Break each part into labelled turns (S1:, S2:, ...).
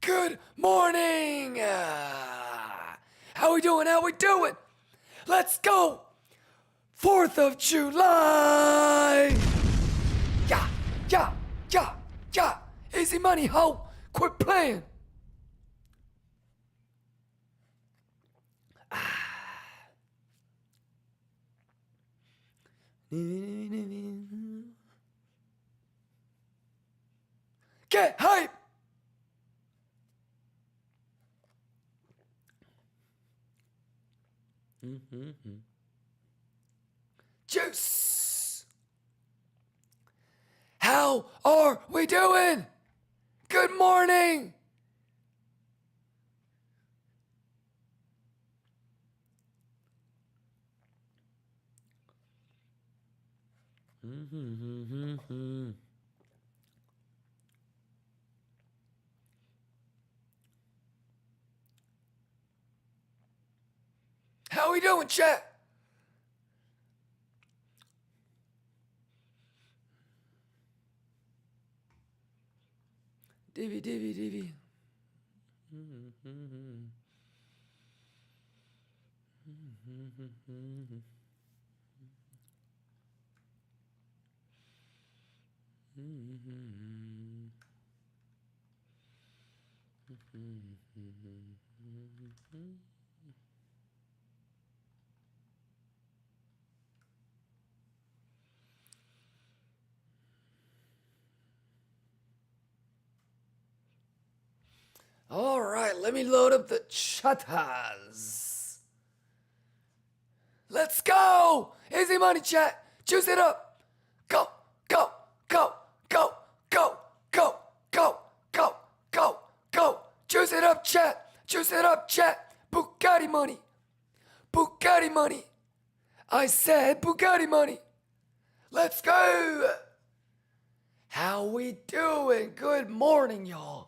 S1: Good morning! How we doing? How we doing? Let's go! 4th of July! Yeah, yeah, yeah, yeah! Easy money, ho! Quit playing! Get hype! Juice! How are we doing? Good morning! How we doing, chat? Divvy. All right, let me load up the chatas. Let's go! Easy money, chat. Juice it up. Go, go, go, go, go, go, go, go, go, go. Juice it up, chat. Juice it up, chat. Bugatti money. Bugatti money. I said Bugatti money. Let's go. How we doing? Good morning, y'all.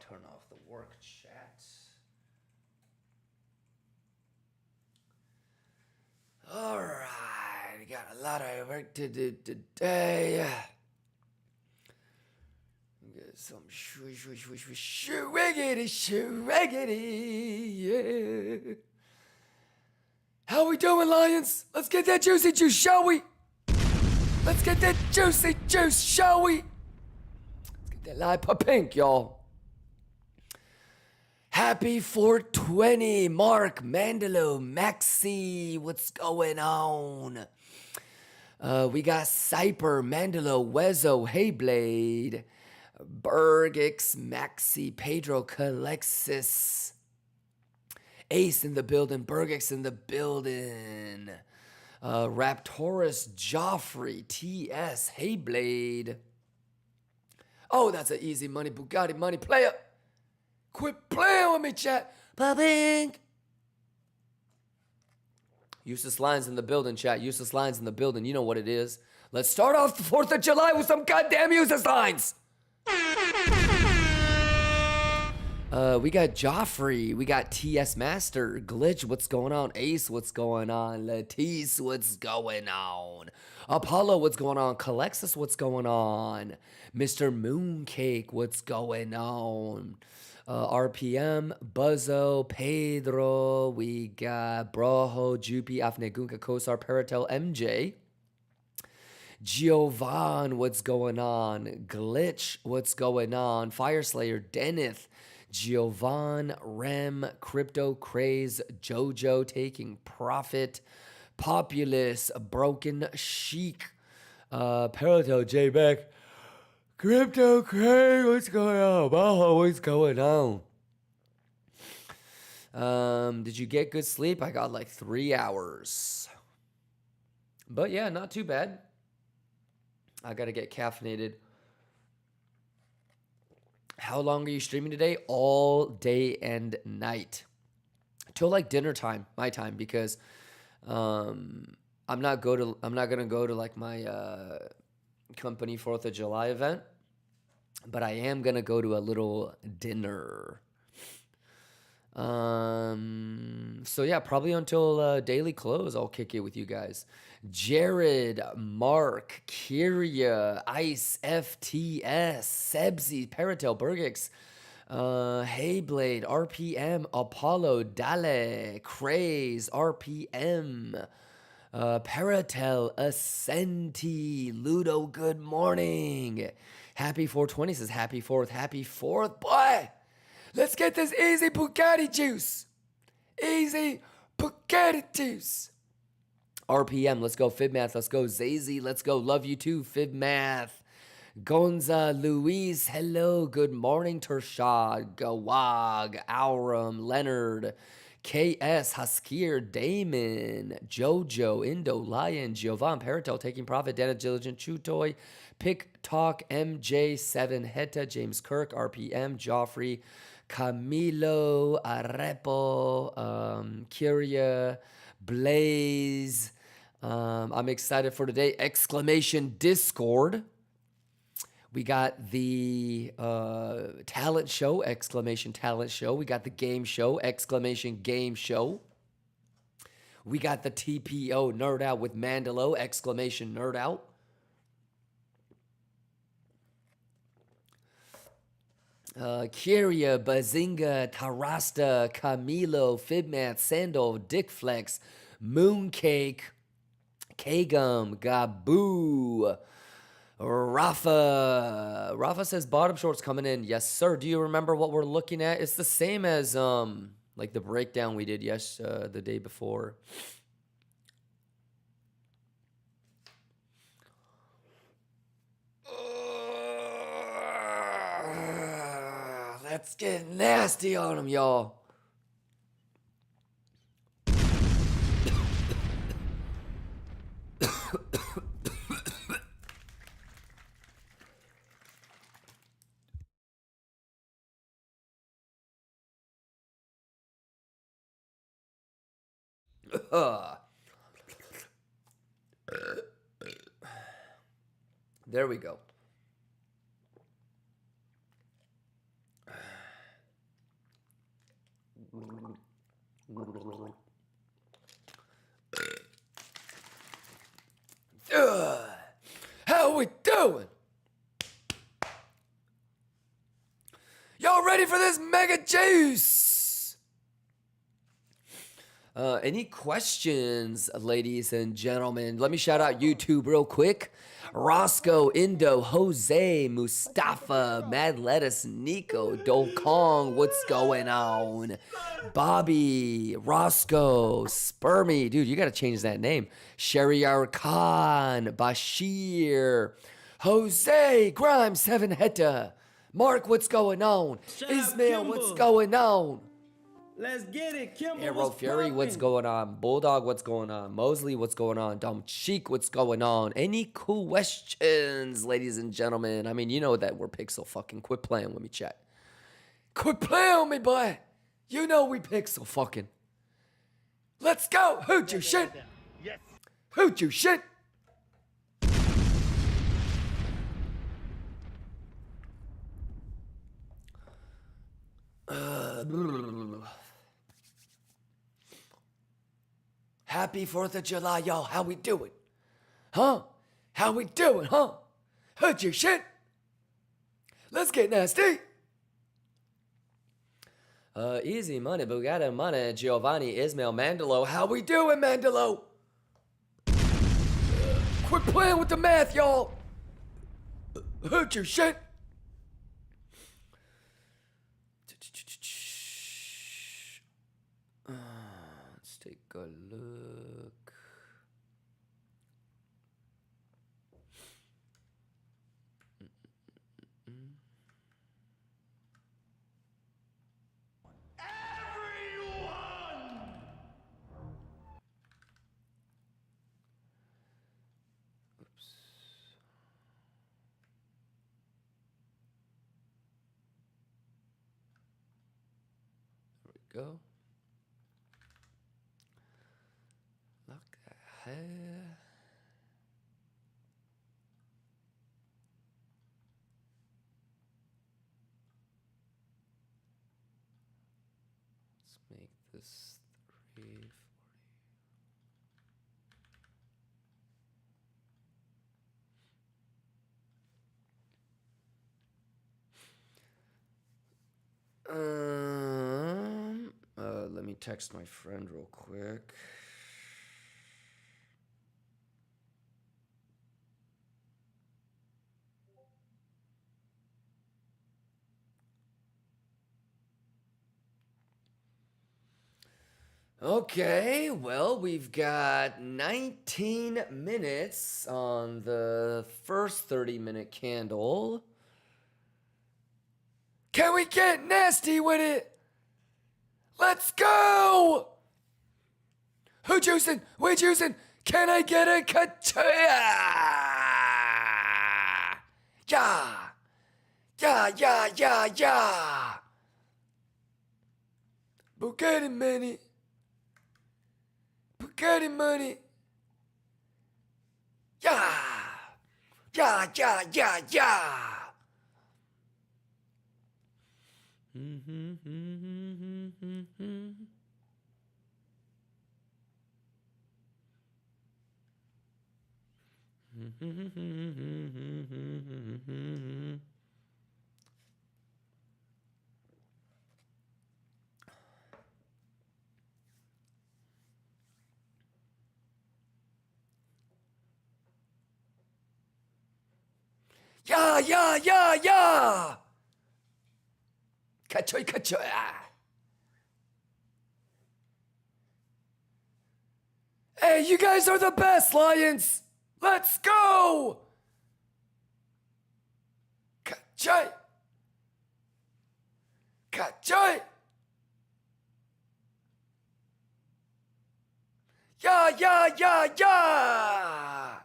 S1: Turn off the work chat. All right, got a lot of work to do today. Get some shwiggity, yeah. How we doing, Lions? Let's get that juicy juice, shall we? Let's get that juicy juice, shall we? Let's get that live pink, y'all. Happy 420, Mark, Mandelo, MEXC, what's going on? We got Cyper, Mandelo, Wezo, Heyblade, Bergix, Maxi, Pedro, Calexis, Ace in the building, Bergix in the building, Raptorus, Joffrey, TS, Heyblade. Oh, that's an easy money, Bugatti money, player. Quit playing with me, chat. Ba-bing. Useless lines in the building, chat. Useless lines in the building. You know what it is. Let's start off the 4th of July with some goddamn useless lines. We got Joffrey. We got TS Master. Glitch, what's going on? Ace, what's going on? Latisse, what's going on? Apollo, what's going on? Calexis, what's going on? Mr. Mooncake, what's going on? RPM, Buzzo, Pedro, we got Broho, Jupi, Afnegunka, Kosar, Paratel, MJ. Giovan, what's going on? Glitch, what's going on? Fireslayer, Denith, Giovan, Rem, Crypto Craze, Jojo taking profit, Populous, Broken Chic, Paratel, J Beck, Crypto Craze, what's going on? Bajo, what's going on? Did you get good sleep? I got like 3 hours. But yeah, not too bad. I gotta get caffeinated. How long are you streaming today? All day and night. Till like dinner time, my time, because I'm not gonna go to like my company 4th of July event, but I am gonna go to a little dinner. So yeah, probably until daily close, I'll kick it with you guys. Jared, Mark, Kyria, Ice, FTS, Sebzi, Paratel, Bergix, Hayblade, RPM, Apollo, Dale, Craze, RPM, Paratel, Ascenti, Ludo, good morning. Happy 420 says happy 4th, boy. Let's get this easy Bugatti juice. Easy Bugatti juice. RPM, let's go. Fib Math, let's go. Zazy, let's go. Love you too, Fib Math. Gonza, Louise, hello, good morning. Tershad, Gawag, Aurum, Leonard, KS, Haskir, Damon, Jojo, Indo, Lion, Giovan, Paratel, Taking Profit, Dana Diligent, Chutoy, Pick Talk, MJ7, Heta, James Kirk, RPM, Joffrey, Camilo, Arepo, Kyria, Blaze. I'm excited for today. Exclamation Discord. We got the talent show, exclamation talent show. We got the game show, exclamation game show. We got the TPO nerd out with Mandalo, exclamation nerd out. Kyria, Bazinga, Tarasta, Camilo, Fibmat, Sandal, Dickflex, Mooncake, Kagum, Gaboo, Rafa says bottom shorts coming in. Yes, sir. Do you remember what we're looking at? It's the same as like the breakdown we did the day before. Let's get nasty on them, y'all. There we go. How we doing? Y'all ready for this mega juice? Any questions, ladies and gentlemen? Let me shout out YouTube real quick. Roscoe, Indo, Jose, Mustafa, Mad Lettuce, Nico, Dokong, what's going on? Bobby, Roscoe, Spermy, dude, you gotta change that name. Shariar Khan, Bashir, Jose, Grimes, 7 Heta, Mark, what's going on? Ismail, what's going on?
S2: Let's get it, KIMBA.
S1: Arrow Fury, what's going on? Bulldog, what's going on? Mosley, what's going on? Dumb Cheek, what's going on? Any questions, ladies and gentlemen? I mean, you know that we're Pixel fucking. Quit playing with me, chat. Quit playing with me, boy. You know we Pixel fucking. Let's go. Who'd you shit?
S2: Yes.
S1: Who'd you shit? Happy 4th of July, y'all. How we doing? Huh? How we doing, huh? Heard your shit? Let's get nasty. Easy money, Bugatti money, Giovanni, Ismail, Mandalo. How we doing, Mandalo? Quit playing with the math, y'all. Heard your shit? Let's take a look.
S2: Everyone!
S1: Oops. There we go. Look at her. Let's make this 340. let me text my friend real quick. Okay, well, we've got 19 minutes on the first 30-minute candle. Can we get nasty with it? Let's go! Who juicing? We juicing? Can I get a kataya? Yeah! Yeah, yeah, yeah, yeah! Bugatti money. Bugatti money. Yeah! Yeah, yeah, yeah, yeah! Yeah, yeah, yeah, yeah! Kachoy, kachoy. Hey, you guys are the best, Lions! Let's go! Kachoy! Kachoy! Yeah, yeah, yeah, yeah!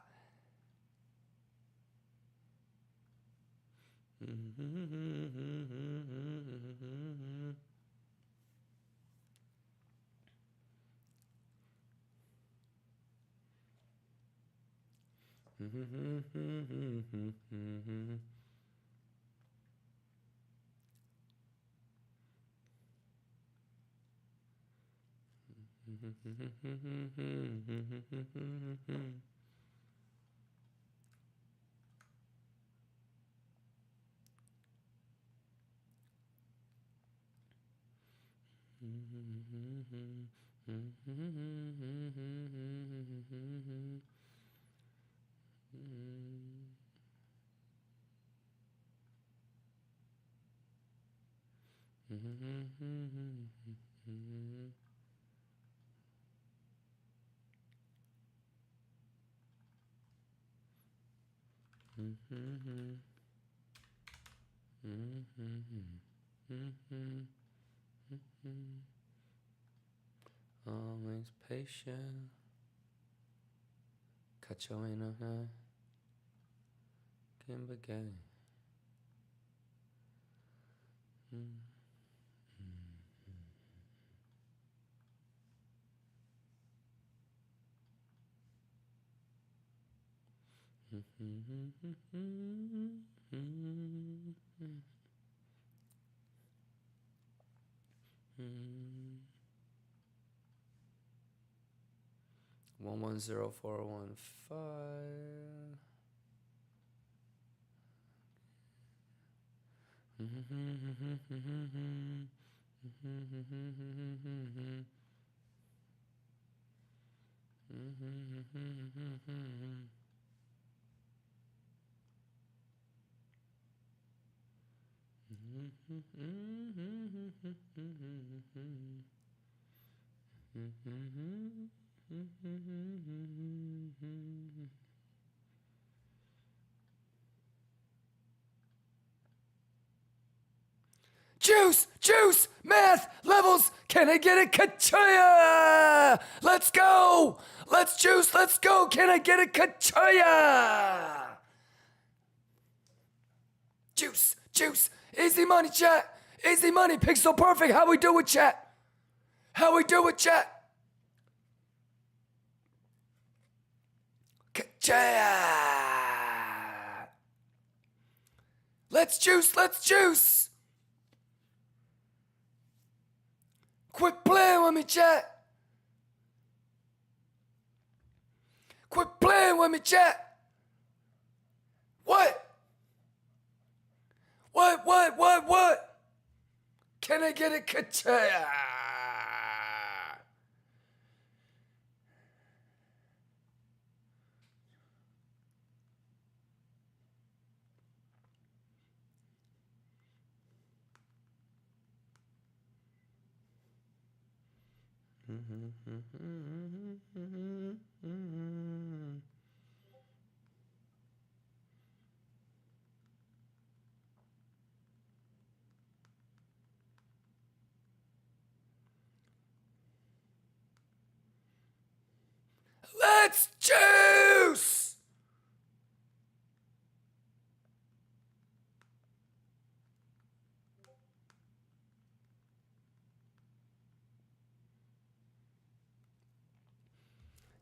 S1: Always patient. Kachoy na KIMBA gang. One 110415. Juice, juice, math, levels, can I get a kachaya? Let's go, let's juice, let's go, can I get a kachaya? Juice, juice, easy money, chat, easy money, pixel perfect, how we do it, chat? How we do it, chat? Kachaya! Let's juice, let's juice! Quit playing with me, chat. Quit playing with me, chat. What? What? Can I get a kachaya? Let's juice!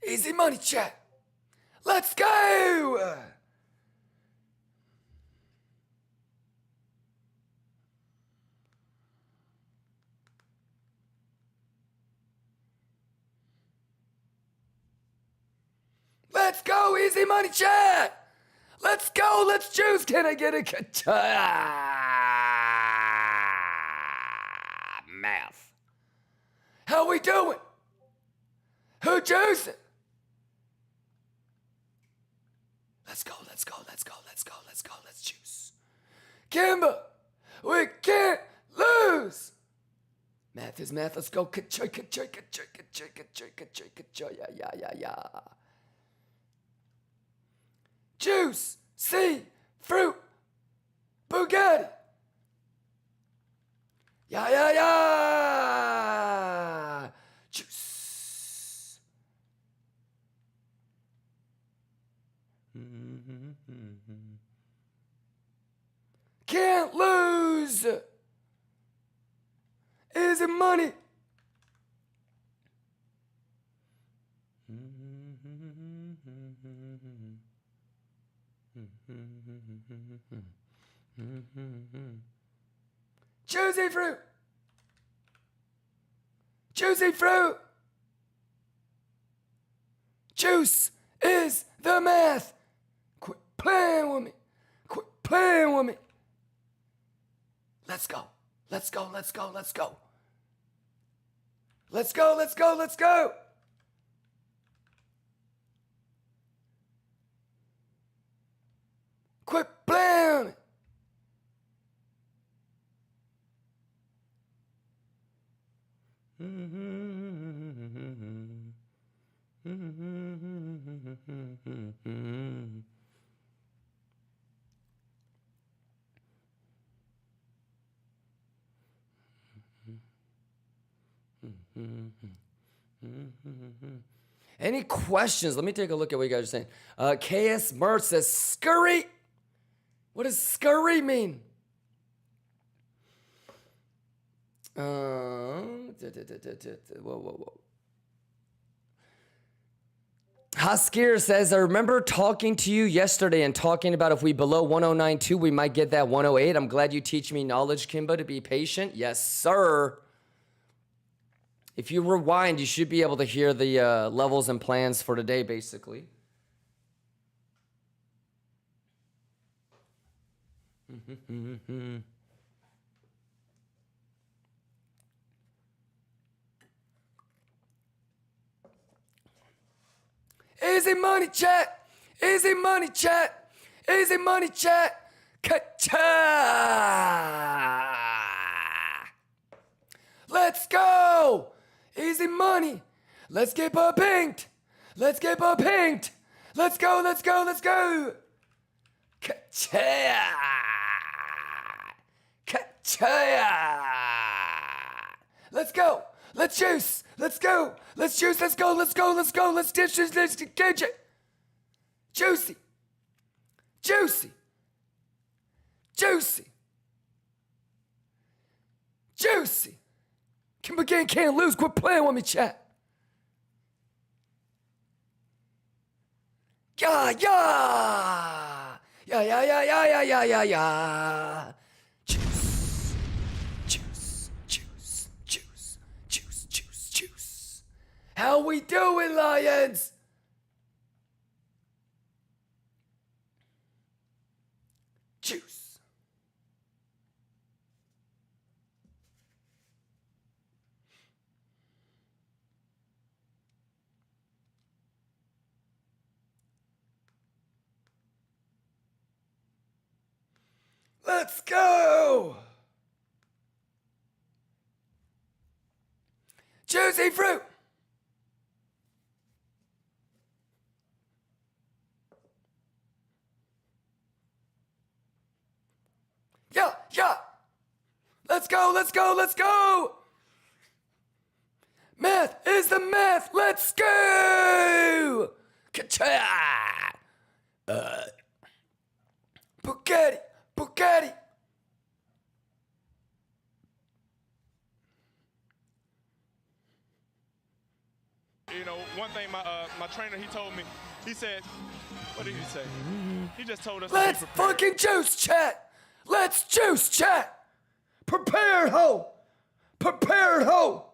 S1: Easy money, chat. Let's go! Let's go, easy money, chat! Let's go, let's juice! Can I get a math? How we doing? Who juicing? Let's go, let's go, let's go, let's go, let's go, let's juice. KIMBA, we can't lose. Math is math, let's go. Yeah. Juice, C, fruit, Bugatti. Yeah. Juice. Can't lose. Easy money. Juicy fruit. Juicy fruit. Juice is the math. Quit playing with me. Quit playing with me. Let's go. Let's go. Let's go. Let's go. Let's go. Let's go. Let's go. Quit playing. Any questions? Let me take a look at what you guys are saying. KS Mert says, scurry. What does scurry mean? Whoa. Haskir says, I remember talking to you yesterday and talking about if we below 1092, we might get that 108. I'm glad you teach me knowledge, KIMBA, to be patient. Yes, sir. If you rewind, you should be able to hear the levels and plans for today, basically. Easy money, chat. Easy money, chat. Easy money, chat. Ka-cha! Let's go. Easy money. Let's get pinked. Let's get pinked. Let's go. Let's go. Let's go. Ka-cha! Ka-cha! Let's go. Let's juice. Let's go. Let's juice. Let's go. Let's go. Let's go. Let's dish this. Let's catch it. Juicy. Juicy. Juicy. Juicy. KIMBA gang can't lose. Quit playing with me, chat. Yeah. Juice. Juice. Juice. Juice. Juice. Juice. Juice. How we doing, Lions? Juice. Let's go! Juicy fruit! Let's go, let's go, let's go. Math is the math. Let's go. Ka-cha. Bugatti, Bugatti.
S3: You know, one thing my trainer, he told me, he said, what did he say? He just told us
S1: Let's
S3: to be prepared.
S1: fucking juice, chat. Let's juice, chat. Prepared, ho. Prepared, ho.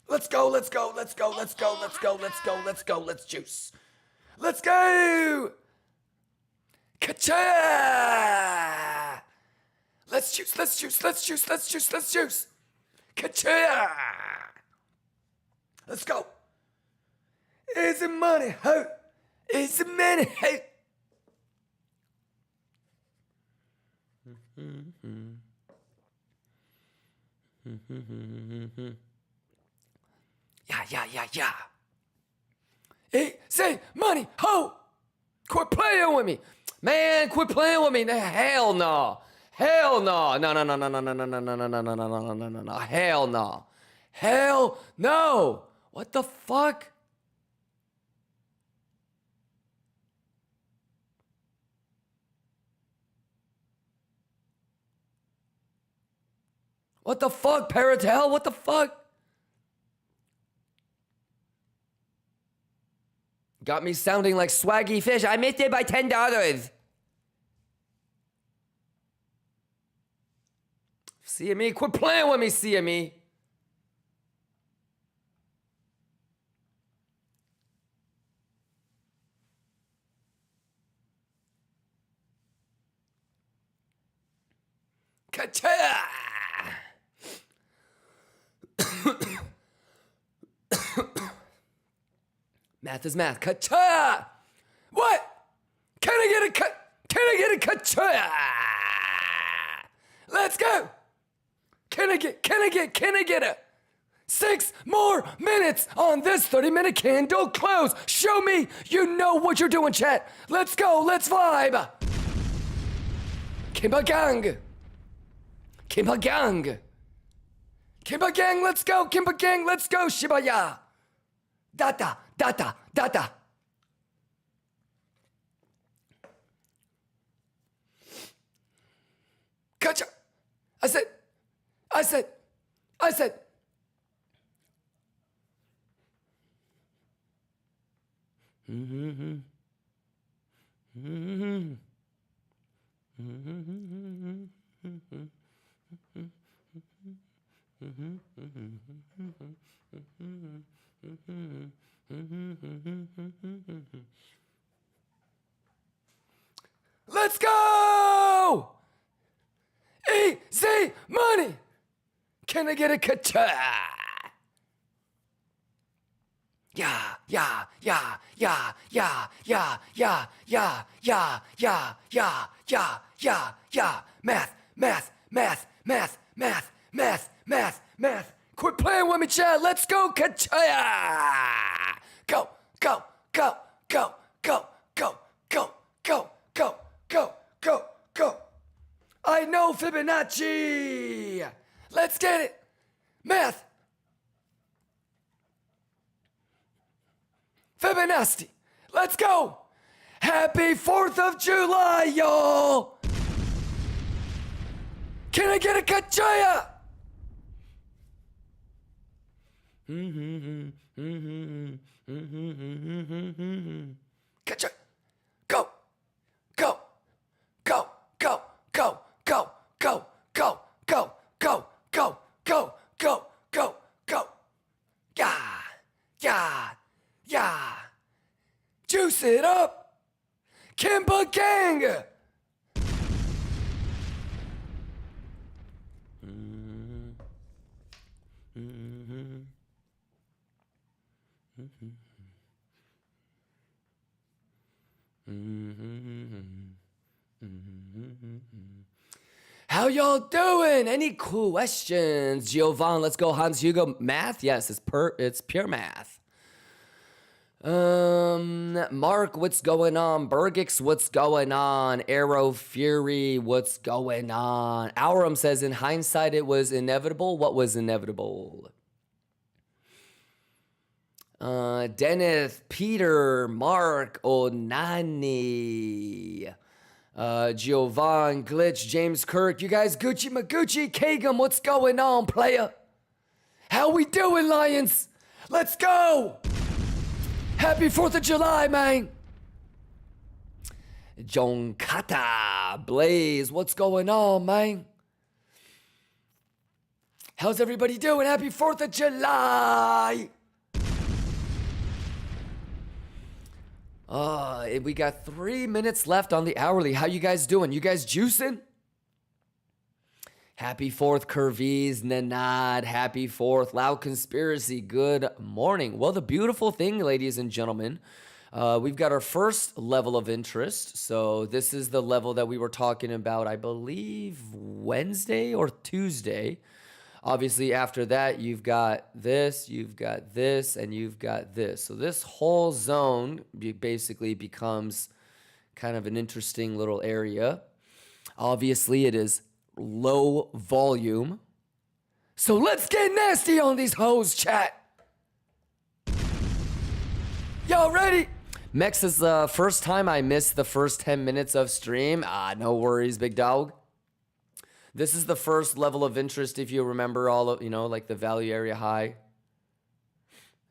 S1: Let's go, let's go, let's go, let's go, let's go, let's go, let's go, let's juice. Let's go. Ka-cha. Let's juice, let's juice, let's juice, let's juice, let's juice. Ka-cha. Let's go. Is it money, ho? Is it money, ho? Yeah. Easy money, ho! Quit playing with me. Man, quit playing with me. Hell no. Hell no. No. Hell no. Hell no. What the fuck? What the fuck, Paratel? What the fuck? Got me sounding like Swaggy Fish. I missed it by $10. CME, quit playing with me, CME. Ka-cha! Math is math. Ka-cha! What? Can I get a ka-cha? Let's go! Can I get a 6 more minutes on this 30-minute candle close? Show me you know what you're doing, chat. Let's go, let's vibe. KIMBA gang. KIMBA gang. KIMBA gang, let's go. KIMBA gang, let's go. Shibaya. Data. Gotcha. I said. Let's go! Easy money! Can I get a ka-cha? Yeah. Math. Quit playing with me, Chad. Let's go, ka-cha! Go. I know Fibonacci. Let's get it. Math. Fibonacci. Let's go. Happy 4th of July, y'all. Can I get a ka-cha? Ka-cha. Go. Yeah. Juice it up. KIMBA gang. How y'all doing? Any questions? Giovanni, let's go. Hans Hugo, math? Yes, it's pure math. Mark, what's going on? Bergix, what's going on? Arrow Fury, what's going on? Aurum says, in hindsight, it was inevitable. What was inevitable? Dennis, Peter, Mark, Onani, Giovan, Glitch, James Kirk. You guys, Gucci Magucci, Kagum, what's going on, player? How we doing, Lions? Let's go! Happy 4th of July, man. John Kata, Blaze, what's going on, man? How's everybody doing? Happy 4th of July. We got 3 minutes left on the hourly. How you guys doing? You guys juicing? Happy 4th, Curvies, Nanad. Happy 4th, Loud Conspiracy. Good morning. Well, the beautiful thing, ladies and gentlemen, we've got our first level of interest. So this is the level that we were talking about, I believe, Wednesday or Tuesday. Obviously, after that, you've got this, and you've got this. So this whole zone basically becomes kind of an interesting little area. Obviously, it is low volume. So let's get nasty on these hoes, chat. Y'all ready? MEXC is the first time I missed the first 10 minutes of stream. No worries, big dog. This is the first level of interest, if you remember all of, like the value area high.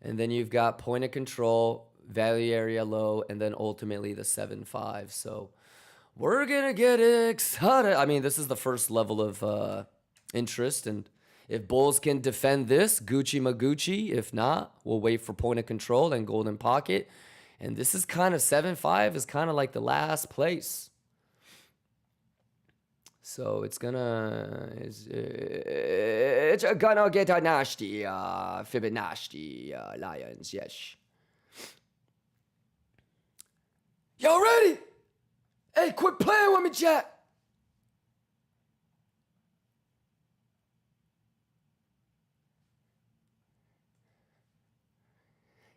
S1: And then you've got point of control, value area low, and then ultimately the 7-5. So we're going to get excited. I mean, this is the first level of interest. And if bulls can defend this, Gucci Magucci. If not, we'll wait for point of control and golden pocket. And this is kind of 7-5 is kind of like the last place. So it's gonna get a nasty Fibonacci Lions, yes. Y'all ready? Hey, quit playing with me, chat.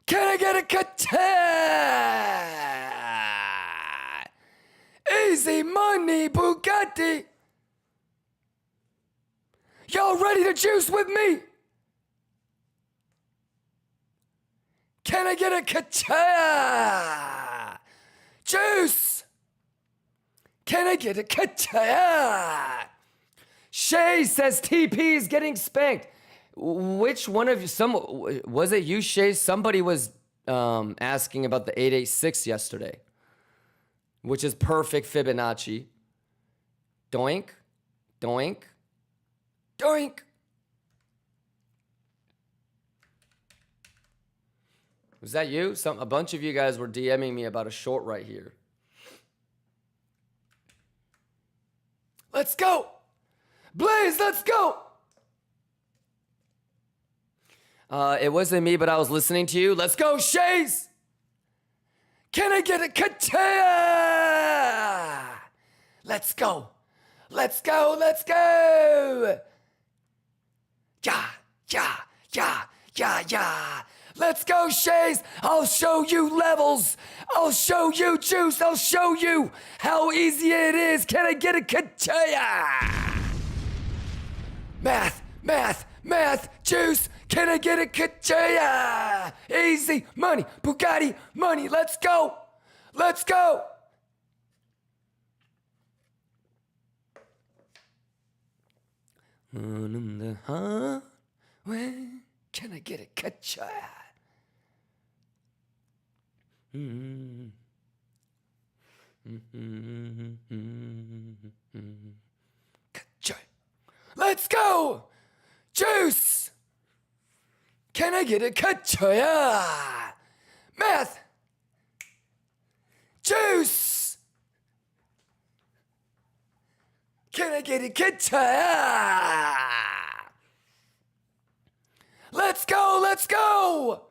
S1: Can I get a cat? Easy money, Bugatti. Y'all ready to juice with me? Can I get a kata? Juice! Can I get a kata? Shay says TP is getting spanked. Which one of you, was it you, Shay? Somebody was asking about the 886 yesterday, which is perfect Fibonacci. Doink, doink. Doink. Was that you? A bunch of you guys were DMing me about a short right here. Let's go. Blaze, let's go. It wasn't me, but I was listening to you. Let's go, Shays. Can I get a kata? Let's go. Let's go. Let's go. Yeah, yeah, yeah, yeah, yeah. Let's go, Shays. I'll show you levels. I'll show you juice. I'll show you how easy it is. Can I get a kataya? Math, math, math, juice. Can I get a kataya? Easy money, Bugatti money. Let's go. Let's go. Huh? When can I get a kataya? Let's go! Juice! Can I get a kataya? Math! Juice! Can I get a kataya? Let's go! Let's go!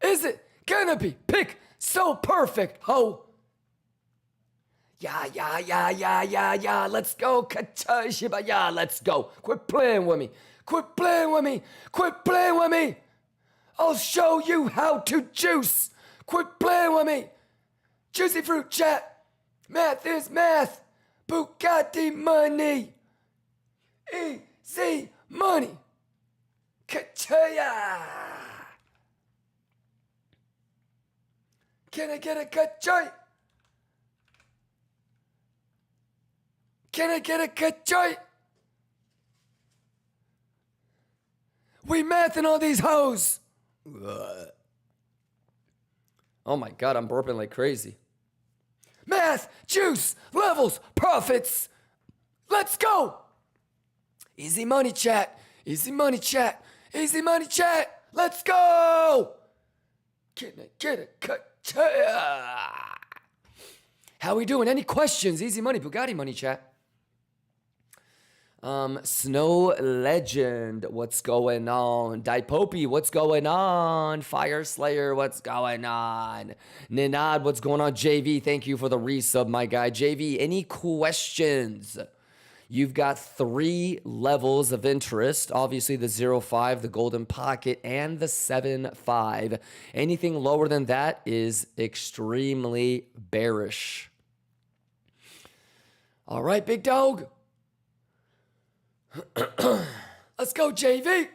S1: Is it gonna be pick so perfect, ho? Yeah, yeah, yeah, yeah, yeah, yeah. Let's go, Katashiba. Yeah, let's go. Quit playing with me. Quit playing with me. Quit playing with me. I'll show you how to juice. Quit playing with me. Juicy fruit chat. Math is math. Bugatti money. Easy money. Kachaya. Can I get a kachay? Can I get a kachay? We mathing on these hoes. Ugh. Oh my God, I'm burping like crazy. Math, juice, levels, profits. Let's go. Easy money chat. Easy money chat. Easy money chat. Let's go. Can I get a cut? How we doing? Any questions? Easy money, Bugatti money chat. Snow Legend, what's going on? Dipopy, what's going on? Fire Slayer, what's going on? Ninad, what's going on? JV, thank you for the resub, my guy. JV, any questions? You've got 3 levels of interest. Obviously, the 0.5, the Golden Pocket, and the 7.5. Anything lower than that is extremely bearish. All right, big dog. Let's go, JV.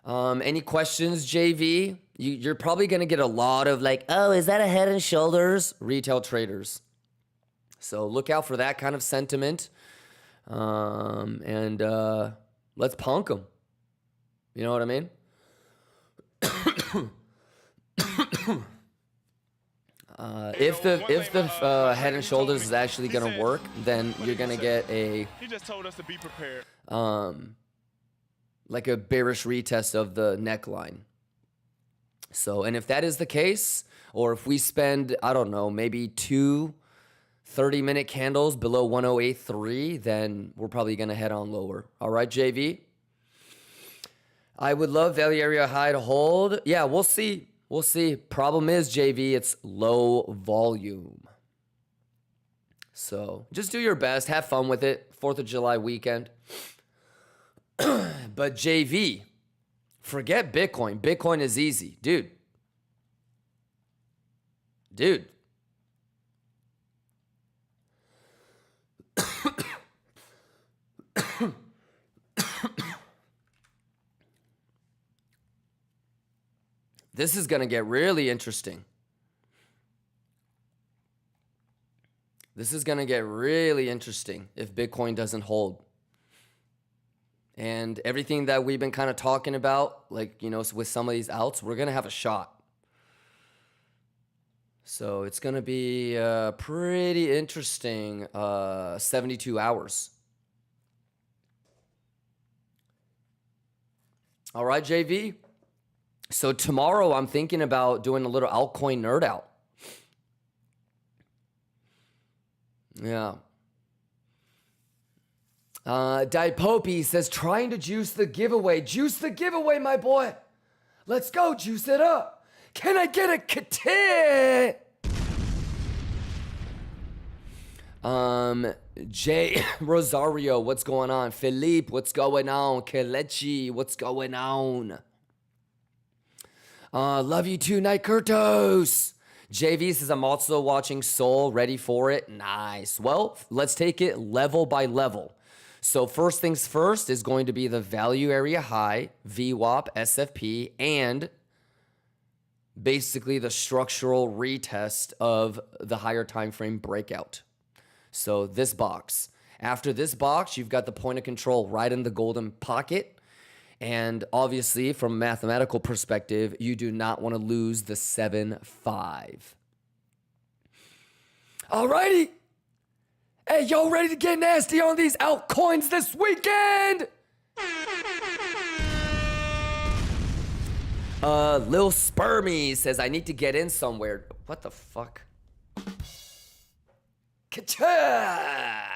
S1: Any questions, JV? You're probably going to get a lot of like, oh, is that a Head and Shoulders? Retail traders. So look out for that kind of sentiment. And let's punk them. You know what I mean? If the Head and Shoulders is actually going to work, then you're going to get a...
S3: He just told us to be prepared.
S1: Like a bearish retest of the neckline. So, and if that is the case, or if we spend, I don't know, maybe 2 30-minute candles below 108.3, then we're probably going to head on lower. All right, JV? I would love value area high to hold. Yeah, we'll see. We'll see. Problem is, JV, it's low volume. So just do your best. Have fun with it. 4th of July weekend. But JV, forget Bitcoin. Bitcoin is easy. Dude. This is going to get really interesting. This is going to get really interesting if Bitcoin doesn't hold. And everything that we've been kind of talking about, like, you know, with some of these outs, we're going to have a shot. So it's going to be pretty interesting 72 hours. All right, JV. So tomorrow I'm thinking about doing a little altcoin nerd out. Yeah. Dipopy says, trying to juice the giveaway. Juice the giveaway, my boy. Let's go, juice it up. Can I get a katit? Jay Rosario, what's going on? Philippe, what's going on? Kelechi, what's going on? Love you too, Night Kurtos. JV says, I'm also watching Soul, ready for it. Nice. Well, let's take it level by level. So first things first is going to be the value area high, VWAP, SFP, and basically the structural retest of the higher time frame breakout. So this box. After this box, you've got the point of control right in the golden pocket. And obviously, from a mathematical perspective, you do not want to lose the 7.5. Alrighty. Hey, y'all ready to get nasty on these altcoins this weekend? Lil Spermy says, I need to get in somewhere. What the fuck? Ka-cha!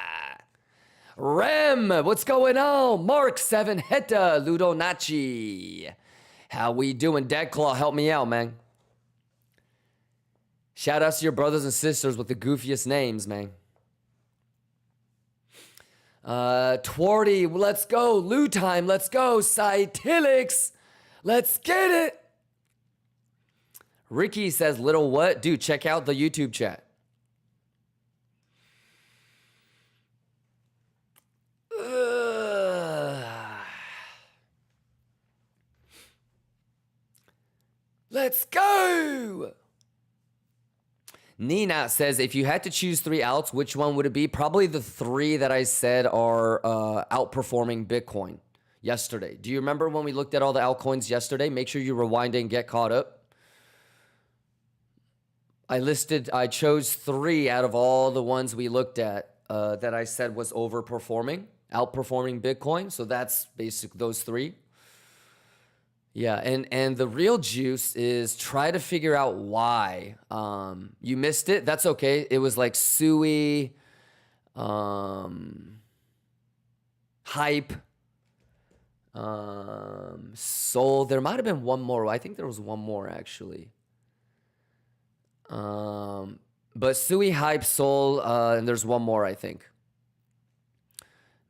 S1: Rem, what's going on? Mark 7 Heta, Ludo Nachi. How we doing? Deadclaw, help me out, man. Shout out to your brothers and sisters with the goofiest names, man. Twardy, let's go. Lou time, let's go. Cytilix, let's get it. Ricky says, little what? Dude, check out the YouTube chat. Let's go. Nina says, if you had to choose 3 alts, which one would it be? Probably the 3 that I said are outperforming Bitcoin yesterday. Do you remember when we looked at all the altcoins yesterday? Make sure you rewind it and get caught up. I chose 3 out of all the ones we looked at that I said was outperforming Bitcoin. So that's basically those 3. Yeah, and the real juice is try to figure out why. You missed it. That's okay. It was like Sui, Hype, Soul. There might have been one more. I think there was one more actually. But Sui, Hype, Soul, and there's one more, I think.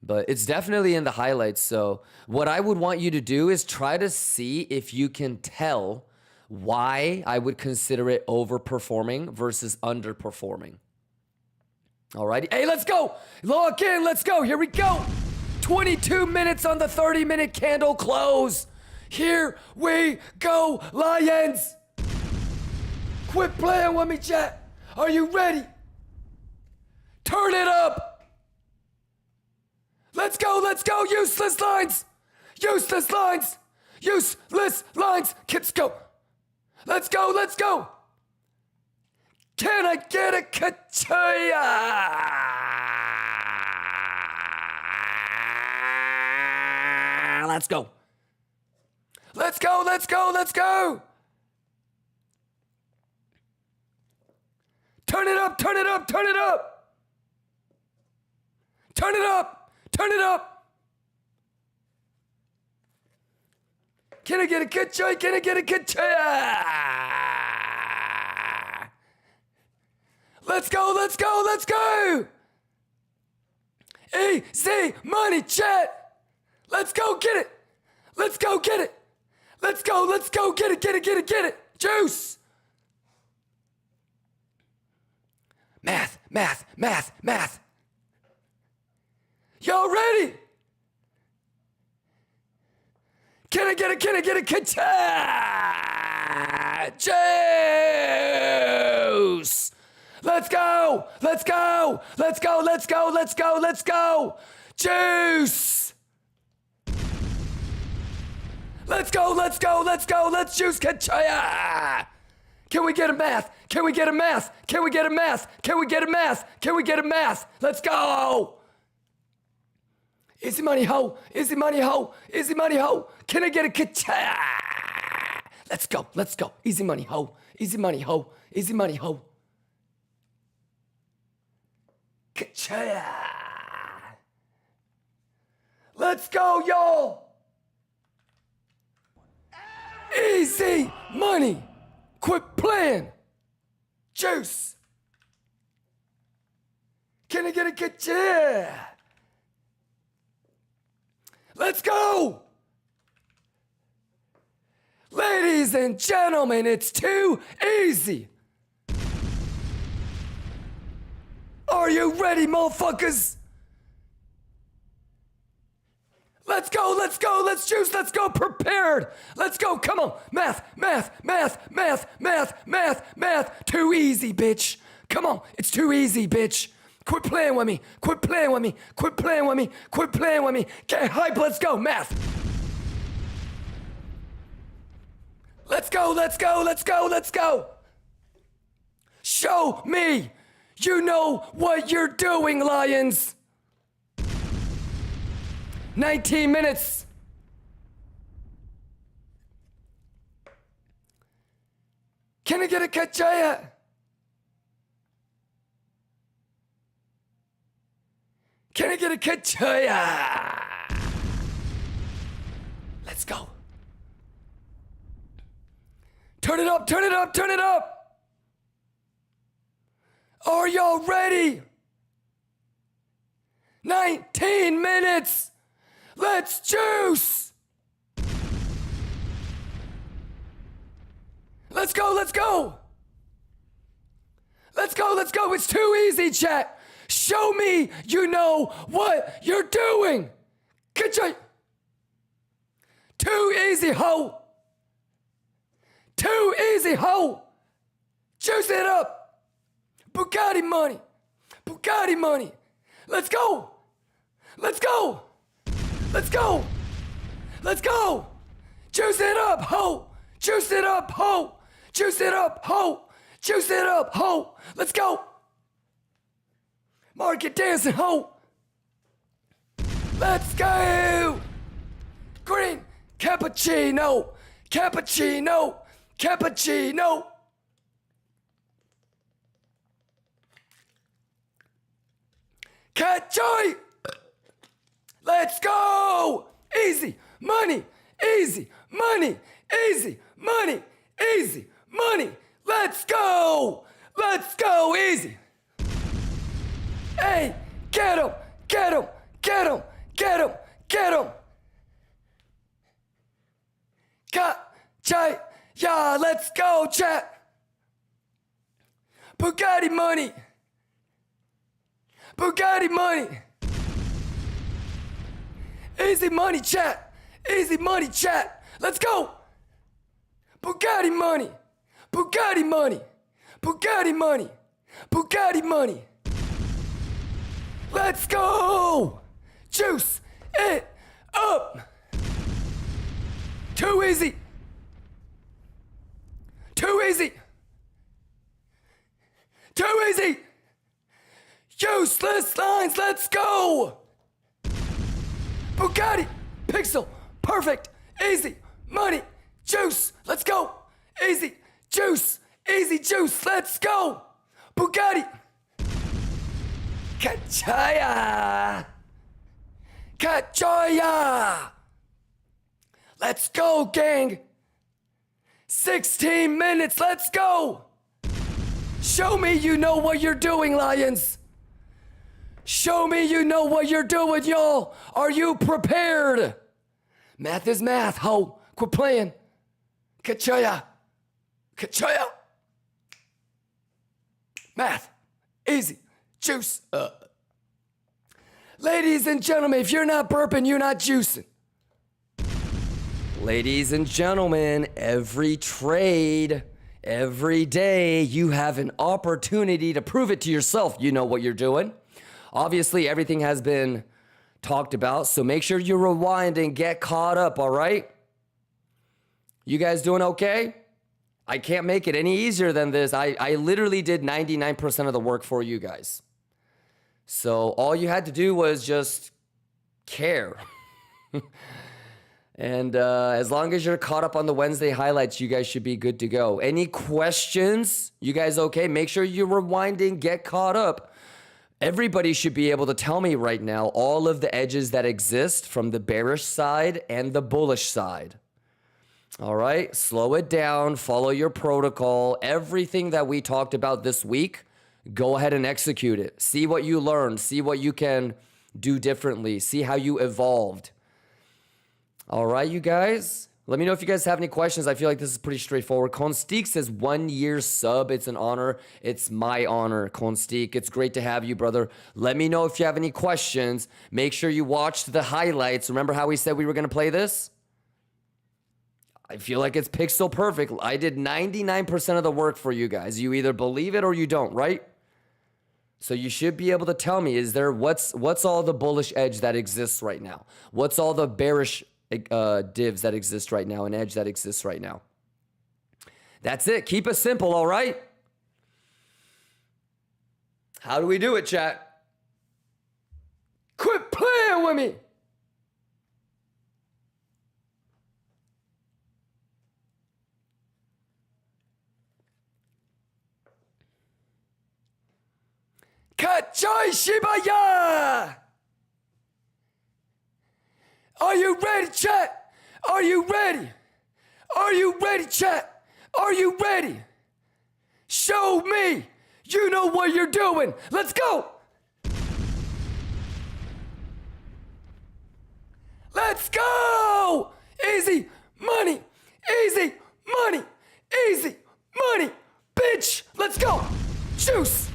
S1: But it's definitely in the highlights. So what I would want you to do is try to see if you can tell why I would consider it overperforming versus underperforming. Alrighty. Hey, let's go. Log in. Let's go. Here we go. 22 minutes on the 30-minute candle close. Here we go, Lions. Quit playing with me, chat. Are you ready? Turn it up. Let's go, useless lines! Useless lines! Useless lines! Kids, go! Let's go! Can I get a Kachaya? Let's go! Turn it up! Turn it up! Can I get a good joy? Let's go! Easy money, chat! Let's go get it! Get it! Juice! Math! Y'all ready? Can I get a juice? Let's go! Juice! Let's juice Kachaya! Can we get a math? Let's go! Easy money, ho. Can I get a Kachaya? Let's go. Easy money, ho. Kachaya. Let's go, y'all. Easy money. Quit playing. Juice. Can I get a Kachaya? Let's go! Ladies and gentlemen, it's too easy. Are you ready, motherfuckers? Let's go, let's juice, let's go prepared. Let's go, come on. Math. Too easy, bitch. Come on, it's too easy, bitch. Quit playing with me. Get hype, let's go, math. Let's go. Show me. You know what you're doing, Lions. 19 minutes. Can I get a Kachaya? Can I get a Kachaya? Let's go. Turn it up. Are y'all ready? 19 minutes. Let's juice. Let's go, let's go. Let's go, let's go. It's too easy, chat. Show me you know what you're doing. Ka-choy. Too easy, ho. Too easy, ho. Juice it up. Bugatti money. Bugatti money. Let's go. Let's go. Let's go. Let's go. Juice it up, ho. Juice it up, ho. Juice it up, ho. Juice it up, ho. Let's go. Market dancing, ho. Let's go. Green cappuccino. Cappuccino. Cappuccino. Ka-choy. Let's go. Easy money. Easy money. Easy money. Easy money. Let's go. Let's go. Easy. Hey, get him. Get him. Get him. Get him. Get him. Ka-choy. Yeah, let's go, chat. Bugatti money. Bugatti money. Easy money, chat. Easy money, chat. Let's go. Bugatti money. Bugatti money. Bugatti money. Bugatti money. Let's go. Juice it up. Too easy. Too easy. Too easy. Useless lines, let's go. Bugatti, pixel, perfect, easy, money, juice, let's go. Easy, juice, let's go. Bugatti. Ka-choya. Ka-choya. Let's go, gang. 16 minutes, let's go. Show me you know what you're doing, Lions. Show me you know what you're doing, y'all. Are you prepared? Math is math, ho. Quit playing. Ka-choya. Ka-choya. Math. Easy. Juice. Ladies and gentlemen, if you're not burping, you're not juicing. Ladies and gentlemen, every trade, every day, you have an opportunity to prove it to yourself. You know what you're doing. Obviously, everything has been talked about, so make sure you rewind and get caught up, all right? You guys doing okay? I can't make it any easier than this. I literally did 99% of the work for you guys. So all you had to do was just care. And as long as you're caught up on the Wednesday highlights, you guys should be good to go. Any questions? You guys okay? Make sure you're rewinding, get caught up. Everybody should be able to tell me right now all of the edges that exist from the bearish side and the bullish side. All right, slow it down, follow your protocol. Everything that we talked about this week, go ahead and execute it. See what you learned, see what you can do differently, see how you evolved. All right, you guys. Let me know if you guys have any questions. I feel like this is pretty straightforward. Konsteek says 1 year sub. It's an honor. It's my honor, Konsteek. It's great to have you, brother. Let me know if you have any questions. Make sure you watched the highlights. Remember how we said we were going to play this? I feel like it's pixel perfect. I did 99% of the work for you guys. You either believe it or you don't, right? So you should be able to tell me, is there what's all the bullish edge that exists right now? What's all the bearish divs that exist right now, an edge that exists right now? That's it. Keep it simple, all right? How do we do it, chat? Quit playing with me. Ka-choy Shibaya! Are you ready, chat? Are you ready? Are you ready, chat? Are you ready? Show me you know what you're doing. Let's go. Juice!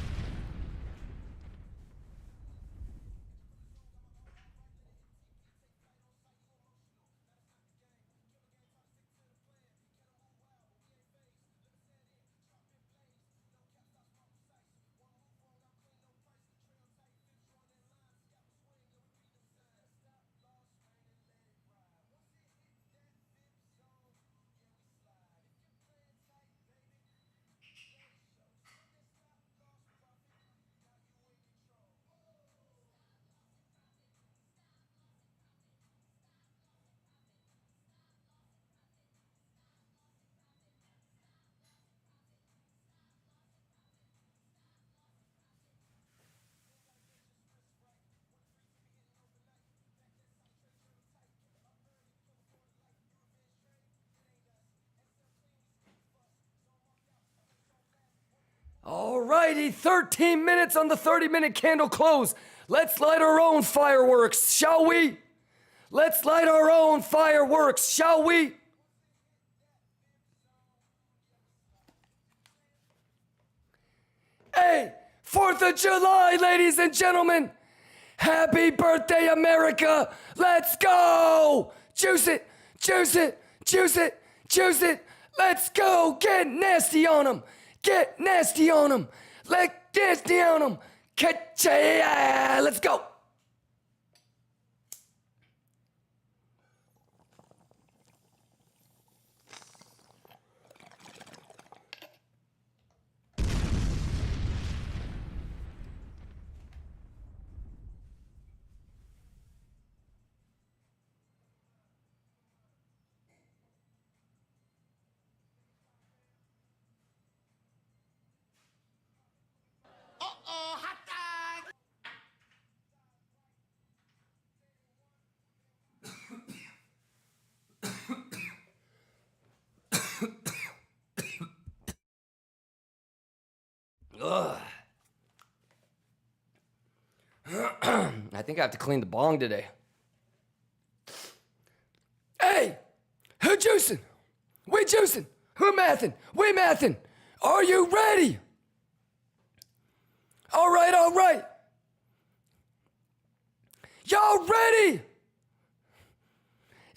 S1: Alrighty, 13 minutes on the 30-minute candle close. Let's light our own fireworks, shall we? Let's light our own fireworks, shall we? Hey, 4th of July, ladies and gentlemen. Happy birthday, America. Let's go. Juice it, juice it, juice it, juice it. Let's go. Get nasty on them. Get nasty on them. Let nasty on them. Let's go. Ugh. I think I have to clean the bong today. Hey, who juicing? We juicing. Who mathin'? We mathin'. Are you ready? All right, all right. Y'all ready?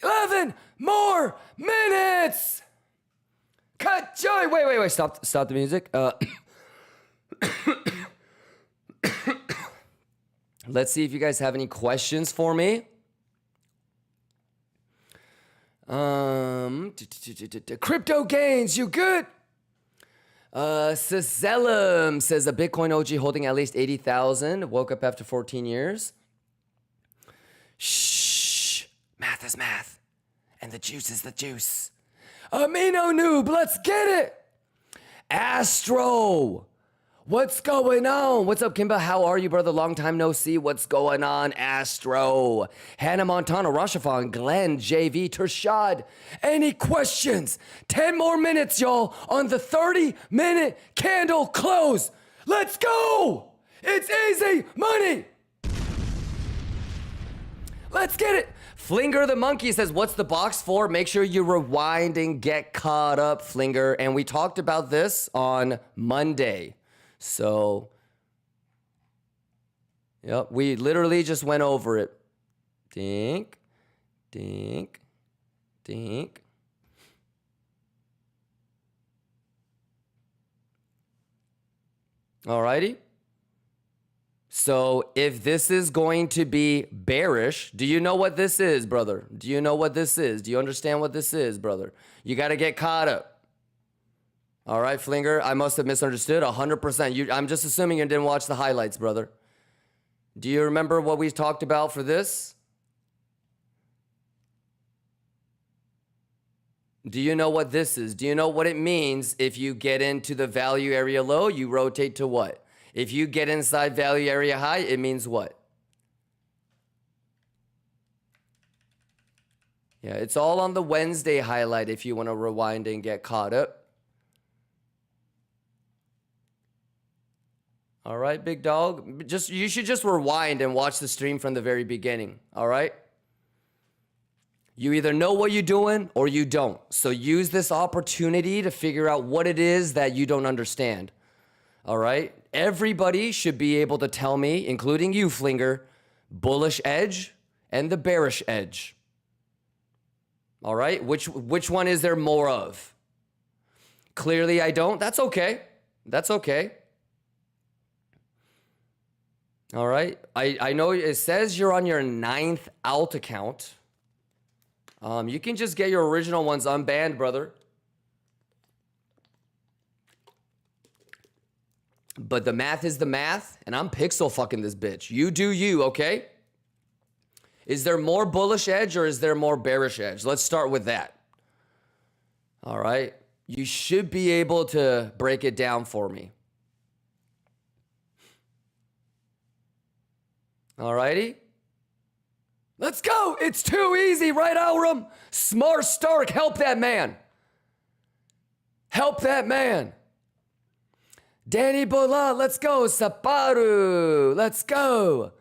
S1: 11 more minutes. Cut joy. Wait. Stop the music. Let's see if you guys have any questions for me. Crypto gains, you good? Cizelum says a Bitcoin OG holding at least 80,000. Woke up after 14 years. Shh. Math is math. And the juice is the juice. Amino noob, let's get it. Astro. What's going on? What's up, Kimba? How are you, brother? Long time no see. What's going on, Astro? Hannah Montana, Rashafon, Glenn, JV, Tershad. Any questions? 10 more minutes, y'all, on the 30-minute candle close. Let's go! It's easy money! Let's get it! Flinger the Monkey says, what's the box for? Make sure you rewind and get caught up, Flinger. And we talked about this on Monday. So, yep, we literally just went over it. Dink, dink, dink. Alrighty. So, if this is going to be bearish, do you know what this is, brother? Do you know what this is? Do you understand what this is, brother? You got to get caught up. All right, Flinger, I must have misunderstood 100%. I'm just assuming you didn't watch the highlights, brother. Do you remember what we talked about for this? Do you know what this is? Do you know what it means if you get into the value area low, you rotate to what? If you get inside value area high, it means what? Yeah, it's all on the Wednesday highlight if you want to rewind and get caught up. All right, big dog. You should just rewind and watch the stream from the very beginning. All right? You either know what you're doing or you don't. So use this opportunity to figure out what it is that you don't understand. All right? Everybody should be able to tell me, including you, Flinger, bullish edge and the bearish edge. All right? Which one is there more of? Clearly I don't. That's okay. That's okay. All right. I know it says you're on your 9th alt account. You can just get your original ones unbanned, brother. But the math is the math, and I'm pixel fucking this bitch. You do you, okay? Is there more bullish edge or is there more bearish edge? Let's start with that. All right. You should be able to break it down for me. All righty. Let's go. It's too easy, right, Alram? Smart Stark, help that man. Help that man. Danny Bola, let's go. Saparu, let's go.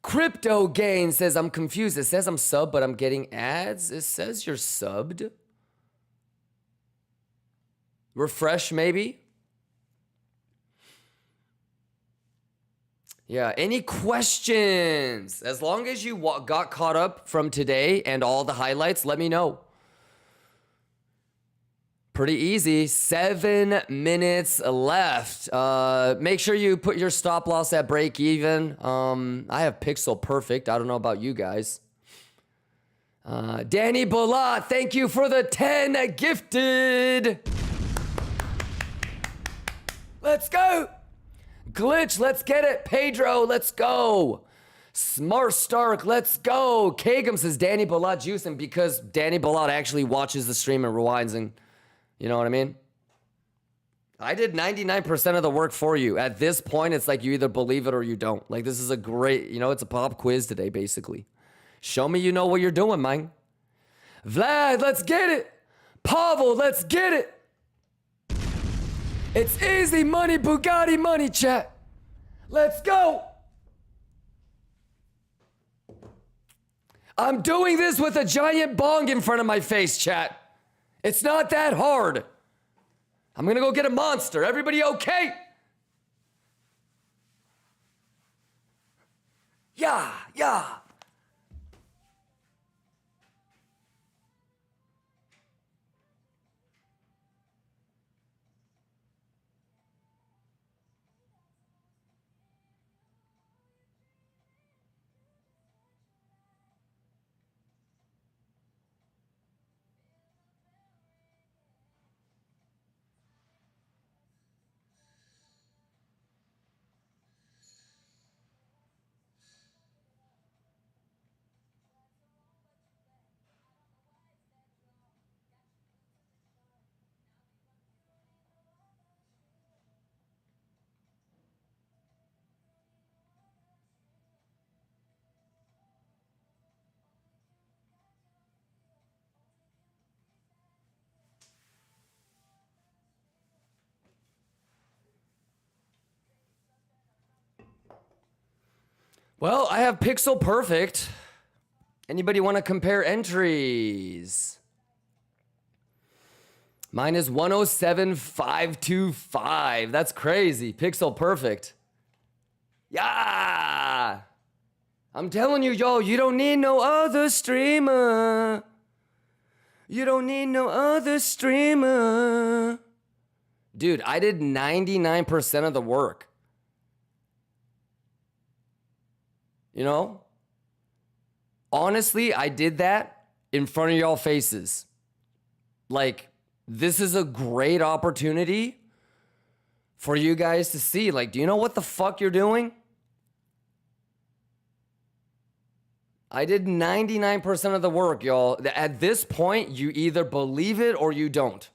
S1: Crypto Gain says, I'm confused. It says I'm sub, but I'm getting ads. It says you're subbed. Refresh, maybe. Yeah, any questions? As long as you got caught up from today and all the highlights, let me know. Pretty easy. 7 minutes left. Make sure you put your stop loss at break even. I have pixel perfect. I don't know about you guys. Danny Bola, thank you for the 10 gifted. Let's go. Glitch, let's get it. Pedro, let's go. Smart Stark, let's go. Kagum says Danny Bola juicing because Danny Bola actually watches the stream and rewinds and you know what I mean? I did 99% of the work for you. At this point, it's like you either believe it or you don't. Like this is a great, you know, it's a pop quiz today, basically. Show me you know what you're doing, man. Vlad, let's get it. Pavel, let's get it. It's easy money, Bugatti money, chat. Let's go. I'm doing this with a giant bong in front of my face, chat. It's not that hard. I'm gonna go get a monster. Everybody okay? Yeah, yeah. Well, I have pixel perfect. Anybody want to compare entries? Mine is 107,525. That's crazy. Pixel perfect. Yeah. I'm telling you, yo, you don't need no other streamer. You don't need no other streamer. Dude, I did 99% of the work. You know? Honestly, I did that in front of y'all faces. Like, this is a great opportunity for you guys to see. Like, do you know what the fuck you're doing? I did 99% of the work, y'all. At this point, you either believe it or you don't.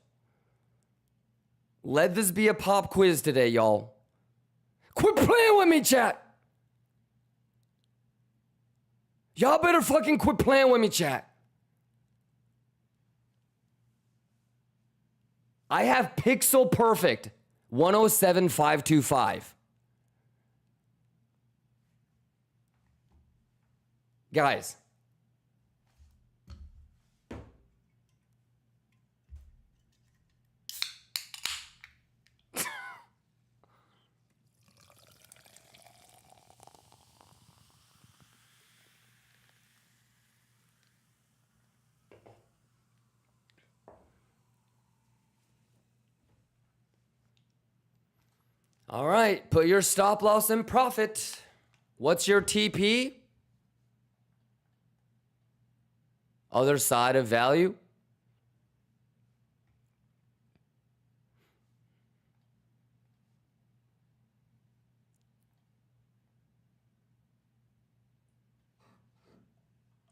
S1: Let this be a pop quiz today, y'all. Quit playing with me, chat. Y'all better fucking quit playing with me, chat. I have pixel perfect 107,525. Guys. All right, put your stop loss in profit. What's your TP? Other side of value.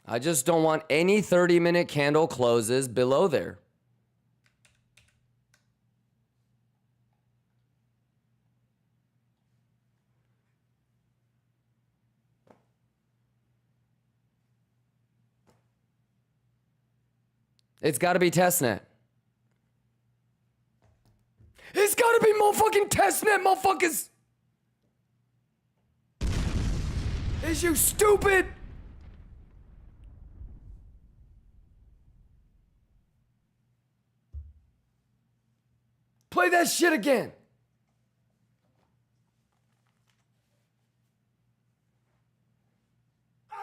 S1: I just don't want any 30-minute candle closes below there. It's got to be testnet. It's got to be motherfucking testnet, motherfuckers. Is you stupid? Play that shit again. Ah!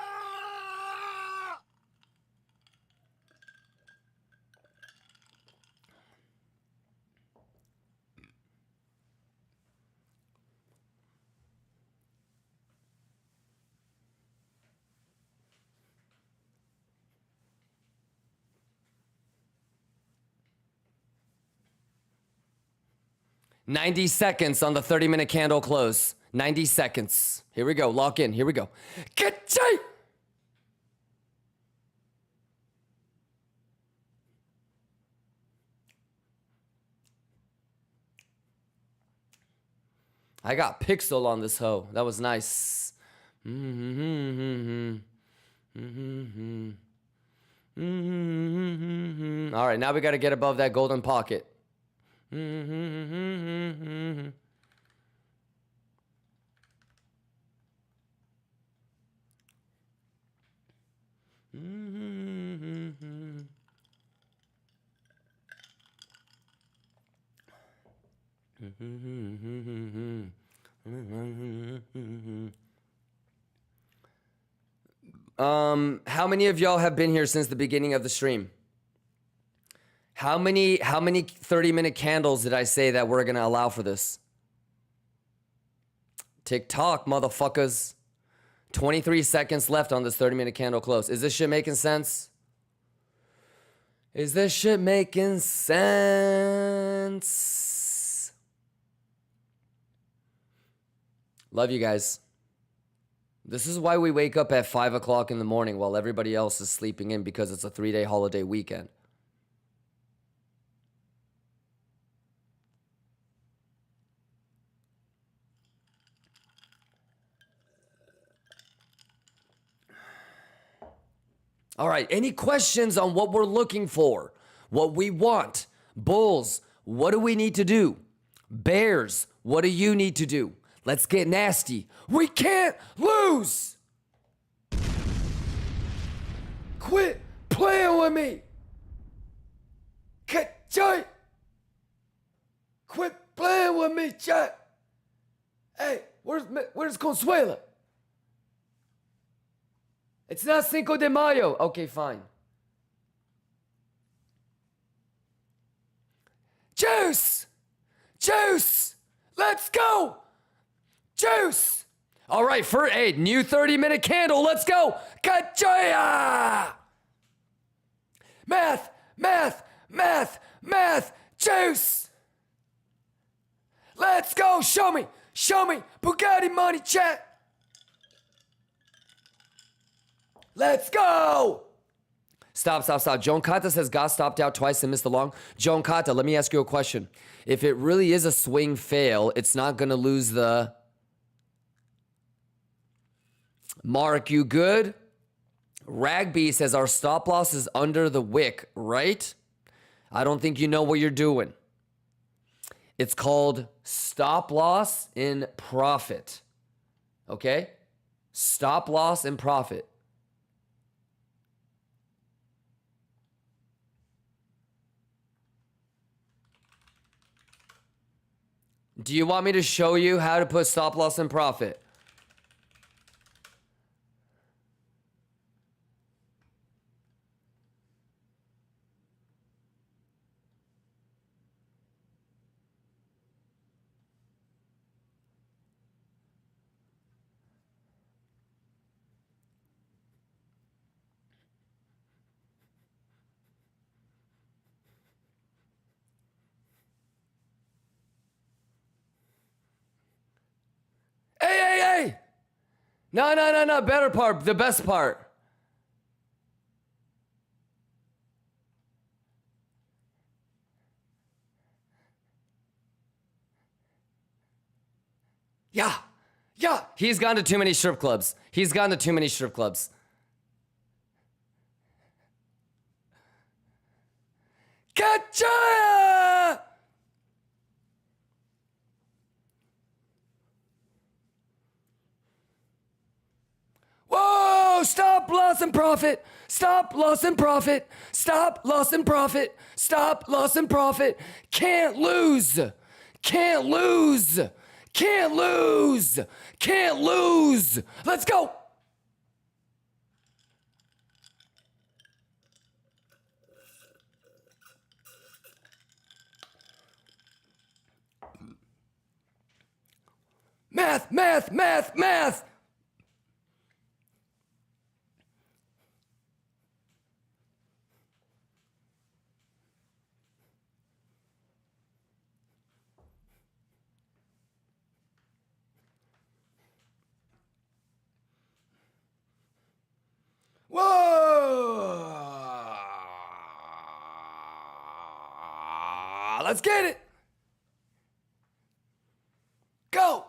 S1: 90 seconds on the 30-minute candle close. 90 seconds. Here we go. Lock in. Here we go. Get I got pixel on this hoe. That was nice. All right, now we got to get above that golden pocket. How many of y'all have been here since the beginning of the stream? How many 30-minute candles did I say that we're gonna allow for this? TikTok, motherfuckers. 23 seconds left on this 30-minute candle close. Is this shit making sense? Is this shit making sense? Love you guys. This is why we wake up at 5 o'clock in the morning while everybody else is sleeping in, because it's a 3-day holiday weekend. All right, any questions on what we're looking for? What we want? Bulls, what do we need to do? Bears, what do you need to do? Let's get nasty. We can't lose. Quit playing with me. Chat. Quit playing with me, chat. Hey, where's Consuela? It's not Cinco de Mayo. Okay, fine. Juice! Let's go! Juice! All right, for a new 30-minute candle, let's go! Kachoya! Math! Juice! Let's go! Show me! Bugatti money, chat! Let's go! Stop. Joan Kata says God stopped out twice and missed the long. Joan Kata, let me ask you a question. If it really is a swing fail, it's not going to lose the... Mark, you good? Ragby says our stop loss is under the wick, right? I don't think you know what you're doing. It's called stop loss in profit. Okay? Stop loss in profit. Do you want me to show you how to put stop loss in profit? No. Better part. The best part. Yeah. He's gone to too many strip clubs. Gotcha! Whoa! Stop loss and profit. Can't lose. Let's go. Math. Whoa! Let's get it. Go.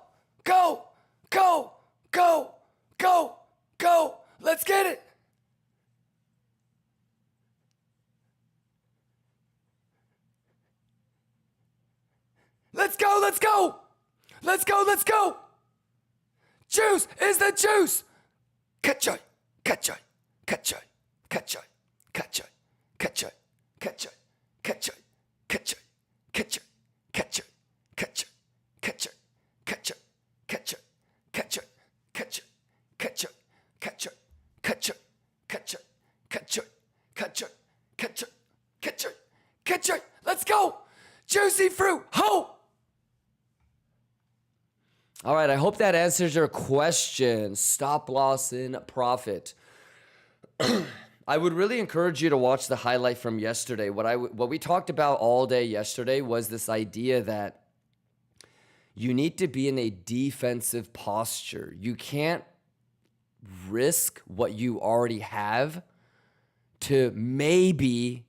S1: Let's get it. Let's go. Juice is the juice. Catch joy. Let's go. Juicy fruit. Ho. All right, I hope that answers your question. Stop loss in profit. I would really encourage you to watch the highlight from yesterday. What we talked about all day yesterday was this idea that you need to be in a defensive posture. You can't risk what you already have to maybe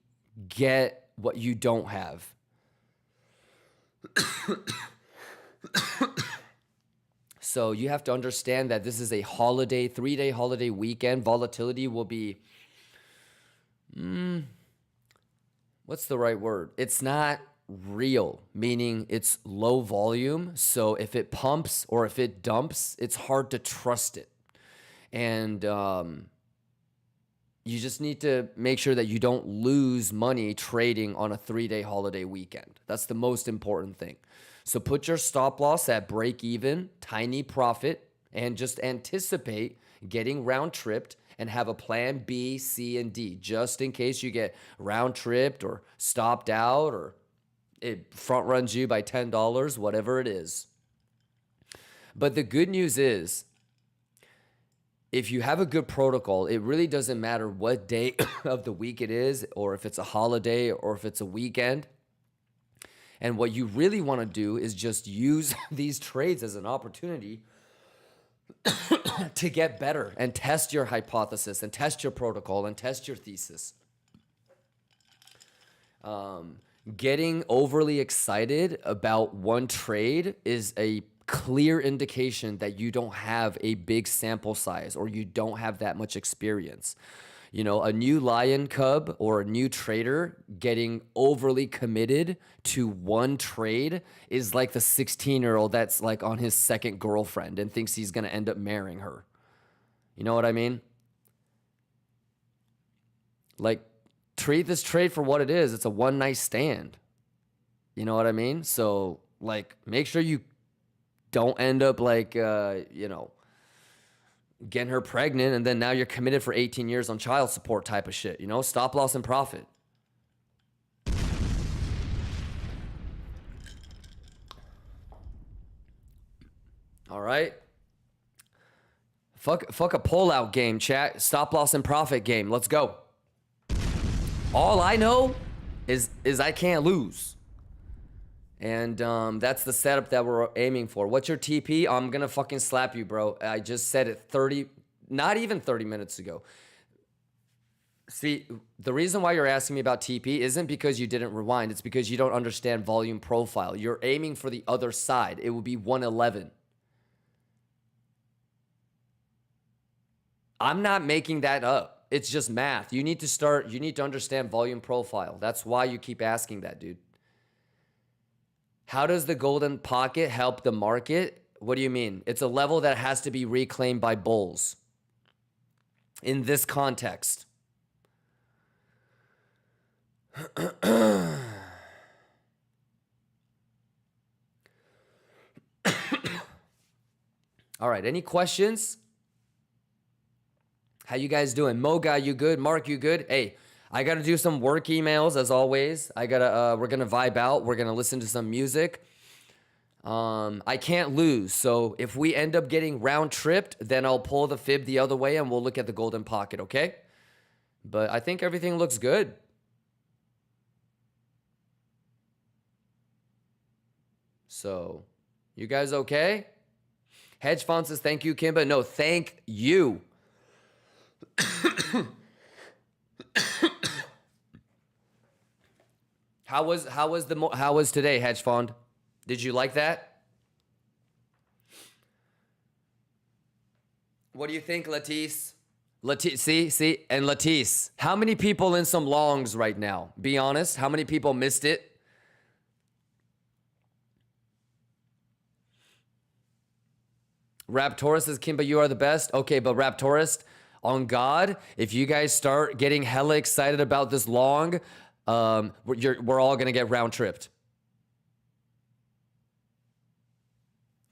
S1: get what you don't have. So you have to understand that this is a holiday, 3-day holiday weekend. Volatility will be, what's the right word? It's not real, meaning it's low volume. So if it pumps or if it dumps, it's hard to trust it. And you just need to make sure that you don't lose money trading on a 3-day holiday weekend. That's the most important thing. So put your stop loss at break even, tiny profit, and just anticipate getting round tripped and have a plan B, C, and D just in case you get round tripped or stopped out or it front runs you by $10, whatever it is. But the good news is, if you have a good protocol, it really doesn't matter what day of the week it is, or if it's a holiday or if it's a weekend. And what you really want to do is just use these trades as an opportunity to get better and test your hypothesis and test your protocol and test your thesis. Getting overly excited about one trade is a clear indication that you don't have a big sample size or you don't have that much experience. You know, a new lion cub or a new trader getting overly committed to one trade is like the 16-year-old that's like on his second girlfriend and thinks he's going to end up marrying her. You know what I mean? Like, treat this trade for what it is. It's a one night stand. You know what I mean? So, like, make sure you don't end up like, getting her pregnant and then now you're committed for 18 years on child support type of shit. You know, stop loss and profit. All right. Fuck a pullout game, chat. Stop loss and profit game. Let's go. All I know is I can't lose. And that's the setup that we're aiming for. What's your TP? I'm going to fucking slap you, bro. I just said it not even 30 minutes ago. See, the reason why you're asking me about TP isn't because you didn't rewind. It's because you don't understand volume profile. You're aiming for the other side. It would be 111. I'm not making that up. It's just math. You need to understand volume profile. That's why you keep asking that, dude. How does the golden pocket help the market? What do you mean? It's a level that has to be reclaimed by bulls in this context. All right, any questions? How you guys doing? Mo guy, you good? Mark, you good? Hey, I got to do some work emails as always. We're going to vibe out. We're going to listen to some music. I can't lose. So if we end up getting round tripped, then I'll pull the fib the other way and we'll look at the golden pocket, okay? But I think everything looks good. So, you guys okay? Hedge Font says, thank you, Kimba. No, thank you. How was today, Hedge Fund? Did you like that? What do you think, Latisse? See, and Latisse. How many people in some longs right now? Be honest. How many people missed it? Raptorus says, Kimba, you are the best. Okay, but Raptorus, on God, if you guys start getting hella excited about this long, we're all gonna get round tripped.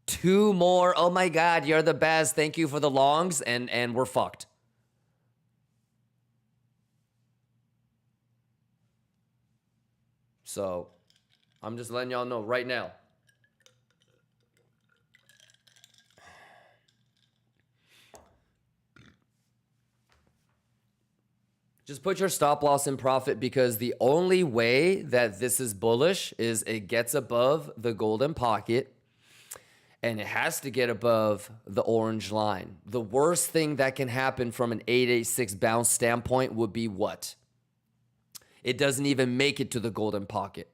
S1: 2 more. Oh my God, you're the best. Thank you for the longs, and we're fucked. So, I'm just letting y'all know right now. Just put your stop loss in profit, because the only way that this is bullish is it gets above the golden pocket and it has to get above the orange line. The worst thing that can happen from an 886 bounce standpoint would be what? It doesn't even make it to the golden pocket.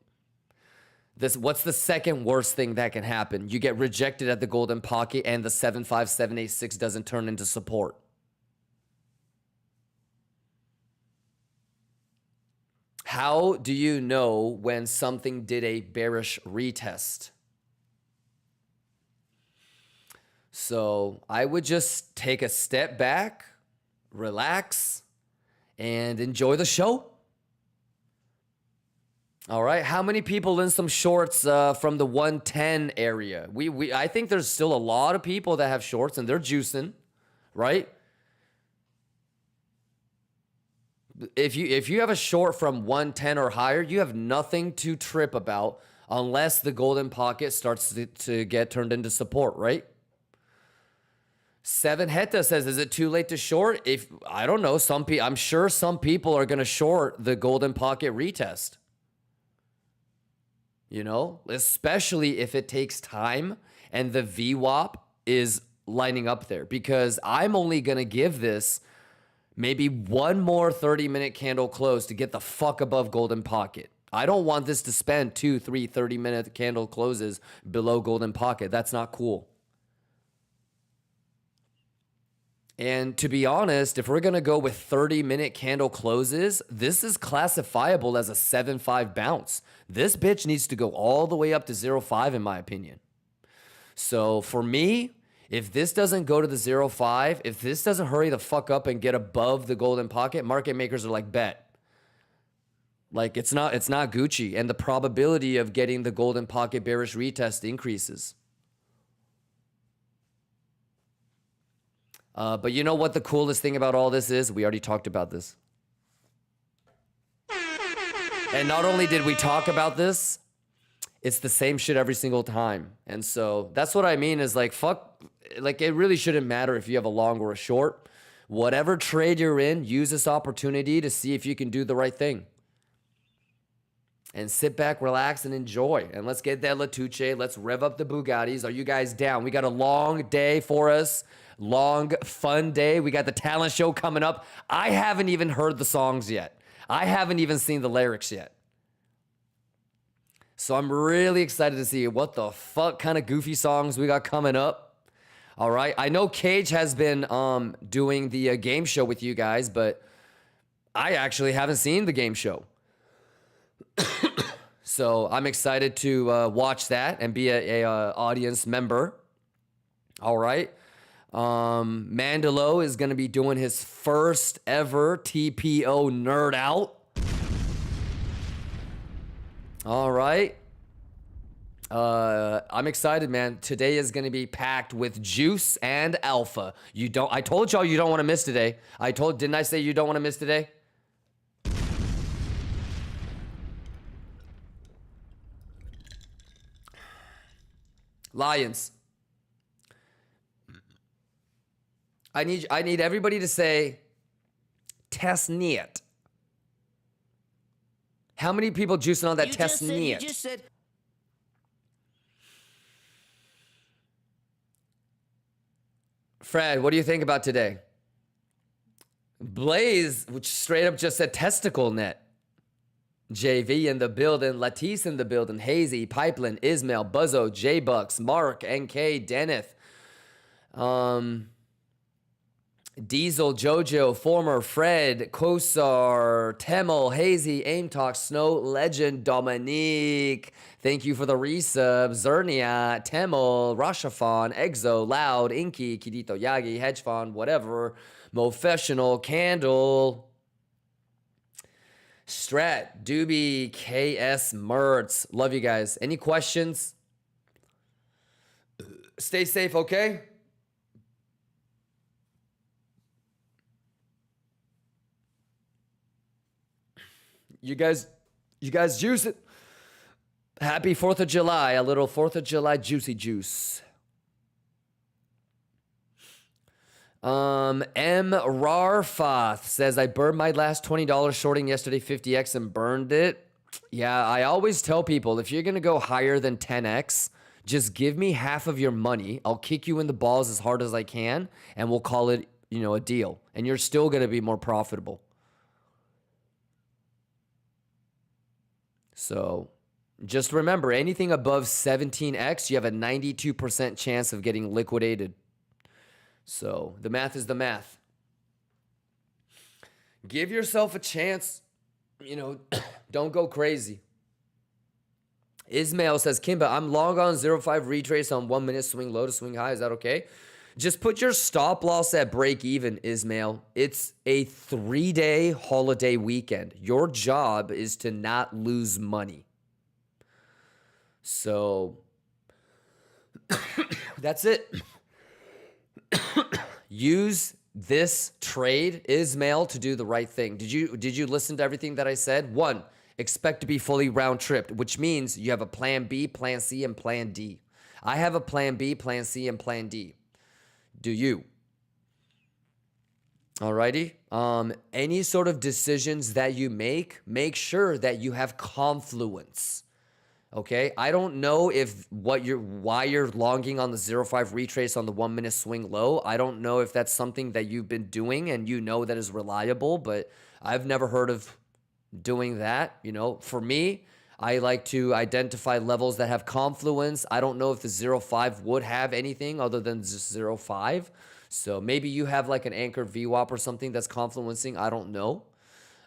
S1: What's the second worst thing that can happen? You get rejected at the golden pocket and the 75786 doesn't turn into support. How do you know when something did a bearish retest? So I would just take a step back, relax, and enjoy the show. All right. How many people in some shorts from the 110 area? I think there's still a lot of people that have shorts and they're juicing, right? If you have a short from 110 or higher, you have nothing to trip about unless the golden pocket starts to get turned into support, right? 7 Heta says, is it too late to short? I don't know, I'm sure some people are going to short the golden pocket retest. You know, especially if it takes time and the VWAP is lining up there, because I'm only going to give this maybe one more 30-minute candle close to get the fuck above golden pocket. I don't want this to spend 2, 3 30-minute candle closes below golden pocket. That's not cool. And to be honest, if we're going to go with 30-minute candle closes, this is classifiable as a 7.5 bounce. This bitch needs to go all the way up to 0.5 in my opinion. So for me, if this doesn't go to the 0.5, if this doesn't hurry the fuck up and get above the golden pocket, market makers are like, bet. Like it's not Gucci, and the probability of getting the golden pocket bearish retest increases. But you know what the coolest thing about all this is? We already talked about this. And not only did we talk about this, it's the same shit every single time. And so that's what I mean is like, fuck, like it really shouldn't matter if you have a long or a short. Whatever trade you're in, use this opportunity to see if you can do the right thing. and sit back, relax, and enjoy. And let's get that Latuche. Let's rev up the Bugattis. Are you guys down? We got a long day for us. Long, fun day. We got the talent show coming up. I haven't even heard the songs yet. I haven't even seen the lyrics yet. So I'm really excited to see what the fuck kind of goofy songs we got coming up. All right. I know Cage has been doing the game show with you guys, but I actually haven't seen the game show. So I'm excited to watch that and be a audience member. All right. Mandalo is going to be doing his first ever TPO Nerd Out. All right. I'm excited, man. Today is going to be packed with juice and alpha. I told y'all you don't want to miss today. Didn't I say you don't want to miss today? Lions. I need everybody to say test niet. How many people juicing on that test niet?
S4: You just said.
S1: Fred, what do you think about today? Blaze, which straight up just said testicle net. JV in the building, Latisse in the building, Hazy, Pipeline, Ismail, Buzzo, J-Bucks, Mark, NK, Deneth, Diesel, Jojo, Former, Fred, Kosar, Temel, Hazy, Aim Talk, Snow, Legend, Dominique. Thank you for the resub. Zernia, Temel, Rashafon, Exo, Loud, Inky, Kidito Yagi, Hedgefon, whatever. Mofessional, Candle, Strat, Doobie, KS, Mertz. Love you guys. Any questions? Stay safe, okay? You guys juice it. Happy 4th of July. A little 4th of July juicy juice. M. Rarfoth says, I burned my last $20 shorting yesterday 50x and burned it. Yeah, I always tell people, if you're going to go higher than 10x, just give me half of your money. I'll kick you in the balls as hard as I can, and we'll call it, a deal. And you're still going to be more profitable. So just remember, anything above 17x, you have a 92% chance of getting liquidated. So the math is the math. Give yourself a chance. Don't go crazy. Ismail says, Kimba, I'm long on 0.5 retrace on 1 minute swing low to swing high. Is that okay? Just put your stop loss at break even, Ismail. It's a 3-day holiday weekend. Your job is to not lose money. So that's it. Use this trade, Ismail, to do the right thing. Did you listen to everything that I said? 1, expect to be fully round tripped, which means you have a plan B, plan C, and plan D. I have a plan B, plan C, and plan D. Do you? Alrighty. Any sort of decisions that you make sure that you have confluence. Okay, I don't know why you're longing on the 0.5 retrace on the 1 minute swing low. I don't know if that's something that you've been doing and that is reliable, but I've never heard of doing that. For me, I like to identify levels that have confluence. I don't know if the 0.5 would have anything other than just 0.5. So maybe you have like an anchored VWAP or something that's confluencing. I don't know.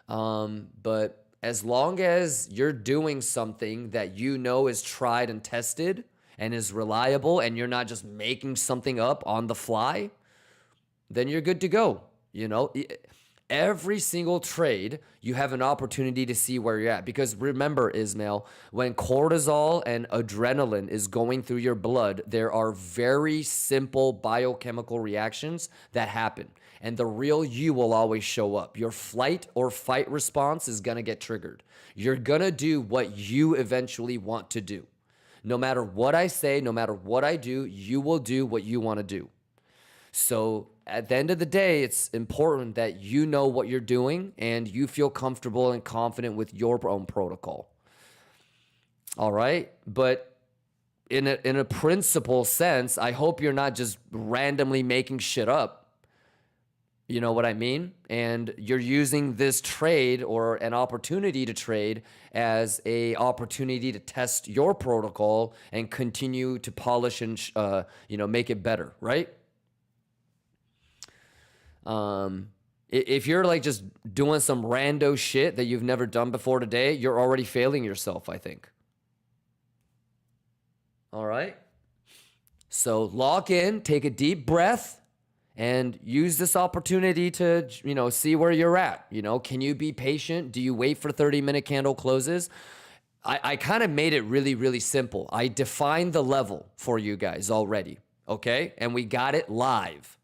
S1: But as long as you're doing something that is tried and tested and is reliable, and you're not just making something up on the fly, then you're good to go. Every single trade, you have an opportunity to see where you're at. Because remember, Ismail, when cortisol and adrenaline is going through your blood, there are very simple biochemical reactions that happen. And the real you will always show up. Your flight or fight response is going to get triggered. You're going to do what you eventually want to do. No matter what I say, no matter what I do, you will do what you want to do. So at the end of the day, it's important that you know what you're doing and you feel comfortable and confident with your own protocol. All right. But in a principle sense, I hope you're not just randomly making shit up. You know what I mean? And you're using this trade or an opportunity to trade as a opportunity to test your protocol and continue to polish and, make it better, right? If you're like just doing some rando shit that you've never done before today, you're already failing yourself, I think. All right? So lock in, take a deep breath, and use this opportunity to, see where you're at. Can you be patient? Do you wait for 30-minute candle closes? I kind of made it really, really simple. I defined the level for you guys already, okay? And we got it live,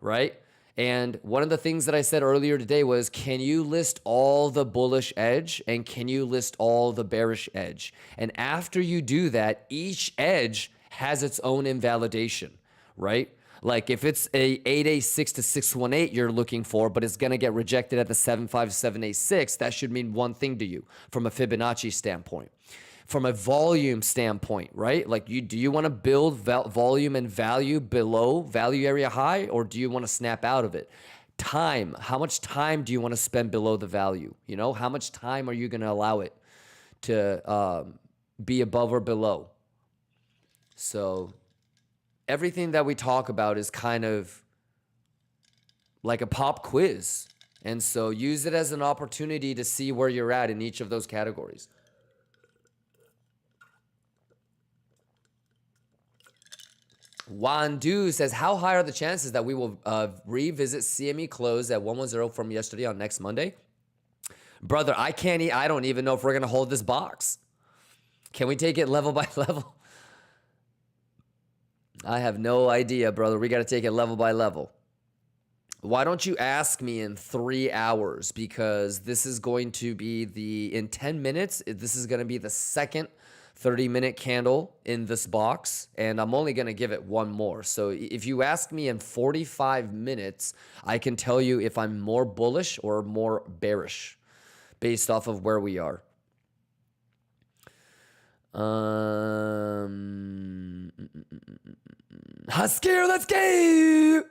S1: right? And one of the things that I said earlier today was, can you list all the bullish edge and can you list all the bearish edge? And after you do that, each edge has its own invalidation, right? Like if it's a 8A6 to 618 you're looking for, but it's going to get rejected at the 757A6, that should mean one thing to you from a Fibonacci standpoint. From a volume standpoint, right? Like do you want to build volume and value below value area high, or do you want to snap out of it? Time, how much time do you want to spend below the value? How much time are you going to allow it to be above or below? So everything that we talk about is kind of like a pop quiz. And so use it as an opportunity to see where you're at in each of those categories. Wandu says, how high are the chances that we will revisit CME close at 110 from yesterday on next Monday? Brother, I don't even know if we're going to hold this box. Can we take it level by level? I have no idea, brother. We got to take it level by level. Why don't you ask me in 3 hours? Because this is going to be in 10 minutes, this is going to be the second 30-minute candle in this box, and I'm only going to give it one more. So if you ask me in 45 minutes, I can tell you if I'm more bullish or more bearish based off of where we are. Husker, let's go!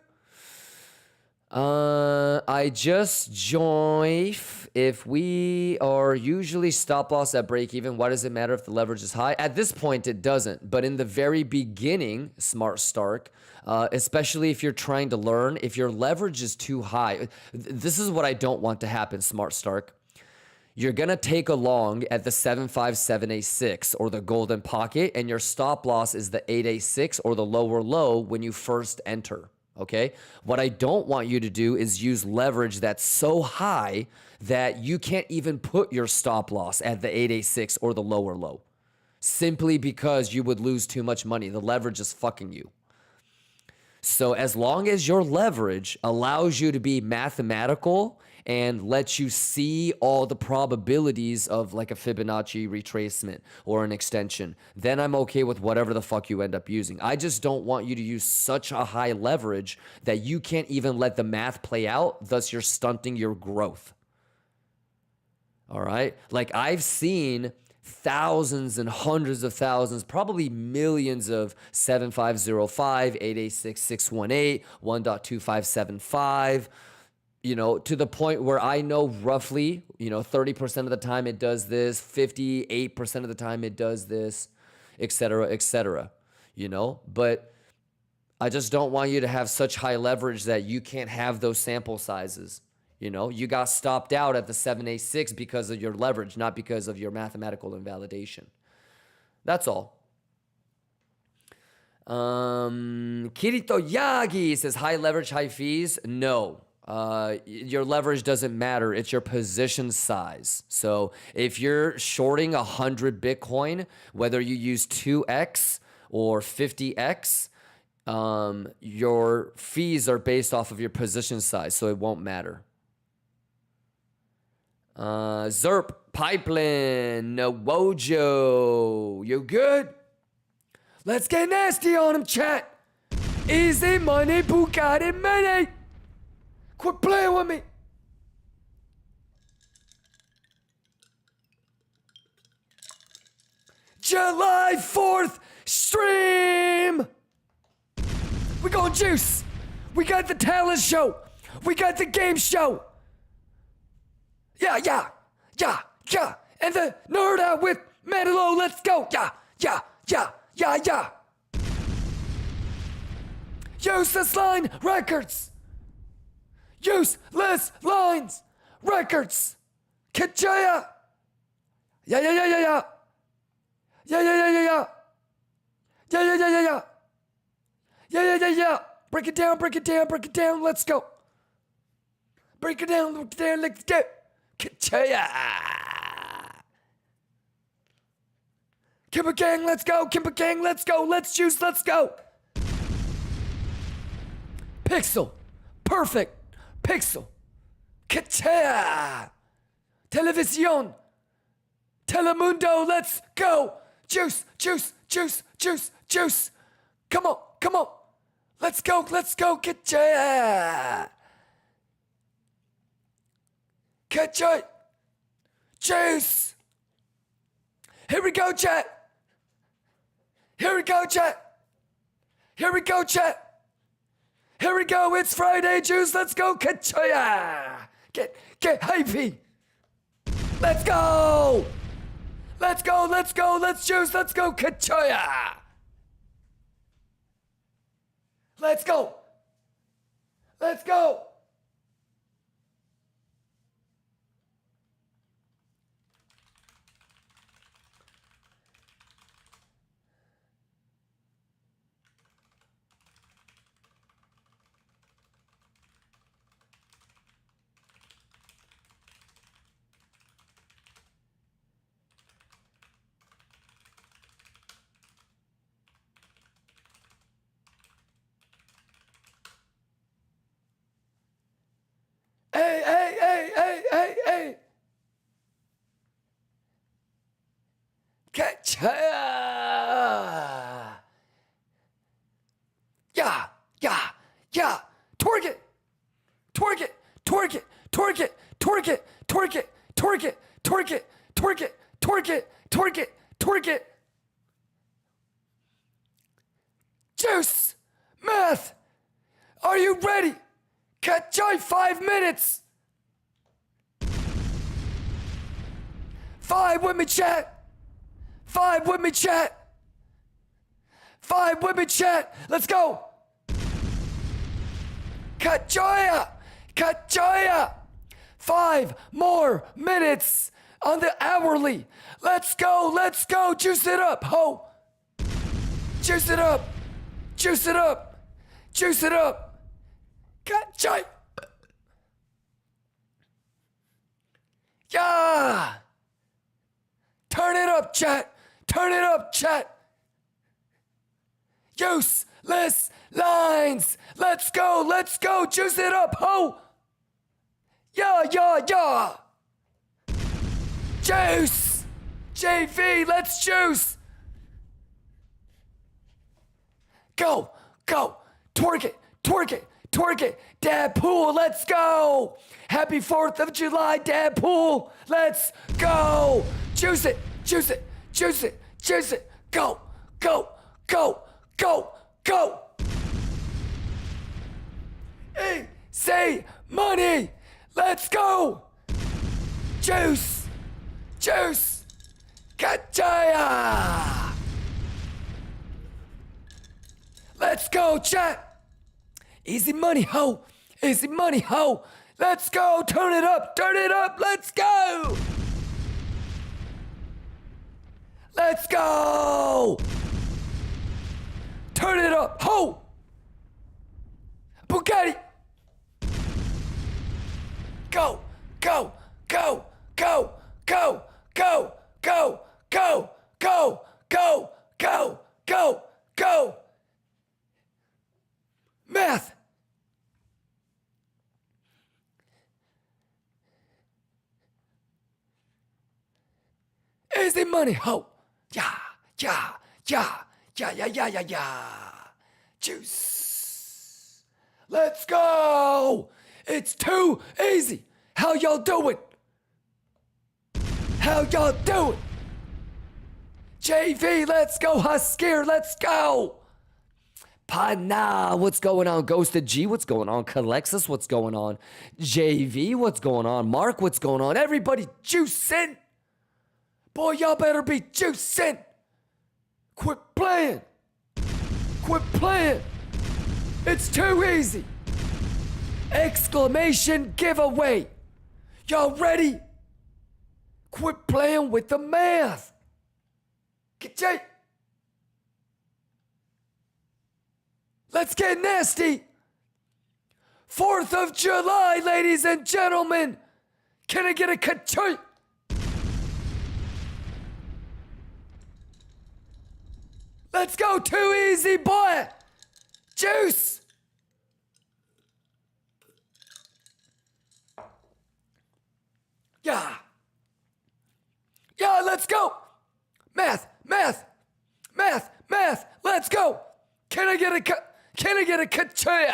S1: I just joined. If we are usually stop loss at break even, why does it matter if the leverage is high? At this point, it doesn't. But in the very beginning, Smart Stark, especially if you're trying to learn, if your leverage is too high, this is what I don't want to happen, Smart Stark. You're going to take a long at the 757A6 or the golden pocket, and your stop loss is the 8A6 or the lower low when you first enter. Okay. What I don't want you to do is use leverage that's so high that you can't even put your stop loss at the 8A6 or the lower low simply because you would lose too much money. The leverage is fucking you. So as long as your leverage allows you to be mathematical and lets you see all the probabilities of like a Fibonacci retracement or an extension, then I'm okay with whatever the fuck you end up using. I just don't want you to use such a high leverage that you can't even let the math play out, thus you're stunting your growth. All right? Like I've seen thousands and hundreds of thousands, probably millions of 7505, 8A6, 618, 1.2575, to the point where I know roughly, 30% of the time it does this, 58% of the time it does this, et cetera, but I just don't want you to have such high leverage that you can't have those sample sizes. You got stopped out at the 7A6 because of your leverage, not because of your mathematical invalidation. That's all. Kirito Yagi says, high leverage, high fees. No. Your leverage doesn't matter. It's your position size. So if you're shorting 100 Bitcoin, whether you use 2x or 50x, your fees are based off of your position size, so it won't matter. Zerp, Pipeline, Wojo, you good? Let's get nasty on him, chat. Easy money, Bugatti money. Quit playing with me. July 4th stream. We going juice. We got the talent show. We got the game show. Yeah. And the nerd out with Manilow. Let's go. Yeah. Useless Line Records. Useless Lines Records. Kitchaya. Yeah. Break it down. Let's go. Break it down. Let's go. Kitchaya. KIMBA gang, let's go. Let's juice, let's go. Pixel. Perfect. Pixel. Kitchaya. Televisión. Telemundo, let's go. Juice. Come on. Let's go. Kitchaya. Juice. Here we go, chat. Here we go. It's Friday, juice. Let's go. Kitchaya. Get hypey. Let's go. Let's juice. Let's go. Kitchaya. Let's go. Hey. Kitchaya. Yeah. Twerk it. Juice. Math. Are you ready? Kitchaya, 5 minutes. 5 with me, chat. 5 with me, chat. Let's go. Kitchaya. 5 more minutes on the hourly. Let's go. Juice it up, ho. Juice it up. Kitchaya. Yeah. Turn it up, chat. Useless lines. Let's go. Juice it up, ho. Yeah. Juice. JV, let's juice. Go. Twerk it. Dad Pool, let's go. Happy 4th of July, Dad Pool. Let's go. Juice it. Go. Hey, say money. Let's go. Juice. Kitchaya. Let's go, chat. Easy money, ho. Let's go. Turn it up. Let's go. Turn it up, ho. Bugatti. Go. Math. Easy money, ho. Yeah. Juice. Let's go. It's too easy. How y'all doing? JV, let's go. Husker, let's go. Pana, what's going on? Ghosted G, what's going on? Calexis, what's going on? JV, what's going on? Mark, what's going on? Everybody juicing. Boy, y'all better be juicing. Quit playing. Quit playing. It's too easy. Exclamation giveaway. Y'all ready? Quit playing with the math. Get Let's get nasty. 4th of July, ladies and gentlemen. Can I get a ka-choy? Let's go, too easy, boy. Juice. Yeah. Yeah, let's go. Math. Let's go. Can I get a ka-choy?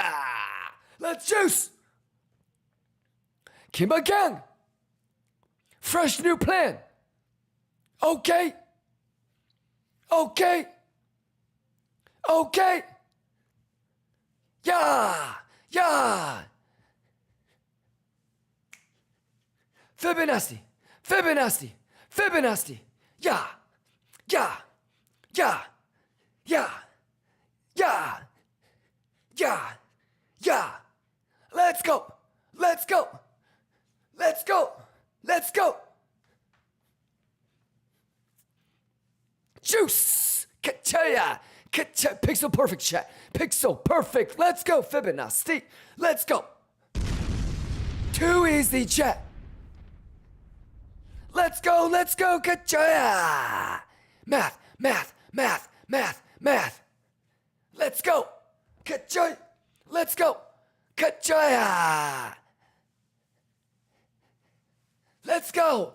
S1: Let's juice. KIMBA gang. Fresh new plan. Okay. Yeah. Fibonacci. Yeah. Let's go. Juice. Ka-choya. Pixel perfect chat. Pixel perfect. Let's go, Fibonacci. Let's go. Too easy, chat. Let's go. Ka-choya. Math. Let's go. Ka-choy. Let's go. Ka-choya. Let's go.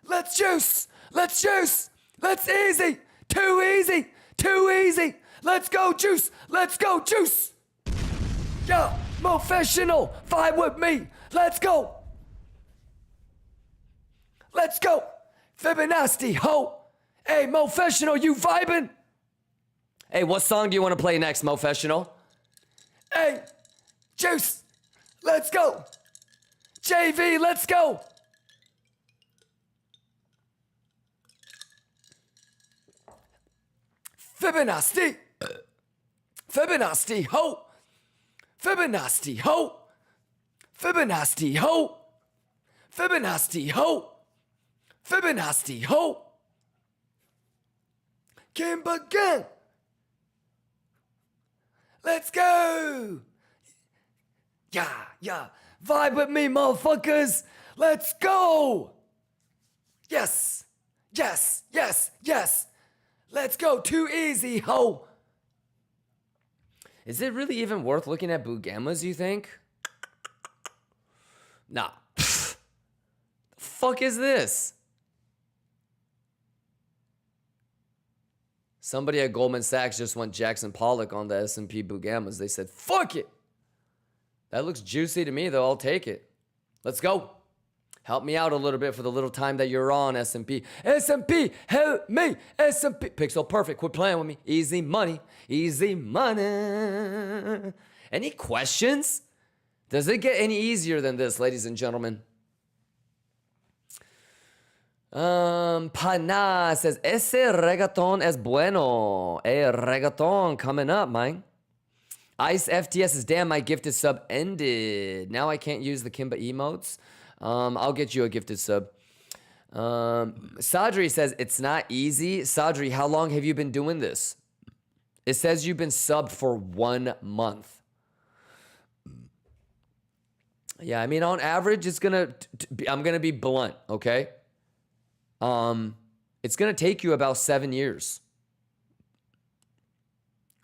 S1: Let's juice. Let's easy. Too easy. Let's go juice. Yo, professional, vibe with me. Let's go. Fibonacci, ho. Hey, Professional, you vibing? Hey, what song do you want to play next, Professional? Hey, Juice, let's go. JV, let's go. Fibonacci, ho. Fibonacci, ho. KIMBA gang. Let's go. Yeah. Vibe with me, motherfuckers. Let's go. Yes. Let's go. Too easy, ho. Is it really even worth looking at Bugammas, you think? Nah. The fuck is this? Somebody at Goldman Sachs just went Jackson Pollock on the S&P Bugammas. They said, fuck it. That looks juicy to me, though. I'll take it. Let's go. Help me out a little bit for the little time that you're on, S&P. S&P, help me. S&P. Pixel perfect. Quit playing with me. Easy money. Any questions? Does it get any easier than this, ladies and gentlemen? Pana says, ese reggaeton es bueno. Hey, reggaeton coming up, man. Ice FTS says, damn, my gifted sub ended. Now I can't use the KIMBA emotes. I'll get you a gifted sub. Sadri says, it's not easy. Sadri, how long have you been doing this? It says you've been subbed for 1 month. Yeah, I mean, on average, it's gonna, I'm gonna be blunt, okay? It's gonna take you about 7 years.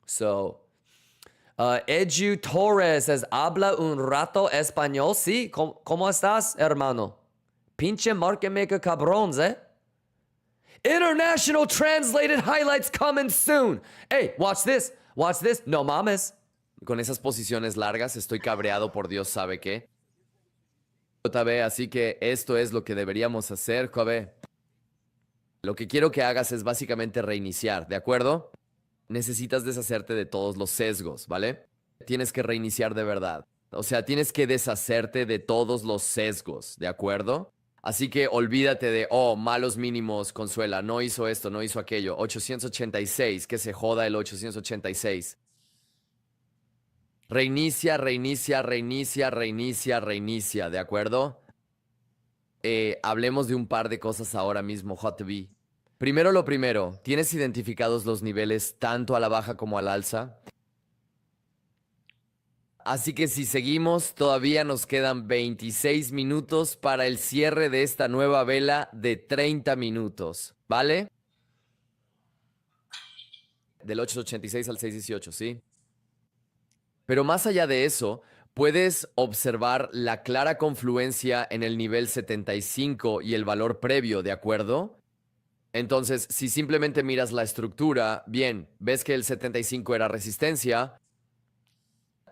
S1: So, Edu Torres says, habla un rato español. Sí, ¿cómo estás, hermano? Pinche market maker cabrones, eh? International translated highlights coming soon. Hey, watch this. Watch this. No mames. Con esas posiciones largas estoy cabreado por Dios sabe qué. JB, así que esto es lo que deberíamos hacer, Kobe. Lo que quiero que hagas es básicamente reiniciar, ¿de acuerdo? Necesitas deshacerte de todos los sesgos, ¿vale? Tienes que reiniciar de verdad. O sea, tienes que deshacerte de todos los sesgos, ¿de acuerdo? Así que olvídate de, oh, malos mínimos, Consuela, no hizo esto, no hizo aquello. 886, que se joda el 886. Reinicia, reinicia, reinicia, reinicia, reinicia, ¿de acuerdo? Hablemos de un par de cosas ahora mismo, JB. Primero lo primero, ¿tienes identificados los niveles tanto a la baja como al alza? Así que si seguimos, todavía nos quedan 26 minutos para el cierre de esta nueva vela de 30 minutos, ¿vale? Del 886 al 618, ¿sí? Pero más allá de eso, puedes observar la clara confluencia en el nivel 75 y el valor previo, ¿de acuerdo? Entonces, si simplemente miras la estructura, bien, ves que el 75 era resistencia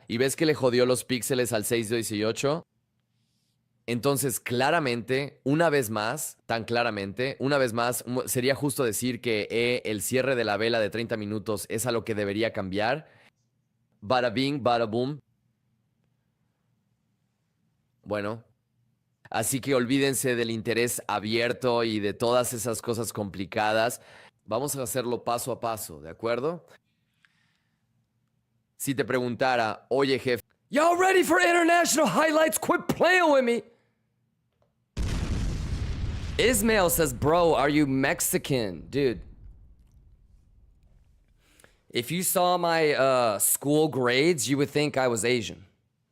S1: y ves que le jodió los píxeles al 618. Entonces, claramente, una vez más, tan claramente, una vez más, sería justo decir que el cierre de la vela de 30 minutos es a lo que debería cambiar. Bada bing, bada boom. Bueno, así que olvídense del interés abierto y de todas esas cosas complicadas. Vamos a hacerlo paso a paso, ¿de acuerdo? Si te preguntara, oye jefe,
S2: Y'all ready for international highlights? Quit playing with me.
S1: Ismail says, bro, are you Mexican?
S2: Dude. If you saw my school grades, you would think I was Asian.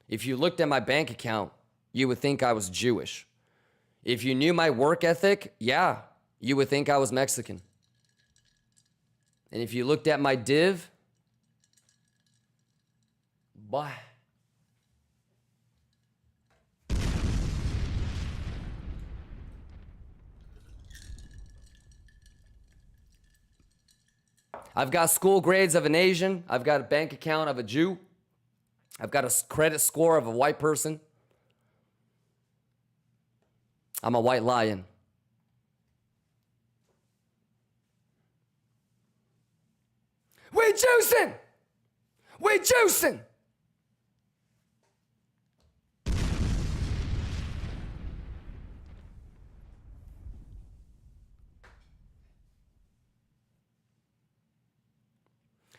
S2: If you looked at my bank account, you would think I was Jewish. If you knew my work ethic, yeah, you would think I was Mexican. And if you looked at my div, boy. I've got school grades of an Asian. I've got a bank account of a Jew. I've got a credit score of a white person. I'm a white lion. We juicing! We juicing!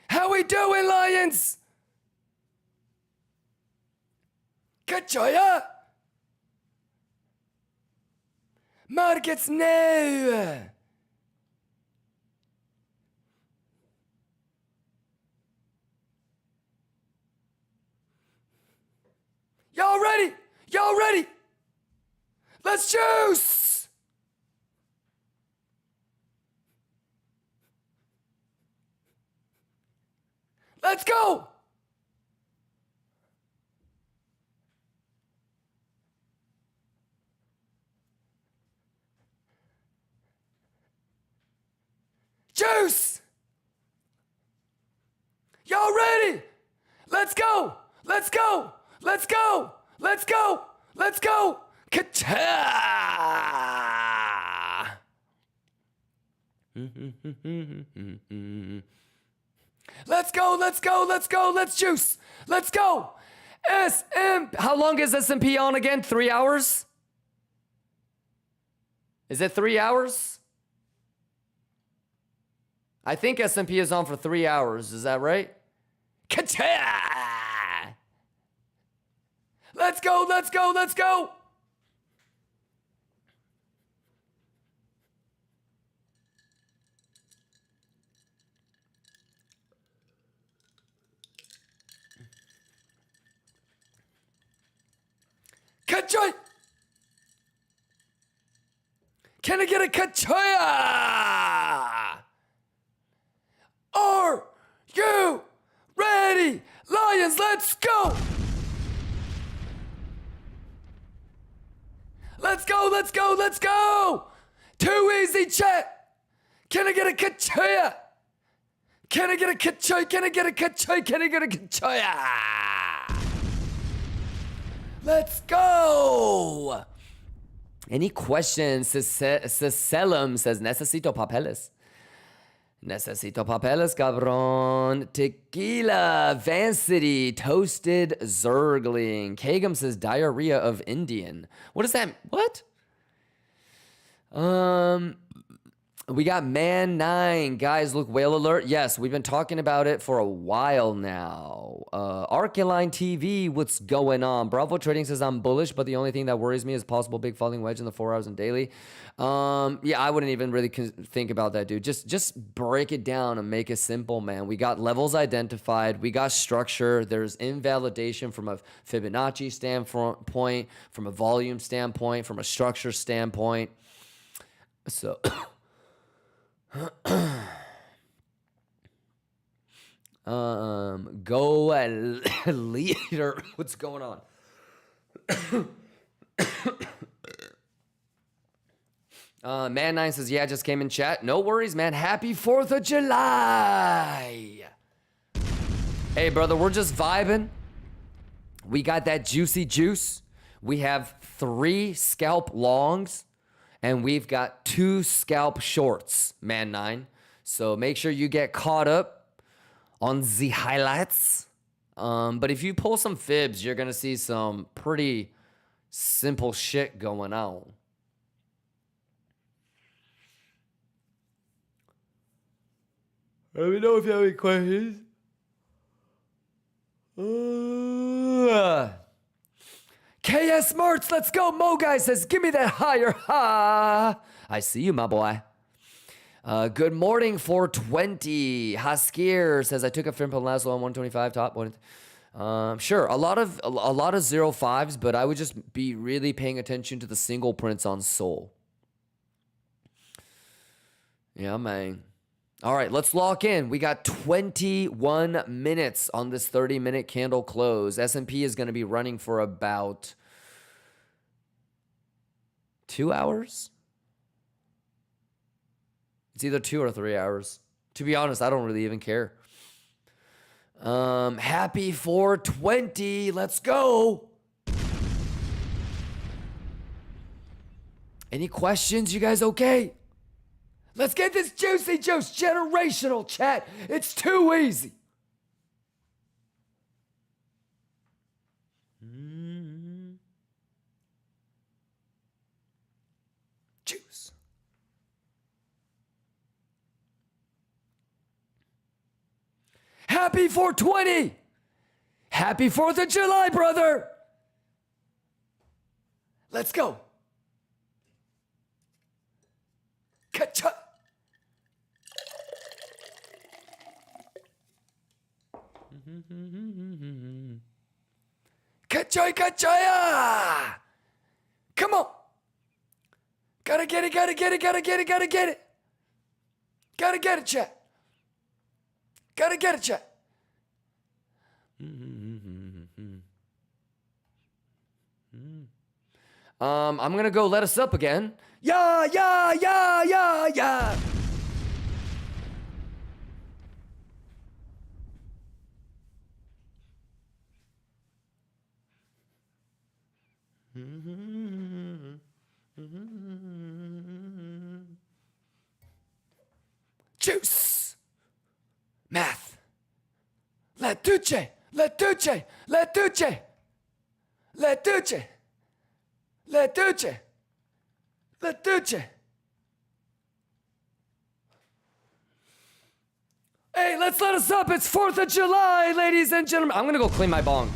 S2: How we doing, Lions? Kachoya! Markets now! Y'all ready? Y'all ready? Let's juice! Let's go! Juice! Y'all ready? Let's go! Let's go! Let's go! Let's go! Let's go! Ka-ta! Let's go, let's go, let's go, let's juice. Let's go. SM. How long is S&P on again? 3 hours? Is it 3 hours? I think S&P is on for 3 hours. Is that right? Ka-ta! Let's go, let's go, let's go. Kachoy! Can I get a kachoya? Are you ready? Lions, let's go! Let's go, let's go, let's go! Too easy, chat! Can I get a kachoya? Can I get a kachoy? Can I get a kachoy? Can I get a kachoya?
S1: Let's go. Any questions? Selim says, necesito papeles. Necesito papeles, cabrón. Tequila, Vancity, toasted zergling. Kagum says, diarrhea of Indian. What is that? What? We got Man 9. Guys, look, whale alert. Yes, we've been talking about it for a while now. Arcaline TV, what's going on? Bravo Trading says, I'm bullish, but the only thing that worries me is possible big falling wedge in the 4 hours and daily. Yeah, I wouldn't even really think about that, dude. Just break it down and make it simple, man. We got levels identified. We got structure. There's invalidation from a Fibonacci standpoint, from a volume standpoint, from a structure standpoint. So... go leader. What's going on? Man 9 says, yeah, just came in chat. No worries, man. Happy 4th of July. Hey, brother, we're just vibing. We got that juicy juice. We have 3 scalp longs. And we've got 2 scalp shorts, Man 9. So make sure you get caught up on the highlights. But if you pull some fibs, you're going to see some pretty simple shit going on. Let me know if you have any questions. KS Smarts, let's go. Mo Guy says, give me that higher. Ha! I see you, my boy. Good morning, 420. Haskir says, I took a film from last one, 125 top one. Sure, a lot of 05s, but I would just be really paying attention to the single prints on Soul. Yeah, man. All right, let's lock in. We got 21 minutes on this 30-minute candle close. S&P is going to be running for about 2 hours. It's either 2 or 3 hours. To be honest, I don't really even care. Happy 420. Let's go. Any questions? You guys okay? Let's get this juicy juice. Generational chat. It's too easy. Juice. Happy 420. Happy 4th of July, brother. Let's go. Ka-cha. Ka-choy, ka-choya! Come on! Gotta get it, gotta get it, gotta get it, gotta get it! Gotta get it, chat! Gotta get it, chat! I'm gonna go let us up again. Yeah, yeah, yeah, yeah, yeah! Juice. Math. La duce. La duce. La duce. La duce. La duce. La duce. Hey, let's let us up. It's 4th of July, ladies and gentlemen. I'm gonna go clean my bong.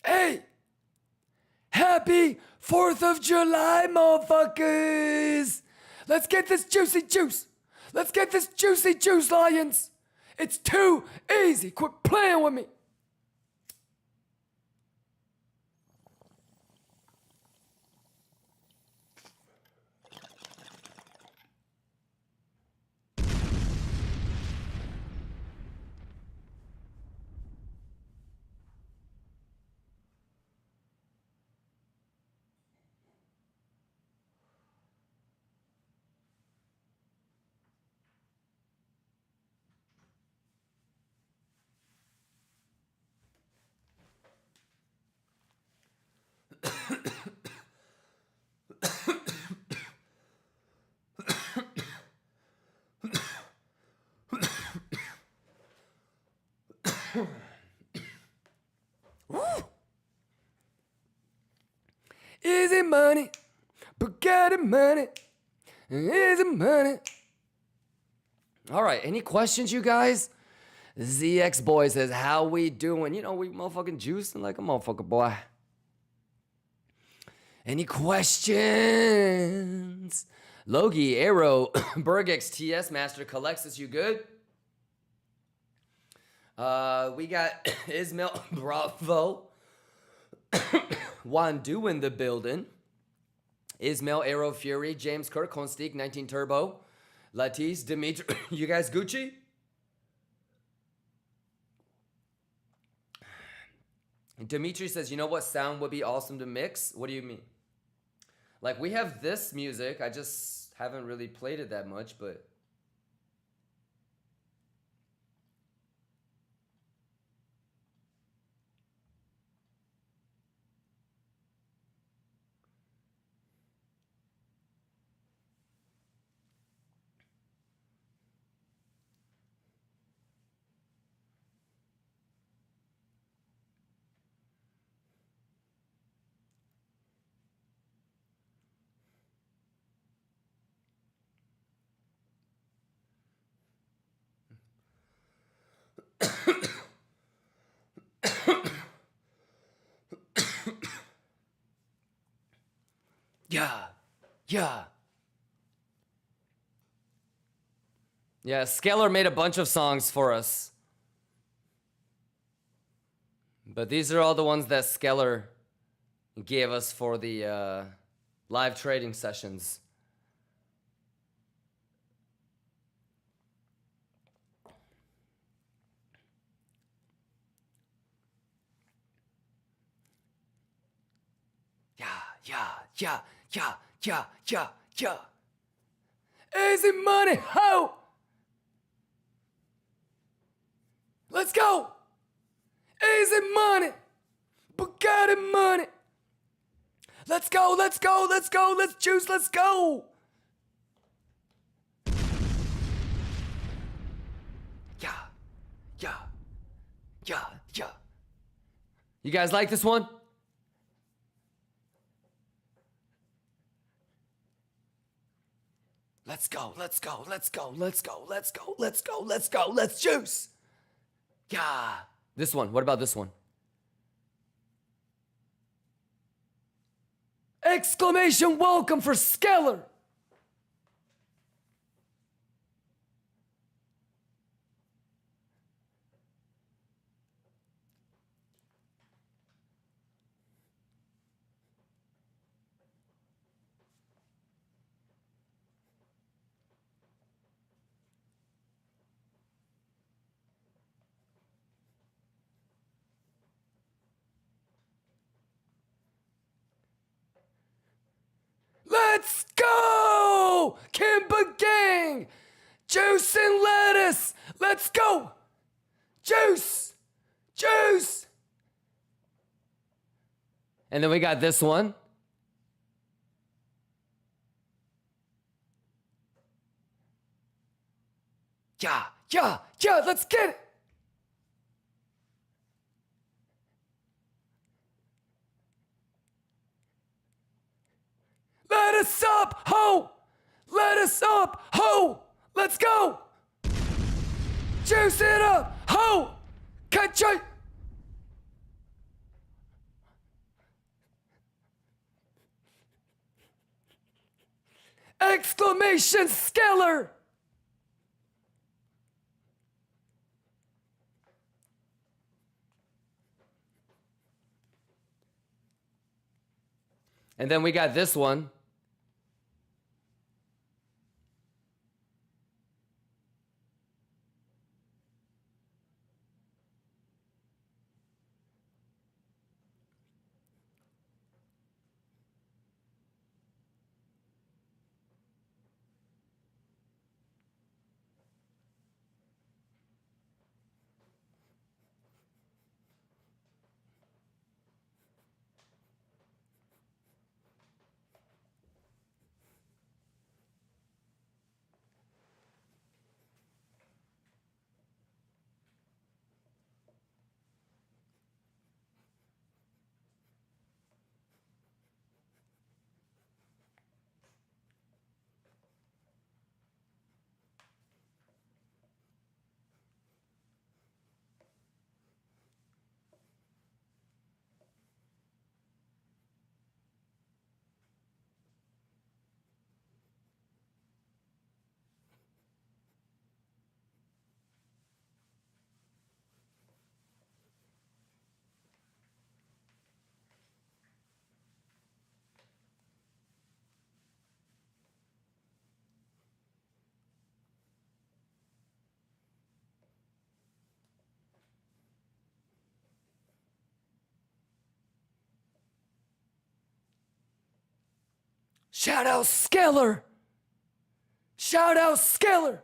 S1: Hey! Happy 4th of July, motherfuckers! Let's get this juicy juice! Let's get this juicy juice, Lions! It's too easy! Quit playing with me! Easy money, Bugatti money, easy money. All right, any questions, you guys? ZX Boy says, how we doing? You know, we motherfucking juicing like a motherfucker, boy. Any questions? Logie, Arrow, Bergex, TS Master, Calexis, you good? We got Ismail Bravo. Wandu in the building. Ismail, Arrow, Fury, James Kirk, Constique, 19 Turbo, Latisse, Dimitri. You guys Gucci? Dimitri says, you know what sound would be awesome to mix? What do you mean? Like, we have this music. I just haven't really played it that much, but... Yeah, Scalar made a bunch of songs for us. But these are all the ones that Scalar gave us for the live trading sessions. Yeah. Easy money, ho! Let's go! Easy money! Bugatti money! Let's go! Let's juice, let's go! Yeah. You guys like this one? Let's go, let's juice! Yeah. This one, what about this one? Exclamation welcome for Skeller! Let's go! KIMBA gang! Juice and lettuce! Let's go! Juice! And then we got this one. Yeah, let's get it! Let us up, ho! Let's go! Juice it up, ho! Cut.
S2: Exclamation scalar! And then we got this one. Shout out scalar! Shout out scalar!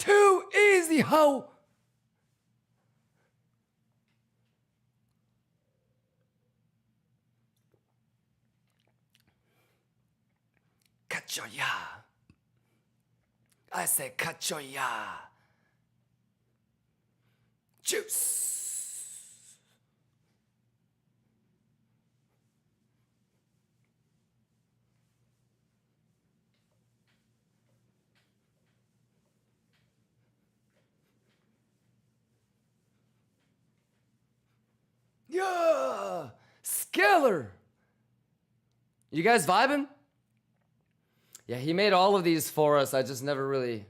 S2: Too easy, ho! Cachoya. I say cachoya. Juice. Yeah! Scalar! You guys vibing? Yeah, he made all of these for us. I just never really...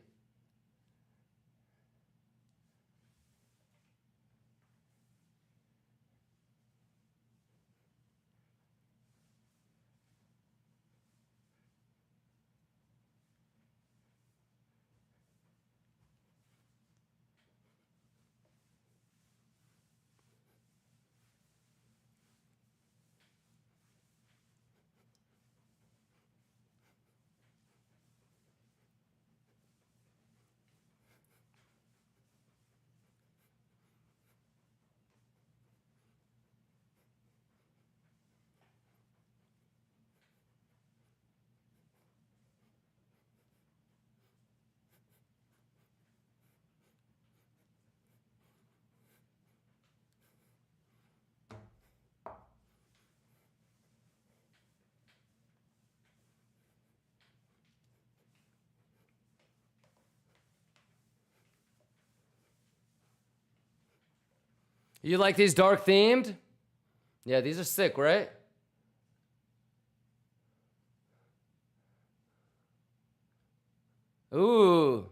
S2: You like these dark themed? Yeah, these are sick, right? Ooh.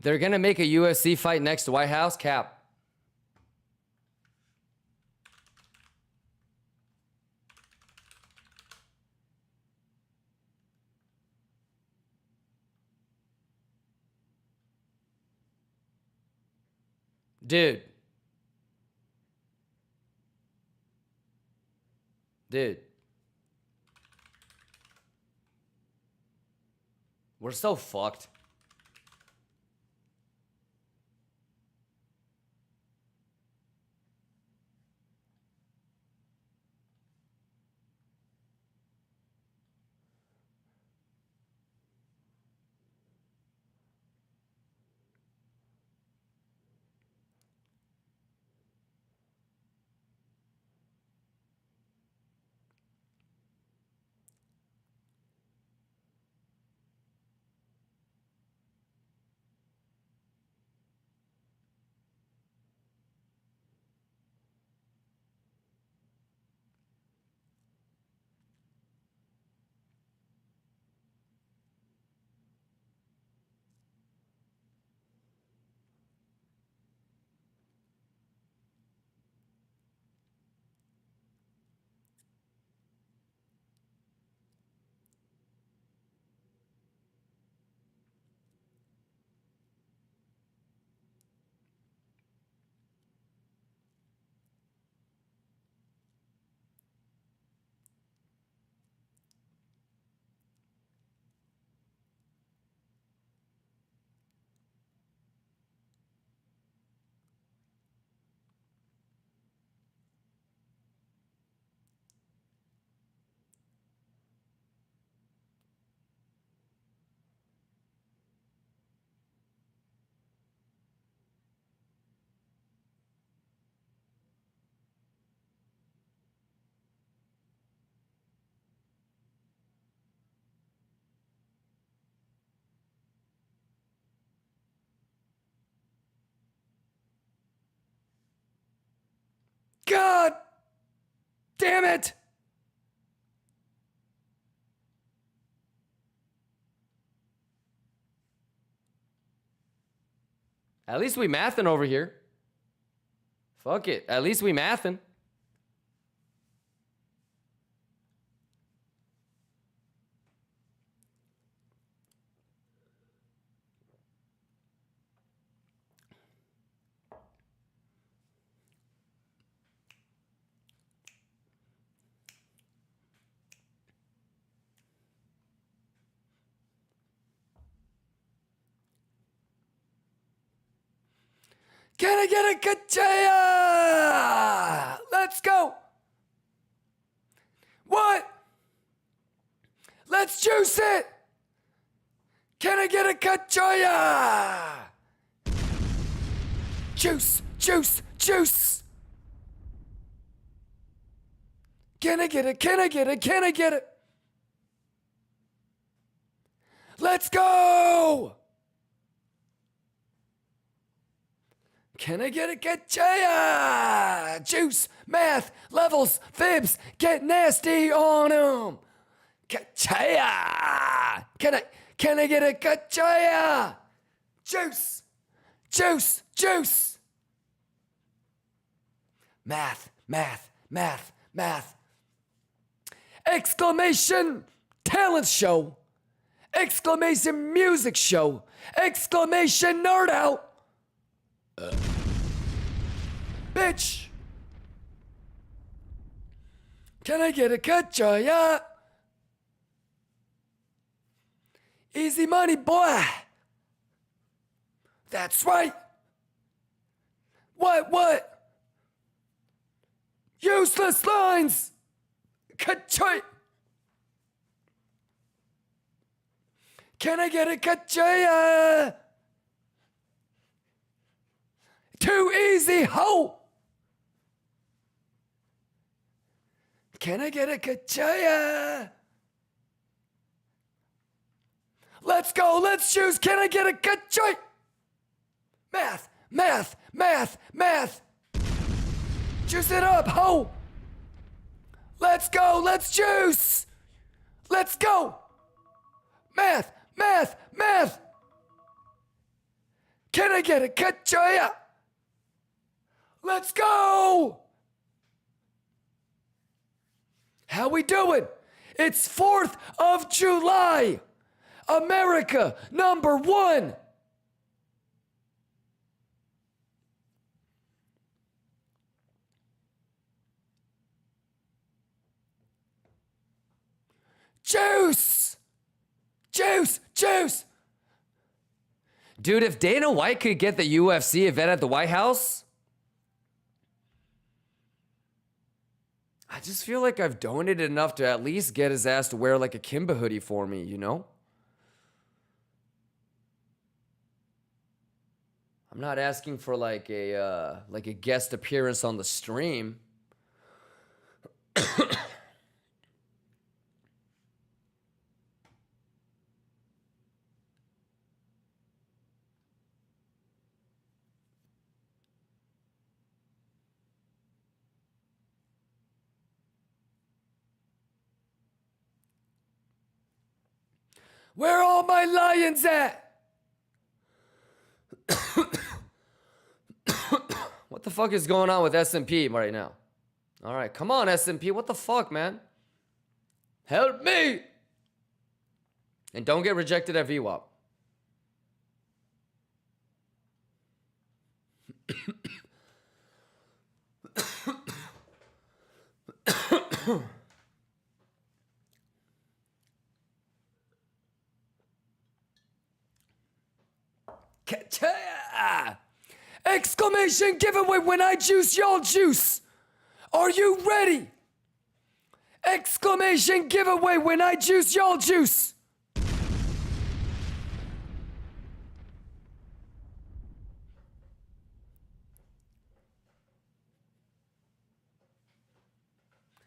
S2: They're gonna make a UFC fight next to White House? Cap. Dude. Dude. We're so fucked. God damn it! At least we mathin' over here. Fuck it. At least we mathin'. Can I get a kachaya? Let's go. What? Let's juice it. Can I get a kachaya? Juice, juice, juice. Can I get it? Can I get it? Can I get it? Let's go. Can I get a kachaya? Juice, math, levels, fibs, get nasty on them. Kachaya. Can I get a kachaya? Juice, juice, juice. Math, math, math, math. Exclamation talent show. Exclamation music show. Exclamation nerd out. Bitch. Can I get a kachaya? Easy money, boy. That's right. What? Useless lines. Kachaya. Can I get a kachaya? Too easy, ho! Can I get a kachaya? Let's go, let's choose. Can I get a kachaya? Math, math, math, math. Juice it up, ho! Let's go, let's juice! Let's go! Math, math, math! Can I get a kachaya? Let's go! How we doing? It's 4th of July. America #1. Juice! Juice! Juice! Dude, if Dana White could get the UFC event at the White House, I just feel like I've donated enough to at least get his ass to wear like a KIMBA hoodie for me, you know? I'm not asking for like a guest appearance on the stream. Where are all my lions at? What the fuck is going on with S&P right now? All right, come on, S&P. What the fuck, man? Help me! And don't get rejected at VWAP. Exclamation giveaway when I juice, y'all juice. Are you ready? Exclamation giveaway when I juice, y'all juice.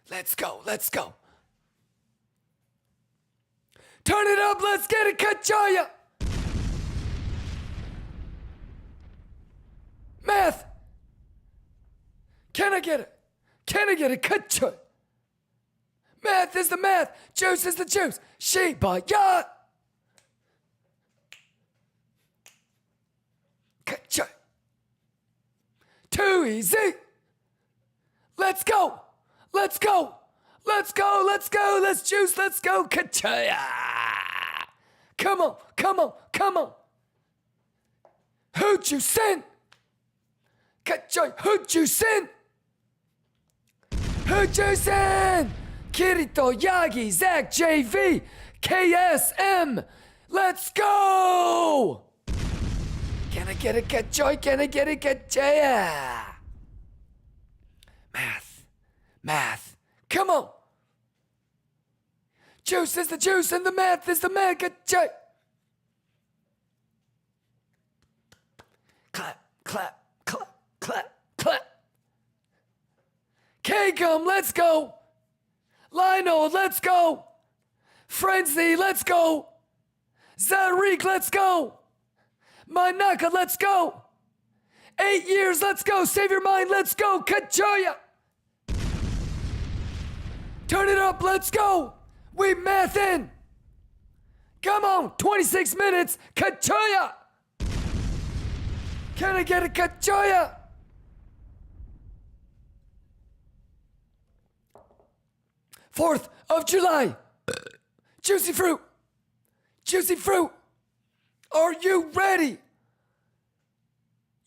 S2: Let's go, let's go. Turn it up, let's get it, Kachaya. Math. Can I get it? Can I get it? Kachaya. Math is the math. Juice is the juice. Sheba, ya. Kachaya. Too easy. Let's go. Let's go. Let's go. Let's go. Let's juice. Let's go. Kachaya. Come on. Come on. Come on. Who'd you send? Kachaya. Who'd you send? Who'd you send? Kirito, Yagi, Zach, JV, KSM. Let's go. Can I get it? Kachaya. Can I get it? Kachaya. Math. Math. Come on. Juice is the juice and the math is the math. Kachaya. Clap, clap, clap, clap, clap. K-Gum, let's go. Lionel, let's go. Frenzy, let's go. Zarik, let's go. Manaka, let's go. 8 years, let's go. Save your mind, let's go. Kachaya. Turn it up, let's go. We math in. Come on, 26 minutes. Kachaya. Can I get a Kachaya? Fourth of July. Juicy fruit. Juicy fruit. Are you ready?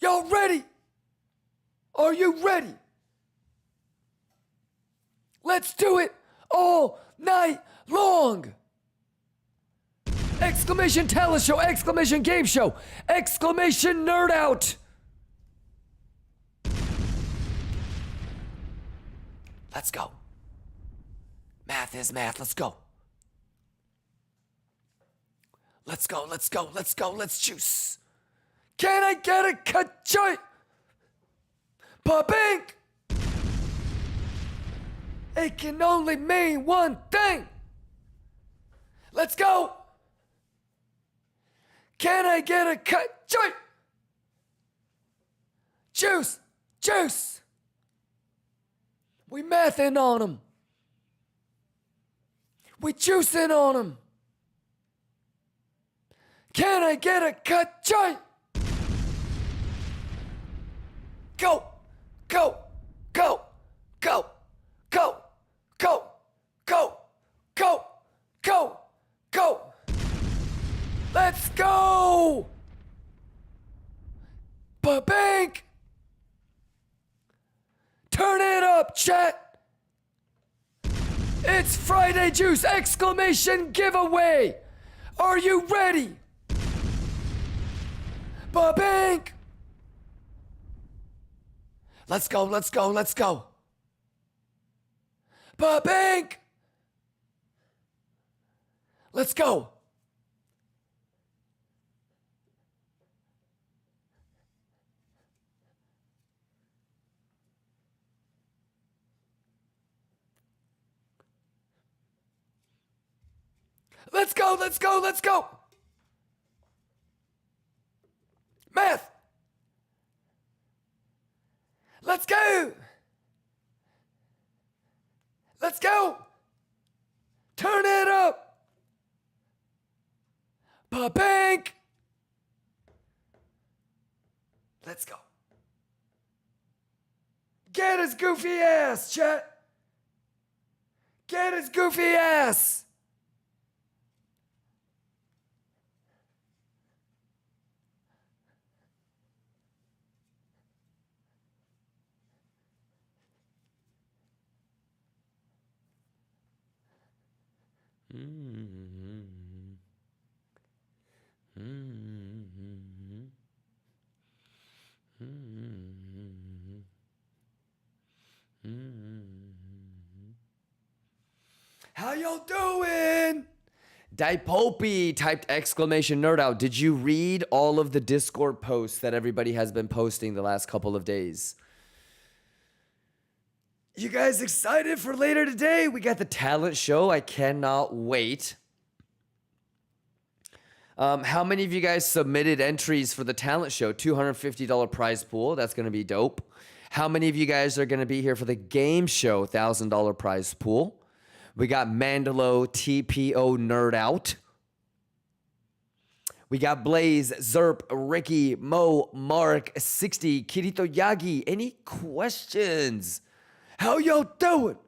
S2: Y'all ready? Are you ready? Let's do it all night long. Exclamation talent show, exclamation game show, exclamation nerd out. Let's go. Math is math, let's go. Let's go, let's go, let's go, let's juice. Can I get a Kachaya? Pink. It can only mean one thing. Let's go. Can I get a Kachaya? Juice, juice. We mathin' on them. We juicing on them. Can I get a Kachaya? Go, go, go, go, go, go, go, go, go, go. Let's go. Bank. Turn it up, chat. It's Friday Juice exclamation giveaway. Are you ready?
S1: Ba-bink! Let's go, let's go, let's go. Ba-bink! Let's go. Let's go, let's go, let's go. Math. Let's go. Let's go. Turn it up. Ba-bank. Let's go. Get his goofy ass, chat. Get his goofy ass. How y'all doing? Dipopey typed exclamation nerd out. Did you read all of the Discord posts that everybody has been posting the last couple of days? You guys excited for later today? We got the talent show. I cannot wait. How many of you guys submitted entries for the talent show? $250 prize pool. That's going to be dope. How many of you guys are going to be here for the game show? $1,000 prize pool. We got Mandalo TPO Nerd Out. We got Blaze, Zerp, Ricky, Mo, Mark, 60, Kirito Yagi. Any questions? How y'all doing?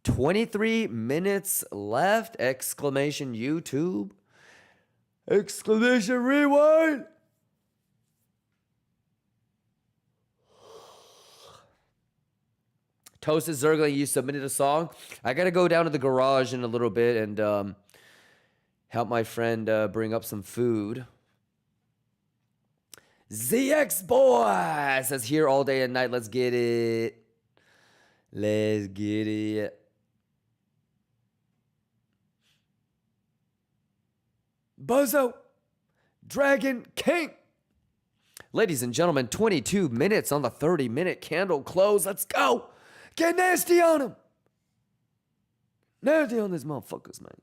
S1: 23 minutes left. Exclamation YouTube. Exclamation rewind. Toasted Zergling, you submitted a song. I got to go down to the garage in a little bit and help my friend bring up some food. ZX Boy says here all day and night. Let's get it. Let's get it. Bozo. Dragon King. Ladies and gentlemen, 22 minutes on the 30-minute candle close. Let's go. Get nasty on him. Nasty on these motherfuckers, man.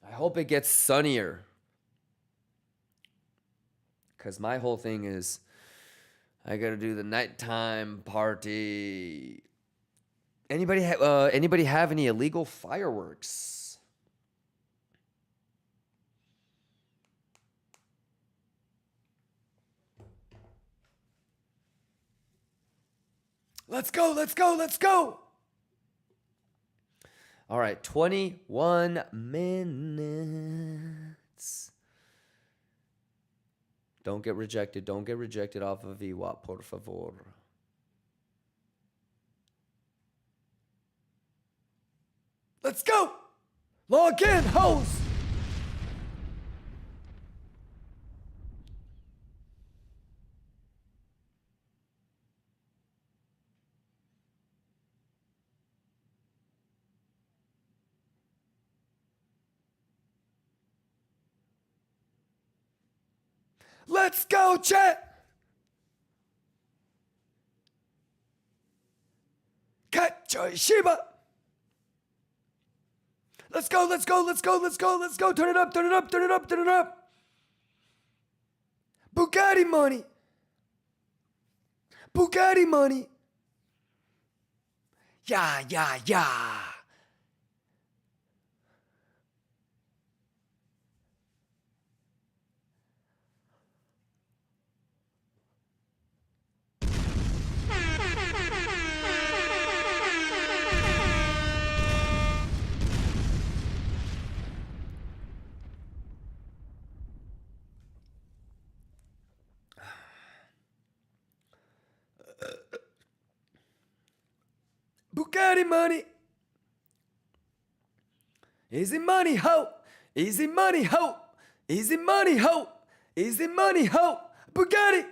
S1: I hope it gets sunnier. Because my whole thing is I got to do the nighttime party. Anybody have any illegal fireworks? Let's go, let's go, let's go. All right, 21 minutes. Don't get rejected. Don't get rejected off of VWAP, por favor. Let's go. Log in, hoes. Let's go, chat. Kachoy Shiba. Let's go, let's go, let's go, let's go, let's go. Turn it up, turn it up, turn it up, turn it up. Bugatti money. Bugatti money. Yeah, yeah, yeah. Bugatti money. Easy money, ho. Easy money, ho. Easy money, ho. Easy money, ho. Bugatti.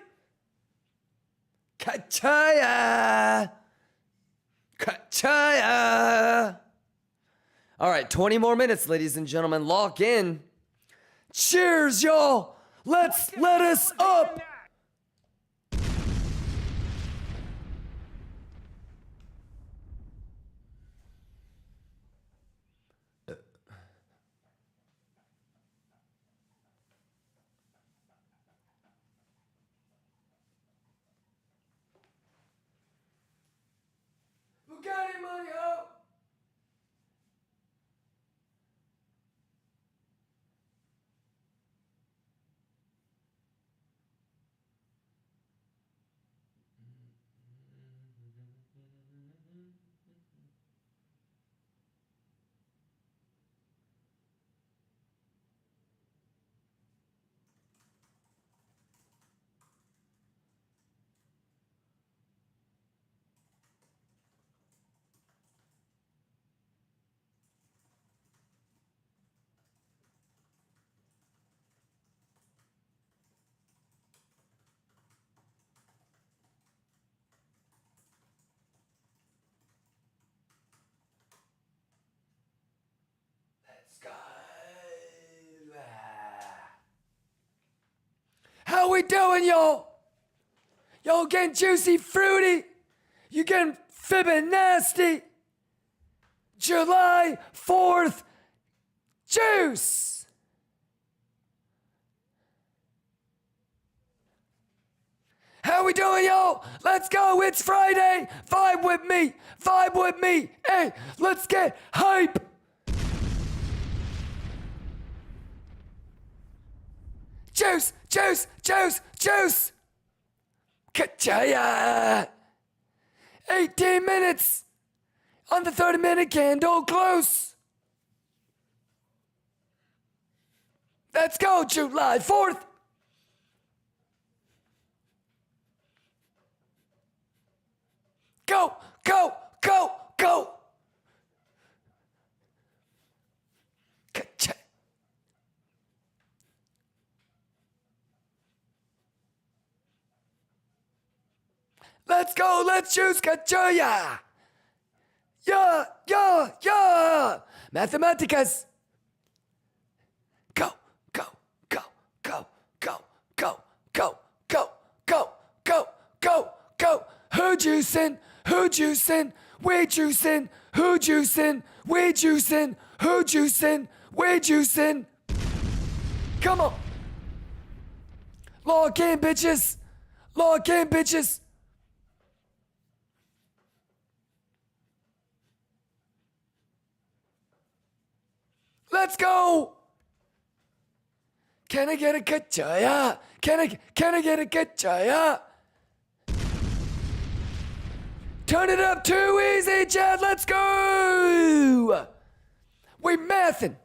S1: Kachaya. Kachaya. All right, 20 more minutes, ladies and gentlemen. Lock in. Cheers, y'all. Let us up. Bugatti money, ho. Let's go. How we doing, y'all? Y'all getting juicy, fruity? You getting fibbing nasty? July 4th, juice. How we doing, y'all? Let's go, it's Friday. Vibe with me, vibe with me. Hey, let's get hype. Juice, juice, juice, juice. Kachaya. 18 minutes on the 30-minute candle close. Let's go, July 4th. Go, go, go, go. Ka-cha. Let's go, let's choose Kachoya. Yeah, yeah, yeah. Mathematicas. Go, go, go, go, go, go, go, go, go, go, go, go. Who juicing? Who juicing? We juicing. Who juicing? We juicing. Who juicing? We juicing. Come on. Log in, bitches. Log in, bitches. Let's go. Can I get a kachaya? Can I get a kachaya? Turn it up too easy, Chad. Let's go. We mathin'.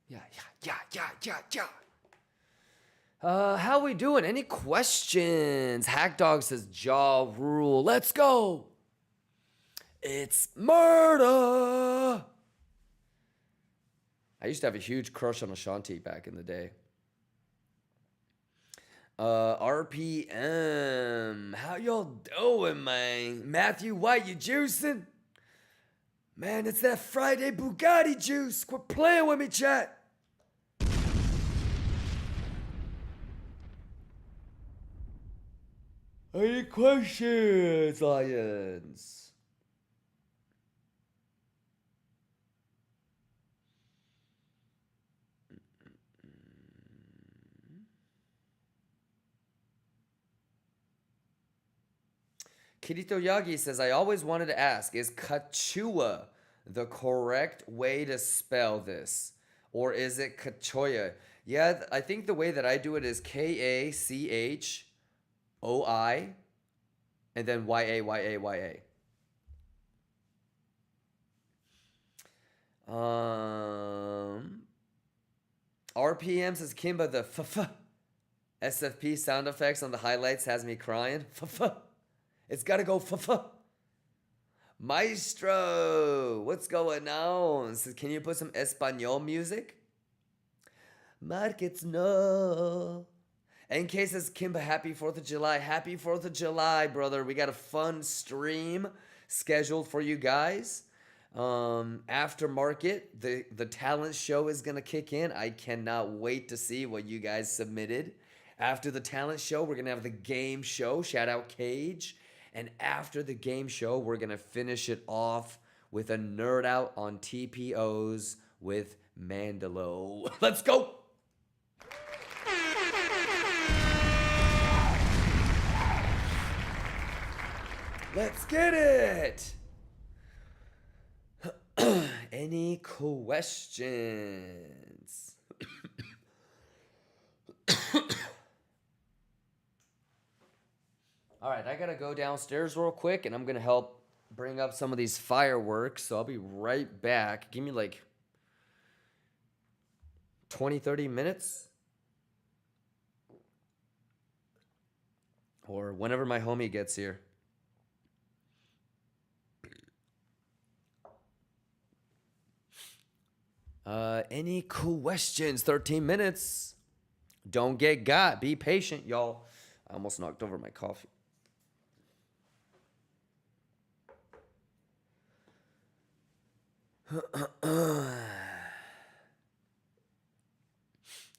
S1: Yeah. How we doing? Any questions? Hackdog says jaw rule. Let's go. It's murder. I used to have a huge crush on Ashanti back in the day. RPM. How y'all doing, man? Matthew White, you juicing? Man, it's that Friday Bugatti juice. Quit playing with me, chat. Any questions, Lions? Kirito Yagi says, I always wanted to ask, is Kachua the correct way to spell this? Or is it Kachoya? Yeah, I think the way that I do it is KACHOI and then YAYAYA. RPM says Kimba, the SFP sound effects on the highlights has me crying. It's gotta go. Maestro, what's going on? Says, can you put some Espanol music? Markets no. NK says, Kimba, happy 4th of July. Happy 4th of July, brother. We got a fun stream scheduled for you guys. After market, the talent show is gonna kick in. I cannot wait to see what you guys submitted. After the talent show, we're gonna have the game show. Shout out Cage. And after the game show, we're gonna finish it off with a nerd out on TPOs with Mandalo. Let's go. Let's get it. Any questions? All right, I gotta go downstairs real quick and I'm gonna help bring up some of these fireworks. So I'll be right back. Give me like 20, 30 minutes. Or whenever my homie gets here. Any questions? 13 minutes. Don't get got. Be patient, y'all. I almost knocked over my coffee.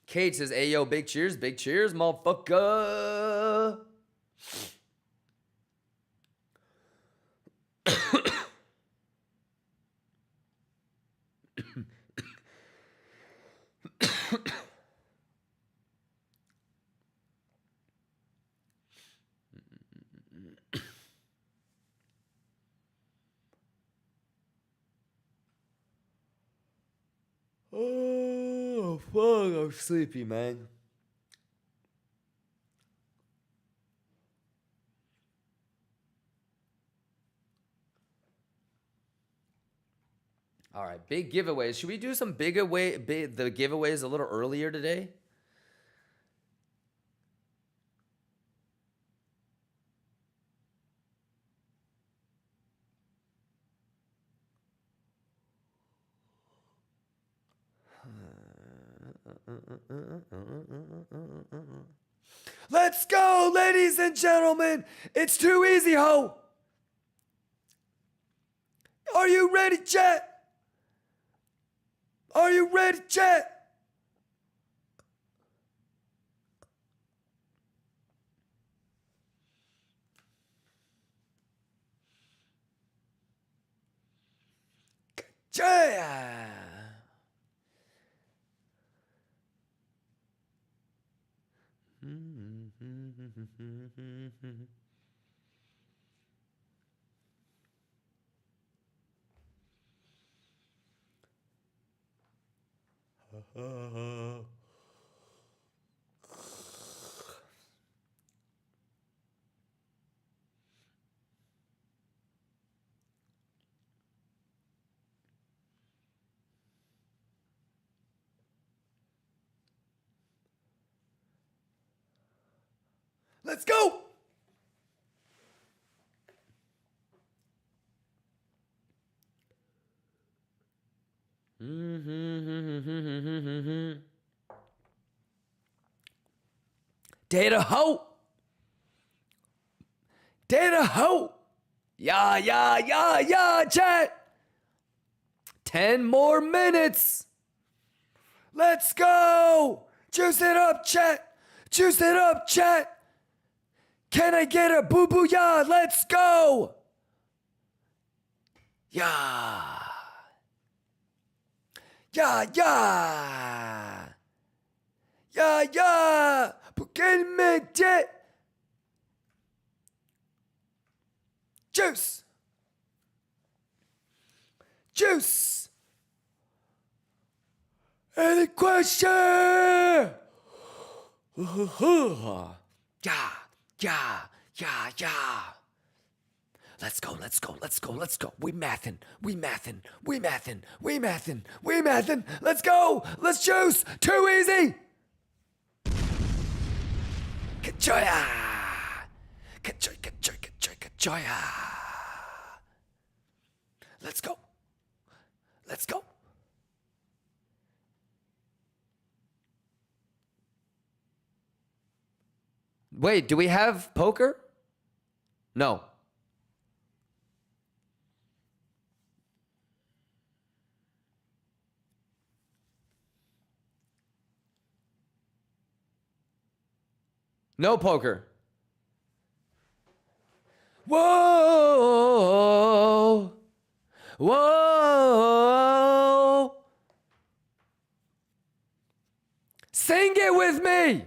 S1: Kate says, Ayo, big cheers, motherfucker. Oh, fuck, I'm sleepy, man. All right, big giveaways. Should we do some the giveaways a little earlier today? Let's go, ladies and gentlemen. It's too easy, ho. Are you ready, chat? Are you ready, chat? Yeah. Let's go. Data ho. Data ho. Yeah, chat. 10 more minutes. Let's go. Juice it up, chat. Juice it up, chat. Can I get a boo-boo? Yeah, let's go. Yeah. Porque me jet. Juice. Juice. Any question? Yeah. Let's go. We mathin'. Let's go. Let's juice. Too easy. Kajoya. Let's go.
S2: Wait, do we have poker? No. No poker.
S1: Whoa. Sing it with me.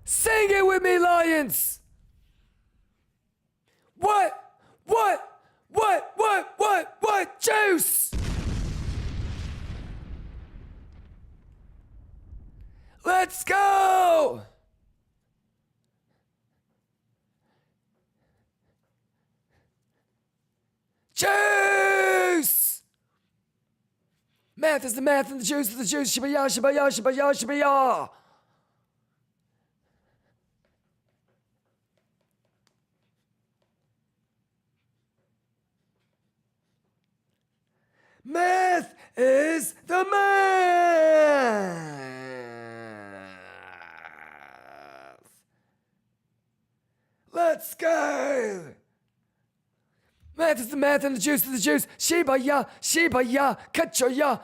S1: Sing it with me, Lions. What? Juice. Let's go. Juice. Math is the math and the juice is the juice. Shibaya. Math is the math. Let's go. Math is the math and the juice is the juice. Shibaya, kachoya.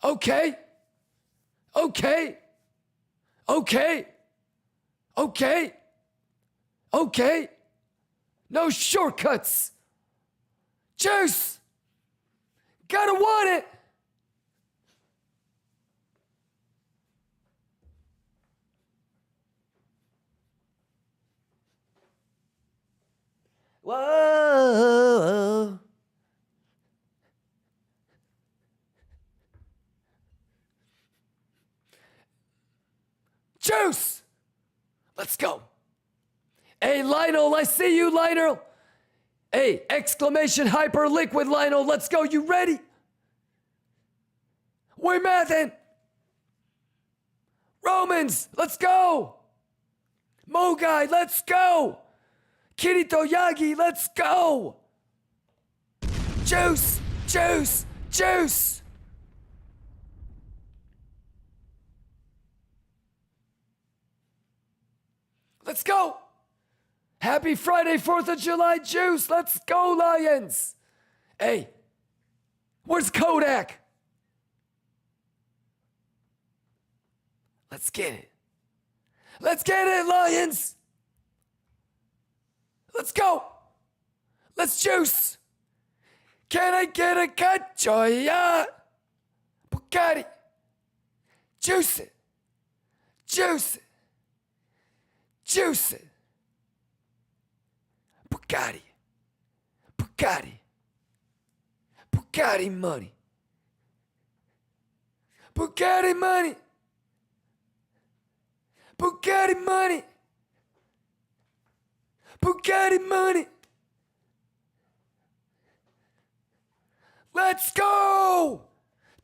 S1: Okay. No shortcuts. Juice. Gotta want it. Whoa. Juice. Let's go. Hey, Lionel, I see you, Lionel. Hey, exclamation hyper liquid, Lionel. Let's go. You ready? We're mathin'. Romans, let's go. Mogai, let's go. Kirito Yagi, let's go. Juice. Let's go. Happy Friday, 4th of July, Juice. Let's go, Lions. Hey, where's Kodak? Let's get it. Let's get it, Lions. Let's go. Let's juice. Can I get a cachoya? Bugatti. Juice it. Bugatti money. Let's go.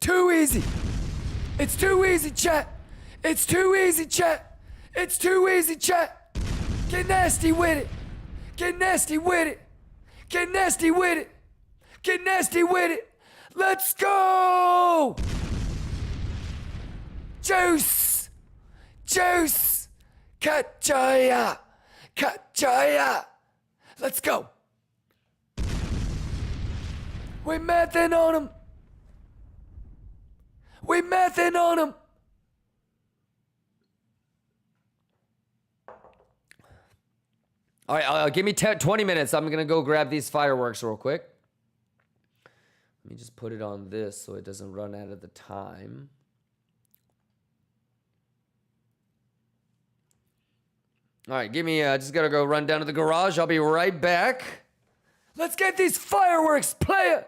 S1: Too easy. It's too easy, chat. Get nasty with it. Get nasty with it. Let's go. Juice. Juice. Kachaya. Kachaya. Let's go. We mething on him. We mething on him. All right, give me 20 minutes. I'm going to go grab these fireworks real quick. Let me just put it on this so it doesn't run out of the time. All right, give me, just got to go run down to the garage. I'll be right back. Let's get these fireworks, player.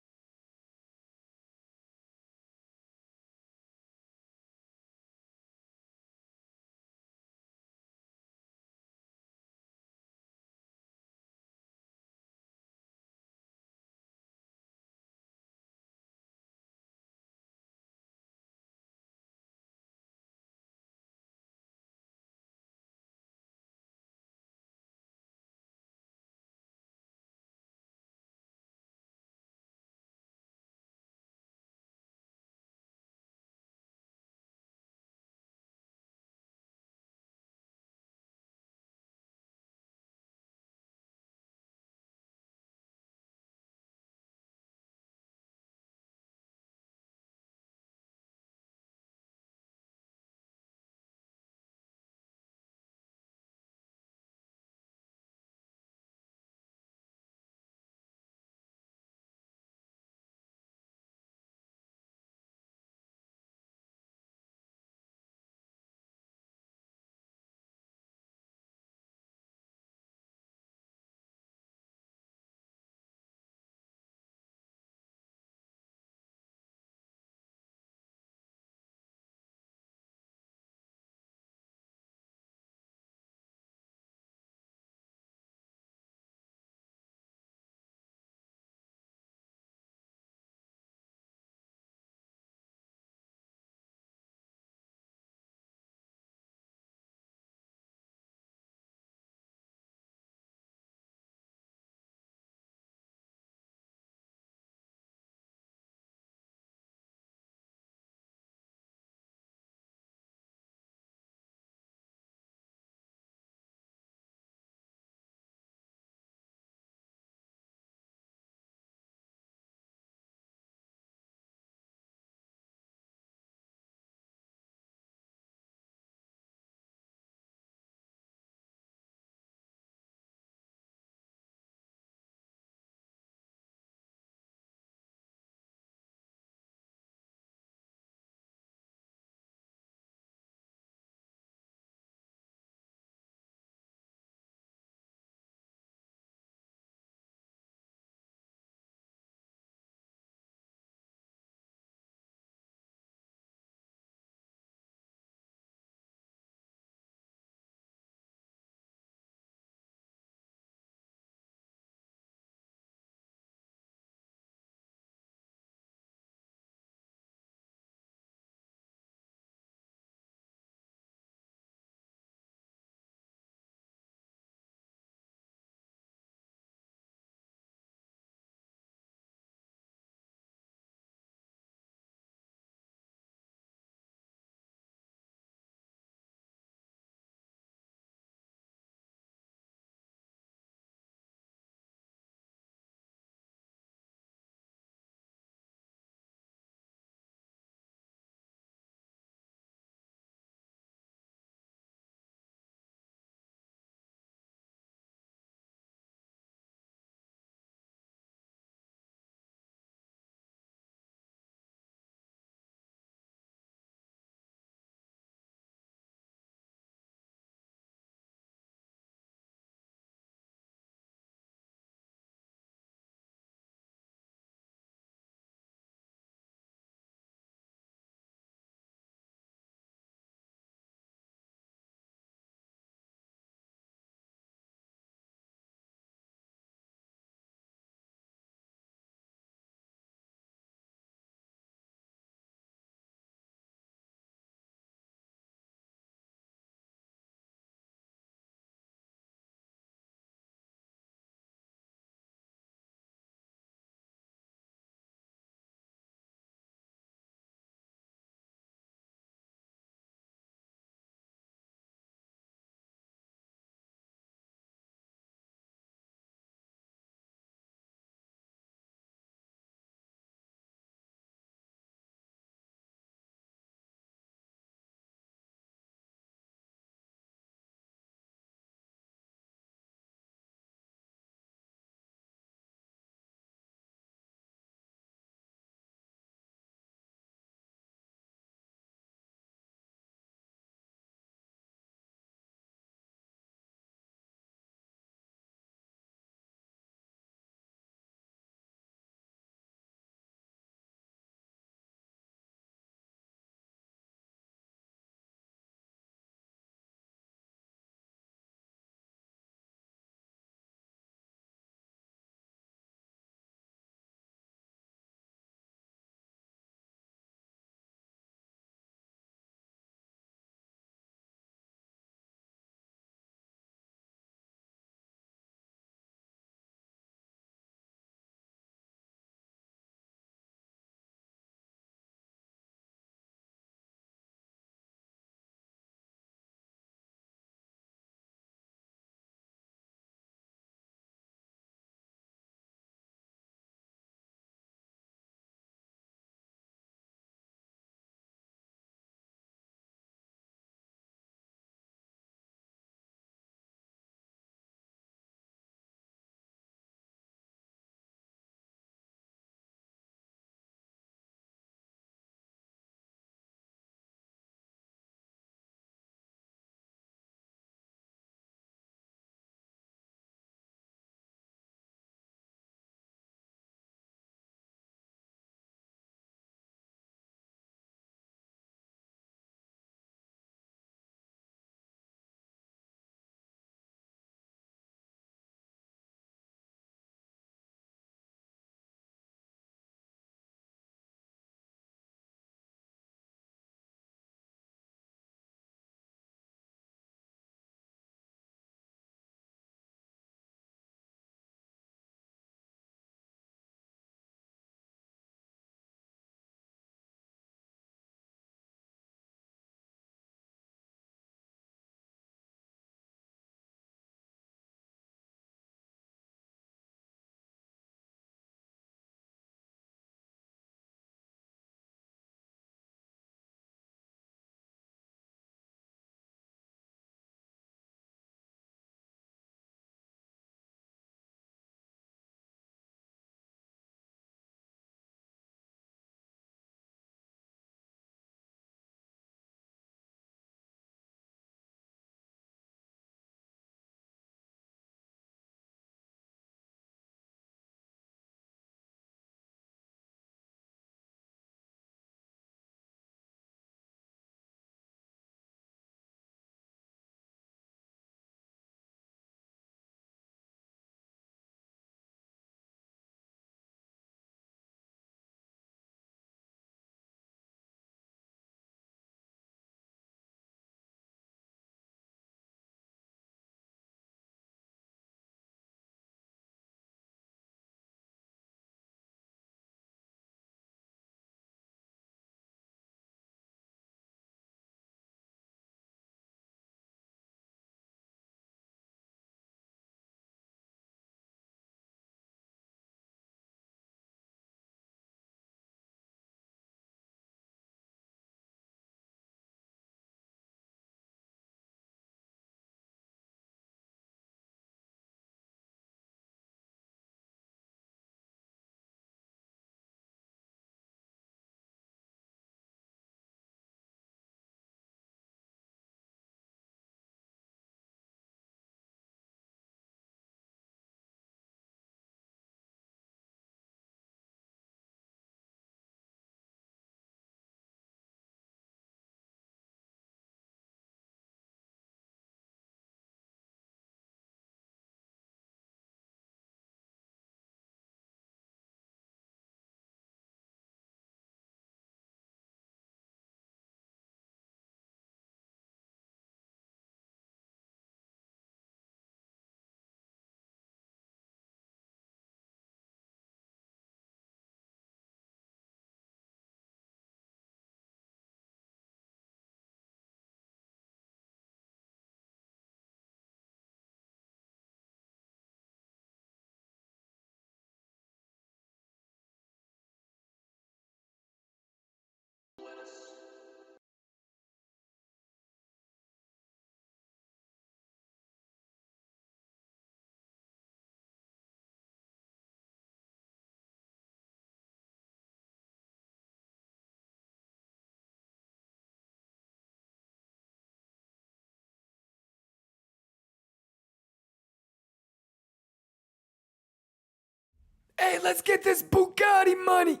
S1: Hey, let's get this Bugatti money.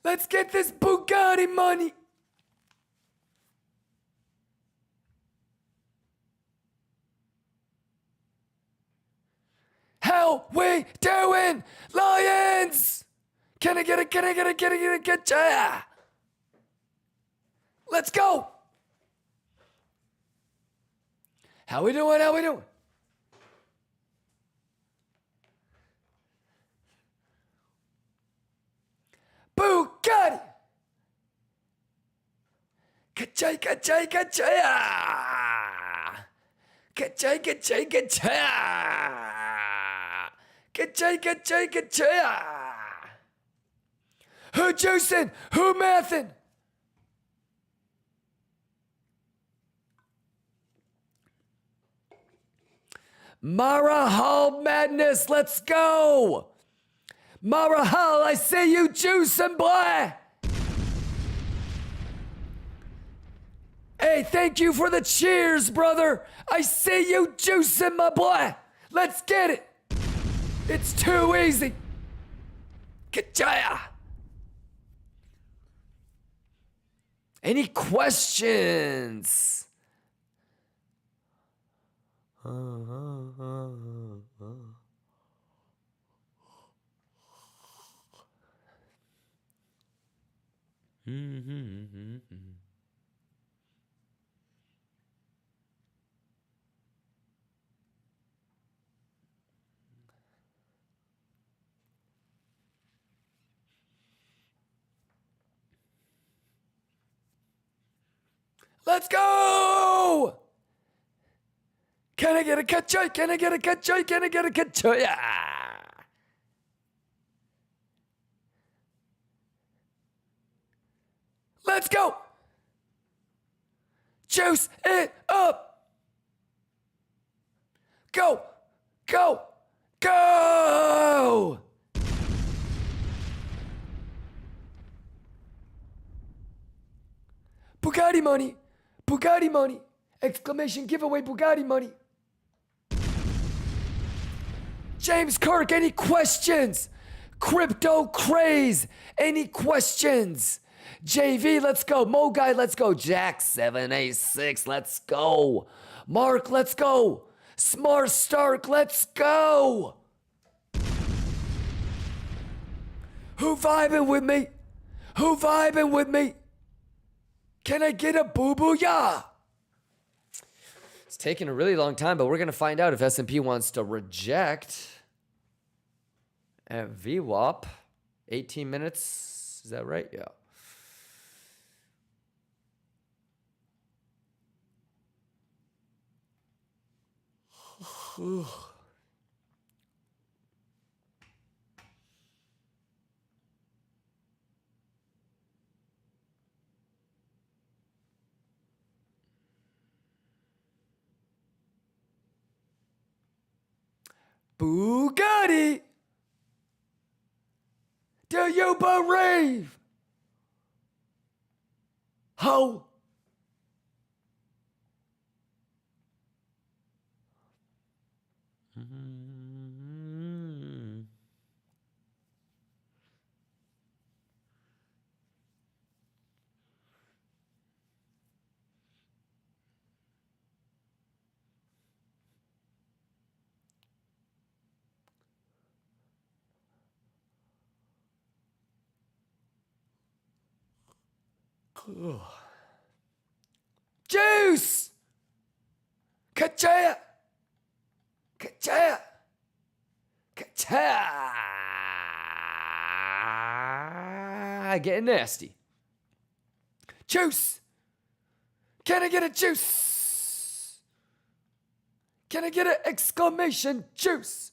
S1: Let's get this Bugatti money. How we doing, Lions? Can I get ya? Let's go. How we doing? How we doing? Bugatti. Ka-chay. Ka-chay. Who juicing? Who mathin'? Marahal Madness, let's go! Marahal, I see you juicing, boy! Hey, thank you for the cheers, brother! I see you juicing, my boy! Let's get it! It's too easy! Kachaya! Any questions? Let's go! Can I get a kachai? Can I get a kachai? Can I get a kachai? Let's go! Juice it up! Go! Go! Go! Bugatti money! Bugatti money! Exclamation giveaway Bugatti money! James Kirk, any questions? Crypto Craze, any questions? JV, let's go. Mo Guy, let's go. Jack 786, let's go. Mark, let's go. Smart Stark, let's go. Who vibing with me? Who vibing with me? Can I get a boo-boo-ya? It's taking a really long time, but we're going to find out if S&P wants to reject at VWAP. 18 minutes, is that right? Yeah. Bugatti! Do you believe? Ho! Juice! Ka-cha! Ka-cha! Ka-cha! Getting nasty. Juice! Can I get a juice? Can I get an exclamation juice?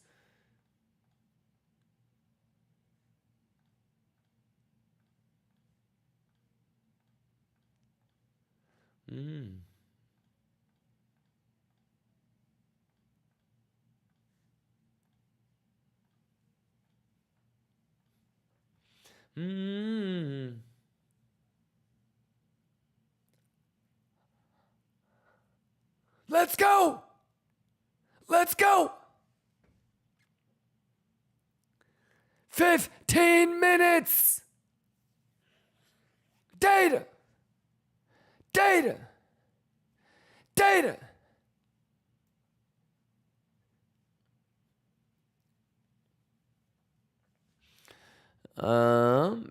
S1: Let's go! Let's go! 15 minutes. Data. Data. Data.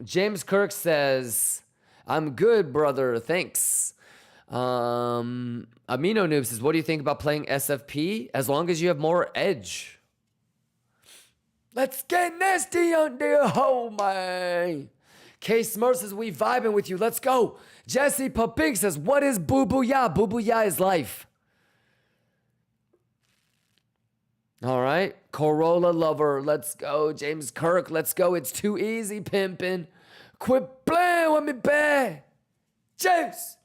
S1: James Kirk says, I'm good, brother. Thanks. Amino Noob says, what do you think about playing SFP? As long as you have more edge. Let's get nasty on the hole, man. K Smurf says, we vibing with you. Let's go. Jesse Papig says, what is boo boo ya? Boo boo ya is life. All right. Corolla lover. Let's go. James Kirk. Let's go. It's too easy, pimpin'. Quit playing with me, bad. James.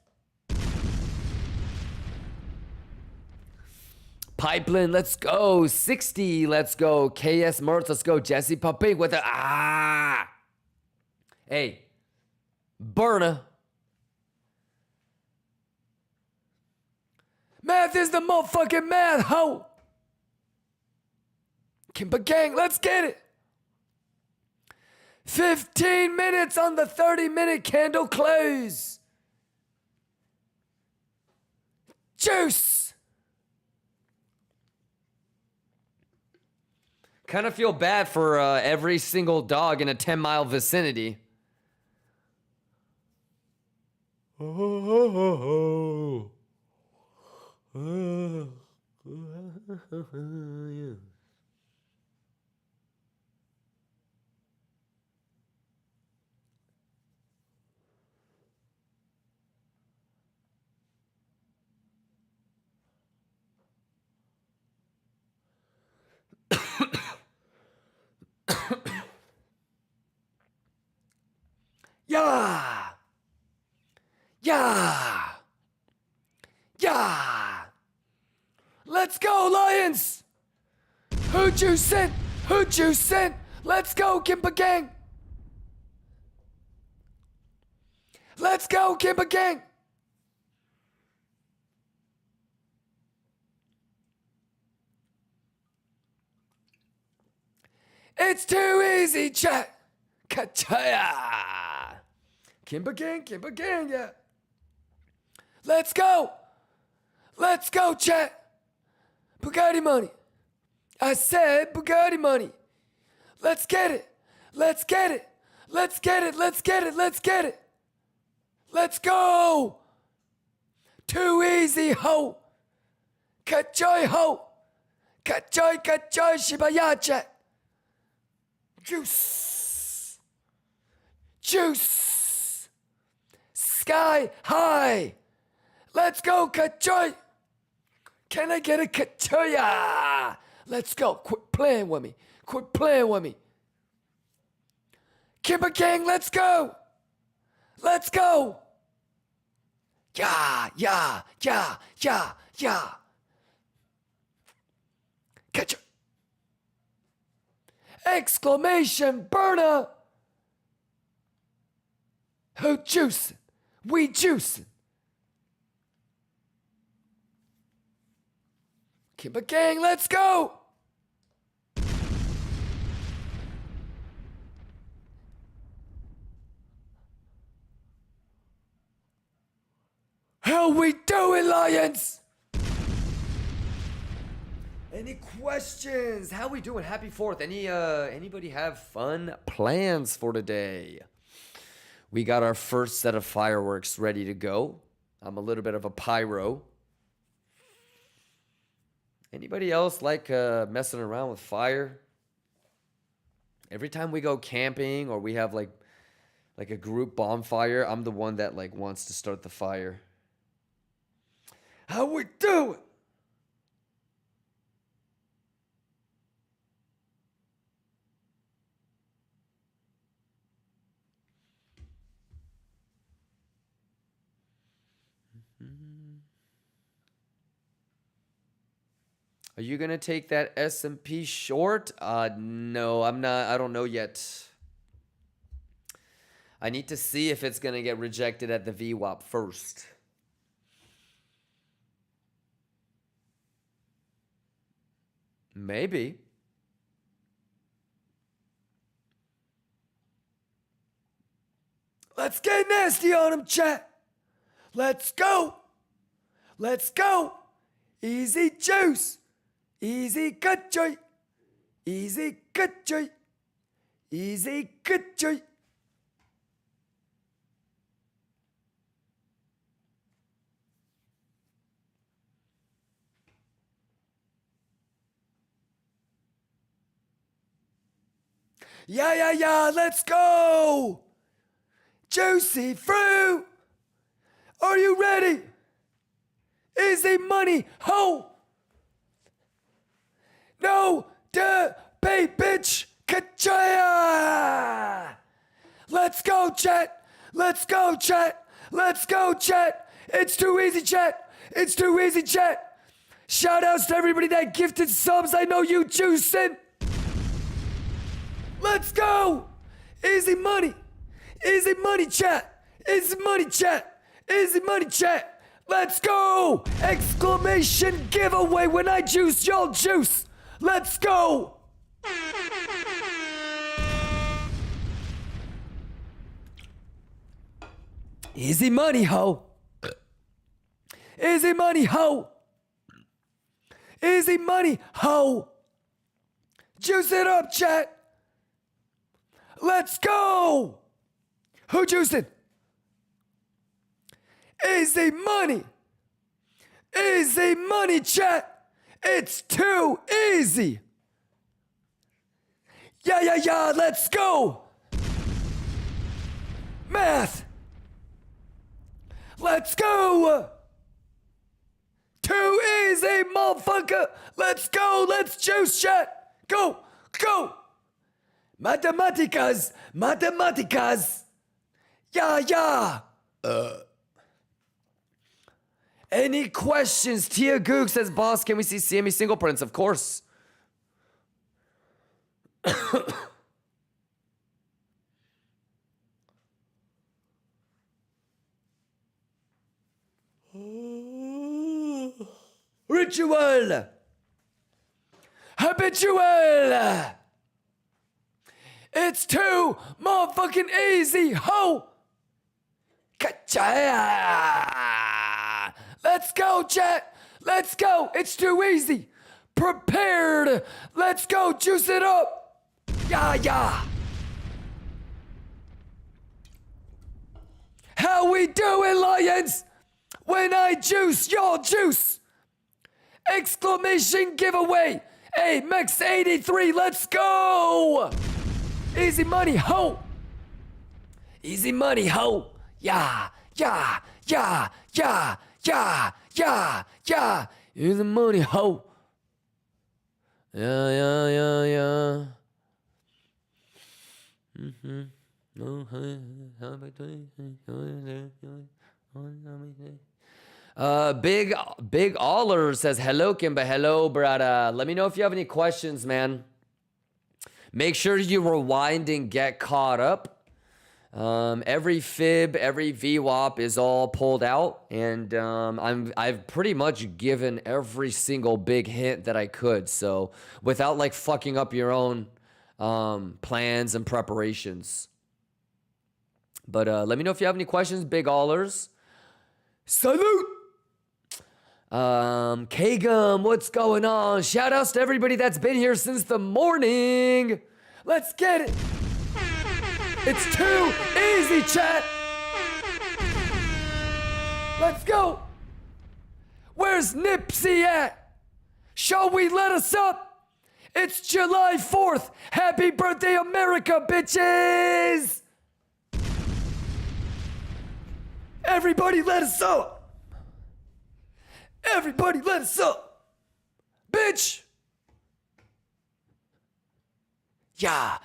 S1: Pipeline, let's go. 60, let's go. KS Mertz, let's go. Jesse Papig with the Hey, Burner. Math is the motherfucking math, ho. Kimba gang, let's get it. 15 minutes on the 30-minute candle close. Juice. Kind of feel bad for every single dog in a 10-mile vicinity. Yeah. Yeah. Yeah. Let's go, Lions. Who'd you send? Who'd you send? Let's go, Kimba gang. Let's go, Kimba gang. It's too easy, chat. Kachaya. Kimba gang, yeah. Let's go. Let's go, chat. Bugatti money. I said Bugatti money. Let's get it. Let's get it. Let's get it. Let's get it. Let's get it. Let's go. Too easy, ho. Kachoy, ho. Kachoy, shibaya, chat. Juice. Juice. Sky high. Let's go, Kachoy. Can I get a Kachoya? Let's go. Quit playing with me. Quit playing with me. Kimba gang, let's go. Let's go. Yeah, yeah, yeah, yeah, yeah. Catch her. Exclamation, burner. Who juicing? We juicing. Kimba gang, let's go. How we doing, Lions? Any questions? How we doing? Happy 4th. Anybody have fun plans for today? We got our first set of fireworks ready to go. I'm a little bit of a pyro. Anybody else like messing around with fire? Every time we go camping or we have like a group bonfire, I'm the one that like wants to start the fire. How we doing? Are you gonna take that S&P short? No, I'm not. I don't know yet. I need to see if it's gonna get rejected at the VWAP first. Maybe. Let's get nasty on him, chat. Let's go. Let's go. Easy juice. Easy good joy. Easy good joy. Easy good joy. Yeah, let's go! Juicy fruit! Are you ready? Easy money, ho! No debate, bitch! Kachaya! Let's go, chat! Let's go, chat! Let's go, chat! It's too easy, chat! It's too easy, chat! Shout outs to everybody that gifted subs. I know you juicing! Let's go! Easy money! Easy money, chat! Easy money, chat! Easy money, chat! Let's go! Exclamation giveaway when I juice, y'all juice! Let's go! Easy money, ho! Easy money, ho! Easy money, ho! Juice it up, chat! Let's go! Who juiced it? Easy money! Easy money, chat! It's too easy! Yeah, let's go! Math! Let's go! Too easy, motherfucker! Let's go! Let's juice, chat! Go! Matemáticas! Yeah! Any questions? Tia Gook says, boss, can we see CME single prints? Of course. Ritual! Habitual! It's too motherfucking easy, ho! Ka-cha! Let's go, chat! Let's go! It's too easy! Prepared! Let's go! Juice it up! Yeah! How we doing, Lions? When I juice, y'all juice! Exclamation giveaway! Hey, MEXC 83, let's go! Easy money, ho! Easy money, ho! Yeah! Easy money, ho! Yeah. Big Aller says, hello, Kimba. Hello, brother. Let me know if you have any questions, man. Make sure you rewind and get caught up. Every fib, every VWAP is all pulled out, and I've pretty much given every single big hint that I could. So without like fucking up your own plans and preparations. But let me know if you have any questions, Big Allers. Salute! K-Gum, what's going on? Shout outs to everybody that's been here since the morning. Let's get it. It's too easy, chat. Let's go. Where's Nipsey at? Shall we let us up? It's July 4th. Happy birthday, America, bitches. Everybody let us up. Everybody let us up. Bitch. Yeah.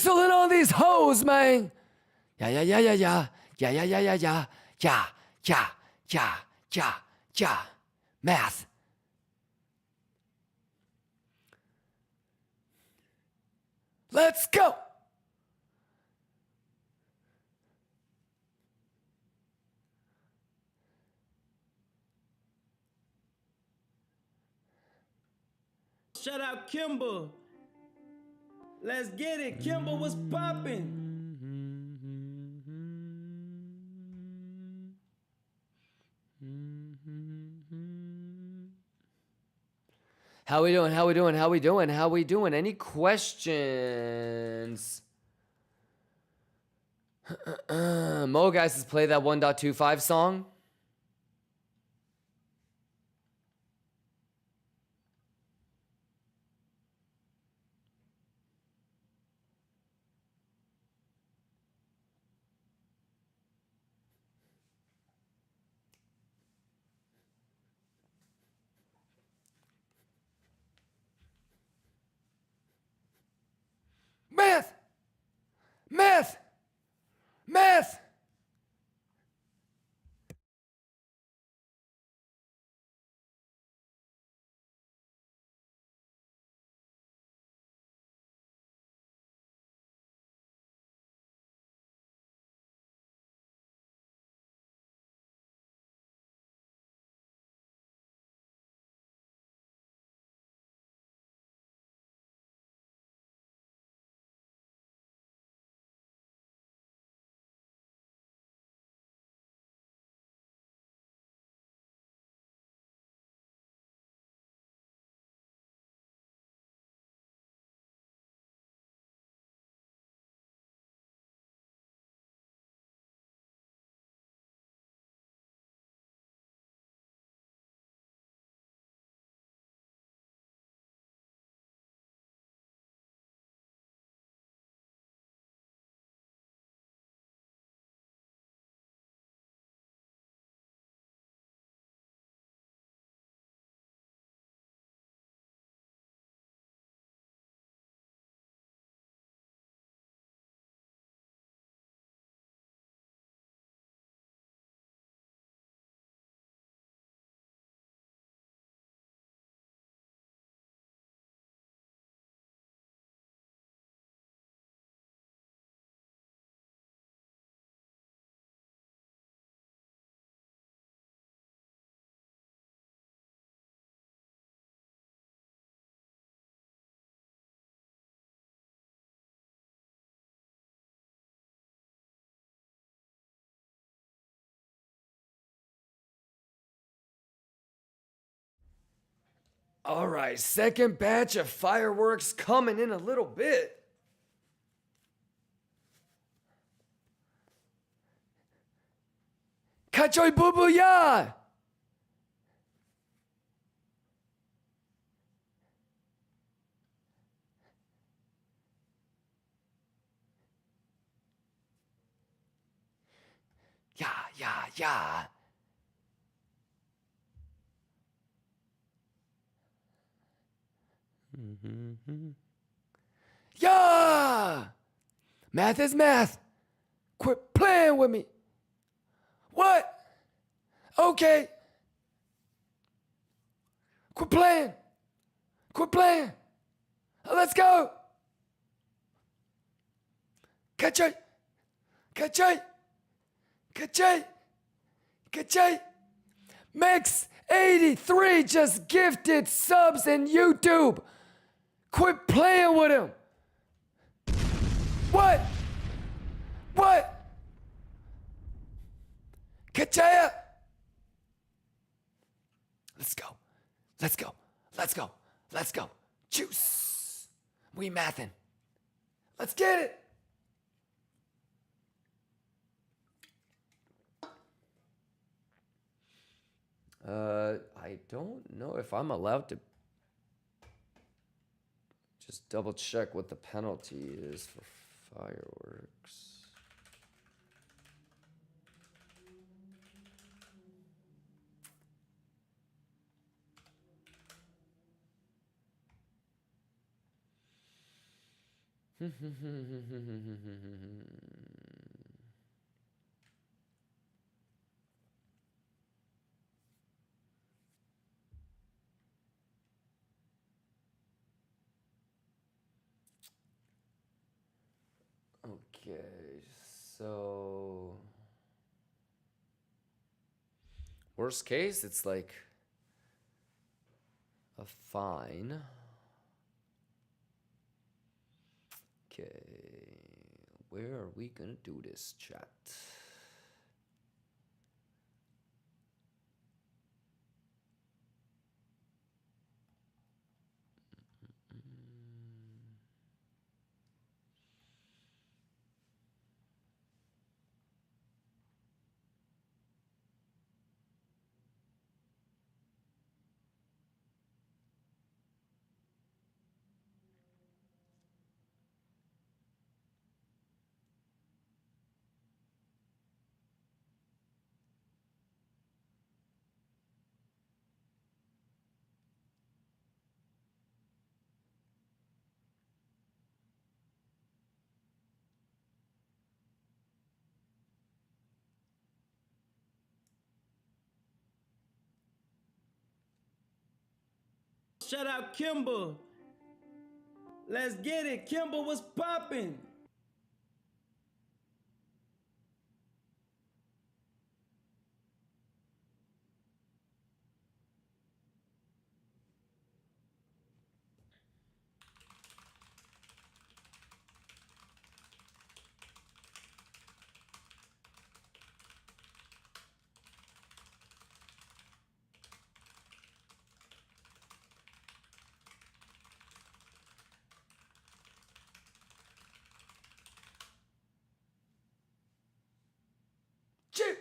S1: Whistling on these hoes, man. Yeah, yeah, yeah, yeah, yeah. Yeah, yeah, yeah, yeah, yeah. Yeah, yeah, yeah, yeah, yeah. Math. Let's go.
S4: Shout out KIMBA. Let's get it. KIMBA was popping.
S1: How we doing? How we doing? How we doing? How we doing? Any questions? Mo guys, let's play that 1.25 song. Math! Math! Math! All right, second batch of fireworks coming in a little bit. Kachoy boo boo ya! Yeah, yeah, yeah. Yeah! Math is math. Quit playing with me. What? Okay. Quit playing. Quit playing. Let's go. Kachay. Kachay. Kachay. Kachay. MEXC 83 just gifted subs in YouTube. Quit playing with him. What? What? Kachaya. Let's go. Let's go. Let's go. Let's go. Juice. We mathin'. Let's get it. I don't know if I'm allowed to just double check what the penalty is for fireworks.
S2: Okay, so worst case, it's like a fine. Okay, where are we gonna do this, chat?
S4: Shout out KIMBA. Let's get it. KIMBA was popping.
S2: Cheers!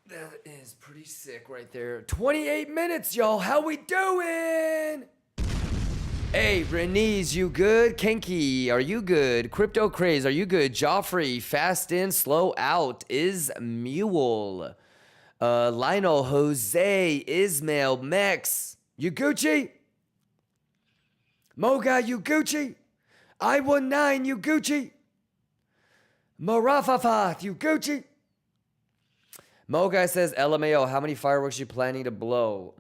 S2: That is pretty sick right there. 28 minutes, y'all. How we doing? Hey, Renese, you good? Kenki, are you good? Crypto Craze, are you good? Joffrey, fast in, slow out. Is Mule. Lionel, Jose, Ismail, Mex. You Gucci? Moga, you Gucci? I19, you Gucci? Marafafath, you Gucci? Moga says, LMAO, how many fireworks you planning to blow?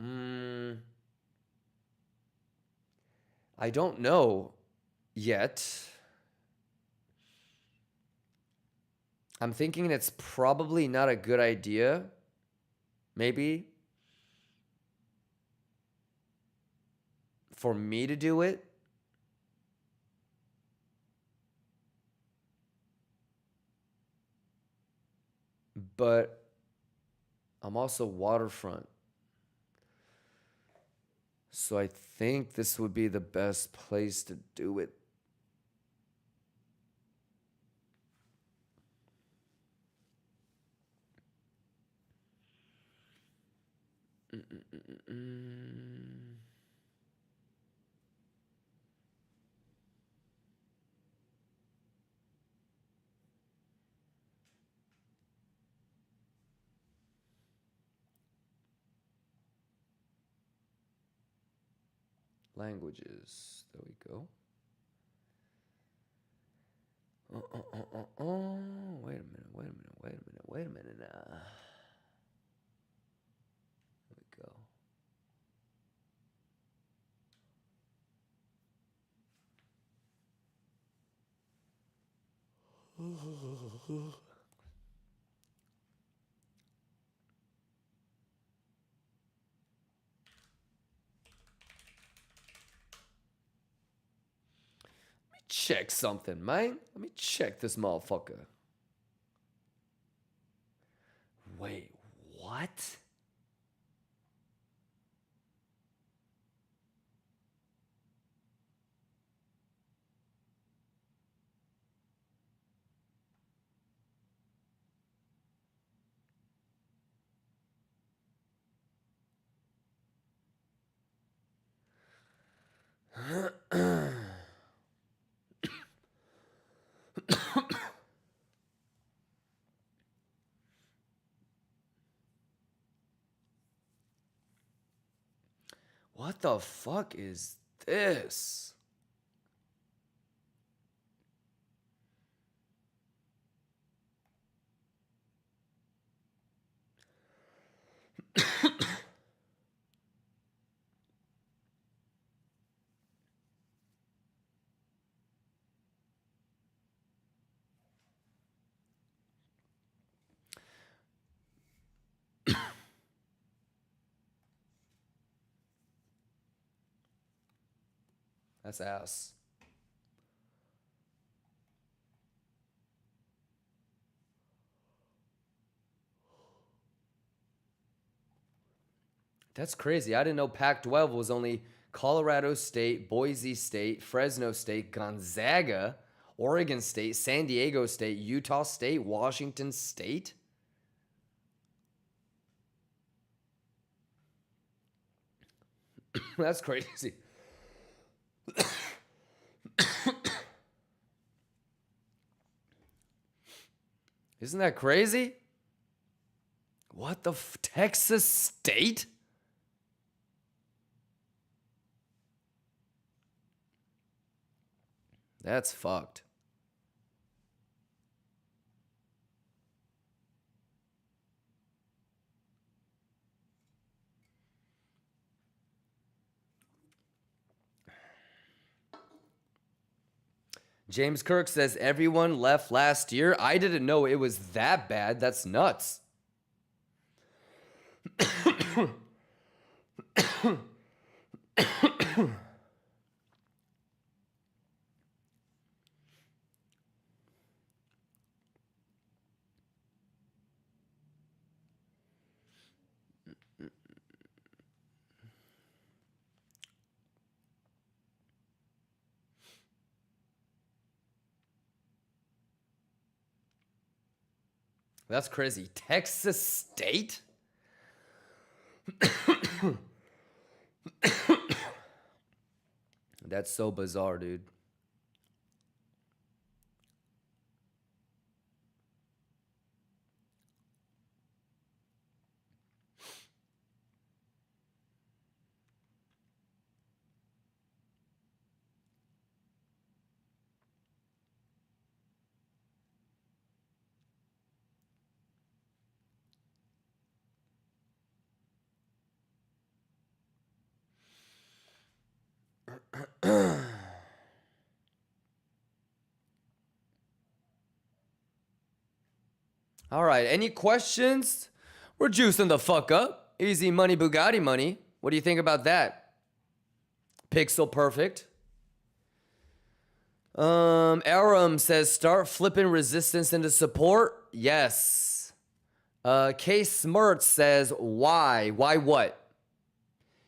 S2: I don't know yet. I'm thinking it's probably not a good idea. Maybe. For me to do it. But I'm also waterfront. So I think this would be the best place to do it. Languages. There we go. Wait a minute. Wait a minute. Wait a minute. Wait a minute. There we go. Check something, man. Let me check this motherfucker. Wait, what? What the fuck is this? That's ass. That's crazy. I didn't know Pac-12 was only Colorado State, Boise State, Fresno State, Gonzaga, Oregon State, San Diego State, Utah State, Washington State. That's crazy. Isn't that crazy? What the Texas State? That's fucked. James Kirk says everyone left last year. I didn't know it was that bad. That's nuts. That's crazy. Texas State? That's so bizarre, dude. All right, any questions? We're juicing the fuck up. Easy money, Bugatti money. What do you think about that? Pixel perfect. Aram says start flipping resistance into support. Yes. K Smirt says why? Why what?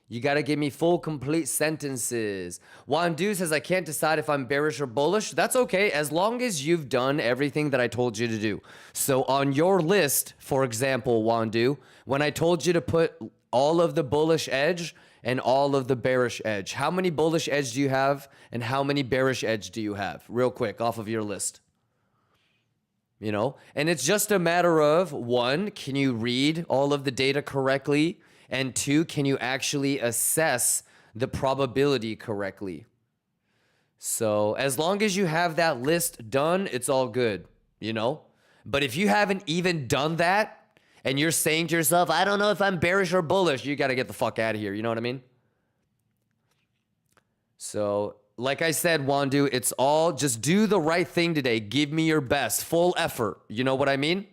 S2: You got to give me full, complete sentences. Wandu says, I can't decide if I'm bearish or bullish. That's okay, as long as you've done everything that I told you to do. So on your list, for example, Wandu, when I told you to put all of the bullish edge and all of the bearish edge, how many bullish edge do you have and how many bearish edge do you have? Real quick, off of your list. You know, and it's just a matter of, one, can you read all of the data correctly? And two, can you actually assess the probability correctly? So as long as you have that list done, it's all good, you know? But if you haven't even done that and you're saying to yourself, I don't know if I'm bearish or bullish, you got to get the fuck out of here. You know what I mean? So like I said, Wandu, it's all just do the right thing today. Give me your best, full effort. You know what I mean?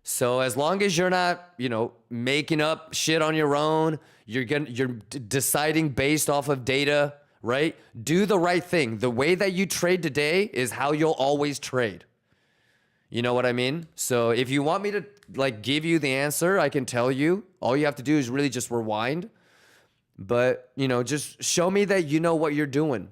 S2: So as long as you're not, you know, making up shit on your own, you're deciding based off of data, right? Do the right thing. The way that you trade today is how you'll always trade. You know what I mean? So if you want me to like give you the answer, I can tell you. All you have to do is really just rewind. But, you know, just show me that you know what you're doing.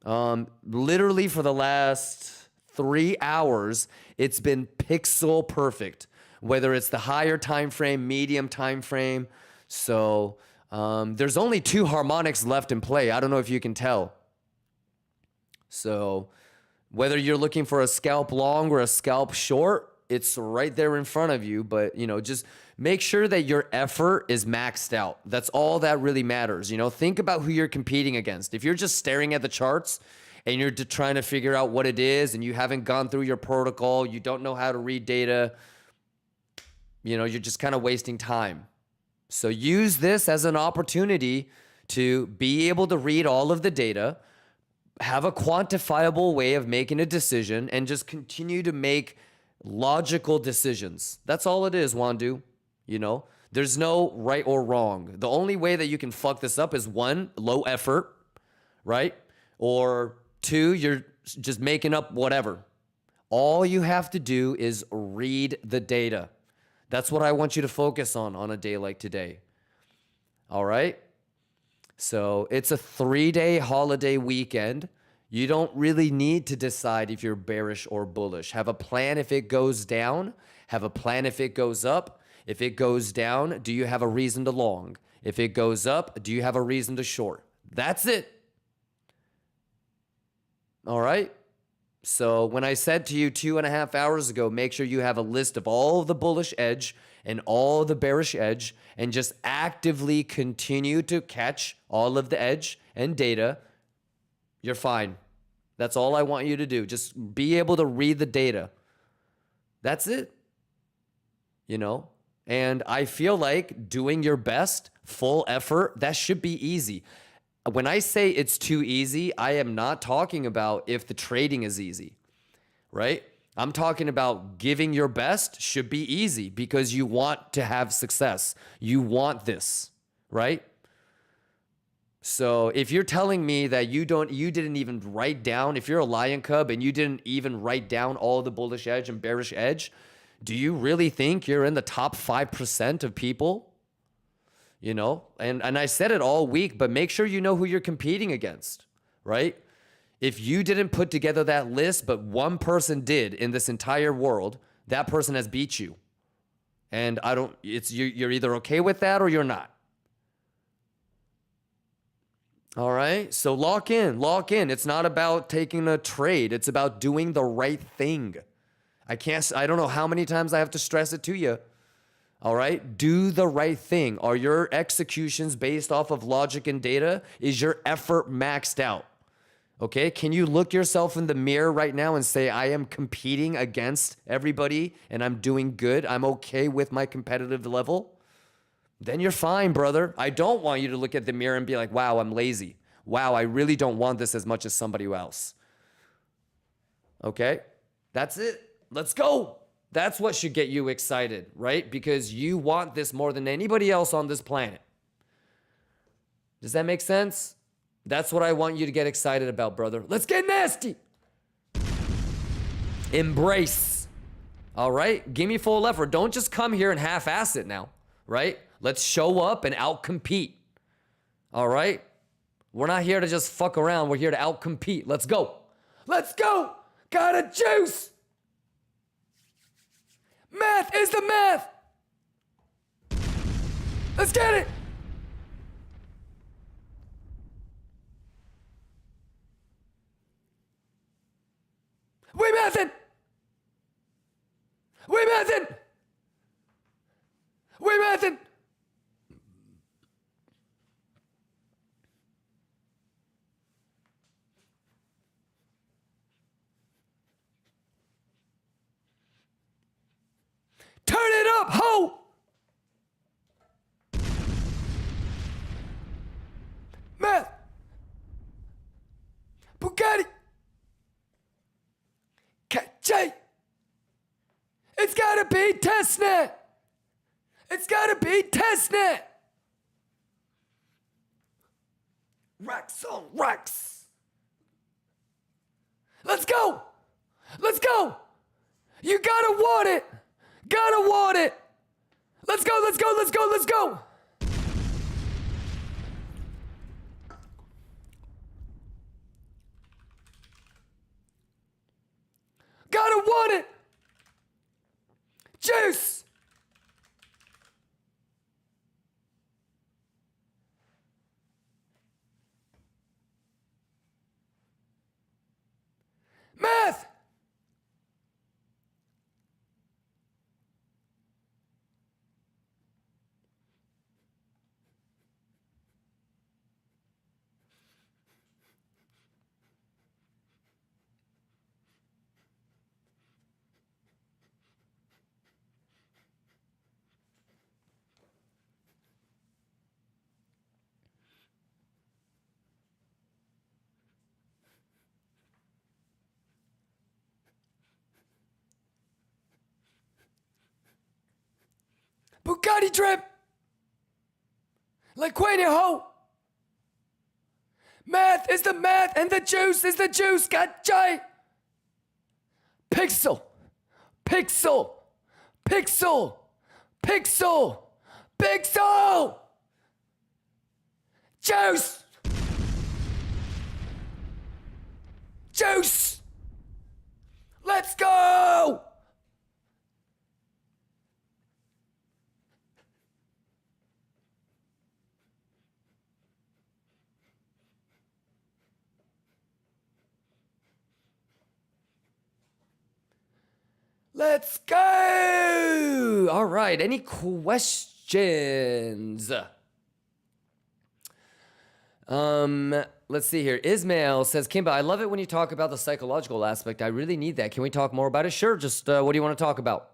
S2: Literally for the last 3 hours, it's been pixel perfect, whether it's the higher time frame, medium time frame. So there's only 2 harmonics left in play. I don't know if you can tell. So whether you're looking for a scalp long or a scalp short, it's right there in front of you. But, you know, just make sure that your effort is maxed out. That's all that really matters. You know, think about who you're competing against. If you're just staring at the charts and you're trying to figure out what it is and you haven't gone through your protocol, you don't know how to read data, you know, you're just kind of wasting time. So use this as an opportunity to be able to read all of the data, have a quantifiable way of making a decision, and just continue to make logical decisions. That's all it is, Wandu. You know, there's no right or wrong. The only way that you can fuck this up is one, low effort, right? Or two, you're just making up whatever. All you have to do is read the data. That's what I want you to focus on a day like today. All right? So it's a 3-day holiday weekend. You don't really need to decide if you're bearish or bullish. Have a plan if it goes down. Have a plan if it goes up. If it goes down, do you have a reason to long? If it goes up, do you have a reason to short? That's it. All right? So when I said to you 2.5 hours ago, make sure you have a list of all the bullish edge and all the bearish edge and just actively continue to catch all of the edge and data, you're fine. That's all I want you to do. Just be able to read the data. That's it. You know? And I feel like doing your best, full effort, that should be easy. When I say it's too easy, I am not talking about if the trading is easy, right? I'm talking about giving your best should be easy because you want to have success. You want this, right? So if you're telling me that you didn't even write down, if you're a lion cub and you didn't even write down all the bullish edge and bearish edge, do you really think you're in the top 5% of people? You know, and I said it all week, but make sure you know who you're competing against, right? If you didn't put together that list, but one person did in this entire world, that person has beat you. And you're either okay with that or you're not. All right. So lock in. It's not about taking a trade. It's about doing the right thing. I don't know how many times I have to stress it to you. All right. Do the right thing. Are your executions based off of logic and data? Is your effort maxed out? Okay. Can you look yourself in the mirror right now and say, I am competing against everybody and I'm doing good. I'm okay with my competitive level. Then you're fine, brother. I don't want you to look at the mirror and be like, wow, I'm lazy. Wow, I really don't want this as much as somebody else. Okay? That's it. Let's go. That's what should get you excited, right? Because you want this more than anybody else on this planet. Does that make sense? That's what I want you to get excited about, brother. Let's get nasty. Embrace. All right? Give me full effort. Don't just come here and half-ass it now, right? Let's show up and out-compete. All right? We're not here to just fuck around. We're here to out-compete. Let's go. Let's go. Got a juice. Math is the math. Let's get it. We mathin'. We mathin'. We mathin'. Turn it up, ho! Math. Bugatti. KJ. It's gotta be testnet. It's gotta be testnet. Rex on Rex. Let's go. Let's go. You gotta want it. Gotta want it. Let's go, let's go, let's go, let's go. Gotta want it. Juice. Math. body drip. Liquid ho. Math is the math and the juice is the juice. Gotcha. Pixel. Pixel. Pixel. Pixel. Pixel. Juice. Juice. Let's go. Let's go! All right, any questions? Let's see here. Ismail says, Kimba, I love it when you talk about the psychological aspect. I really need that. Can we talk more about it? Sure, just what do you want to talk about?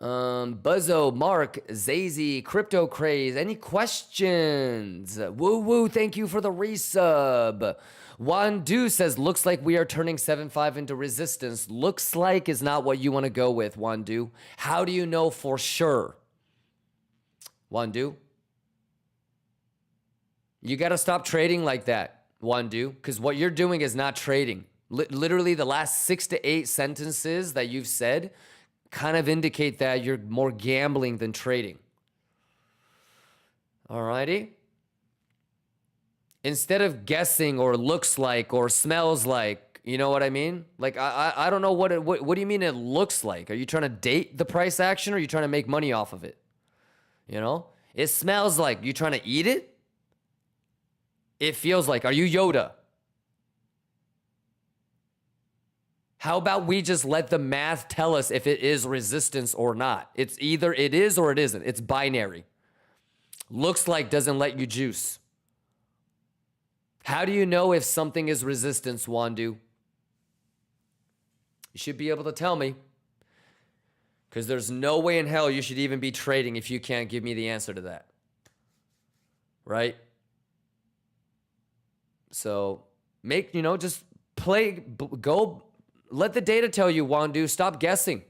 S2: Buzzo, Mark, Zazy, Crypto Craze, any questions? Woo woo, thank you for the resub. Wandu says, looks like we are turning 7.5 into resistance. Looks like is not what you want to go with, Wandu. How do you know for sure? Wandu? You got to stop trading like that, Wandu, because what you're doing is not trading. Literally the last 6 to 8 sentences that you've said kind of indicate that you're more gambling than trading. Alrighty? Instead of guessing or looks like or smells like, you know what I mean? Like, I don't know what do you mean it looks like? Are you trying to date the price action or are you trying to make money off of it? You know? It smells like. You trying to eat it? It feels like. Are you Yoda? How about we just let the math tell us if it is resistance or not? It's either it is or it isn't. It's binary. Looks like doesn't let you juice. How do you know if something is resistance, Wandu? You should be able to tell me. Because there's no way in hell you should even be trading if you can't give me the answer to that. Right? So, just play, go, let the data tell you, Wandu. Stop guessing.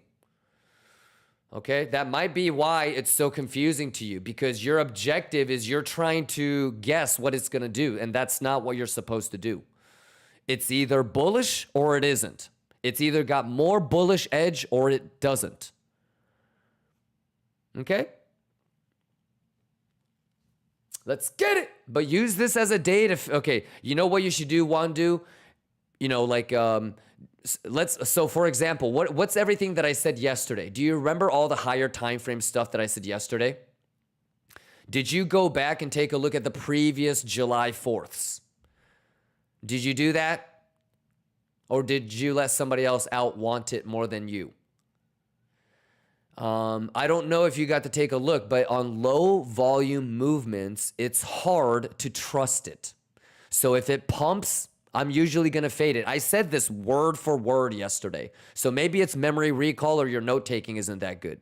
S2: Okay, that might be why it's so confusing to you, because your objective is you're trying to guess what it's going to do, and that's not what you're supposed to do. It's either bullish or it isn't. It's either got more bullish edge or it doesn't. Okay? Let's get it. But use this as a data. Okay, you know what you should do, Wandu? So for example, what's everything that I said yesterday? Do you remember all the higher time frame stuff that I said yesterday? Did you go back and take a look at the previous July 4ths? Did you do that? Or did you let somebody else out want it more than you? I don't know if you got to take a look, but on low volume movements, it's hard to trust it. So if it pumps, I'm usually going to fade it. I said this word for word yesterday. So maybe it's memory recall or your note taking isn't that good.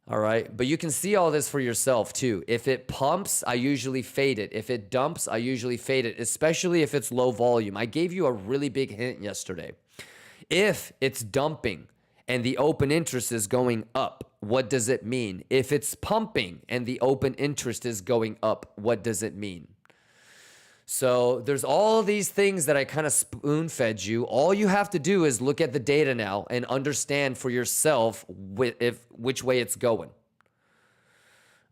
S2: All right. But you can see all this for yourself too. If it pumps, I usually fade it. If it dumps, I usually fade it, especially if it's low volume. I gave you a really big hint yesterday. If it's dumping and the open interest is going up, what does it mean? If it's pumping and the open interest is going up, what does it mean? So there's all these things that I kind of spoon-fed you. All you have to do is look at the data now and understand for yourself which way it's going.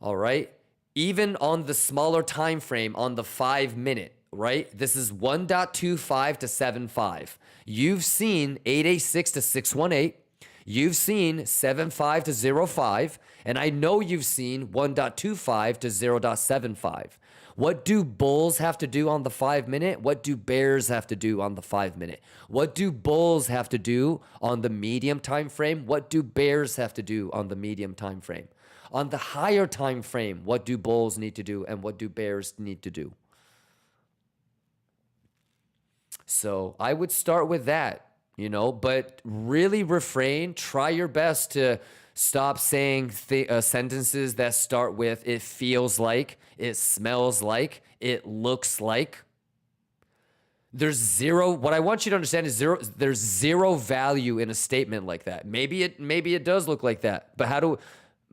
S2: All right? Even on the smaller time frame, on the 5 minute, right? This is 1.25 to 7.5. You've seen 886 to 618. You've seen 7.5 to 0.5. And I know you've seen 1.25 to 0.75. What do bulls have to do on the 5 minute? What do bears have to do on the 5 minute? What do bulls have to do on the medium time frame? What do bears have to do on the medium time frame? On the higher time frame, what do bulls need to do and what do bears need to do? So I would start with that, but really refrain. Try your best to stop saying sentences that start with "it feels like," "it smells like," "it looks like." What I want you to understand is there's zero value in a statement like that. Maybe it does look like that,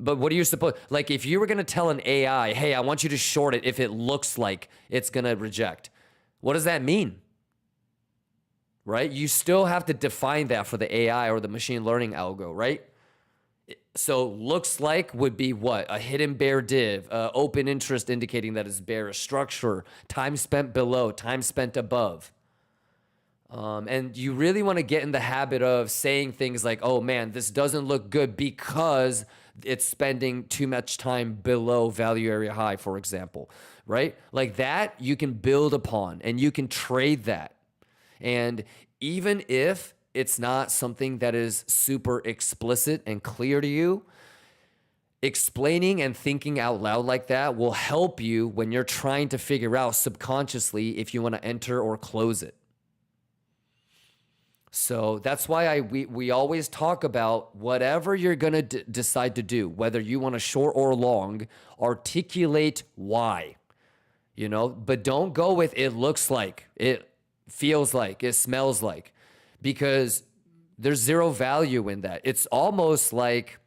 S2: but what do you suppose? Like if you were going to tell an AI, hey, I want you to short it if it looks like it's going to reject. What does that mean? Right? You still have to define that for the AI or the machine learning algo, right? So looks like would be what? A hidden bear div, open interest indicating that it's bearish structure, time spent below, time spent above. And you really want to get in the habit of saying things like, oh man, this doesn't look good because it's spending too much time below value area high, for example, right? Like that you can build upon and you can trade that. And even if it's not something that is super explicit and clear to you, explaining and thinking out loud like that will help you when you're trying to figure out subconsciously if you want to enter or close it. So that's why we always talk about whatever you're going to decide to do, whether you want to short or long, articulate why, but don't go with it looks like, it feels like, it smells like, because there's zero value in that. It's almost like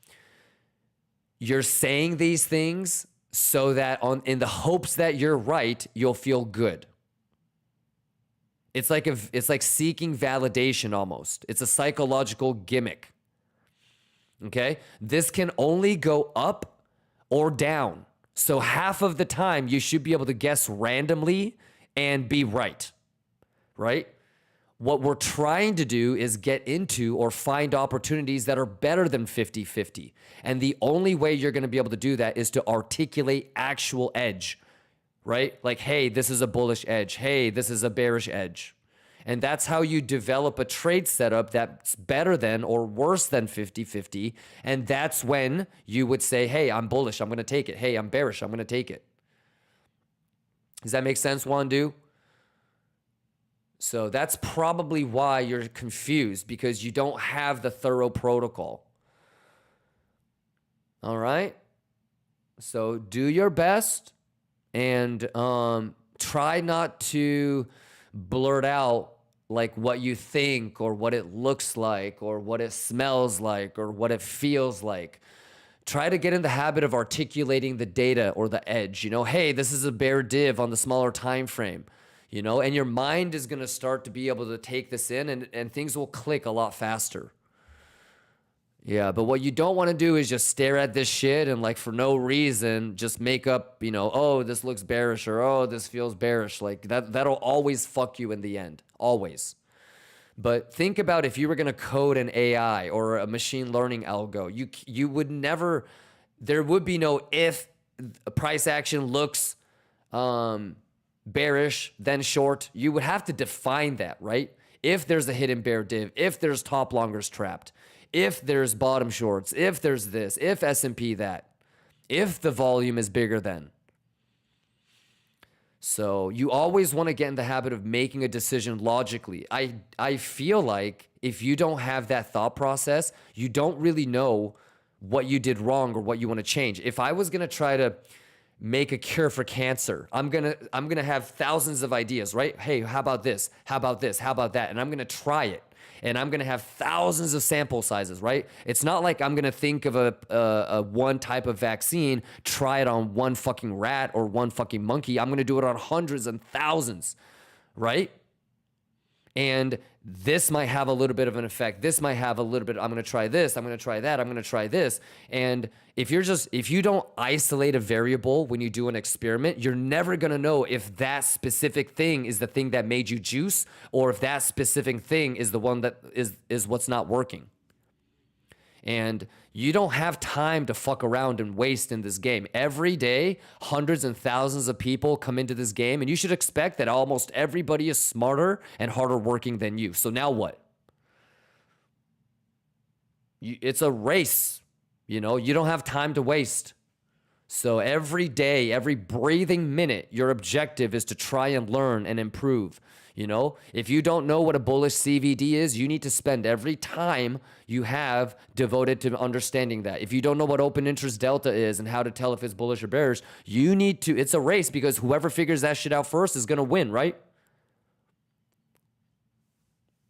S2: you're saying these things so that in the hopes that you're right, you'll feel good. It's like seeking validation almost. It's a psychological gimmick. Okay? This can only go up or down. So half of the time you should be able to guess randomly and be right. Right? What we're trying to do is get into or find opportunities that are better than 50-50. And the only way you're going to be able to do that is to articulate actual edge. Right? Like, hey, this is a bullish edge. Hey, this is a bearish edge. And that's how you develop a trade setup that's better than or worse than 50-50. And that's when you would say, hey, I'm bullish, I'm going to take it. Hey, I'm bearish, I'm going to take it. Does that make sense, Wandu? So that's probably why you're confused, because you don't have the thorough protocol. All right? So do your best. And try not to blurt out like what you think or what it looks like or what it smells like or what it feels like. Try to get in the habit of articulating the data or the edge. Hey, this is a bear div on the smaller time frame. And your mind is going to start to be able to take this in and things will click a lot faster. Yeah, but what you don't want to do is just stare at this shit and like for no reason just make up, oh, this looks bearish or oh, this feels bearish. Like that'll always fuck you in the end. Always. But think about if you were going to code an AI or a machine learning algo, you would never, there would be no if a price action looks bearish, then short. You would have to define that, right? If there's a hidden bear div, if there's top longers trapped, if there's bottom shorts, if there's this, if S&P that, if the volume is bigger than. So you always want to get in the habit of making a decision logically. I feel like if you don't have that thought process, you don't really know what you did wrong or what you want to change. If I was going to try to make a cure for cancer, I'm going to have thousands of ideas, right? Hey, how about this? How about this? How about that? And I'm going to try it. And I'm going to have thousands of sample sizes, right? It's not like I'm going to think of a one type of vaccine, try it on one fucking rat or one fucking monkey. I'm going to do it on hundreds and thousands, right? And this might have a little bit of an effect. This might have a little bit. I'm going to try this. I'm going to try that. I'm going to try this. And if you don't isolate a variable when you do an experiment, you're never going to know if that specific thing is the thing that made you juice or if that specific thing is the one that is what's not working. And you don't have time to fuck around and waste in this game. Every day, hundreds and thousands of people come into this game, and you should expect that almost everybody is smarter and harder working than you. So now what? It's a race. You don't have time to waste. So every day, every breathing minute, your objective is to try and learn and improve. If you don't know what a bullish CVD is, you need to spend every time you have devoted to understanding that. If you don't know what open interest delta is and how to tell if it's bullish or bearish, you need to, it's a race because whoever figures that shit out first is going to win, right?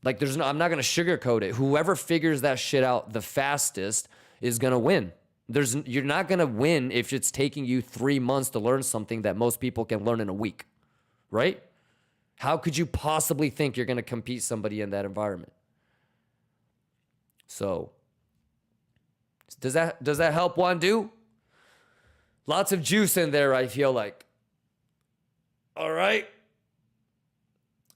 S2: Like I'm not going to sugarcoat it. Whoever figures that shit out the fastest is going to win. You're not going to win if it's taking you 3 months to learn something that most people can learn in a week, right? How could you possibly think you're going to compete somebody in that environment? So does that help, Wandu? Lots of juice in there, I feel like. All right.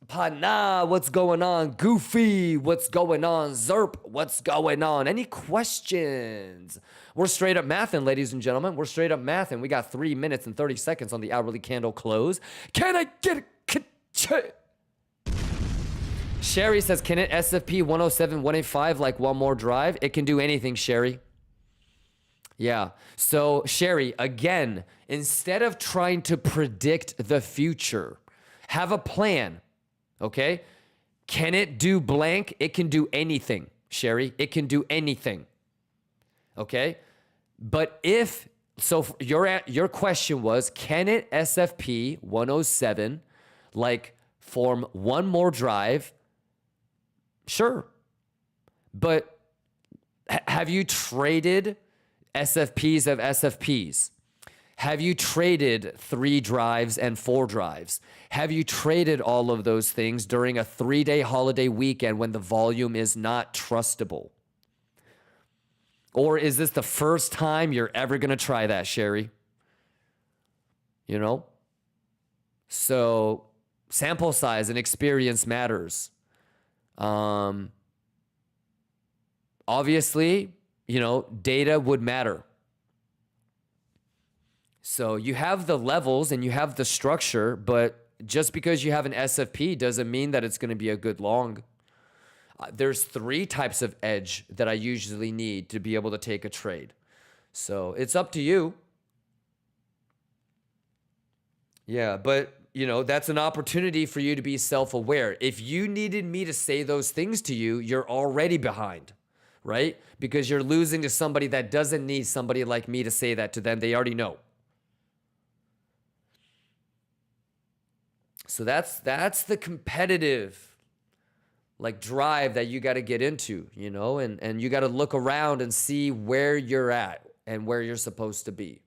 S2: Pana, what's going on? Goofy, what's going on? Zerp, what's going on? Any questions? We're straight up mathing, ladies and gentlemen. We're straight up mathing. We got 3 minutes and 30 seconds on the hourly candle close. Can I get a... Sherry says, can it SFP 107, 185 like one more drive? It can do anything, Sherry. Yeah. So, Sherry, again, instead of trying to predict the future, have a plan. Okay? Can it do blank? It can do anything, Sherry. It can do anything. Okay? But your question was, can it SFP 107 like form one more drive? Sure. But have you traded SFPs of SFPs? Have you traded 3 drives and 4 drives? Have you traded all of those things during a 3-day holiday weekend when the volume is not trustable? Or is this the first time you're ever going to try that, Sherry? You know? So sample size and experience matters. Obviously, you know, data would matter. So you have the levels and you have the structure, but just because you have an SFP doesn't mean that it's going to be a good long. There's 3 types of edge that I usually need to be able to take a trade. So it's up to you. Yeah, but you know, that's an opportunity for you to be self-aware. If you needed me to say those things to you, you're already behind, right? Because you're losing to somebody that doesn't need somebody like me to say that to them. They already know. So that's the competitive like drive that you got to get into, you know, and you got to look around and see where you're at and where you're supposed to be.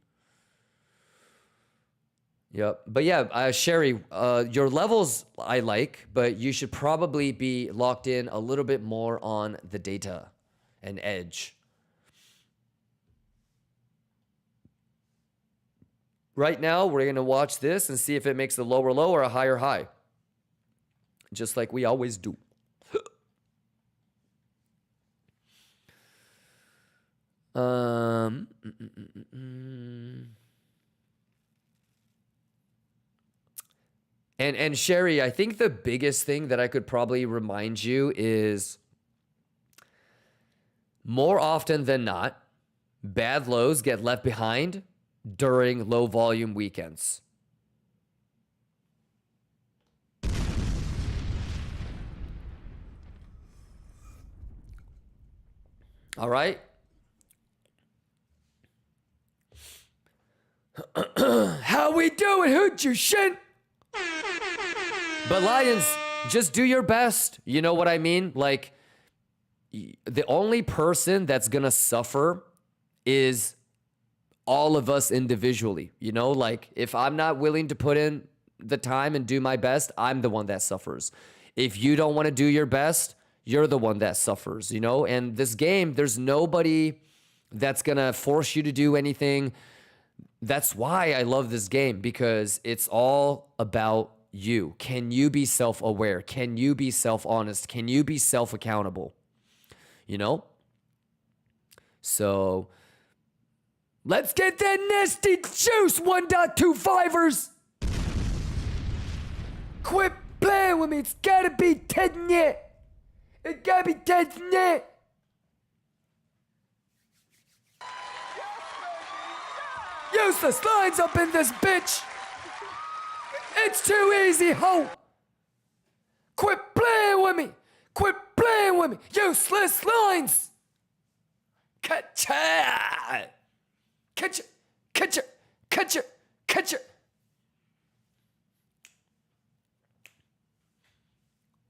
S2: Yep. But yeah, Sherry, your levels I like, but you should probably be locked in a little bit more on the data and edge. Right now, we're going to watch this and see if it makes a lower low or a higher high. Just like we always do. And Sherry, I think the biggest thing that I could probably remind you is more often than not, bad lows get left behind during low volume weekends. All right. How we doing, Hoochie Shin? But Lions, just do your best. You know what I mean? Like, the only person that's gonna suffer is all of us individually. You know, like, if I'm not willing to put in the time and do my best, I'm the one that suffers. If you don't want to do your best, you're the one that suffers, you know? And this game, there's nobody that's gonna force you to do anything. That's why I love this game, because it's all about you. Can you be self-aware? Can you be self-honest? Can you be self-accountable? You know? So let's get that nasty juice, 1.25ers. Quit playing with me. It's gotta be Tednet. It gotta be Tednet. Useless lines up in this bitch. It's too easy, ho. Quit playing with me. Quit playing with me. Useless lines. Catcha. Catcha. Catcha. Catcha. Catcha.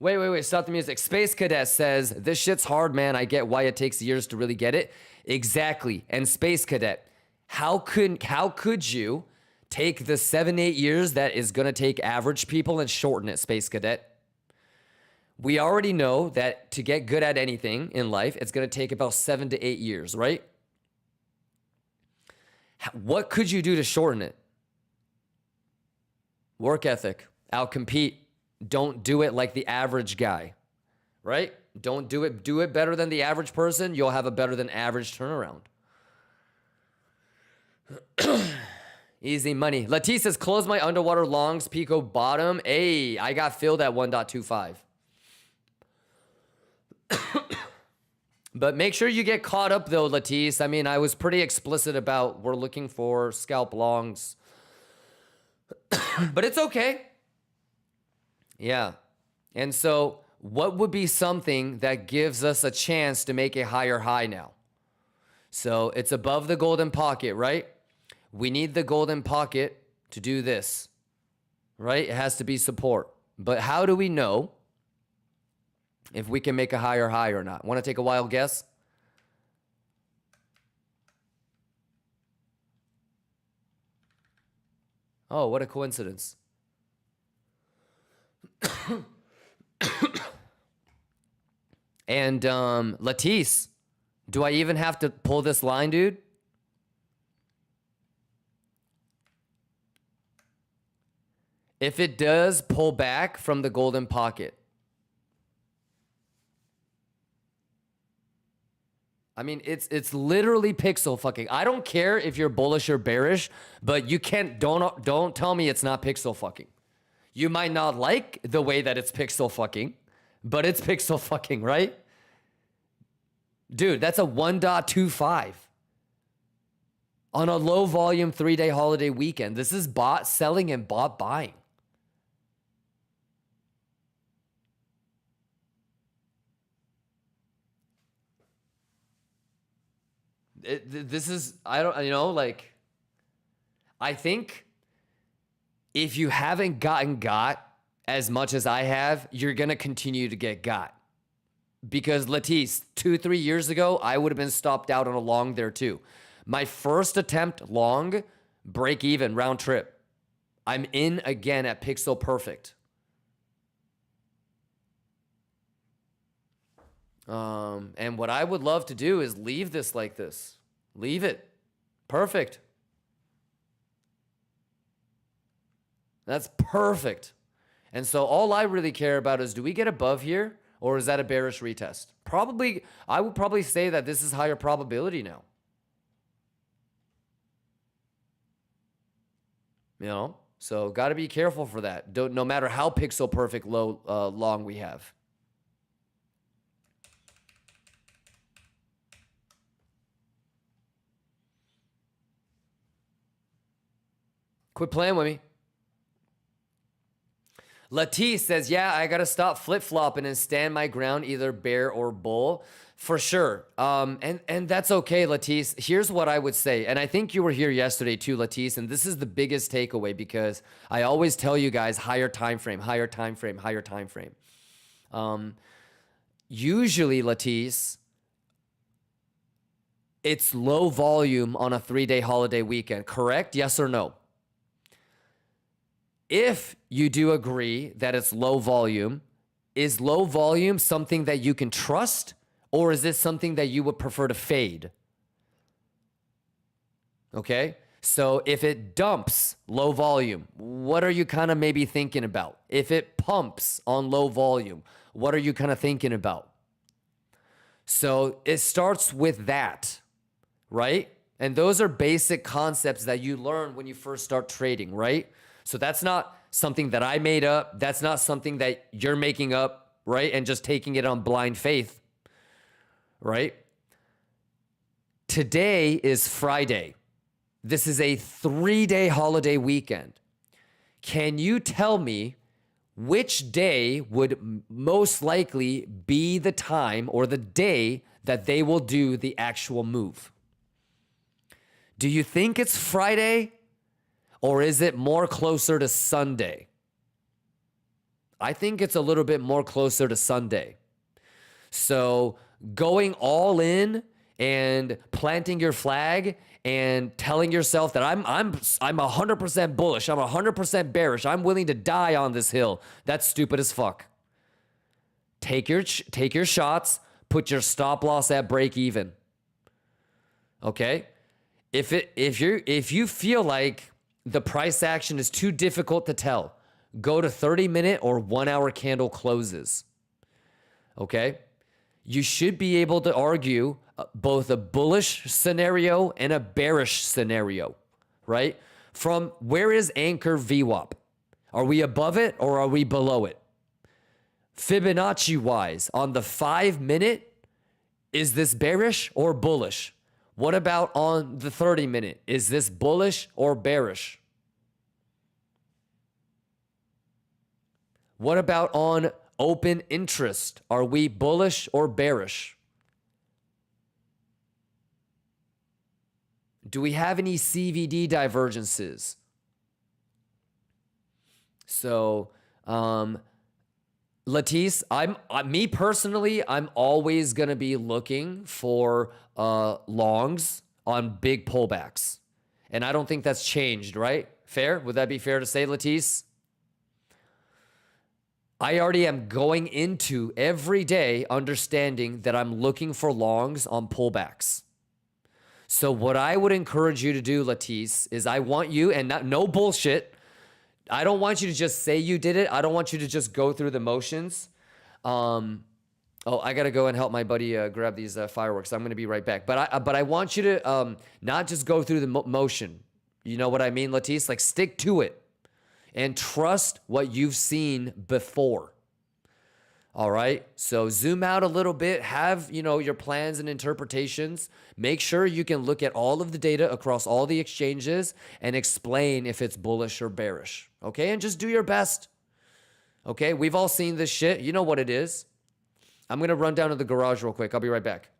S2: Wait. Stop the music. Space Cadet says, this shit's hard, man. I get why it takes years to really get it. Exactly. And Space Cadet, how could you take the 7-8 years that is going to take average people and shorten it, Space Cadet? We already know that to get good at anything in life, it's going to take about 7 to 8 years, right? What could you do to shorten it? Work ethic, outcompete. Don't do it like the average guy, right? Don't do it. Do it better than the average person. You'll have a better than average turnaround. Easy money. Latisse says, close my underwater longs, Pico bottom. Hey, I got filled at 1.25. But make sure you get caught up though, Latisse. I mean, I was pretty explicit about we're looking for scalp longs. But it's okay. Yeah. And so what would be something that gives us a chance to make a higher high now? So it's above the golden pocket, right? We need the golden pocket to do this, right? It has to be support. But how do we know if we can make a higher high or not? Want to take a wild guess? Oh, what a coincidence. And Latisse, do I even have to pull this line, dude? If it does pull back from the golden pocket, I mean, it's literally pixel fucking. I don't care if you're bullish or bearish, but you can't, don't tell me it's not pixel fucking. You might not like the way that it's pixel fucking, but it's pixel fucking, right? Dude, that's a 1.25 on a low volume 3-day holiday weekend. This is bot selling and bot buying. This is, I don't, you know, like, I think if you haven't got as much as I have, you're going to continue to get got. Because Latisse, 2-3 years ago, I would have been stopped out on a long there too. My first attempt long, break even, round trip. I'm in again at pixel perfect. And what I would love to do is leave this like this. Leave it. Perfect. That's perfect. And so all I really care about is, do we get above here, or is that a bearish retest? Probably, I would probably say that this is higher probability now. You know? So got to be careful for that. No matter how pixel perfect low long we have. Quit playing with me. Latisse says, yeah, I got to stop flip-flopping and stand my ground, either bear or bull. For sure. And that's okay, Latisse. Here's what I would say. And I think you were here yesterday too, Latisse. And this is the biggest takeaway, because I always tell you guys higher time frame, higher time frame, higher time frame. Usually, Latisse, it's low volume on a 3-day holiday weekend, correct? Yes or no? If you do agree that it's low volume, is low volume something that you can trust, or is this something that you would prefer to fade? Okay? So if it dumps low volume, what are you kind of maybe thinking about? If it pumps on low volume, what are you kind of thinking about? So it starts with that, right? And those are basic concepts that you learn when you first start trading, right? So that's not something that I made up. That's not something that you're making up, right? And just taking it on blind faith, right? Today is Friday. This is a 3-day holiday weekend. Can you tell me which day would most likely be the time or the day that they will do the actual move? Do you think it's Friday? Or is it more closer to Sunday? I think it's a little bit more closer to Sunday. So going all in and planting your flag and telling yourself that I'm 100% bullish, I'm 100% bearish, I'm willing to die on this hill. That's stupid as fuck. Take your shots, put your stop loss at break even. Okay? If you feel like the price action is too difficult to tell, go to 30-minute or 1-hour candle closes. Okay? You should be able to argue both a bullish scenario and a bearish scenario, right? From where is anchor VWAP? Are we above it or are we below it? Fibonacci wise, on the 5-minute, is this bearish or bullish? What about on the 30-minute? Is this bullish or bearish? What about on open interest? Are we bullish or bearish? Do we have any CVD divergences? So, Latisse, me personally, I'm always gonna be looking for longs on big pullbacks, and I don't think that's changed, right? Fair? Would that be fair to say, Latisse? I already am going into every day understanding that I'm looking for longs on pullbacks. So what I would encourage you to do, Latisse, is I want you, and no bullshit, I don't want you to just say you did it. I don't want you to just go through the motions. Oh, I gotta go and help my buddy grab these fireworks. I'm gonna be right back. But I want you to not just go through the motion. You know what I mean, Latisse? Like, stick to it and trust what you've seen before. All right. So zoom out a little bit, have, your plans and interpretations. Make sure you can look at all of the data across all the exchanges and explain if it's bullish or bearish. Okay. And just do your best. Okay. We've all seen this shit. You know what it is. I'm going to run down to the garage real quick. I'll be right back.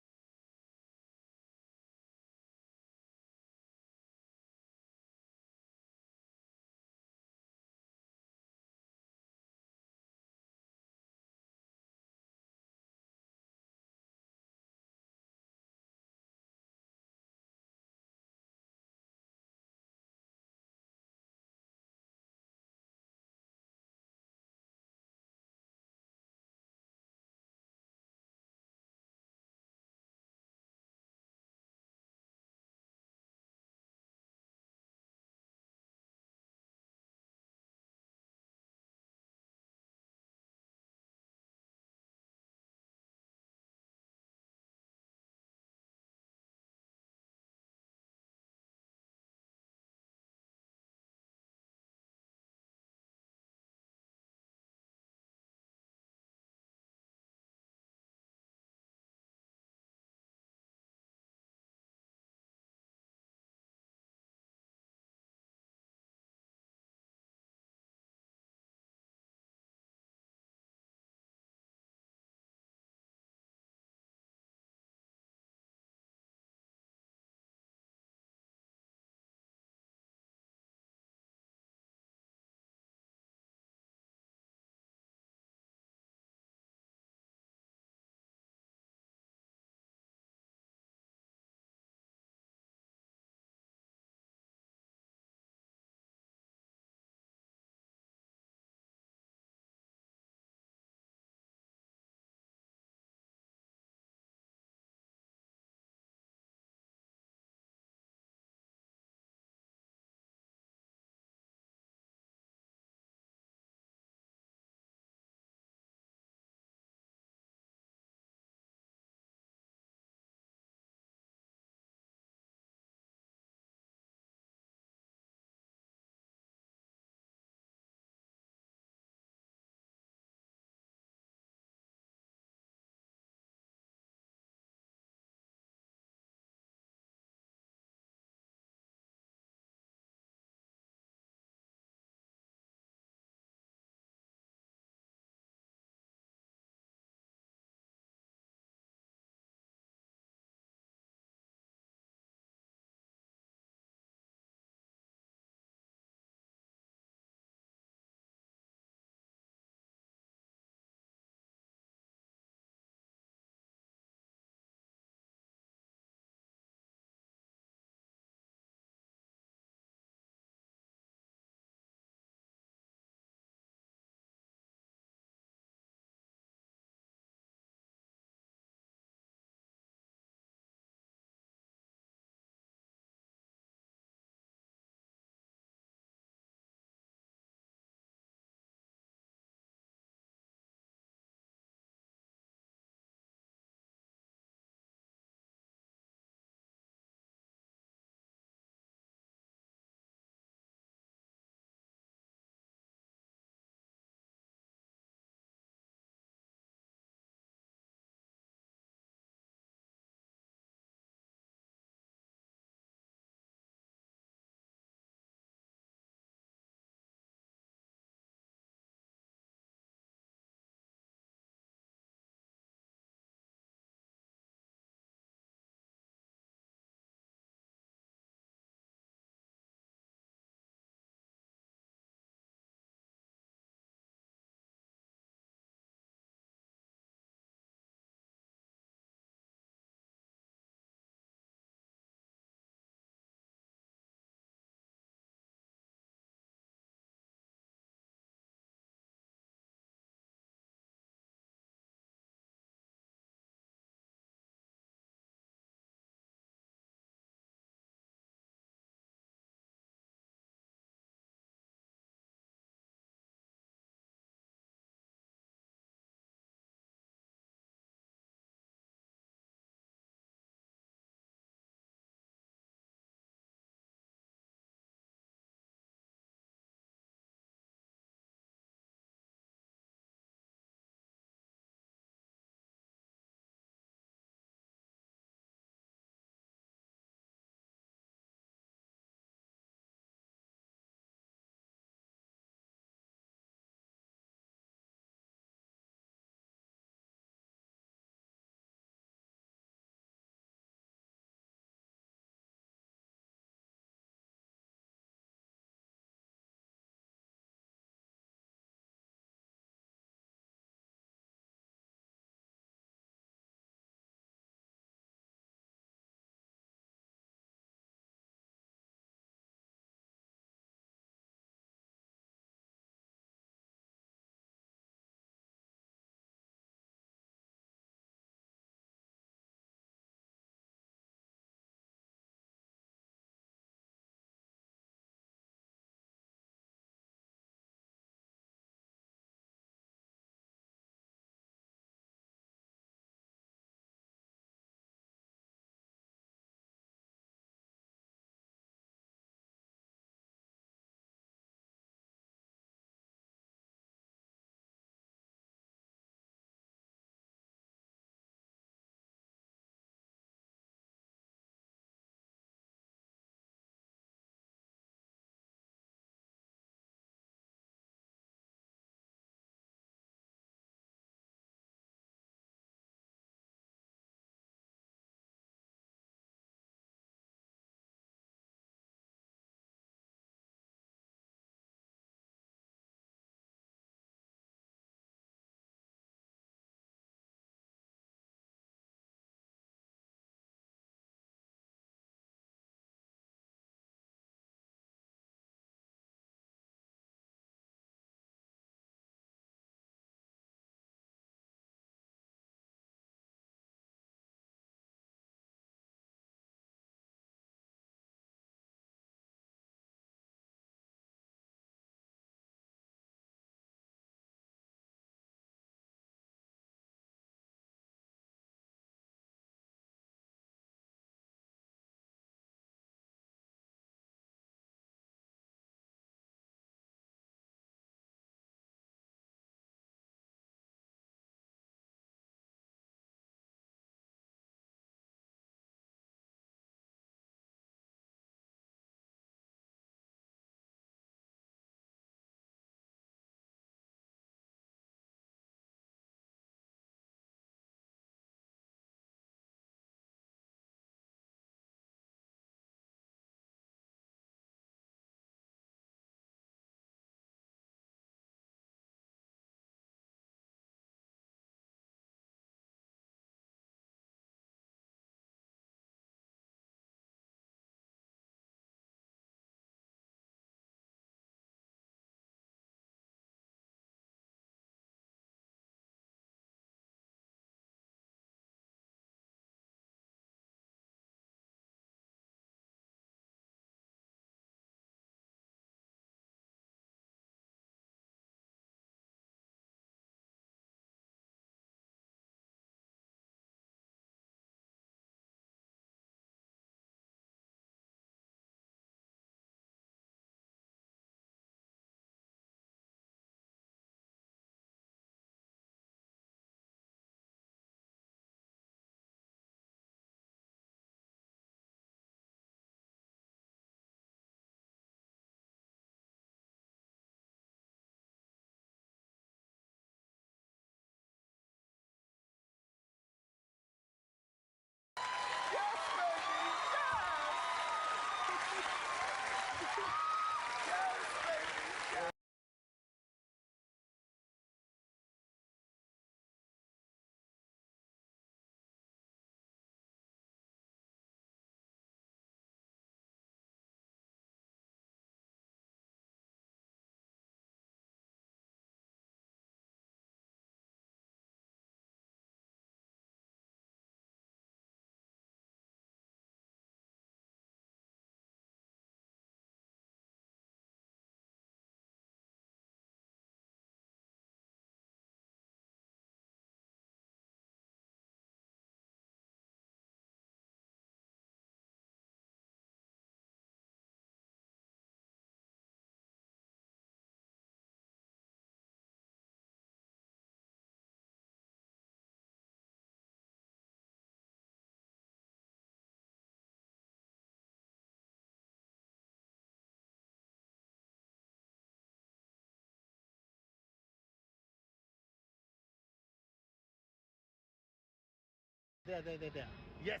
S5: There. Yes.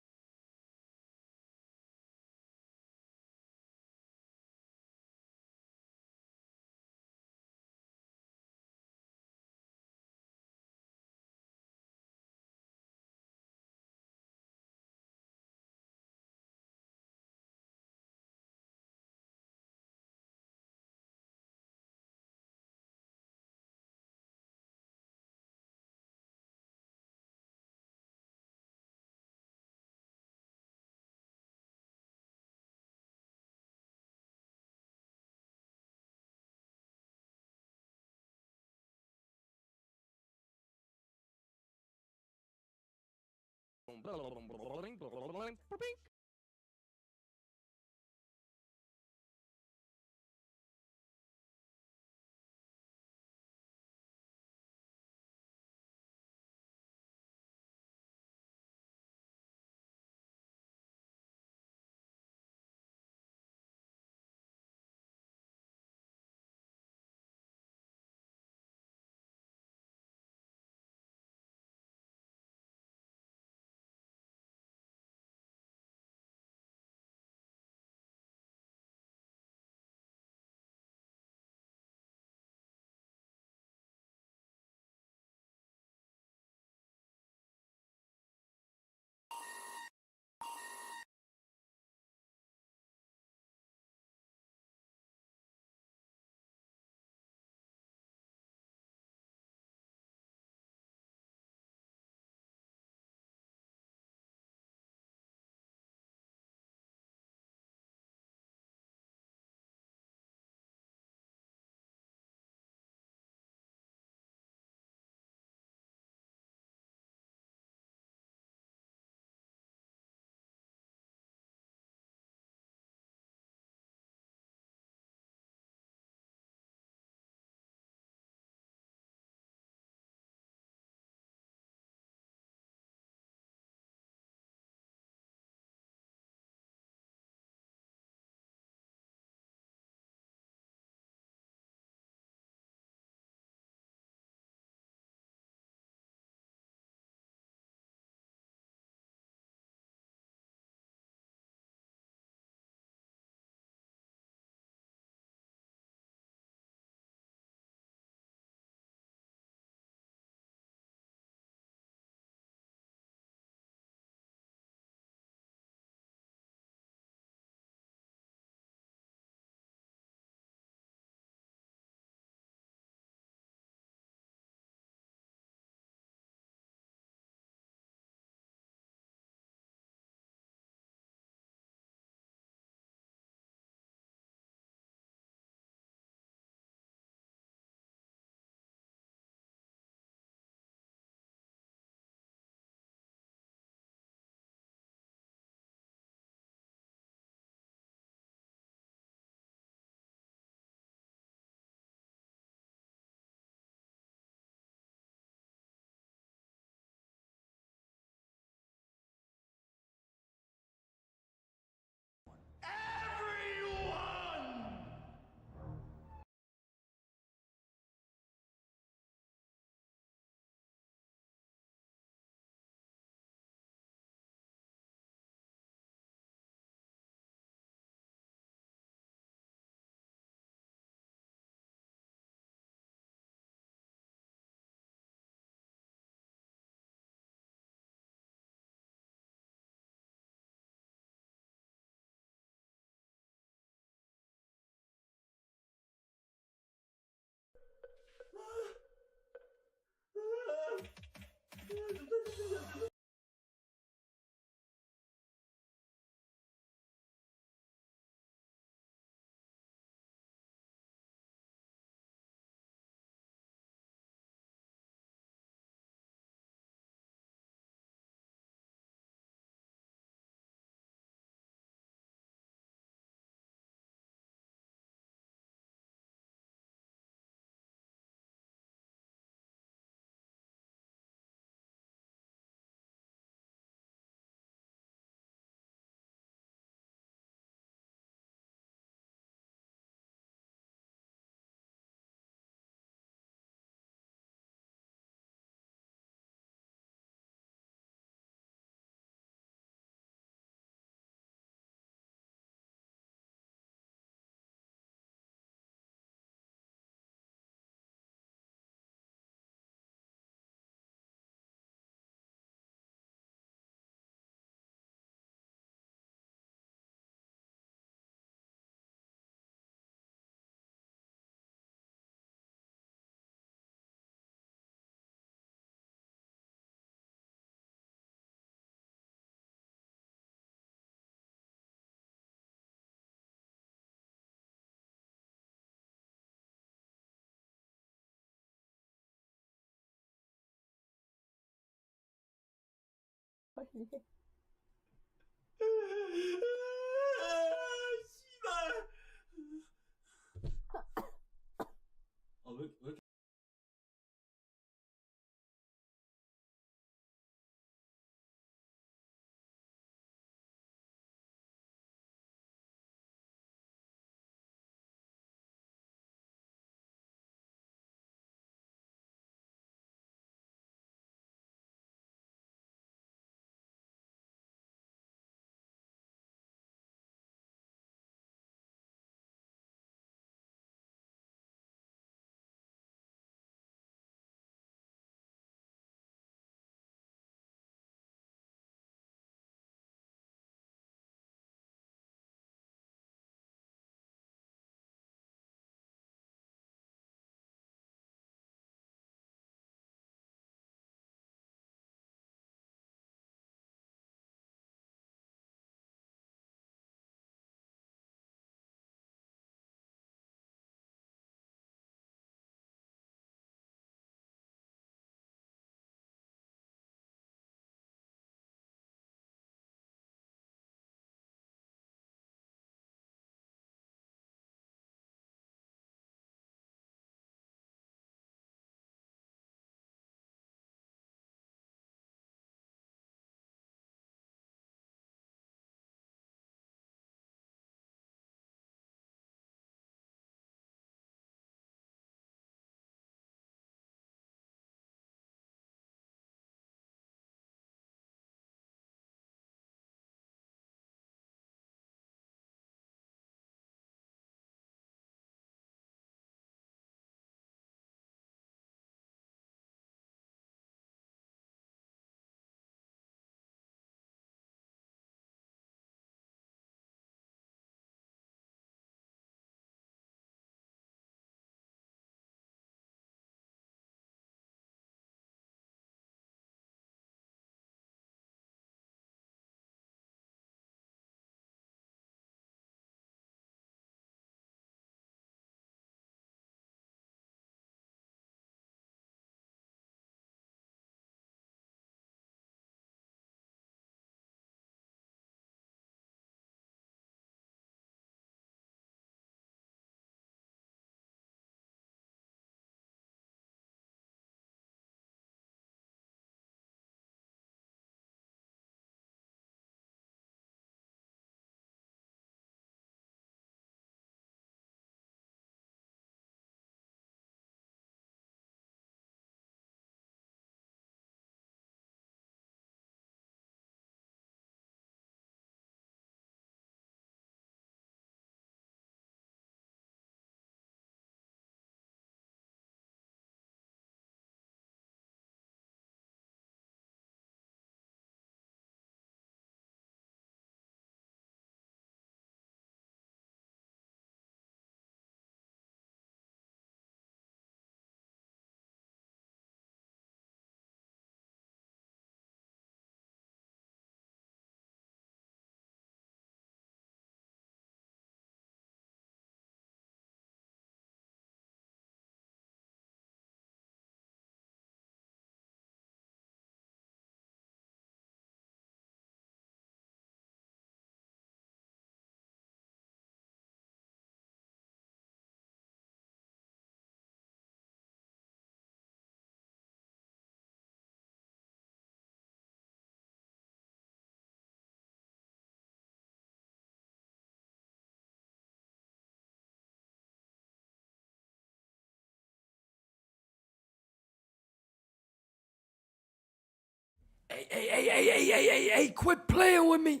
S1: Hey, quit playing with me.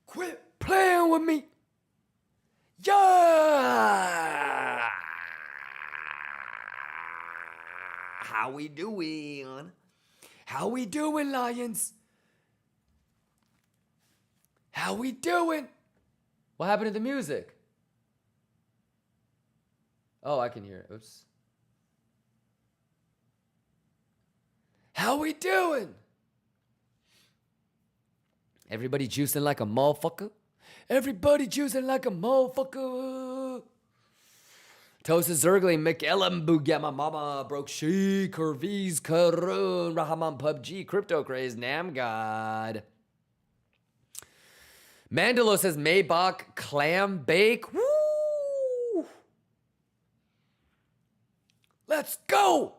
S1: Quit playing with me. Yeah. How we doing? How we doing, Lions? How we doing?
S2: What happened to the music? Oh, I can hear it. Oops.
S1: How we doing?
S2: Everybody juicing like a motherfucker?
S1: Everybody juicing like a motherfucker.
S2: Tosa Zergling, McEllenboog, yeah, my mama broke she, Curvies, Karun, Rahaman PUBG, Crypto Craze, Namgod. Mandalo says Maybach, Clam Bake. Woo! Let's go!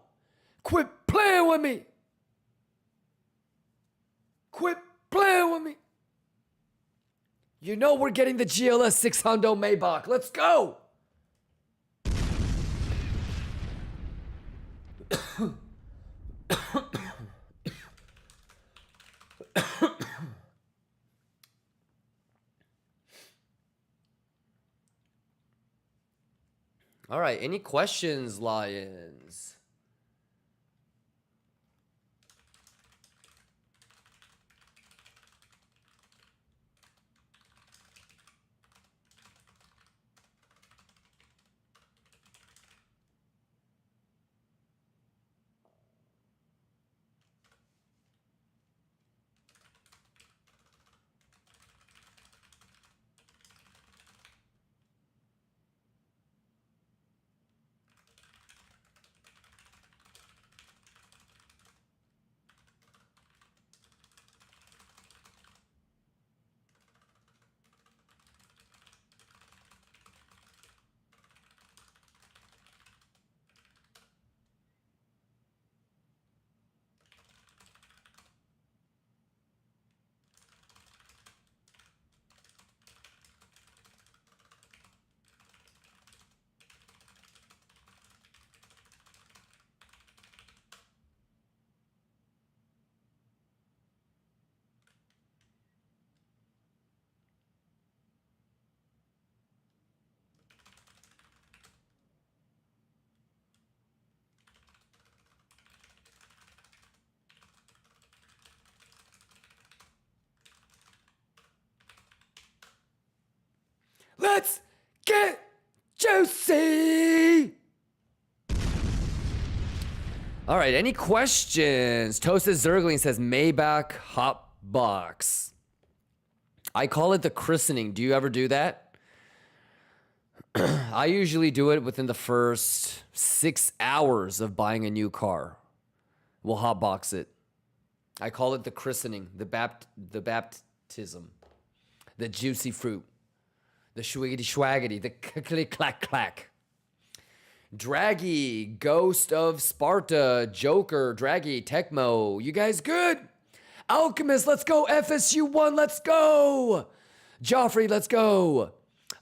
S2: Quit playing with me! Quit playing with me! You know we're getting the GLS 600 Maybach. Let's go! All right, any questions, Lions? Let's get juicy! All right, any questions? Toasted Zergling says Maybach Hot Box. I call it the christening. Do you ever do that? I usually do it within the first 6 hours of buying a new car. We'll hotbox it. I call it the christening, the baptism, the juicy fruit, the schwiggity schwaggity, the click clack clack. Draggy, Ghost of Sparta, Joker, Draggy, Tecmo. You guys good? Alchemist, let's go. FSU1, let's go. Joffrey, let's go.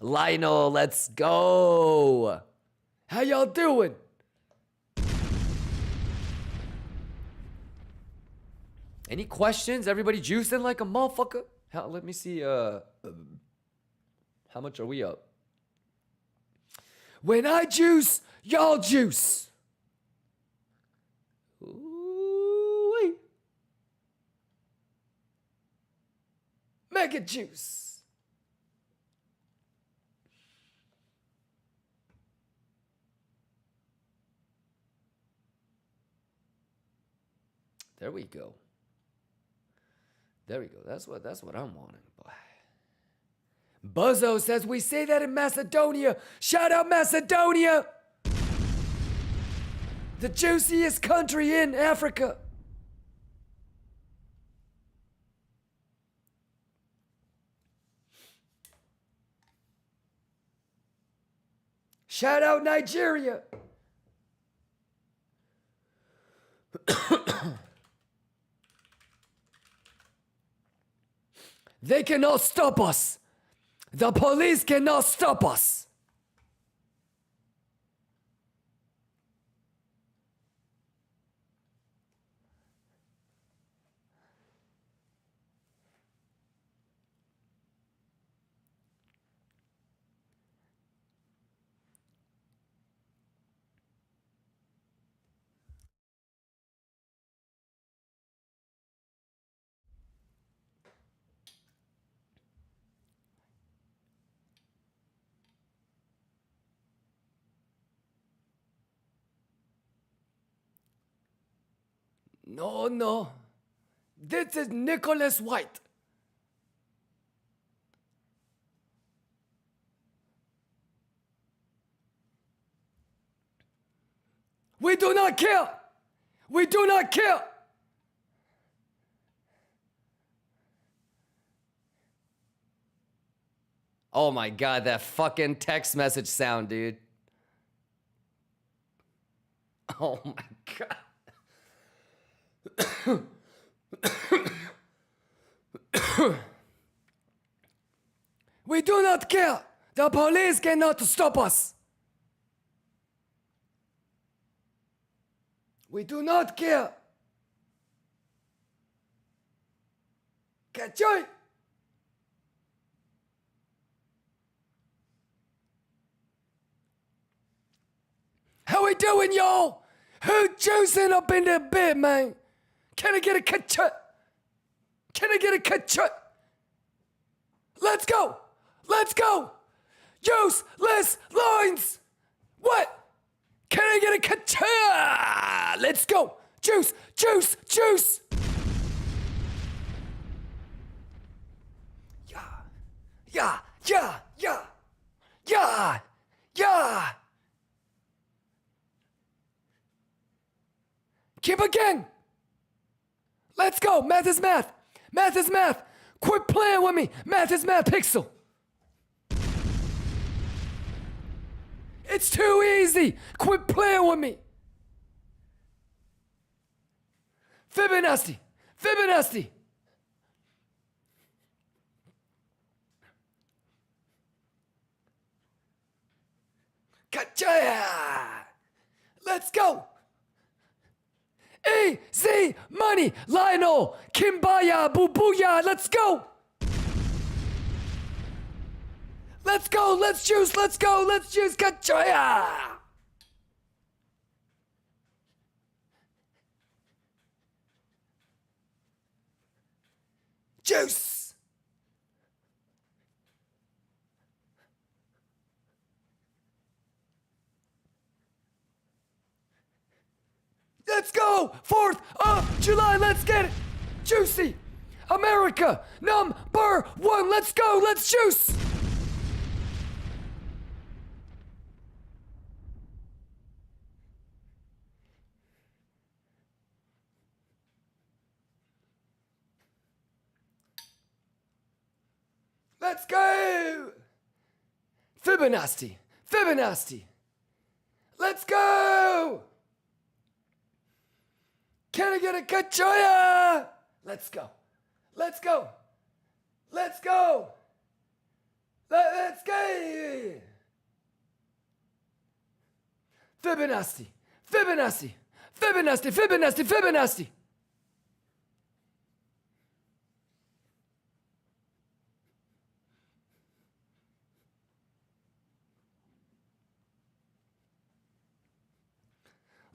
S2: Lionel, let's go. How y'all doing? Any questions? Everybody juicing like a motherfucker? Let me see. How much are we up? When I juice, y'all juice. Ooh-wee. Mega juice. There we go. There we go. That's what I'm wanting. Boy. Buzzo says we say that in Macedonia. Shout out Macedonia. The juiciest country in Africa. Shout out Nigeria. They cannot stop us. The police cannot stop us. No, no. This is Nicholas White. We do not care. We do not care. Oh my God, that fucking text message sound, dude. Oh my God. We do not care. The police cannot stop us. We do not care. ¿Cachai? How we doing, y'all? Who juicing up in the bed, man? Can I get a cut? Can I get a cut? Let's go. Let's go. Useless lines. What? Can I get a cut? Let's go. Juice, juice, juice. Yeah, yeah, yeah, yeah, yeah. Keep again. Let's go. Math is math. Math is math. Quit playing with me. Math is math, Pixel. It's too easy. Quit playing with me. Fibonacci. Fibonacci. Gotcha. Let's go. Easy money. Lionel. Kimbaya. Boo-booya. Let's go. Let's go. Let's juice. Let's go. Let's juice. Gotcha. Juice. Let's go! 4th of July, let's get it! Juicy! America, number 1, let's go, let's juice! Let's go! Fibonacci, Fibonacci! Let's go! Can I get a kachoya? Let's go. Let's go. Let's go. Let's go. Fibonacci. Fibonacci. Fibonacci. Fibonacci. Fibonacci.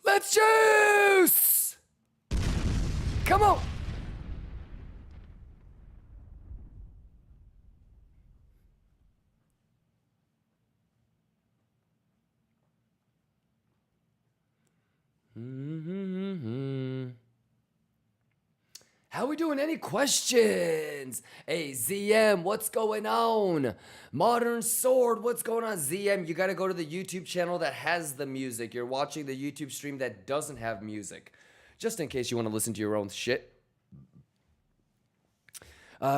S2: Let's juice. Come on. How we doing? Any questions? Hey, ZM, what's going on? Modern Sword, what's going on? ZM, you gotta go to the YouTube channel that has the music. You're watching the YouTube stream that doesn't have music. Just in case you want to listen to your own shit.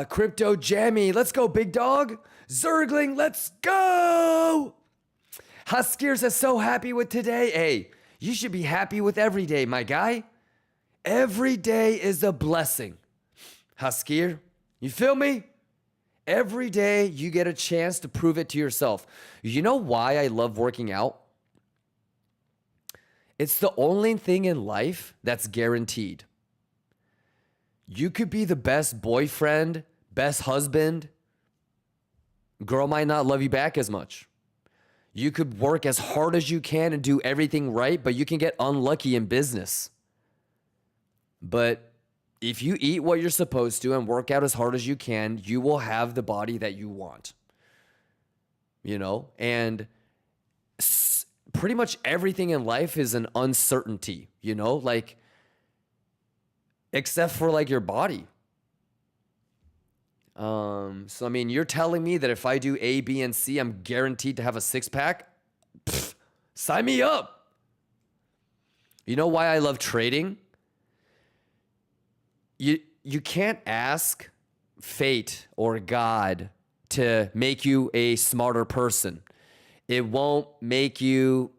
S2: Crypto Jammy, let's go, big dog. Zergling, let's go. Huskiers is so happy with today. Hey, you should be happy with every day, my guy. Every day is a blessing. Huskier, you feel me? Every day you get a chance to prove it to yourself. You know why I love working out? It's the only thing in life that's guaranteed. You could be the best boyfriend, best husband. Girl might not love you back as much. You could work as hard as you can and do everything right, but you can get unlucky in business. But if you eat what you're supposed to and work out as hard as you can, you will have the body that you want. You know? And pretty much everything in life is an uncertainty, you know? Like, except for like your body. So I mean, you're telling me that if I do A, B, and C, I'm guaranteed to have a 6-pack? Pfft, sign me up. You know why I love trading? You can't ask fate or God to make you a smarter person. It won't make you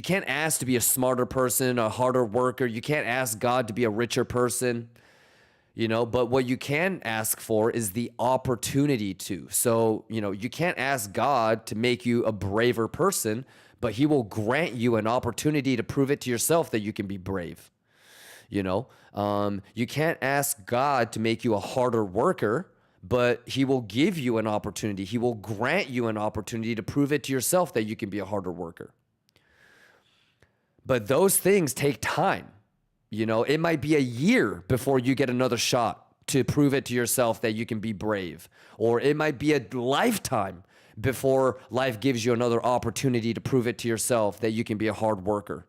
S2: can't ask to be a smarter person, a harder worker. You can't ask God to be a richer person, you know, but what you can ask for is the opportunity to. So, you know, you can't ask God to make you a braver person, but he will grant you an opportunity to prove it to yourself that you can be brave. You know, you can't ask God to make you a harder worker, but he will give you an opportunity. He will grant you an opportunity to prove it to yourself that you can be a harder worker. But those things take time. You know, it might be a year before you get another shot to prove it to yourself that you can be brave. Or it might be a lifetime before life gives you another opportunity to prove it to yourself that you can be a hard worker.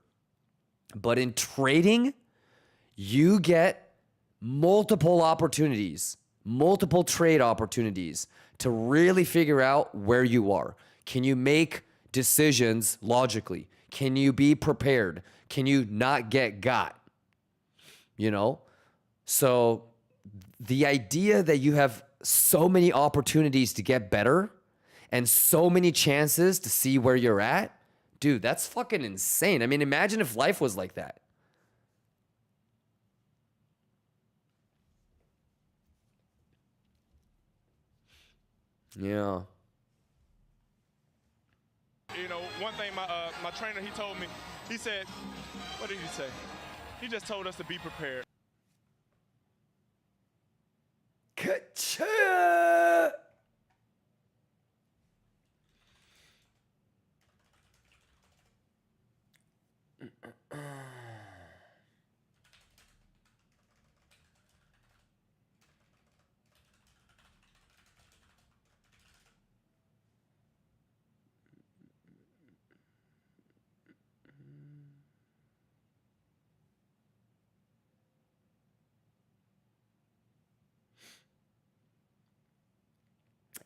S2: But in trading, you get multiple opportunities, multiple trade opportunities to really figure out where you are. Can you make decisions logically? Can you be prepared? Can you not get got? You know? So the idea that you have so many opportunities to get better and so many chances to see where you're at, dude, that's fucking insane. I mean, imagine if life was like that. Yeah.
S3: You know, one thing my trainer, he told me, he said, what did he say? He just told us to be prepared.
S2: Ka-cha!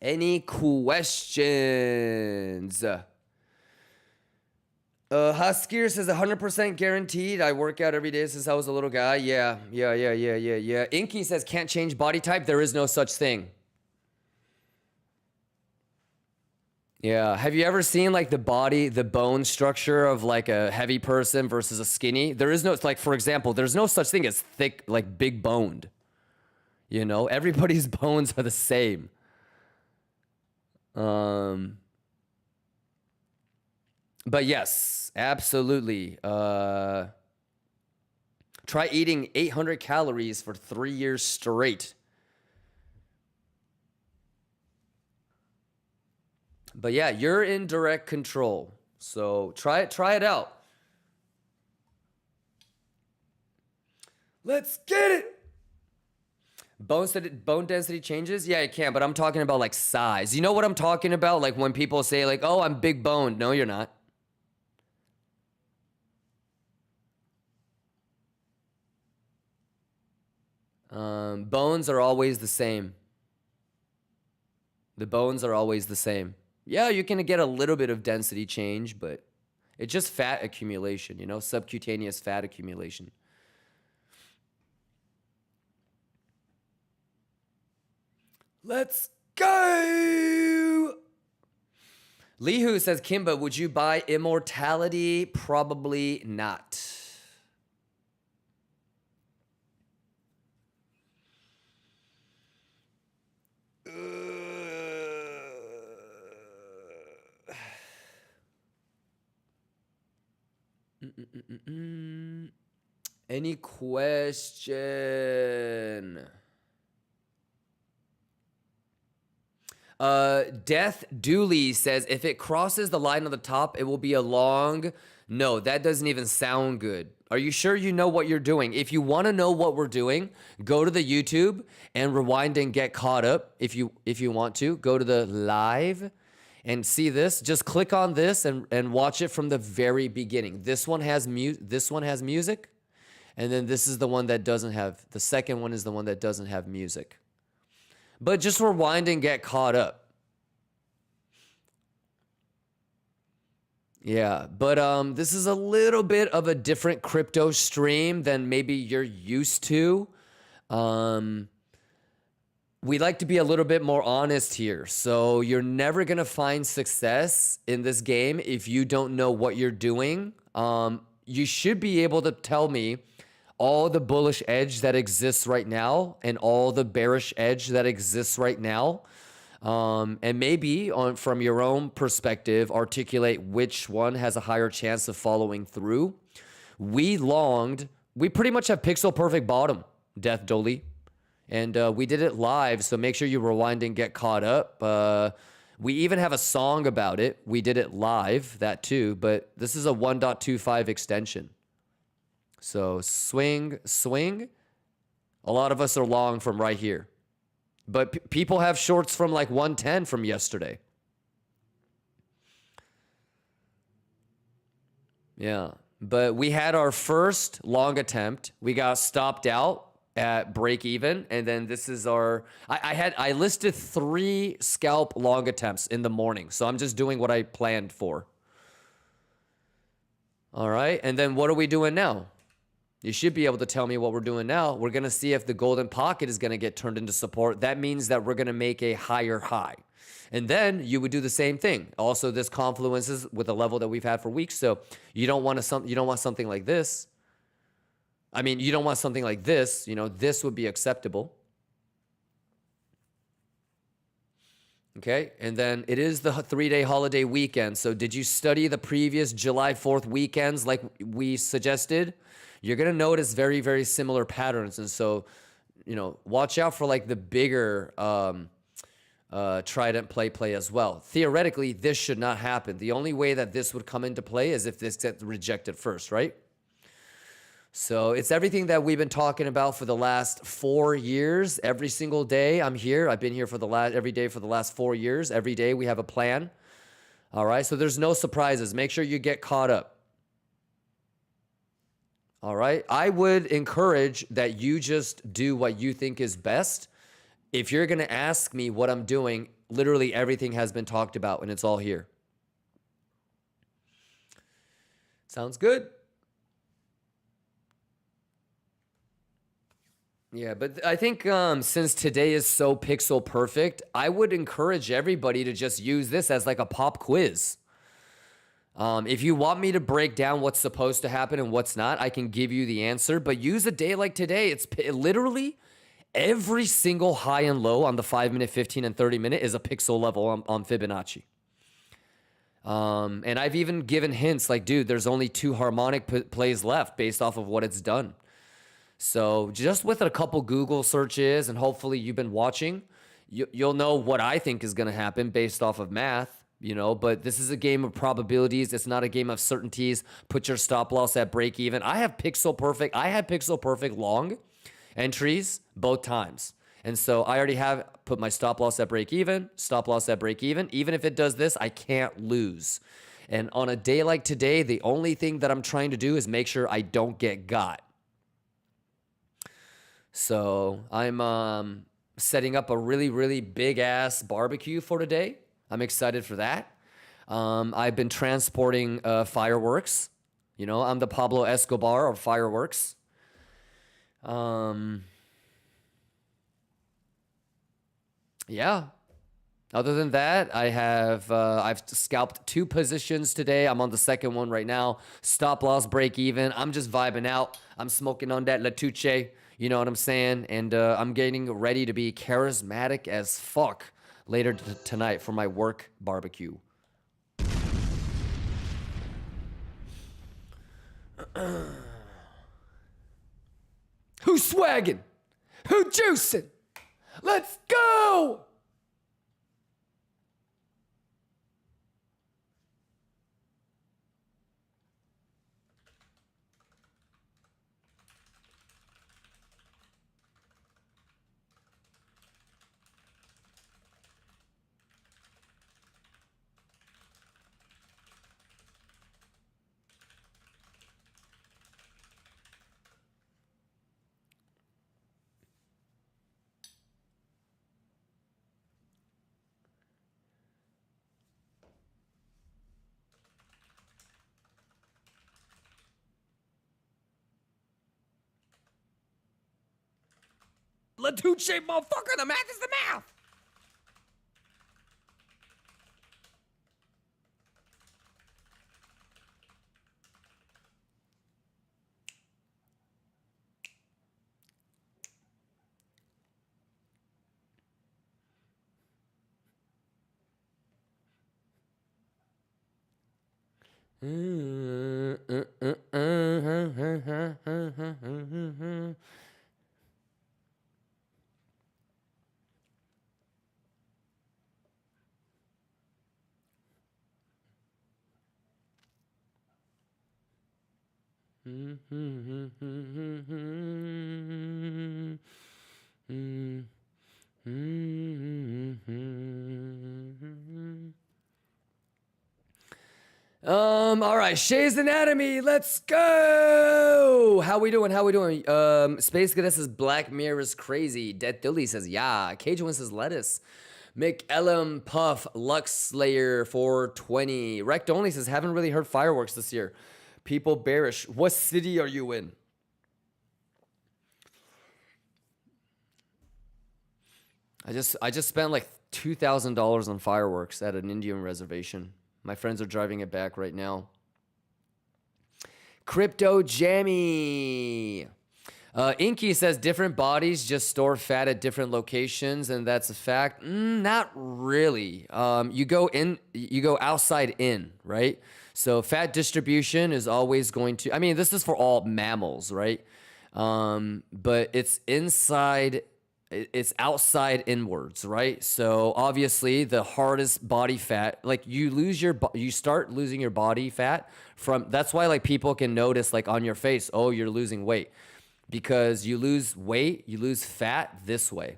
S2: Any questions? Huskier says 100% guaranteed. I work out every day since I was a little guy. Yeah. Inky says can't change body type. There is no such thing. Yeah. Have you ever seen like the bone structure of like a heavy person versus a skinny? There is no, like, for example, there's no such thing as thick, like big boned. You know, everybody's bones are the same. But yes, absolutely. Try eating 800 calories for 3 years straight. But yeah, you're in direct control. So try it out. Let's get it. Bone density changes? Yeah, it can, but I'm talking about like size. You know what I'm talking about? Like when people say like, oh, I'm big boned. No, you're not. Bones are always the same. The bones are always the same. Yeah, you can get a little bit of density change, but it's just fat accumulation, you know, subcutaneous fat accumulation. Let's go! Lihu says, Kimba, would you buy immortality? Probably not. Any question? Death Dooley says, if it crosses the line on the top, it will be a long. No, that doesn't even sound good. Are you sure you know what you're doing? If you want to know what we're doing, go to the YouTube and rewind and get caught up. If you want to, go to the live and see this. Just click on this and watch it from the very beginning. This one has music, and then this is the one that doesn't have. The second one is the one that doesn't have music. But just rewind and get caught up. Yeah, but this is a little bit of a different crypto stream than maybe you're used to. We like to be a little bit more honest here. So you're never gonna find success in this game if you don't know what you're doing. You should be able to tell me all the bullish edge that exists right now and all the bearish edge that exists right now. And maybe from your own perspective, articulate which one has a higher chance of following through. We pretty much have pixel perfect bottom, Death Dolly. And we did it live, so make sure you rewind and get caught up. We even have a song about it. We did it live, that too, but this is a 1.25 extension. So swing, swing. A lot of us are long from right here. But people have shorts from like 110 from yesterday. Yeah, but we had our first long attempt. We got stopped out at break even, and then this is our I listed 3 scalp long attempts in the morning, so I'm just doing what I planned for. All right, and then what are we doing now? You should be able to tell me what we're doing now. We're gonna see if the golden pocket is gonna get turned into support. That means that we're gonna make a higher high, and then you would do the same thing. Also, this confluences with the level that we've had for weeks, so you don't want something like this. I mean, you don't want something like this. You know, this would be acceptable. Okay, and then it is the 3-day holiday weekend. So did you study the previous July 4th weekends like we suggested? You're going to notice very, very similar patterns. And so, you know, watch out for like the bigger trident play as well. Theoretically, this should not happen. The only way that this would come into play is if this gets rejected first, right? So it's everything that we've been talking about for the last 4 years. Every single day I'm here. I've been here for every day for the last 4 years. Every day we have a plan. All right. So there's no surprises. Make sure you get caught up. All right. I would encourage that you just do what you think is best. If you're going to ask me what I'm doing, literally everything has been talked about and it's all here. Sounds good? Yeah, but I think since today is so pixel perfect, I would encourage everybody to just use this as like a pop quiz. If you want me to break down what's supposed to happen and what's not, I can give you the answer. But use a day like today. It's literally every single high and low on the 5-minute, 15, and 30-minute is a pixel level on Fibonacci. And I've even given hints like, dude, there's only 2 harmonic plays left based off of what it's done. So just with a couple Google searches, and hopefully you've been watching, you'll know what I think is going to happen based off of math, you know, but this is a game of probabilities. It's not a game of certainties. Put your stop loss at break even. I had pixel perfect long entries both times. And so I already have put my stop loss at break even, stop loss at break even. Even if it does this, I can't lose. And on a day like today, the only thing that I'm trying to do is make sure I don't get got. So I'm setting up a really, really big ass barbecue for today. I'm excited for that. I've been transporting fireworks. You know, I'm the Pablo Escobar of fireworks. Yeah. Other than that, I've scalped 2 positions today. I'm on the second one right now. Stop loss, break even. I'm just vibing out. I'm smoking on that Latuche. You know what I'm saying? And I'm getting ready to be charismatic as fuck later tonight for my work barbecue. Who's swagging? Who juicing? Let's go! Latuche, motherfucker. The math is the math. All right, Shay's Anatomy, let's go. How we doing? Space Cadet says Black Mirror is crazy. Dead Dilly says yeah. Cajun says lettuce. McEllum Puff Lux Slayer 420. Rect Only says haven't really heard fireworks this year. People bearish. What city are you in? I just spent like $2,000 on fireworks at an Indian reservation. My friends are driving it back right now. Crypto Jammy. Inky says different bodies just store fat at different locations, and that's a fact. Not really. You go outside in, right? So fat distribution is always going to, I mean, this is for all mammals, right? But it's inside, it's outside inwards, right? So obviously the hardest body fat, like you start losing your body fat from, that's why like people can notice like on your face, oh, you're losing weight. Because you lose weight, you lose fat this way,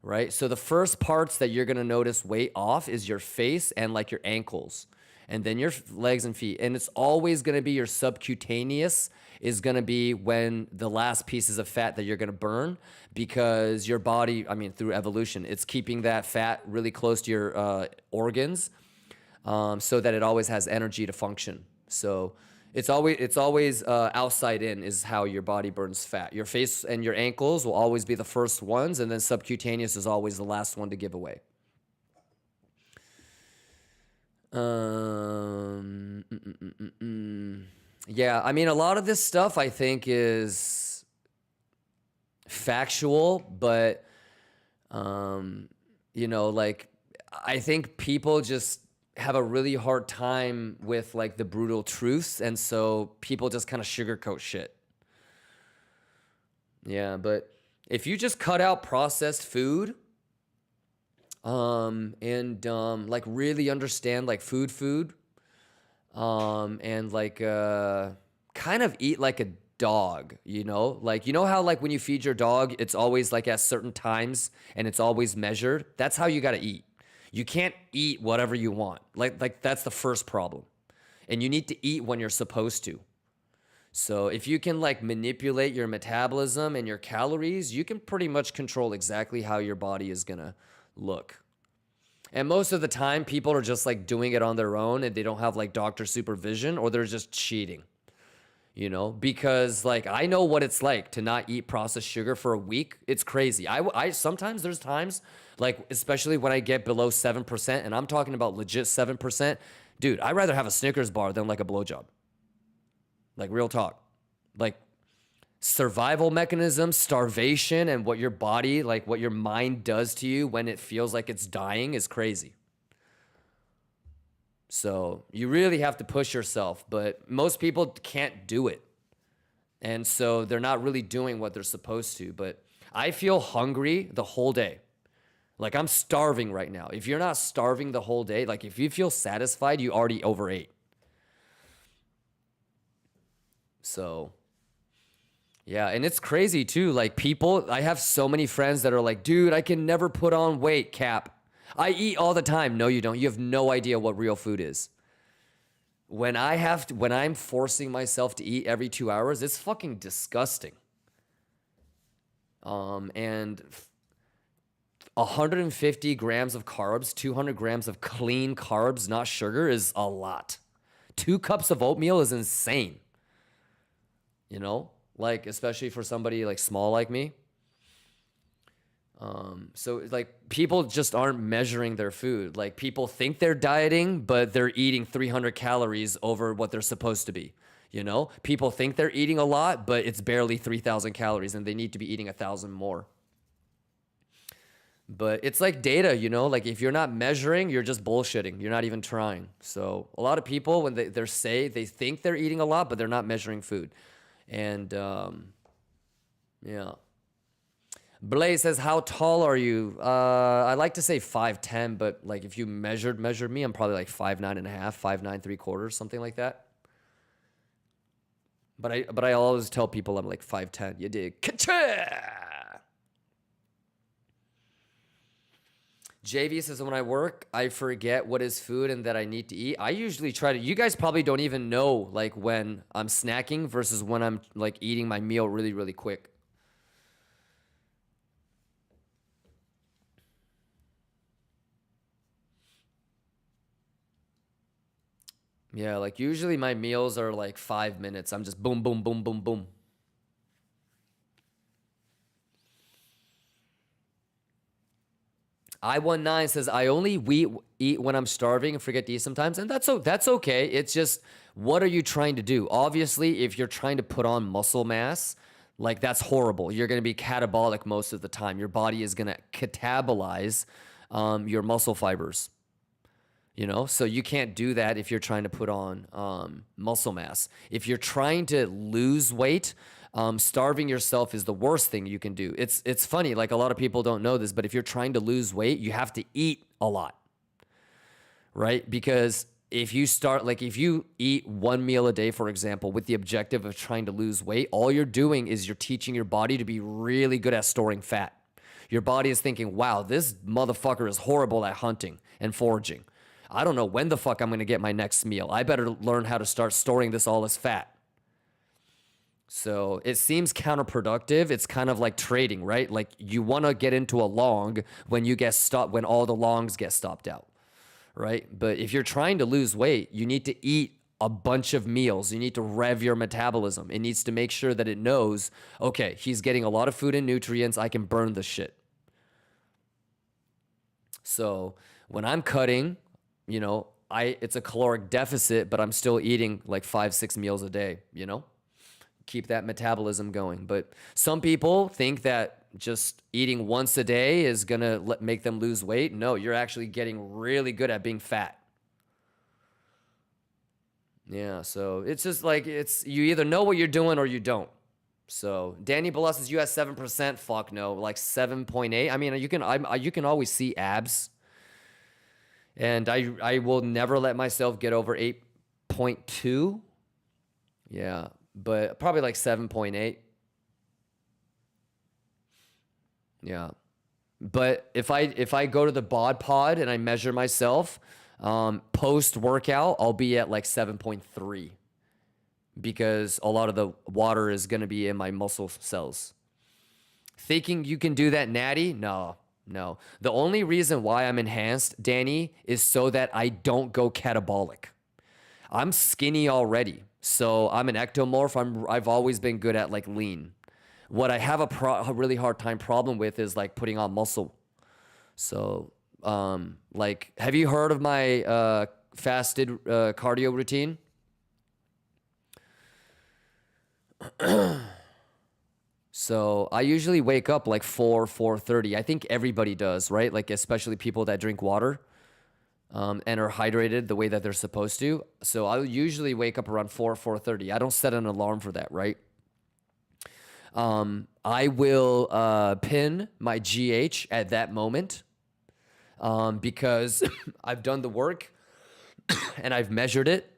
S2: right? So the first parts that you're gonna notice weight off is your face and like your ankles, and then your legs and feet. And it's always gonna be your subcutaneous is gonna be when the last pieces of fat that you're gonna burn, because your body, I mean, through evolution, it's keeping that fat really close to your organs, so that it always has energy to function. So it's always outside in is how your body burns fat. Your face and your ankles will always be the first ones, and then subcutaneous is always the last one to give away. Yeah, I mean, a lot of this stuff I think is factual, but you know, like I think people just have a really hard time with like the brutal truths, and so people just kind of sugarcoat shit. Yeah, but if you just cut out processed food, and like really understand like food, and like kind of eat like a dog, you know? Like, you know how like when you feed your dog, it's always like at certain times and it's always measured? That's how you gotta eat. You can't eat whatever you want. Like that's the first problem. And you need to eat when you're supposed to. So if you can like manipulate your metabolism and your calories, you can pretty much control exactly how your body is gonna look. And most of the time, people are just like doing it on their own and they don't have like doctor supervision, or they're just cheating, you know? Because like I know what it's like to not eat processed sugar for a week. It's crazy. I sometimes there's times, like, especially when I get below 7%, and I'm talking about legit 7%, dude, I'd rather have a Snickers bar than like a blowjob. Like, real talk. Like, survival mechanism, starvation, and what your body, like what your mind does to you when it feels like it's dying is crazy. So you really have to push yourself, but most people can't do it. And so they're not really doing what they're supposed to. But I feel hungry the whole day. Like, I'm starving right now. If you're not starving the whole day, like if you feel satisfied, you already overate. So, yeah, and it's crazy too. Like, people, I have so many friends that are like, dude, I can never put on weight, Cap. I eat all the time. No, you don't. You have no idea what real food is. When I'm forcing myself to eat every 2 hours, it's fucking disgusting. And 150 grams of carbs, 200 grams of clean carbs, not sugar, is a lot. 2 cups of oatmeal is insane. You know, like, especially for somebody like small like me. So like people just aren't measuring their food. Like people think they're dieting, but they're eating 300 calories over what they're supposed to be. You know, people think they're eating a lot, but it's barely 3,000 calories and they need to be eating 1,000 more. But it's like data, you know, like if you're not measuring, you're just bullshitting. You're not even trying. So a lot of people, when they think they're eating a lot, but they're not measuring food. And yeah. Blaze says, how tall are you? I like to say 5'10", but like if you measured me, I'm probably like 5'9.5", 5'9", 3/4, something like that. But I always tell people I'm like 5'10". You dig? Ka-cha! JV says, when I work, I forget what is food and that I need to eat. I usually try to, you guys probably don't even know like when I'm snacking versus when I'm like eating my meal really, really quick. Yeah, like usually my meals are like 5 minutes. I'm just boom, boom, boom, boom, boom. I19 says, I only eat when I'm starving and forget to eat sometimes. And that's okay. It's just, what are you trying to do? Obviously, if you're trying to put on muscle mass, like that's horrible. You're going to be catabolic most of the time. Your body is going to catabolize your muscle fibers. You know, so you can't do that if you're trying to put on muscle mass. If you're trying to lose weight, starving yourself is the worst thing you can do. It's funny, like a lot of people don't know this, but if you're trying to lose weight, you have to eat a lot, right? Because if you eat one meal a day, for example, with the objective of trying to lose weight, all you're doing is you're teaching your body to be really good at storing fat. Your body is thinking, wow, this motherfucker is horrible at hunting and foraging. I don't know when the fuck I'm going to get my next meal. I better learn how to start storing this all as fat. So it seems counterproductive. It's kind of like trading, right? Like you want to get into a long when when all the longs get stopped out, right? But if you're trying to lose weight, you need to eat a bunch of meals. You need to rev your metabolism. It needs to make sure that it knows, okay, he's getting a lot of food and nutrients. I can burn the shit. So when I'm cutting, you know, it's a caloric deficit, but I'm still eating like 5-6 meals a day, you know, keep that metabolism going. But some people think that just eating once a day is going to make them lose weight. No, you're actually getting really good at being fat. Yeah. So it's just like, you either know what you're doing or you don't. So Danny Belas says you have 7%. Fuck no, like 7.8. I mean, you can always see abs. And I will never let myself get over 8.2. Yeah, but probably like 7.8. Yeah. But if I go to the bod pod and I measure myself, post workout, I'll be at like 7.3 because a lot of the water is going to be in my muscle cells. Thinking you can do that natty? No. The only reason why I'm enhanced, Danny, is so that I don't go catabolic. I'm skinny already, so I'm an ectomorph. I've always been good at like lean. What I have a really hard time problem with is like putting on muscle. So, like, have you heard of my fasted cardio routine? So I usually wake up like 4:30. I think everybody does, right? Like especially people that drink water and are hydrated the way that they're supposed to. So I usually wake up around 4:30. I don't set an alarm for that, right? I will pin my GH at that moment because I've done the work and I've measured it.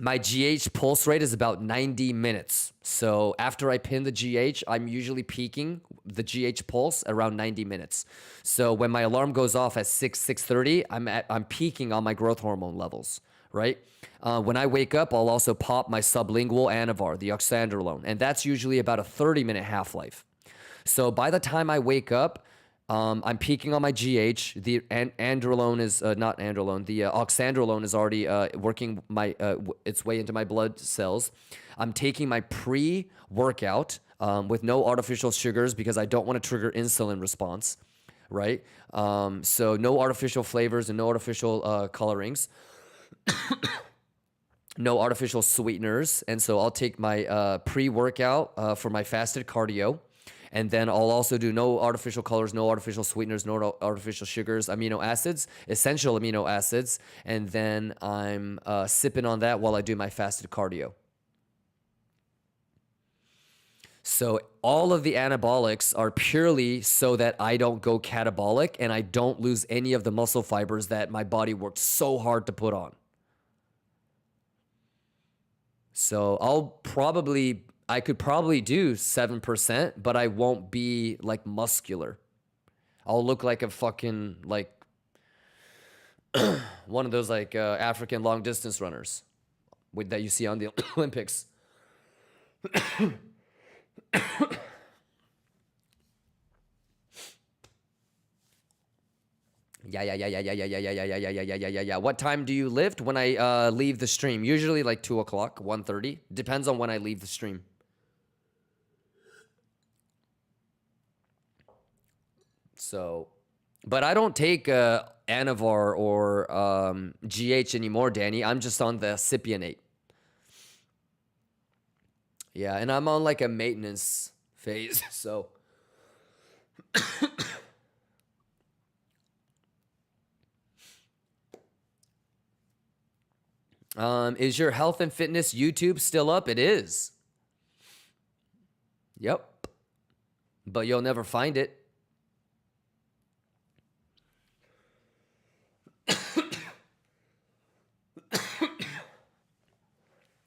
S2: My GH pulse rate is about 90 minutes. So after I pin the GH, I'm usually peaking the GH pulse around 90 minutes. So when my alarm goes off at 6:30, I'm peaking on my growth hormone levels, right? When I wake up, I'll also pop my sublingual anavar, the oxandrolone, and that's usually about a 30-minute half-life. So by the time I wake up, I'm peaking on my GH. The androlone is not androlone. The oxandrolone is already working its way into my blood cells. I'm taking my pre-workout with no artificial sugars because I don't want to trigger insulin response, right? So no artificial flavors and no artificial colorings. No artificial sweeteners. And so I'll take my pre-workout for my fasted cardio. And then I'll also do no artificial colors, no artificial sweeteners, no artificial sugars, amino acids, essential amino acids. And then I'm sipping on that while I do my fasted cardio. So all of the anabolics are purely so that I don't go catabolic and I don't lose any of the muscle fibers that my body worked so hard to put on. So I could probably do 7%, but I won't be like muscular. I'll look like a fucking like one of those like African long distance runners that you see on the Olympics. Yeah. What time do you lift? When I leave the stream, usually like 2 o'clock, 1:30. Depends on when I leave the stream. So, but I don't take Anavar or GH anymore, Danny. I'm just on the Cypionate. Yeah, and I'm on like a maintenance phase, so. Is your health and fitness YouTube still up? It is. Yep. But you'll never find it.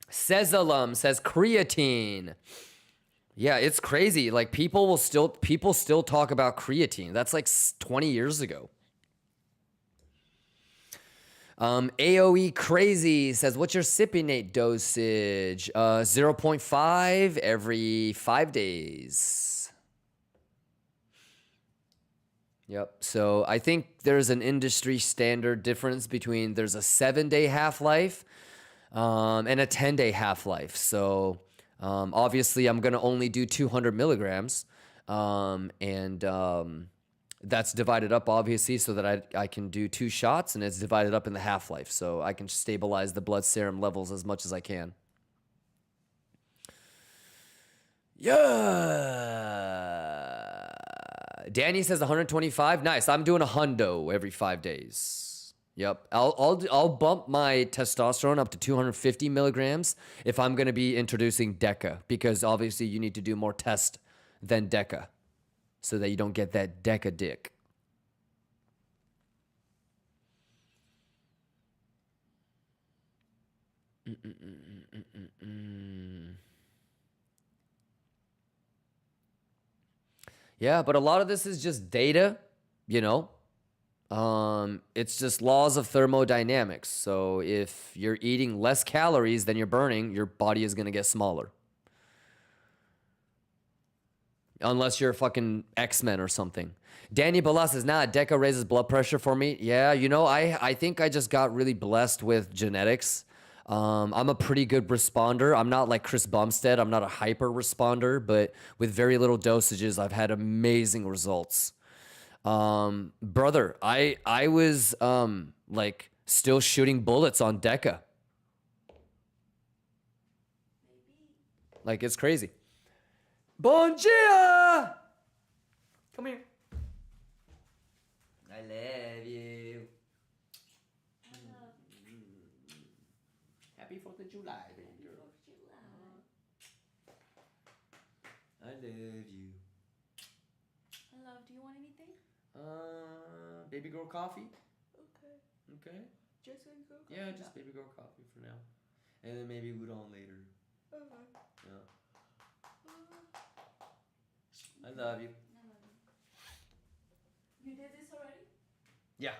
S2: Says creatine. Yeah, it's crazy. Like people still talk about creatine. That's like 20 years ago. AOE Crazy says, what's your Cypionate dosage? 0.5 every 5 days. Yep. So I think there's an industry standard difference between there's a 7-day half-life and a 10-day half-life. So obviously I'm going to only do 200 milligrams. That's divided up, obviously, so that I can do 2 shots, and it's divided up in the half-life, so I can stabilize the blood serum levels as much as I can. Yeah. Danny says 125. Nice. I'm doing a hundo every 5 days. Yep. I'll bump my testosterone up to 250 milligrams if I'm going to be introducing DECA, because obviously you need to do more test than DECA, so that you don't get that DECA dick. Yeah, but a lot of this is just data, you know. It's just laws of thermodynamics. So if you're eating less calories than you're burning, your body is going to get smaller. Unless you're fucking X-Men or something. Danny Balas says, nah, DECA raises blood pressure for me. Yeah, you know, I think I just got really blessed with genetics. I'm a pretty good responder. I'm not like Chris Bumstead. I'm not a hyper responder, but with very little dosages, I've had amazing results. Brother, I was like still shooting bullets on DECA. Like, it's crazy. Bon dia! Come here. I love you. Happy 4th of July, baby girl. I love you.
S5: I love. Do you want anything?
S2: Baby girl coffee?
S5: Okay.
S2: Okay.
S5: Just baby girl.
S2: Yeah, just baby girl coffee for now. And then maybe udon later.
S5: Okay.
S2: Yeah. I love you.
S5: I love you. You did this already?
S2: Yeah.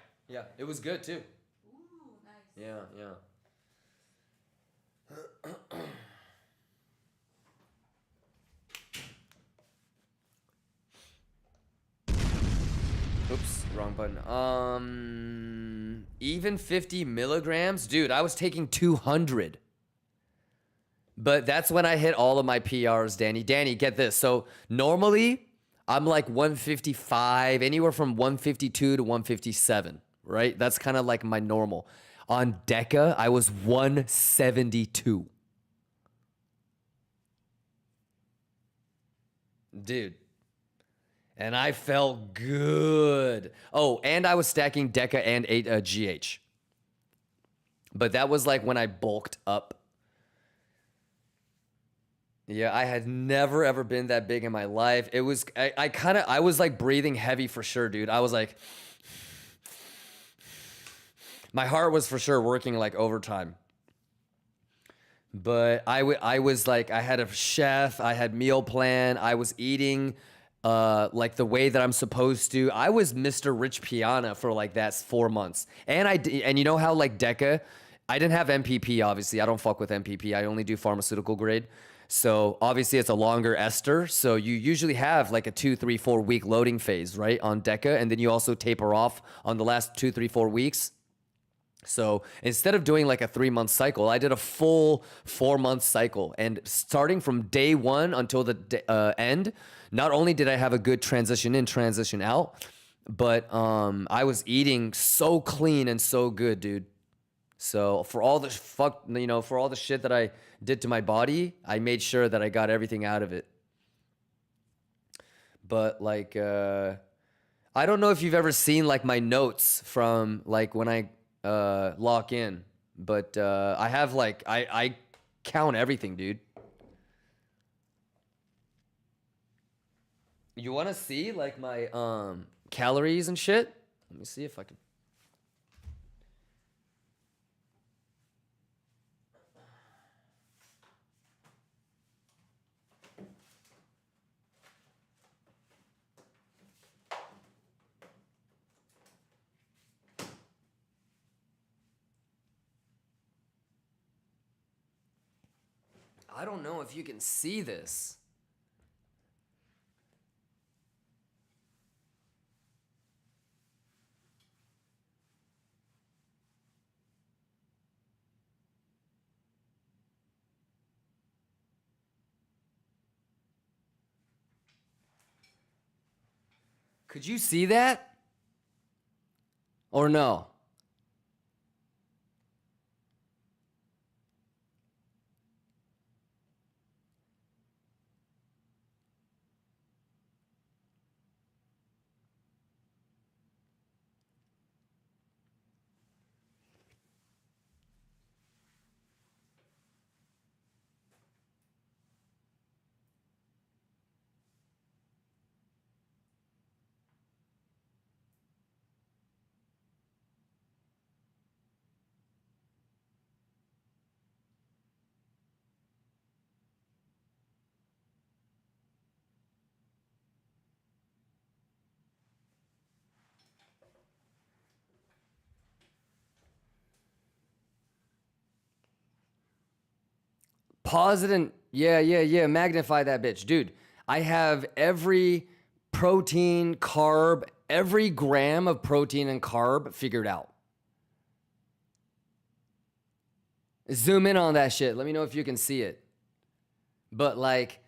S2: It was good too.
S5: Ooh, nice.
S2: Yeah. Oops, wrong button. Even 50 milligrams? Dude, I was taking 200. But that's when I hit all of my PRs, Danny. Danny, get this. So normally I'm like 155, anywhere from 152 to 157, right? That's kind of like my normal. On Deca, I was 172. Dude. And I felt good. Oh, and I was stacking Deca and 8 GH. But that was like when I bulked up. Yeah, I had never ever been that big in my life. It was I was like breathing heavy for sure, dude. I was like my heart was for sure working like overtime. But I was like, I had a chef, I had meal plan, I was eating like the way that I'm supposed to. I was Mr. Rich Piana for like that 4 months. And you know how like Deca, I didn't have MPP obviously. I don't fuck with MPP. I only do pharmaceutical grade. So obviously it's a longer ester. So you usually have like a 2, 3, 4 week loading phase, right? On Deca. And then you also taper off on the last 2, 3, 4 weeks. So instead of doing like a 3-month cycle, I did a full 4-month cycle. And starting from day 1 until the end, not only did I have a good transition in, transition out, but I was eating so clean and so good, dude. So for all the for all the shit that I did to my body, I made sure that I got everything out of it. But like, I don't know if you've ever seen like my notes from like when I lock in, but I have like, I count everything, dude. You want to see like my calories and shit? Let me see if I can. I don't know if you can see this. Could you see that? Or no? Pause it and yeah. Magnify that bitch. Dude, I have every protein, carb, every gram of protein and carb figured out. Zoom in on that shit. Let me know if you can see it. But like,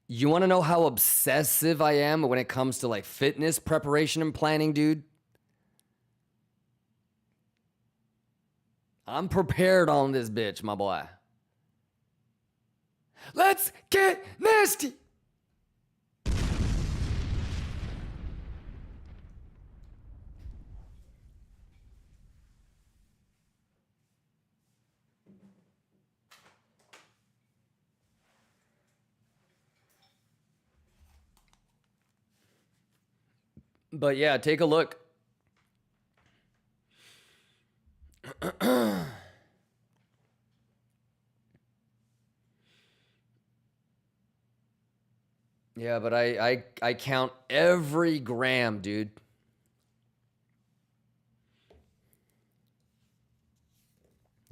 S2: you want to know how obsessive I am when it comes to like fitness preparation and planning, dude? I'm prepared on this bitch, my boy. Let's get nasty. But yeah, take a look. Yeah, but I count every gram, dude.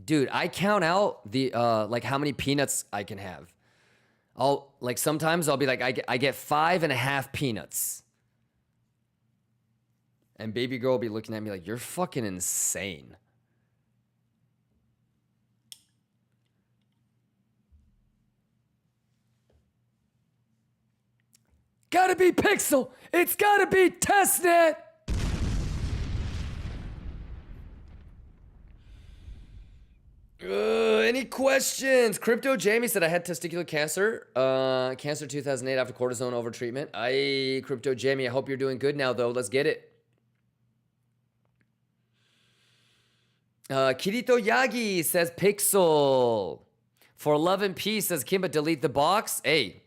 S2: Dude, I count out the like how many peanuts I can have. I'll like sometimes I'll be like I get 5.5 peanuts. And baby girl will be looking at me like, you're fucking insane. gotta be Pixel. It's gotta be Testnet. Any questions? Crypto Jamie said I had testicular cancer. Cancer 2008 after cortisone overtreatment. Crypto Jamie, I hope you're doing good now though. Let's get it. Kirito Yagi says Pixel. For love and peace says Kimba, delete the box. Hey.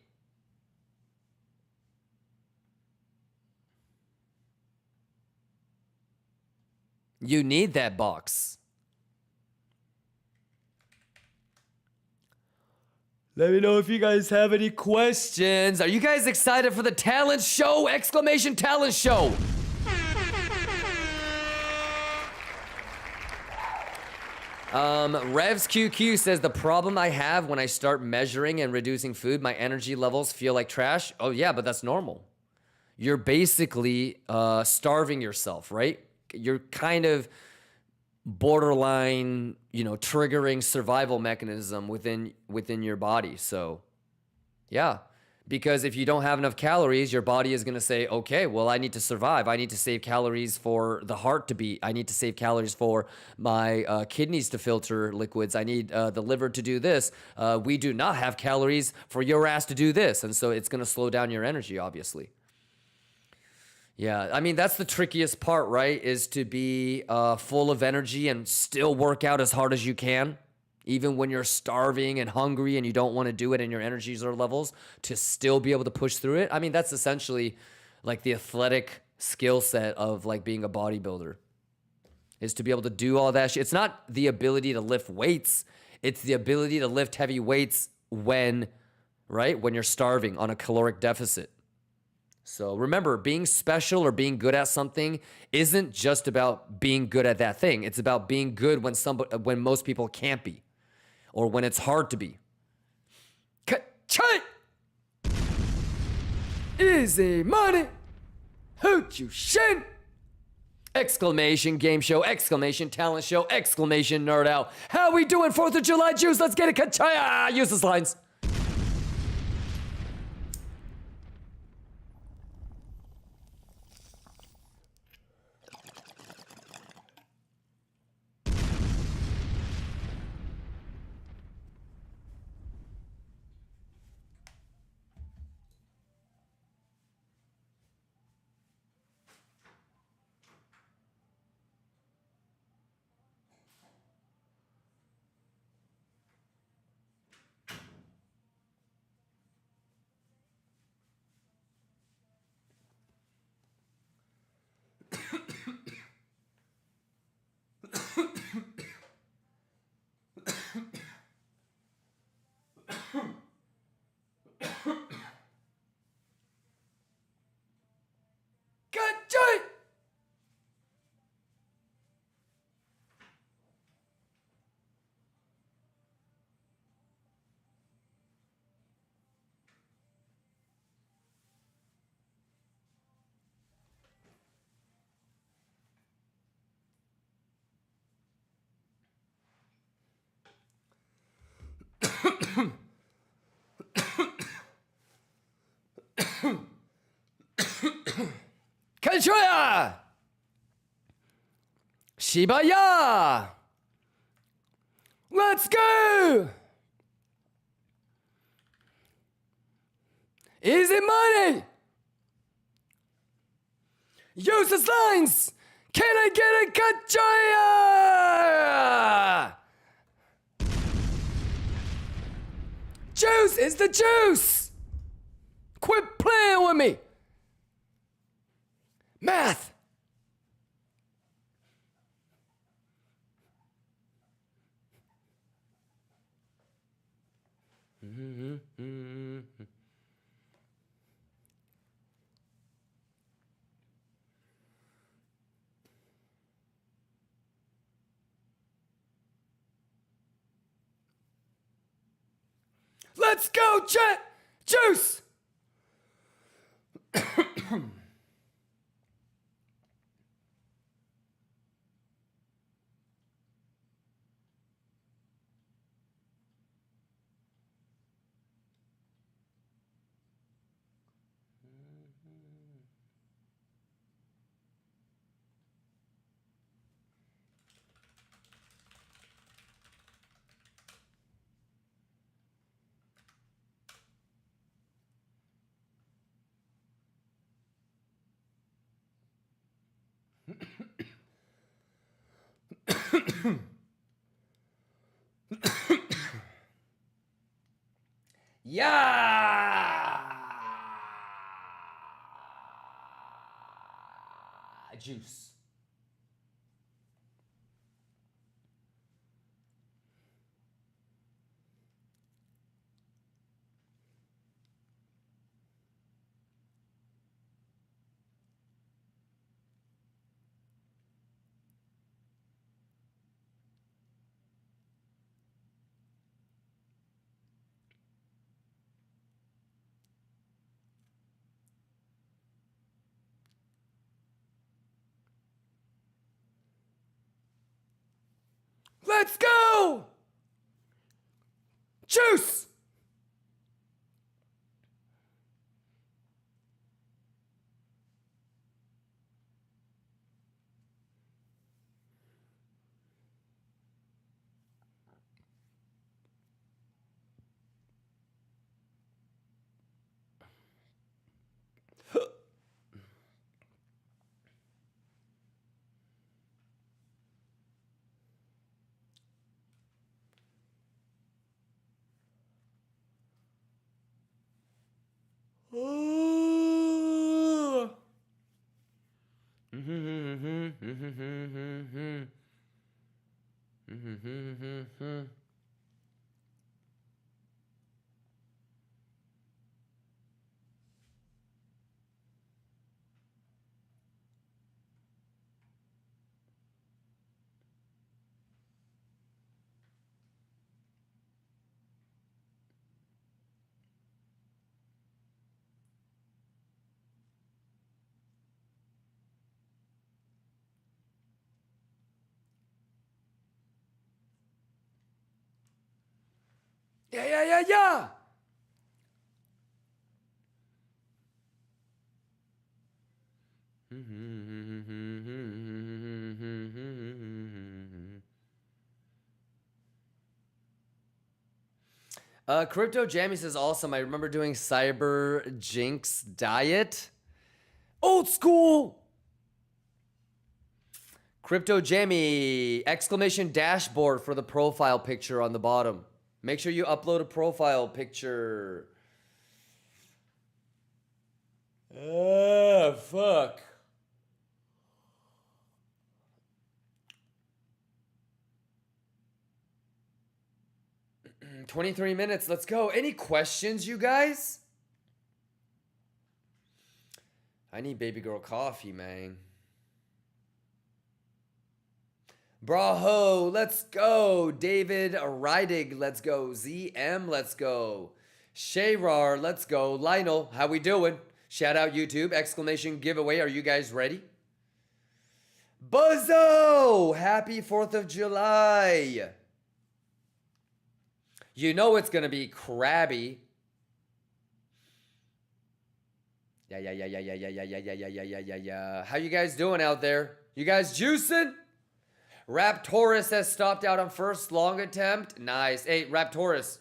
S2: You need that box. Let me know if you guys have any questions. Are you guys excited for the talent show? Exclamation talent show. Revs QQ says the problem I have when I start measuring and reducing food, my energy levels feel like trash. Oh yeah, but that's normal. You're basically starving yourself, right? You're kind of borderline, triggering survival mechanism within your body. So, yeah. Because if you don't have enough calories, your body is going to say, okay, well, I need to survive. I need to save calories for the heart to beat. I need to save calories for my kidneys to filter liquids. I need the liver to do this. We do not have calories for your ass to do this. And so it's going to slow down your energy, obviously. Yeah, I mean, that's the trickiest part, right? Is to be full of energy and still work out as hard as you can. Even when you're starving and hungry and you don't want to do it and your energies are levels, to still be able to push through it. I mean, that's essentially like the athletic skill set of like being a bodybuilder, is to be able to do all that shit. It's not the ability to lift weights. It's the ability to lift heavy weights when you're starving on a caloric deficit. So remember, being special or being good at something isn't just about being good at that thing. It's about being good when most people can't be, or when it's hard to be. Easy money. Hoot you shin. Exclamation game show, exclamation talent show, exclamation nerd out. How we doing 4th of July juice? Let's get it. Kachaya. Useless lines. Kanchoya! Shibaya! Let's go! Easy money! Useless lines! Can I get a Kanchoya? Juice is the juice! Quit playing with me! Math! Let's go, Chet! Juice! Yeah. Juice. Let's go! Juice! Yeah, yeah, yeah, yeah. Crypto Jammy says awesome. I remember doing Cyber Jinx diet. Old school. Crypto Jammy exclamation dashboard for the profile picture on the bottom. Make sure you upload a profile picture. Fuck. Mm, 23 minutes. Let's go. Any questions, you guys? I need baby girl coffee, man. Braho, let's go. David Reidig, let's go. ZM, let's go. Shayrar, let's go. Lionel, how we doing? Shout out YouTube, exclamation giveaway. Are you guys ready? Buzzo, happy 4th of July. You know it's going to be crabby. Yeah. How you guys doing out there? You guys juicing? Raptorus has stopped out on first long attempt. Nice. Hey, Raptorus,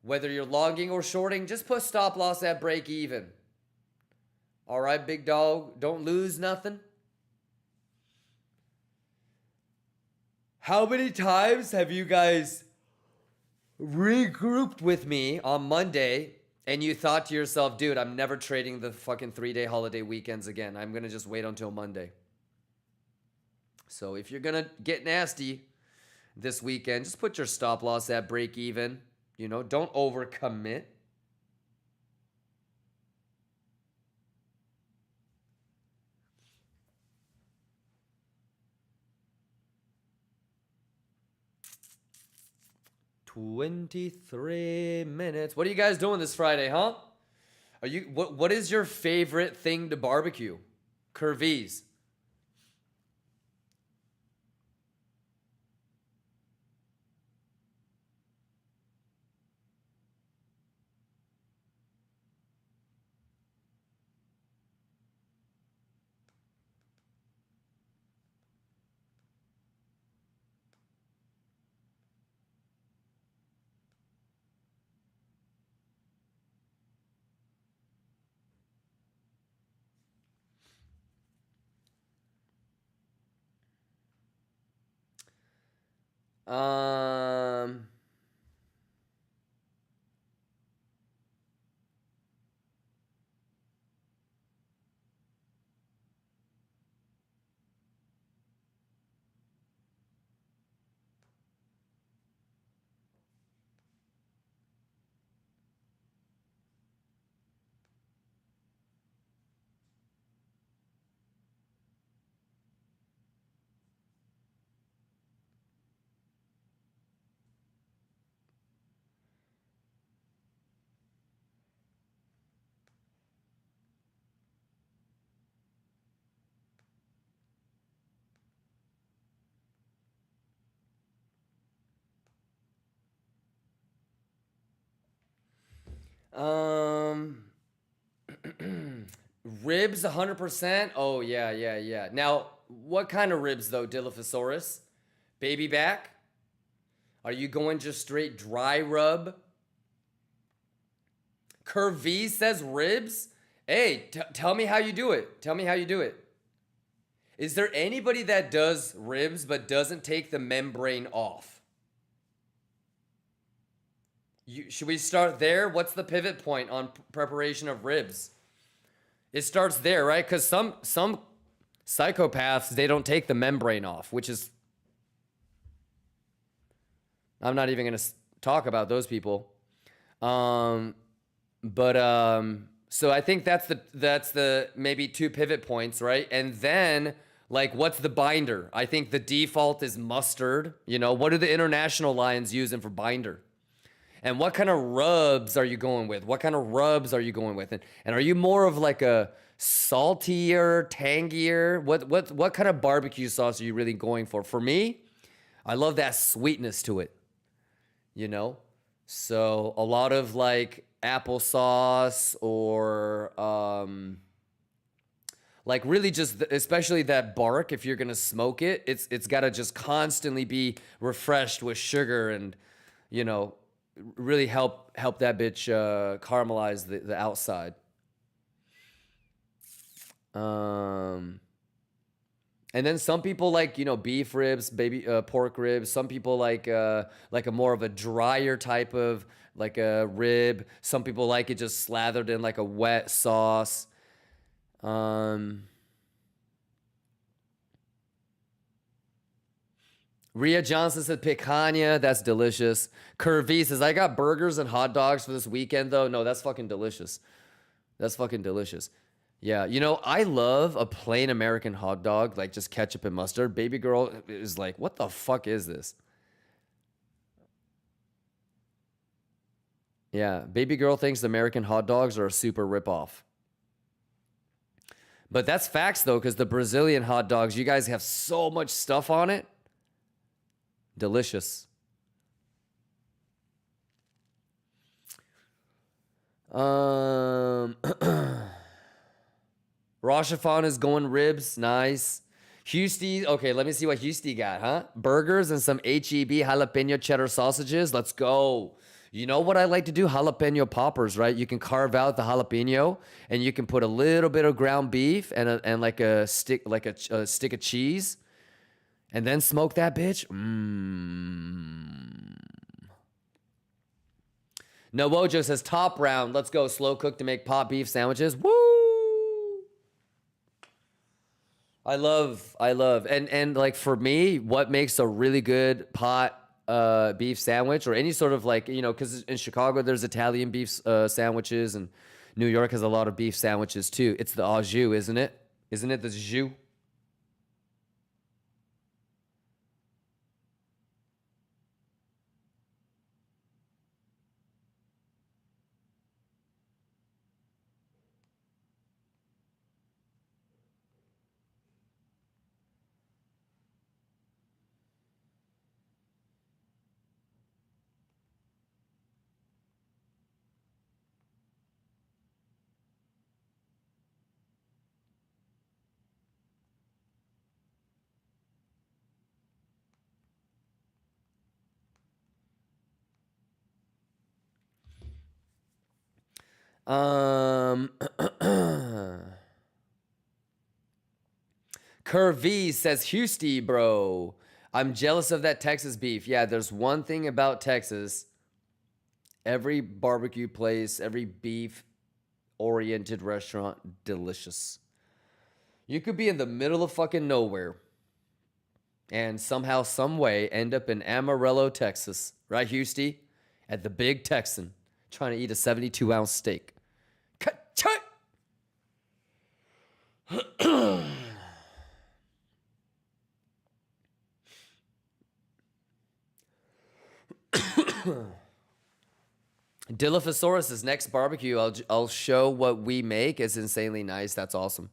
S2: whether you're longing or shorting, just put stop loss at break even. All right, big dog. Don't lose nothing. How many times have you guys regrouped with me on Monday and you thought to yourself, dude, I'm never trading the fucking 3-day holiday weekends again. I'm going to just wait until Monday. So if you're going to get nasty this weekend, just put your stop loss at break even. You know, don't overcommit. "23 minutes. What are you guys doing this Friday, huh? What is your favorite thing to barbecue? Curvies. Um, um, ribs 100%. Oh yeah, yeah, yeah. Now, what kind of ribs though, Dilophosaurus? Baby back? Are you going just straight dry rub? Curve V says ribs. Hey, tell me how you do it. Tell me how you do it. Is there anybody that does ribs but doesn't take the membrane off? Should we start there? What's the pivot point on preparation of ribs? It starts there, right? Because some psychopaths, they don't take the membrane off, which is... I'm not even going to talk about those people. So I think that's the maybe 2 pivot points, right? And then like what's the binder? I think the default is mustard. You know, what do the international lines using for binder? And what kind of rubs are you going with? What kind of rubs are you going with? And are you more of like a saltier, tangier? What kind of barbecue sauce are you really going for? For me, I love that sweetness to it. You know? So a lot of like applesauce or like really just especially that bark, if you're gonna smoke it, it's gotta just constantly be refreshed with sugar and, you know, really help that bitch caramelize the outside. And then some people like, you know, beef ribs, pork ribs. Some people like a more of a drier type of like a rib. Some people like it just slathered in like a wet sauce. Rhea Johnson said picanha. That's delicious. Curvy says, I got burgers and hot dogs for this weekend, though. No, that's fucking delicious. That's fucking delicious. Yeah, you know, I love a plain American hot dog, like just ketchup and mustard. Baby girl is like, what the fuck is this? Yeah, baby girl thinks American hot dogs are a super ripoff. But that's facts, though, because the Brazilian hot dogs, you guys have so much stuff on it. Delicious. Rochefon is going ribs. Nice. Houston. Okay, let me see what Houston got, huh? Burgers and some HEB jalapeno cheddar sausages. Let's go. You know what I like to do? Jalapeno poppers, right? You can carve out the jalapeno and you can put a little bit of ground beef and like a stick of cheese and then smoke that bitch. No Wojo says top round. Let's go. Slow cook to make pot beef sandwiches. Woo! I love, and like for me, what makes a really good pot beef sandwich or any sort of like, you know, because in Chicago there's Italian beef sandwiches and New York has a lot of beef sandwiches too. It's the au jus, isn't it? Isn't it the jus? Curvy says, Houston, bro. I'm jealous of that Texas beef. Yeah, there's one thing about Texas. Every barbecue place, every beef-oriented restaurant, delicious. You could be in the middle of fucking nowhere and somehow, some way, end up in Amarillo, Texas. Right, Houston? At the Big Texan, trying to eat a 72-ounce steak. Cut! Dilophosaurus' next barbecue, I'll show what we make. It's insanely nice. That's awesome.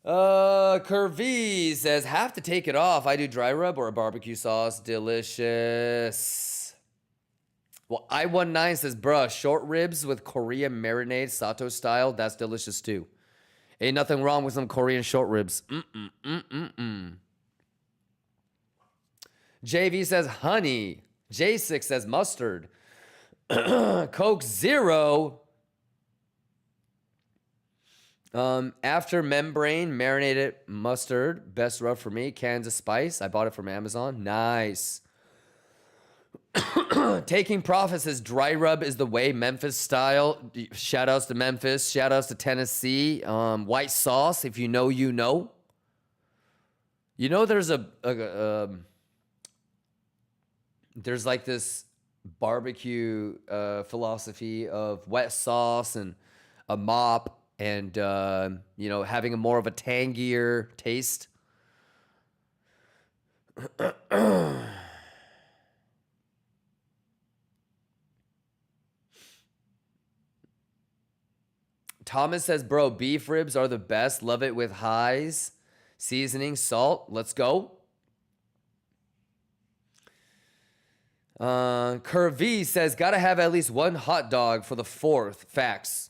S2: Curvy says, have to take it off. I do dry rub or a barbecue sauce. Delicious. Well, I19 says, bruh, short ribs with Korean marinade, Sato style. That's delicious too. Ain't nothing wrong with some Korean short ribs. JV says, honey. J6 says, mustard. Coke Zero. After membrane, marinated mustard. Best rub for me. Kansas Spice. I bought it from Amazon. Nice. Taking Profit says, dry rub is the way, Memphis style. Shout outs to Memphis. Shout outs to Tennessee. White sauce. If you know, you know. You know, there's there's like this barbecue philosophy of wet sauce and a mop and, you know, having a more of a tangier taste. Thomas says, bro, beef ribs are the best. Love it with highs, seasoning, salt. Let's go. Curvy says, gotta have at least one hot dog for the 4th. Facts.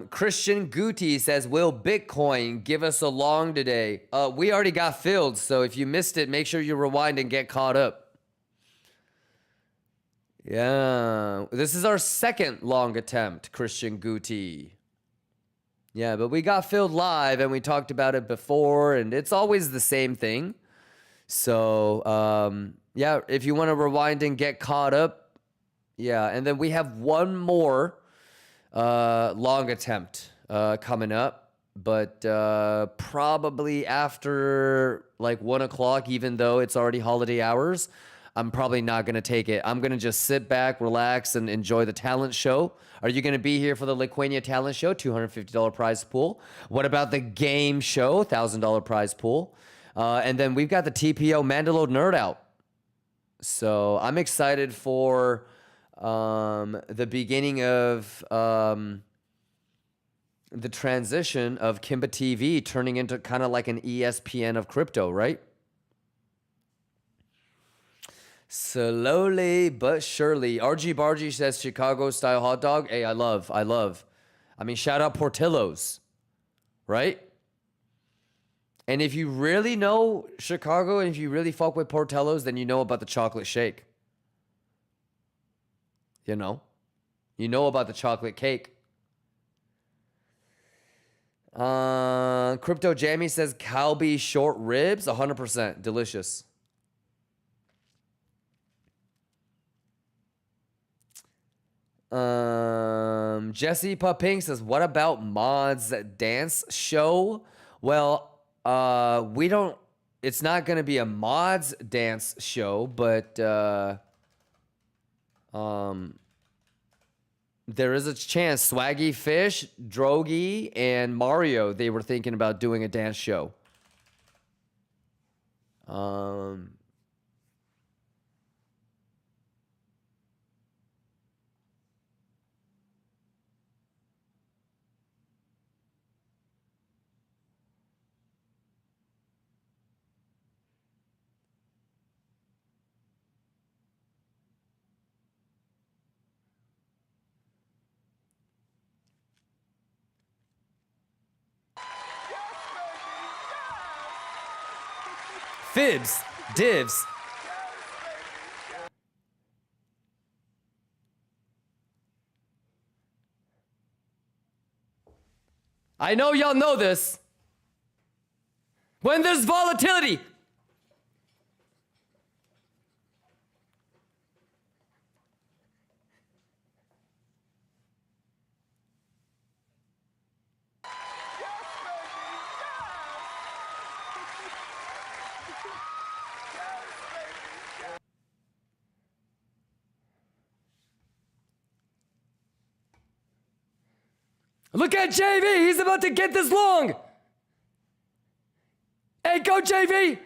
S2: Christian Guti says, will Bitcoin give us a long today? We already got filled, so if you missed it, make sure you rewind and get caught up. Yeah, this is our 2nd long attempt, Christian Guti. Yeah, but we got filled live and we talked about it before, and it's always the same thing. So, yeah, if you want to rewind and get caught up, yeah, and then we have one more long attempt coming up, but probably after like 1 o'clock, even though it's already holiday hours, I'm probably not going to take it. I'm going to just sit back, relax, and enjoy the talent show. Are you going to be here for the Liquania talent show? $250 prize pool. What about the game show? $1,000 prize pool. And then we've got the TPO Mandalore Nerd Out. So I'm excited for the beginning of the transition of KIMBA TV turning into kind of like an ESPN of crypto, right? Slowly but surely. RG Bargy says Chicago style hot dog. Hey, I love. I mean, shout out Portillo's, right? And if you really know Chicago and if you really fuck with Portillo's, then you know about the chocolate shake. You know about the chocolate cake. Crypto Jammy says Calbee short ribs, 100% delicious. Jesse Paping says, what about Mod's dance show? Well, we don't, it's not going to be a Mod's dance show, but there is a chance. Swaggy Fish, Drogi, and Mario, they were thinking about doing a dance show. Fibs, divs. I know y'all know this. When there's volatility, look at JV. He's about to get this long. Hey, go JV.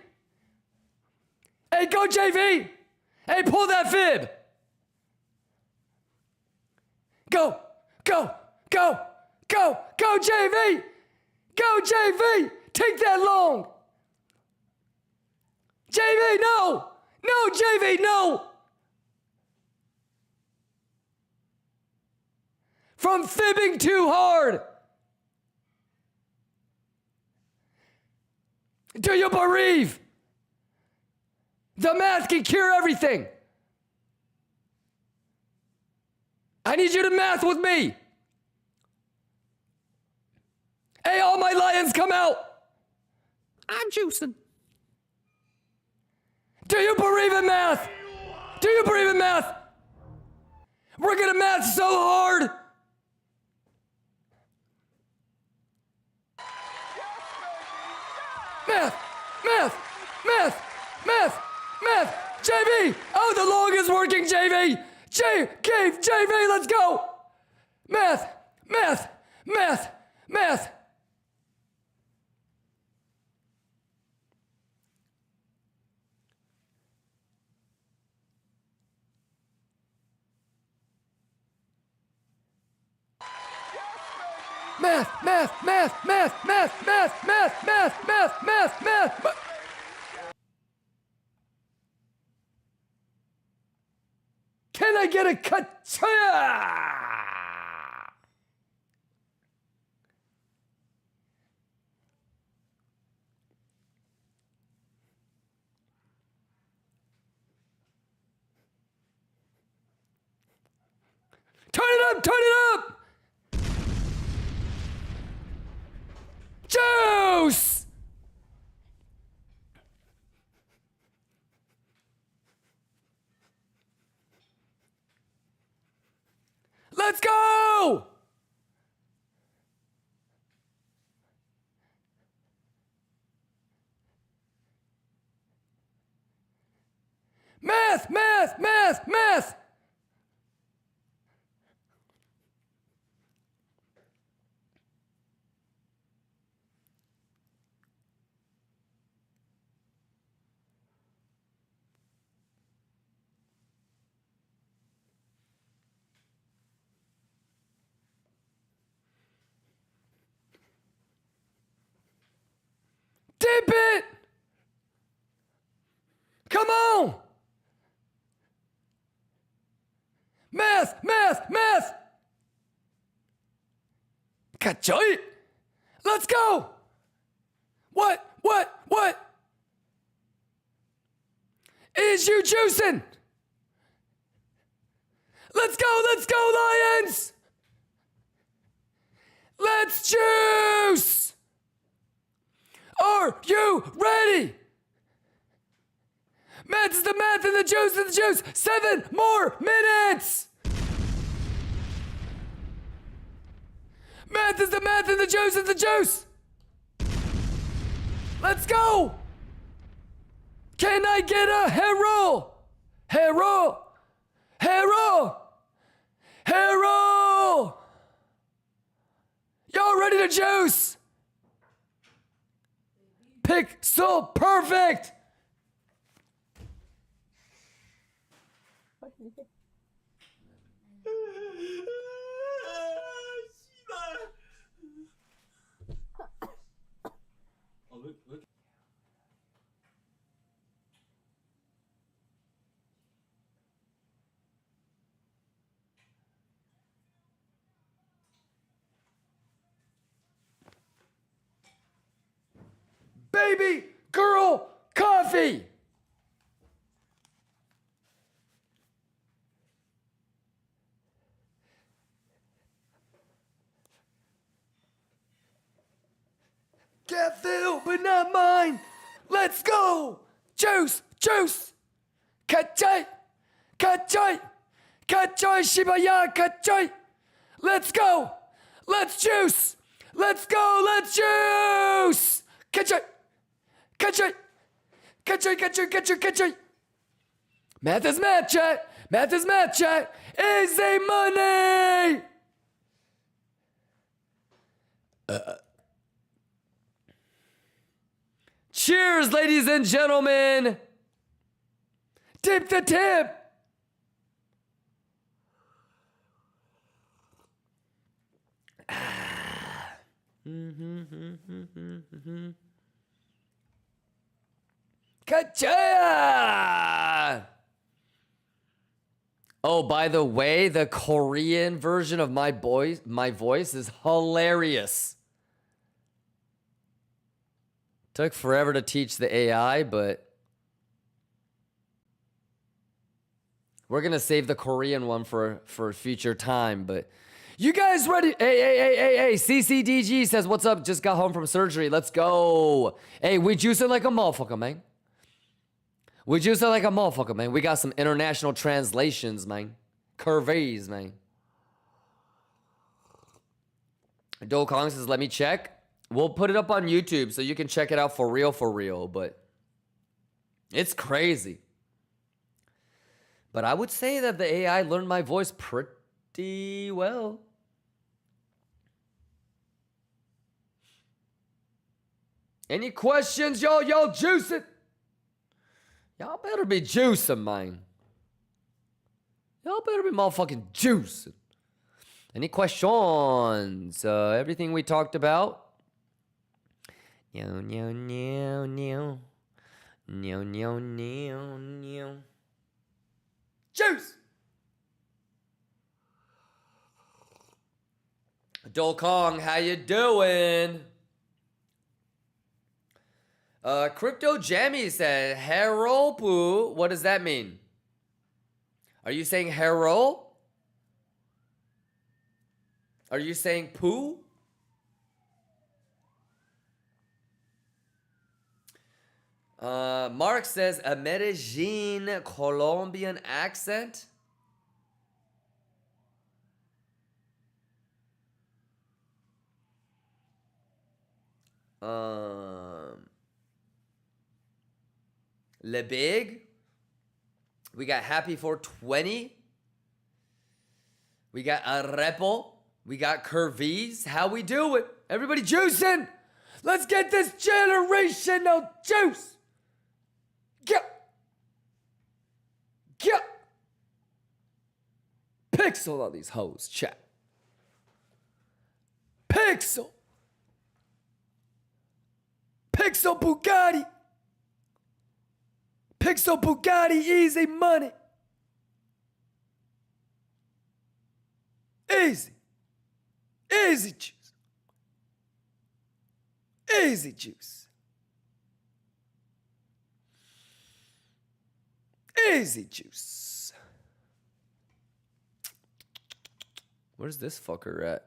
S2: Hey, go JV. Hey, pull that fib. Go, go, go, go, go JV. Go JV. Take that long. JV, no. No, JV, no. From fibbing too hard. Do you believe? The math can cure everything. I need you to math with me. Hey, all my lions, come out. I'm juicing. Do you believe in math? Do you believe in math? We're gonna math so hard. Math, math, math, math, math. JV, oh, the long is working, JV. JV, let's go. Math, math, math, math. Math, math, math, math, math, math, math, math, math, math, math. Can I get a cut? Turn it up, turn it up. Juice! Let's go! Math, math, math, math! Dip it! Come on! Math, math, math! Kachoy! Let's go! What? Is you juicing? Let's go, Lions! Let's juice! Are you ready? Math is the math and the juice is the juice. 7 more minutes. Math is the math and the juice is the juice. Let's go. Can I get a hero? Hero. Hero. Hero. Y'all ready to juice? Pixel perfect! Baby girl coffee! can't feel, but not mine. Let's go. Juice, juice. Kachai, kachai, kachai, shibaya, kachai. Let's go. Let's juice. Let's go. Let's juice. Kachai, kachai, kachai, kachai, kachai, kachai. Math is math, chat. Math is math, chat. Easy money. Cheers, ladies and gentlemen. Tip the tip. Kachaya! Oh, by the way, the Korean version of my voice is hilarious. Took forever to teach the AI, but we're gonna save the Korean one for future time. But you guys ready? Hey, CCDG says, what's up? Just got home from surgery. Let's go. Hey, we juicing like a motherfucker, man. We juicing like a motherfucker, man. We got some international translations, man. Curveys, man. Do Kong says, let me check. We'll put it up on YouTube so you can check it out for real, but it's crazy. But I would say that the AI learned my voice pretty well. Any questions, y'all? Y'all juicing? Y'all better be juicing, man. Y'all better be motherfucking juicing. Any questions? Everything we talked about? No. Juice! Dol Kong, how you doing? Crypto Jammy said, Heropu. What does that mean? Are you saying hero? Are you saying poo? Mark says, a Medellin Colombian accent? Le Big. We got Happy 420. We got a Repo. We got Curvies. How we do it? Everybody juicing. Let's get this generational juice. Get. Pixel on these hoes, chat. Pixel Bugatti. Pixel Bugatti, easy money. Easy juice. Easy juice. Easy juice. Where's this fucker at?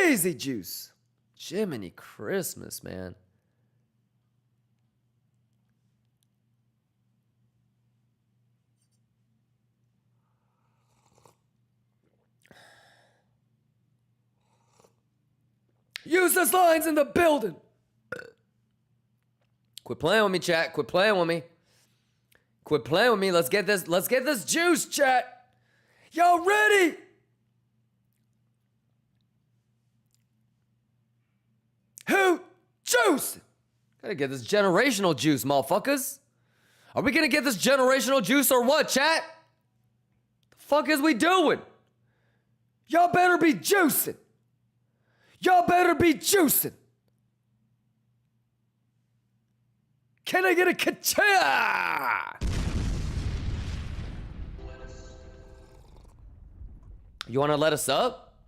S2: Easy juice. Jiminy Christmas, man. Useless lines in the building. Quit playing with me, chat. Quit playing with me. Quit playing with me. Let's get this juice, chat. Y'all ready? Who juice? Gotta get this generational juice, motherfuckers. Are we gonna get this generational juice or what, chat? The fuck is we doing? Y'all better be juicing. Y'all better be juicing. Can I get a ka-cha? You want to let us up?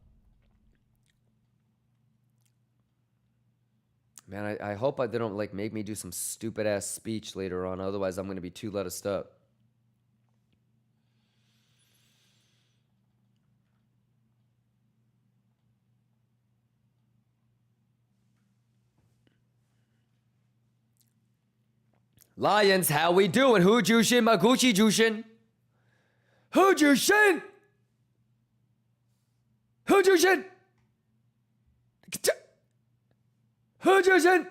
S2: Man, I hope they don't like make me do some stupid ass speech later on. Otherwise, I'm going to be too let us up. Lions, how we doing? Who Jushin? Maguchi Jushin? Who Jushin? Who Jushin? Who Jushin?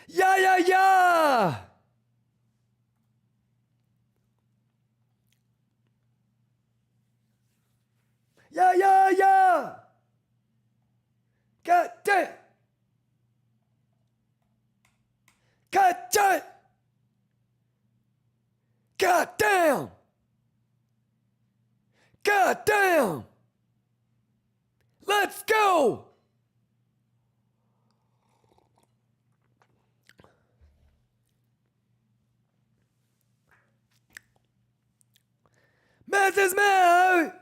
S2: Yeah, yeah, yeah! Yeah, yeah, yeah! God damn! God damn! God damn! God damn! Let's go! Math is math!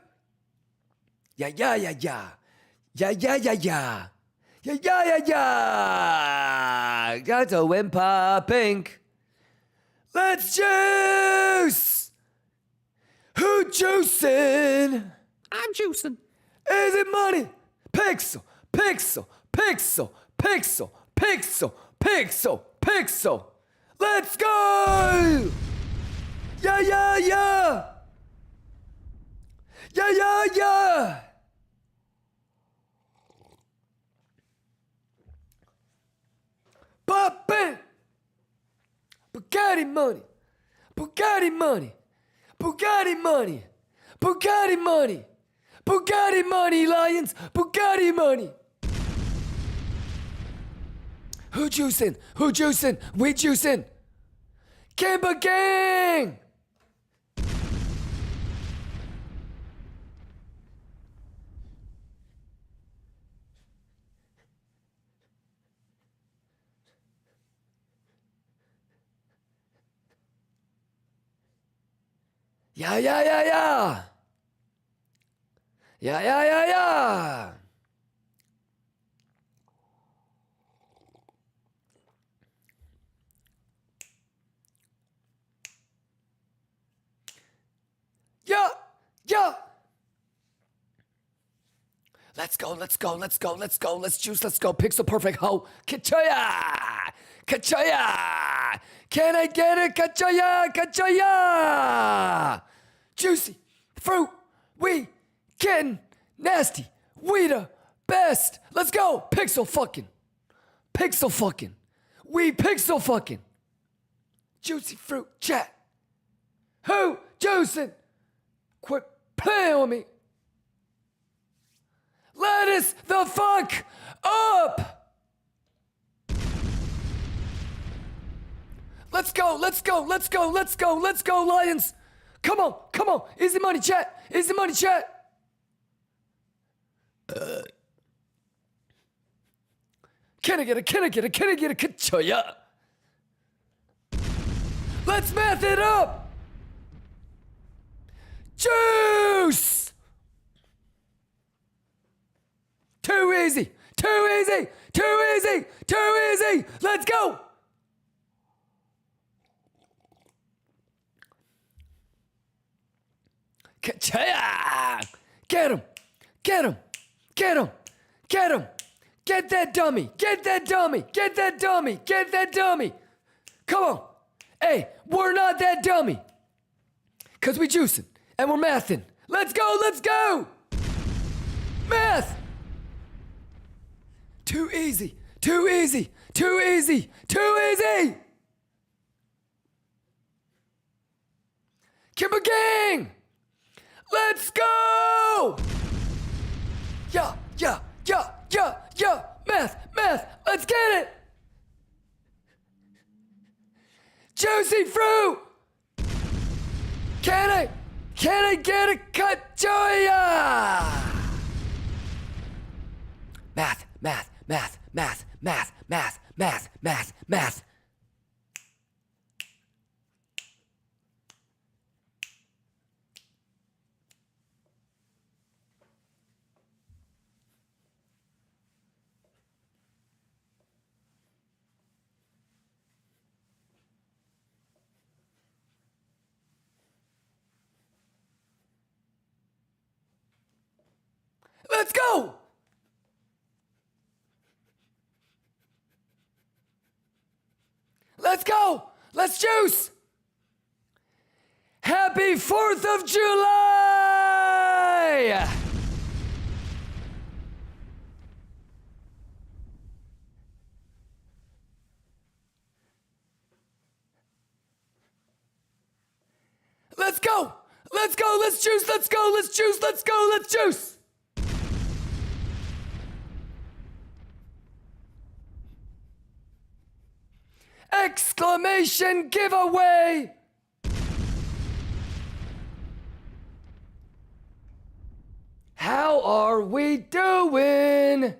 S2: Yeah, yeah, yeah, yeah. Yeah, yeah, yeah, yeah. Yeah, yeah, yeah, yeah. Got to win pink. Let's juice! Who juicing?
S1: I'm juicing.
S2: Is it money? Pixel, pixel, pixel, pixel, pixel, pixel, pixel. Let's go! Yeah, yeah, yeah! Yeah, yeah, yeah! Poppin'! Bugatti money! Bugatti money! Bugatti money! Bugatti money! Bugatti money, Lions! Bugatti money! Who juicing? Who juicing? We juicing! KIMBA gang! Yeah, yeah, yeah, yeah! Yeah, yeah, yeah, yeah! Yeah, yeah! Let's go, let's go, let's go, let's go, let's juice, let's go, pixel perfect ho! Kachaya! Kachaya! Can I get it? Kachaya! Kachaya! Juicy, fruit, we getting nasty, we the best! Let's go! Pixel fucking! Pixel fucking! We pixel fucking! Juicy fruit chat! Who juicing? Quit playing with me! Let us the fuck up! Let's go, let's go, let's go, let's go, let's go, Lions! Come on, come on! Easy money chat! Easy money chat! Can I get a kachoya? Let's math it up! Juice! Too easy! Too easy! Too easy! Too easy! Let's go! Ka-cha! Get him! Get him! Get him! Get him! Get that dummy! Get that dummy! Get that dummy! Get that dummy! Come on! Hey, we're not that dummy! Cause we juicing and we're mathing. Let's go! Let's go! Math! Too easy! Too easy! Too easy! Too easy! KIMBA gang! Let's go! Yeah, yeah, yeah, yeah, yeah! Math, math! Let's get it! Juicy fruit! Can I get a kachoya? Math, math, math, math, math, math, math, math, math. Let's go! Let's juice. Happy 4th of July. Let's go. Let's go. Let's juice. Let's go. Let's juice. Let's go. Let's juice. Exclamation giveaway. How are we doing?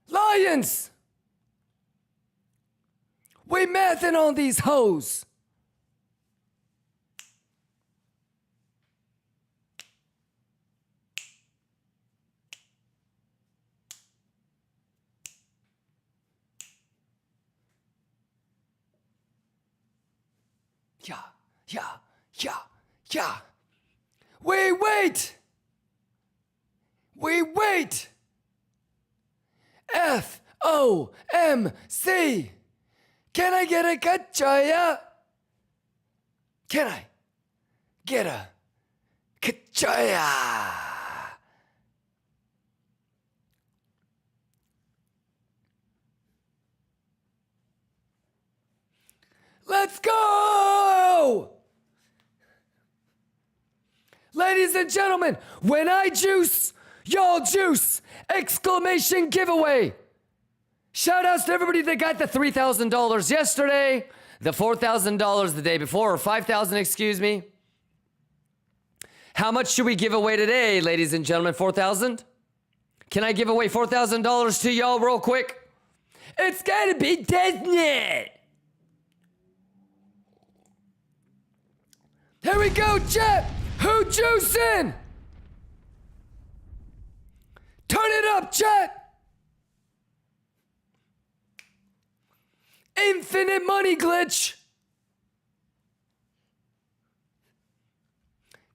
S2: Lions! We mathing on these hoes. Yeah. We wait. FOMC. Can I get a kachaya? Can I get a kachaya? Let's go! Ladies and gentlemen, when I juice, y'all juice! Exclamation giveaway! Shout outs to everybody that got the $3,000 yesterday, the $4,000 the day before, or $5,000, excuse me. How much should we give away today, ladies and gentlemen? $4,000? Can I give away $4,000 to y'all real quick? It's gotta be Disney! Here we go, chat! Who juicing? Turn it up, chat! Infinite money glitch!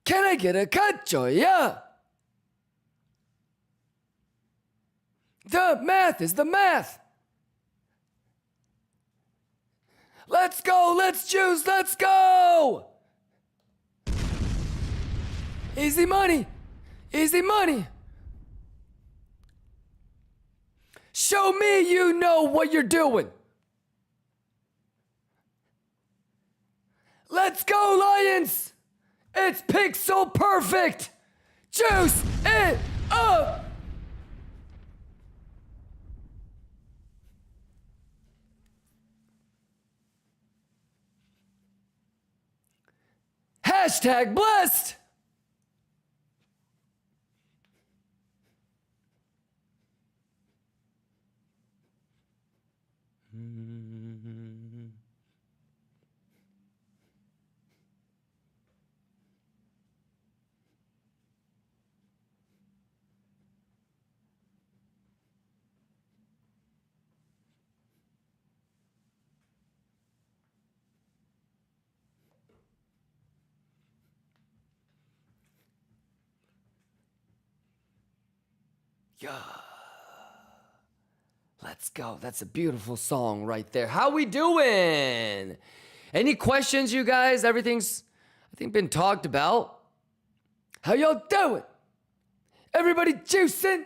S2: Can I get a cacho? Yeah! The math is the math! Let's go! Let's juice! Let's go! Easy money! Easy money! Show me you know what you're doing! Let's go, Lions! It's pixel perfect! Juice it up! Hashtag blessed! Yeah. Let's go. That's a beautiful song right there. How we doing? Any questions, you guys? Everything's, I think, been talked about. How y'all doing? Everybody juicing?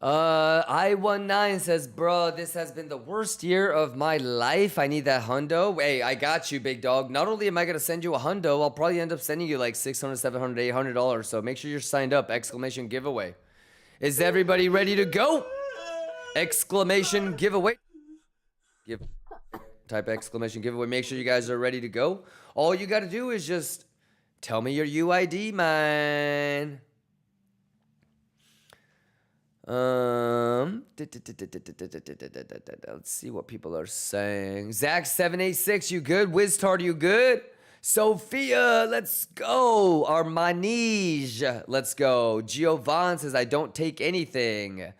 S2: I19 says, bro, this has been the worst year of my life. I need that hundo. Hey, I got you, big dog. Not only am I going to send you a hundo, I'll probably end up sending you like $600, $700, $800. So make sure you're signed up. Exclamation giveaway. Is everybody ready to go? Exclamation giveaway. Type exclamation giveaway. Make sure you guys are ready to go. All you got to do is just tell me your UID, man. Let's see what people are saying. Zach786, you good? WizTard, you good? Sophia, let's go. Armanige, let's go. Giovan says, I don't take anything.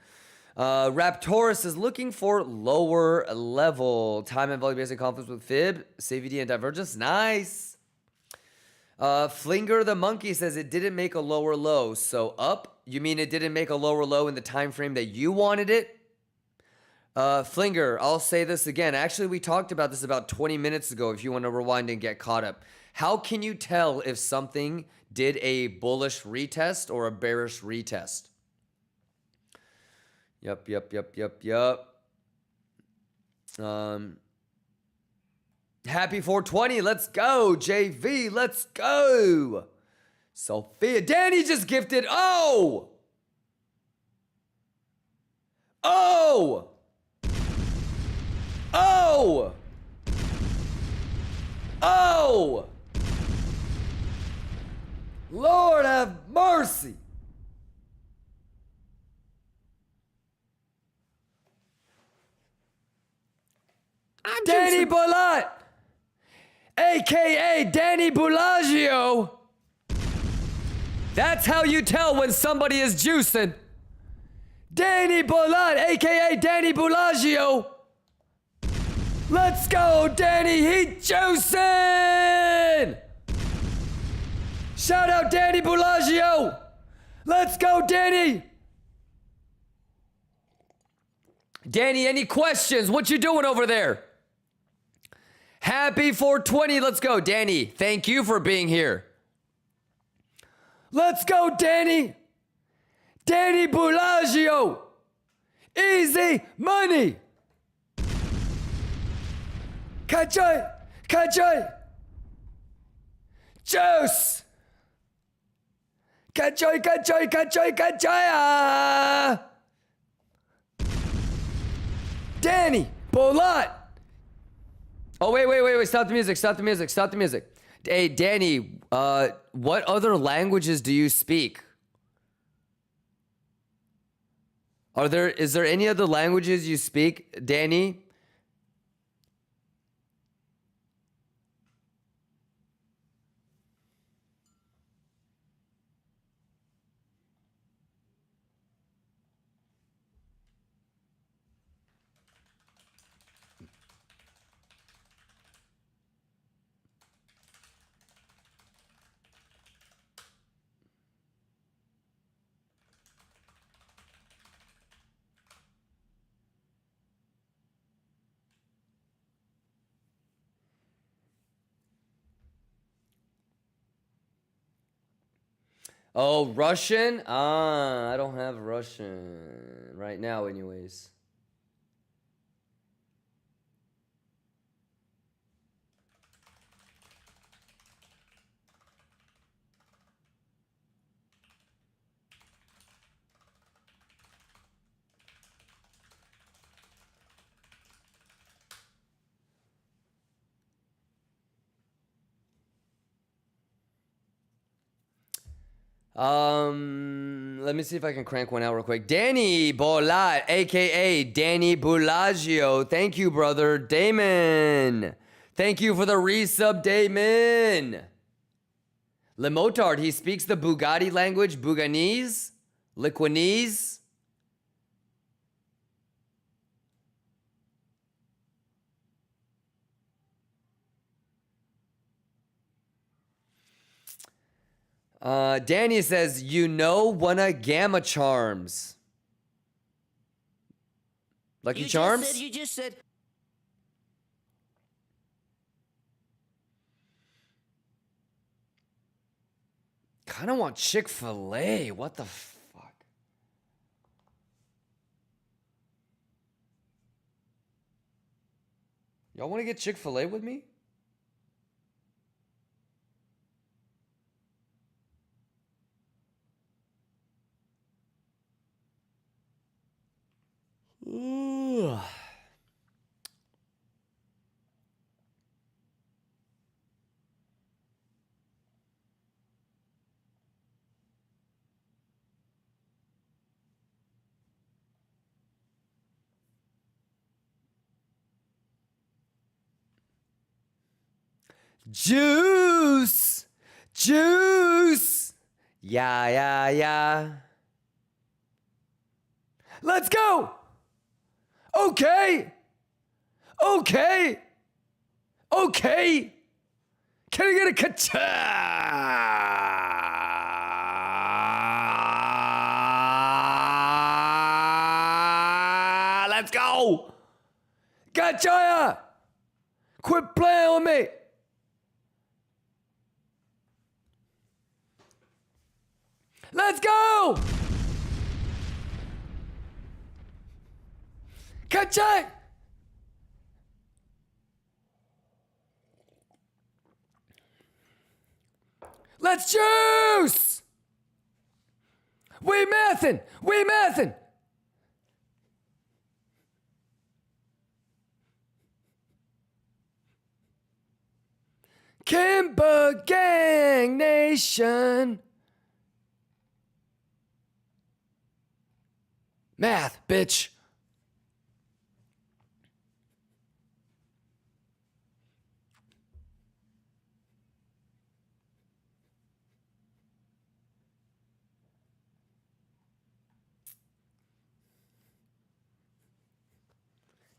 S2: Raptorus is looking for lower level. Time and volume basic conflicts with fib, CVD, and divergence. Nice. Flinger the Monkey says it didn't make a lower low. So up? You mean it didn't make a lower low in the time frame that you wanted it? Flinger, I'll say this again. Actually, we talked about this about 20 minutes ago if you want to rewind and get caught up. How can you tell if something did a bullish retest or a bearish retest? Yup. Happy 420. Let's go. JV, let's go. Sophia. Danny just gifted. Oh! Lord have mercy. Danny Bolat, aka Danny Bellagio. That's how you tell when somebody is juicing. Danny Bolat, aka Danny Bellagio. Let's go, Danny. He juicing. Shout out Danny Bellagio. Let's go, Danny. Danny, any questions? What you doing over there? Happy 420. Let's go, Danny. Thank you for being here. Let's go, Danny. Danny Bellagio. Easy money. Kachai. Juice. Kachai. Danny Bolat. Oh, wait. Stop the music. Hey, Danny, what other languages do you speak? Is there any other languages you speak, Danny? Oh, Russian? I don't have Russian right now anyways. Let me see if I can crank one out real quick. Danny Bolat, aka Danny Bellagio. Thank you, brother. Damon. Thank you for the resub, Damon. Lemotard, he speaks the Bugatti language, Buganese, Liquinese. Danny says, you know, wanna gamma charms. Lucky Charms?
S6: You just said.
S2: Kinda want Chick-fil-A. What the fuck? Y'all wanna get Chick-fil-A with me? Ooh. Juice. Yeah. Let's go. Okay. Can I get a ka-cha? Let's go. Gotcha. Quit playing with me. Let's go. Ka-cha. Let's juice! We mathin'! We mathin'! KIMBA Gang Nation! Math, bitch!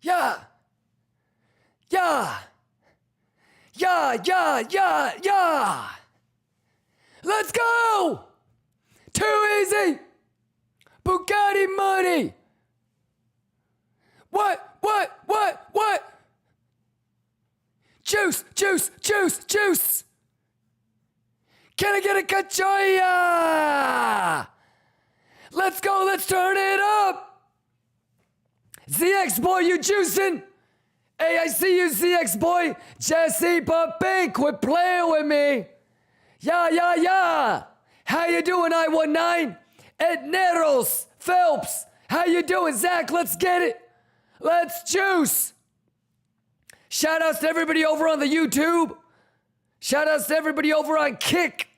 S2: Yeah! Yeah! Yeah, yeah, yeah, yeah! Let's go! Too easy! Bugatti money! What? Juice, juice, juice, juice! Can I get a cachoya? Let's go, let's turn it up! ZX boy, you juicing? Hey, I see you, ZX boy. Jesse Papi, quit playing with me. Yeah. How you doing, I-19? Ed Neros, Phelps. How you doing, Zach? Let's get it. Let's juice. Shout outs to everybody over on the YouTube. Shout outs to everybody over on Kick.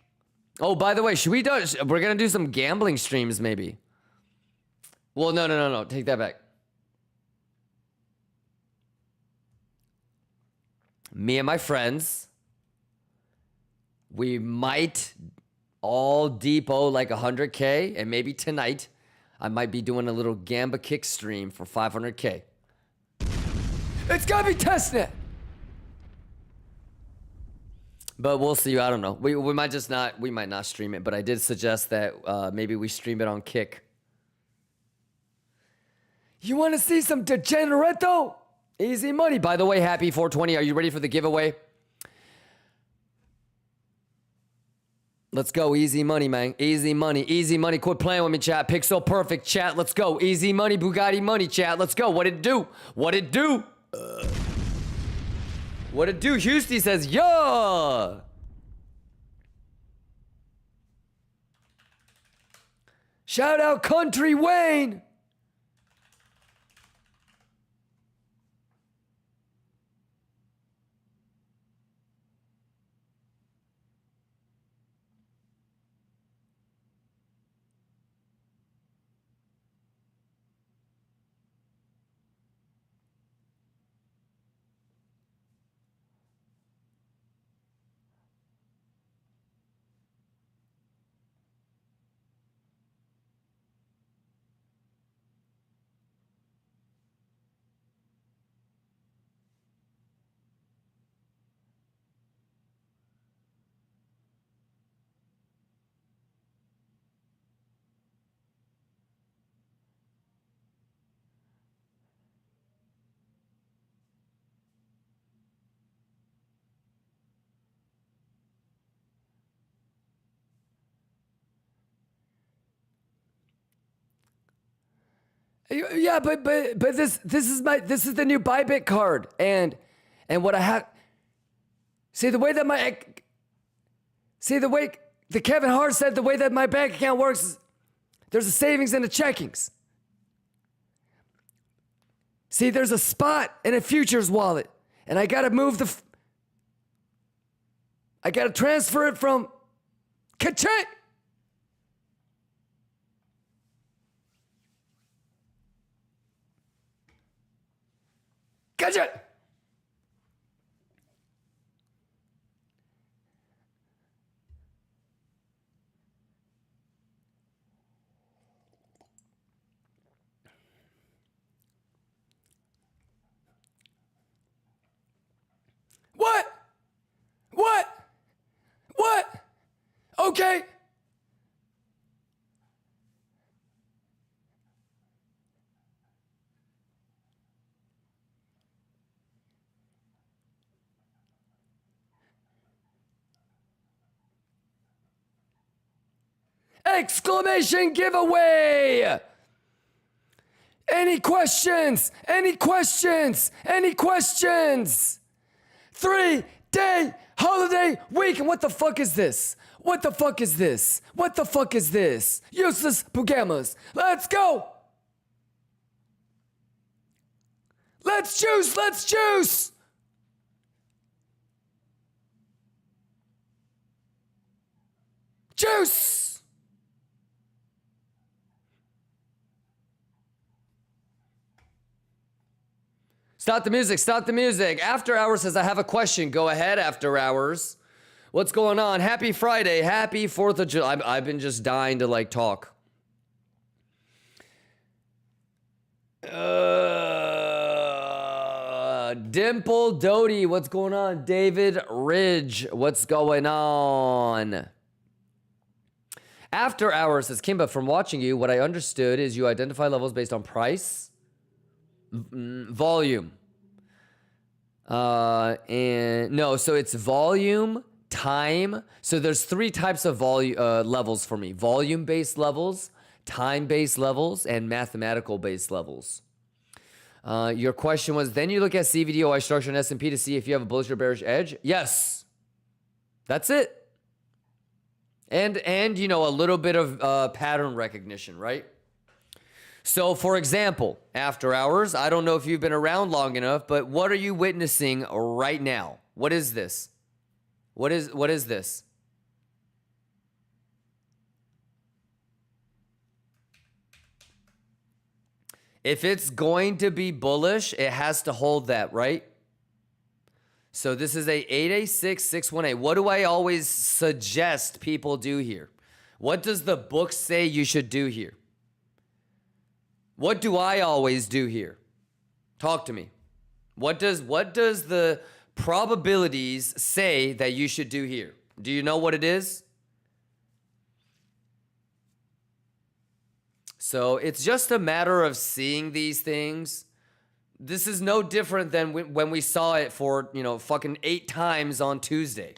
S2: Oh, by the way, we're gonna do some gambling streams maybe. Well, no. Take that back. Me and my friends, we might all depot like 100K, and maybe tonight I might be doing a little Gamba Kick stream for 500K. It's gotta be testnet. But we'll see. I don't know. We might not stream it, but I did suggest that maybe we stream it on Kick. You want to see some degenereto? Easy money. By the way, happy 420. Are you ready for the giveaway? Let's go. Easy money, man. Easy money. Easy money. Quit playing with me, chat. Pixel perfect, chat. Let's go. Easy money. Bugatti money, chat. Let's go. What it do? What it do? What it do? Houston says, yeah. Shout out Country Wayne. Yeah, but this is the new Bybit card, and what I have. See the way the Kevin Hart said, the way that my bank account works is there's a savings and a checkings. See, there's a spot and a futures wallet, and I gotta move I gotta transfer it from ka-ching. Gotcha. What? Okay. Exclamation giveaway! Any questions? Any questions? Any questions? 3-day holiday weekend. What the fuck is this? What the fuck is this? What the fuck is this? Useless pajamas. Let's go! Let's juice! Let's juice! Juice! Stop the music, stop the music. After Hours says, I have a question. Go ahead, After Hours. What's going on? Happy Friday, happy 4th of July. I've been just dying to like talk. Dimple Doty, what's going on? David Ridge, what's going on? After Hours says, Kimba, from watching you, what I understood is you identify levels based on price, volume. And no, so it's volume, time. So there's 3 types of levels for me. Volume-based levels, time-based levels, and mathematical-based levels. Your question was, then you look at CVDOI structure and S&P to see if you have a bullish or bearish edge? Yes. That's it. And you know, a little bit of pattern recognition, right? So, for example, After Hours, I don't know if you've been around long enough, but what are you witnessing right now? What is this? What is this? If it's going to be bullish, it has to hold that, right? So this is a 8A6-618. What do I always suggest people do here? What does the book say you should do here? What do I always do here? Talk to me. What does the probabilities say that you should do here? Do you know what it is? So it's just a matter of seeing these things. This is no different than when we saw it for, fucking 8 times on Tuesday.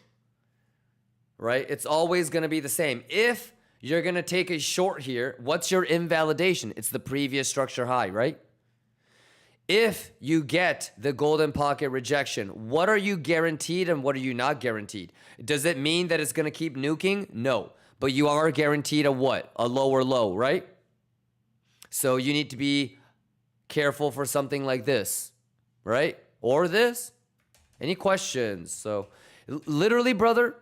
S2: Right? It's always going to be the same. If you're going to take a short here, what's your invalidation? It's the previous structure high, right? If you get the golden pocket rejection, what are you guaranteed and what are you not guaranteed? Does it mean that it's going to keep nuking? No. But you are guaranteed a what? A lower low, right? So you need to be careful for something like this, right? Or this. Any questions? So literally, brother,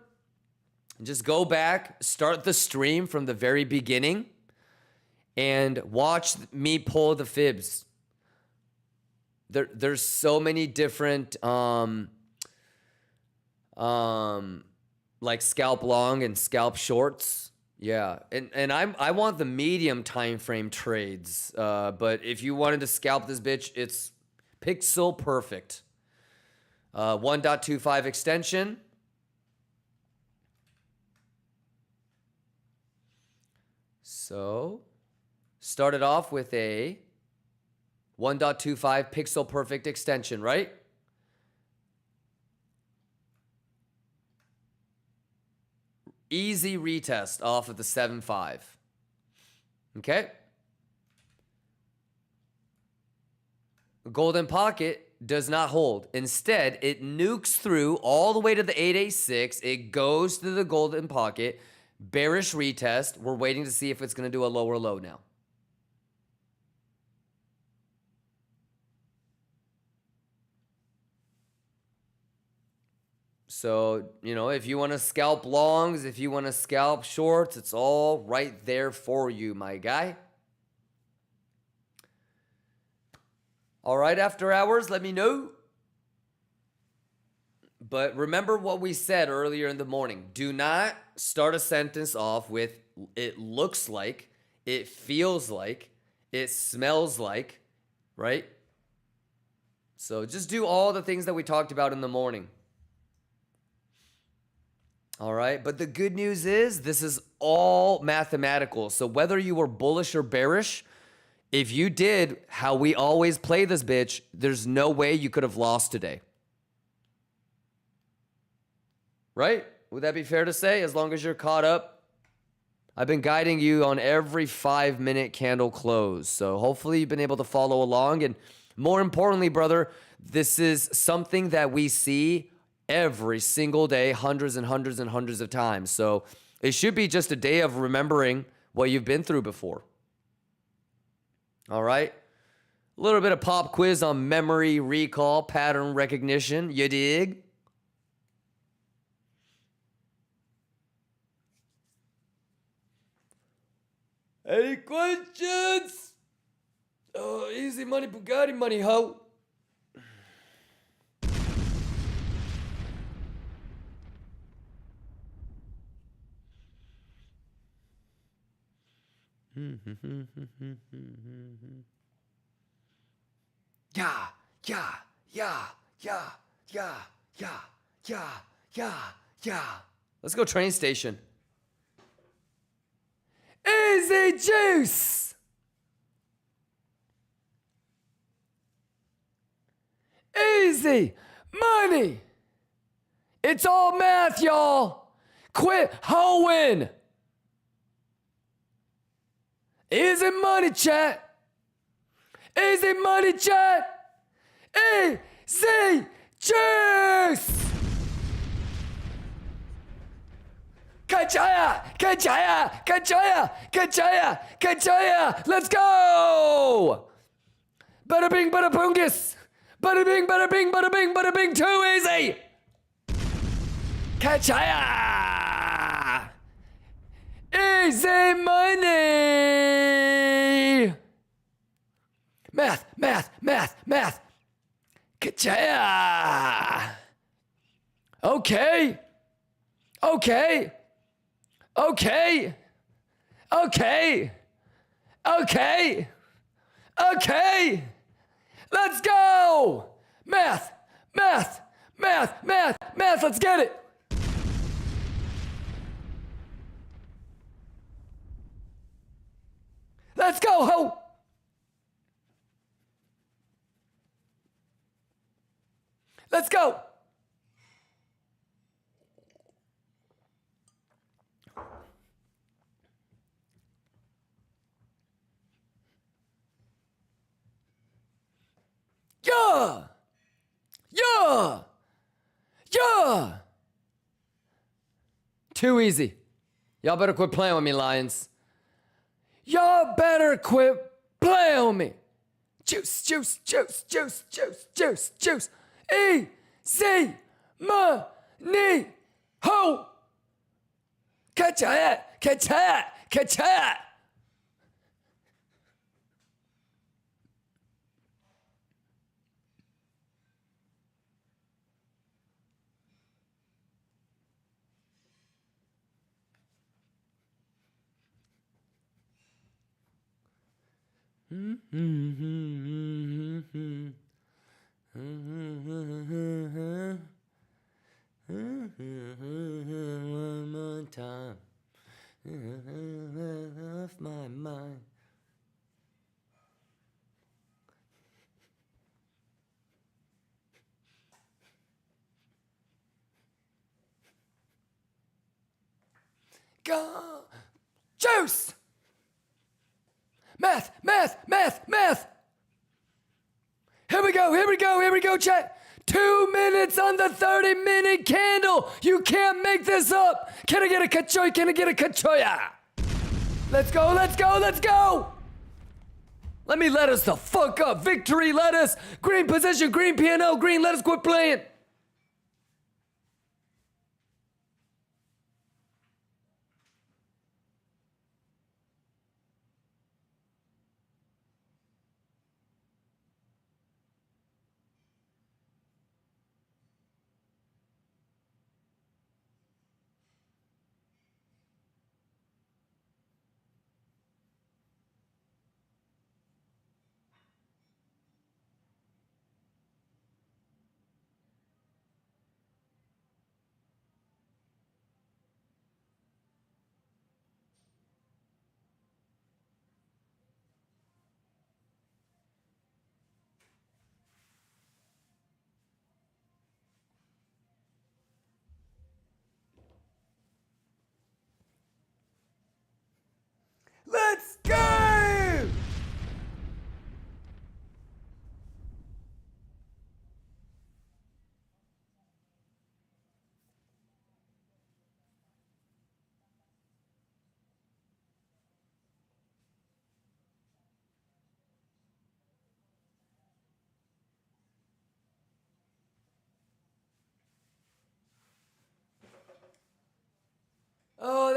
S2: just go back, start the stream from the very beginning, and watch me pull the fibs. There's so many different like scalp long and scalp shorts. Yeah, and I want the medium time frame trades. But if you wanted to scalp this bitch, it's pixel perfect. 1.25 extension. So, started off with a 1.25 pixel perfect extension, right? Easy retest off of the 7.5. Okay? Golden pocket does not hold. Instead, it nukes through all the way to the 8A6. It goes to the golden pocket. Bearish retest. We're waiting to see if it's going to do a lower low now. So, if you want to scalp longs, if you want to scalp shorts, it's all right there for you, my guy. All right, After Hours, let me know. But remember what we said earlier in the morning. Do not start a sentence off with it looks like, it feels like, it smells like, right? So just do all the things that we talked about in the morning. All right. But the good news is this is all mathematical. So whether you were bullish or bearish, if you did how we always play this bitch, there's no way you could have lost today. Right? Would that be fair to say? As long as you're caught up. I've been guiding you on every 5-minute candle close. So hopefully you've been able to follow along. And more importantly, brother, this is something that we see every single day, hundreds and hundreds and hundreds of times. So it should be just a day of remembering what you've been through before. All right. A little bit of pop quiz on memory, recall, pattern recognition. You dig? Any questions? Oh, easy money, Bugatti money, ho. Yeah, yeah, yeah, yeah, yeah, yeah, yeah, yeah, yeah. Let's go train station. Easy juice. Easy money. It's all math, y'all. Quit hoeing. Easy money, chat. Easy money, chat. Easy juice. Kachaya, kachaya, kachaya, kachaya, kachaya. Let's go. Bada bing, bada boongus. Bada bing, bada bing, bada bing, bada bing. Too easy. Kachaya. Easy money. Math, math, math, math. Kachaya. Okay. Okay. Okay. Okay. Okay. Okay. Let's go. Math, math, math, math, math. Let's get it. Let's go, ho. Let's go. Yeah. Yeah. Yeah. Too easy. Y'all better quit playing with me, Lions. Y'all better quit playing with me. Juice, juice, juice, juice, juice, juice, juice. Easy money. Ho. Catch that. Catch that. Catch that. One more time. Off my mind. Go. Juice. Math, math, math, math. Here we go, here we go, here we go, chat. 2 minutes on the 30-minute candle. You can't make this up. Can I get a kachoy? Can I get a kachoya? Let's go, let's go, let's go. Let me let us the fuck up. Victory, let us. Green position, green piano, green, let us quit playing.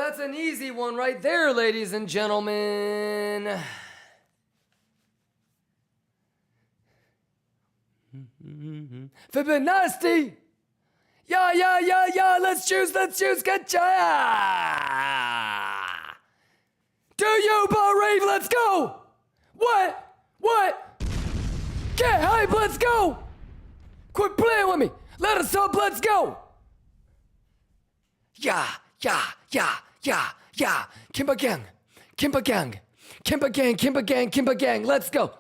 S2: That's an easy one right there, ladies and gentlemen. Fibonacci. Yeah. Let's choose. Gotcha. Do you believe? Let's go. What? Get hype. Let's go. Quit playing with me. Let us up. Let's go. Yeah. Kimba gang. Let's go.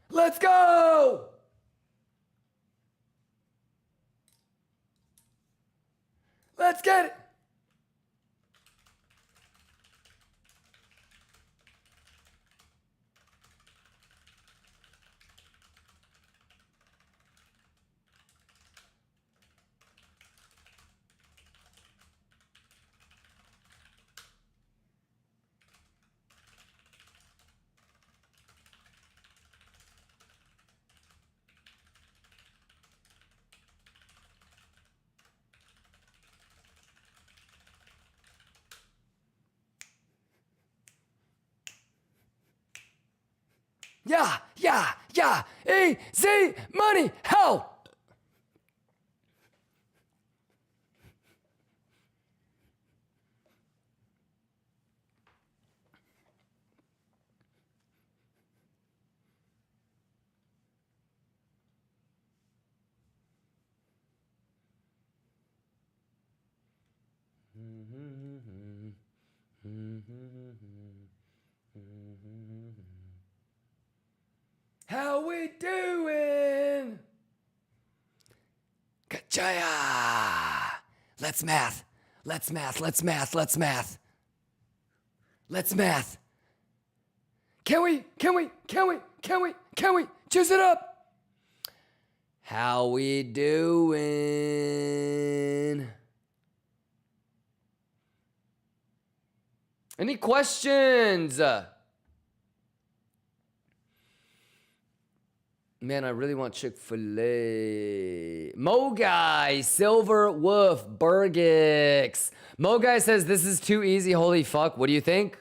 S2: Let's go. Let's get it. Yeah. Easy money. Hell. How we doing? Kachaya! Let's math. Can we juice it up? How we doing? Any questions? Man, I really want Chick-fil-A. Mogai, Silver Wolf, Burgix. Mogai says this is too easy. Holy fuck. What do you think?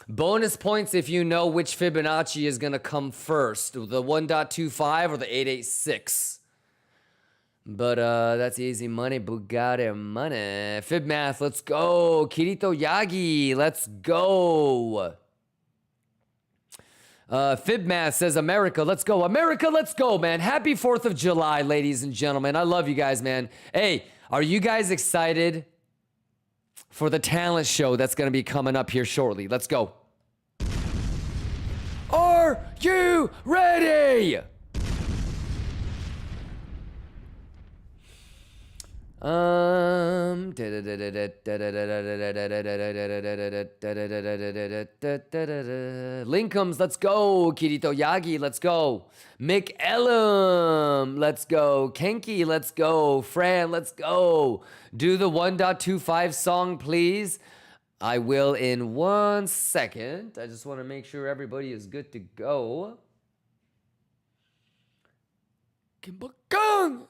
S2: Bonus points if you know which Fibonacci is going to come first. The 1.25 or the 886. But that's easy money. Bugatti money. Fib math, let's go. Kirito Yagi, let's go. Fib Math says, America, let's go. America, let's go, man. Happy 4th of July, ladies and gentlemen. I love you guys, man. Hey, are you guys excited for the talent show that's going to be coming up here shortly? Let's go. Are you ready? Linkums, let's go. Kirito Yagi, let's go. Mick Ellum, let's go. Kenki, let's go. Fran, let's go. Do the 1.25 song, please. I will in 1 second. I just want to make sure everybody is good to go. Kimba Gang!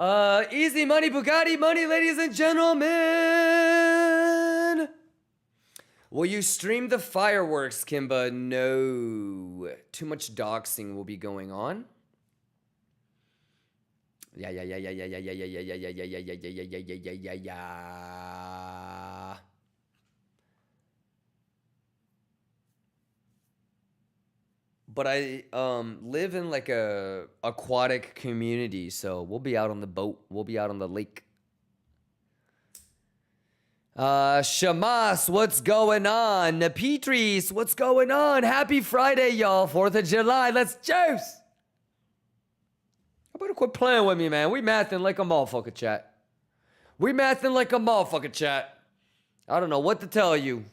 S2: Easy money, Bugatti money, ladies and gentlemen. Will you stream the fireworks, Kimba? No. Too much doxing will be going on. Yeah. But I live in like a aquatic community, so we'll be out on the boat. We'll be out on the lake. Shamas, what's going on? Napetris, what's going on? Happy Friday, y'all. 4th of July. Let's juice. I better quit playing with me, man. We mathing like a motherfucker, chat. We mathing like a motherfucker, chat. I don't know what to tell you.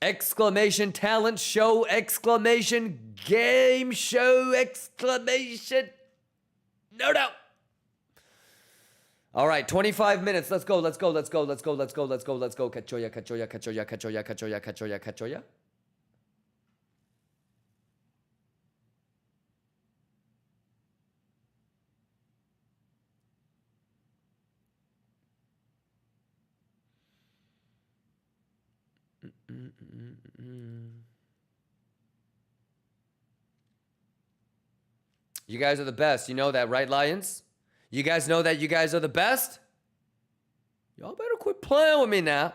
S2: Exclamation talent show, exclamation game show, exclamation. No. All right, 25 minutes. Let's go. Cachoya. You guys are the best. You know that, right, Lions? You guys know that you guys are the best? Y'all better quit playing with me now.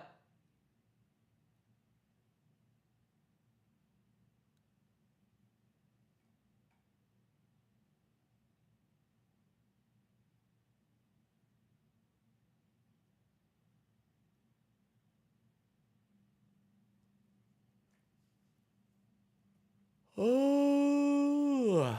S2: Oh.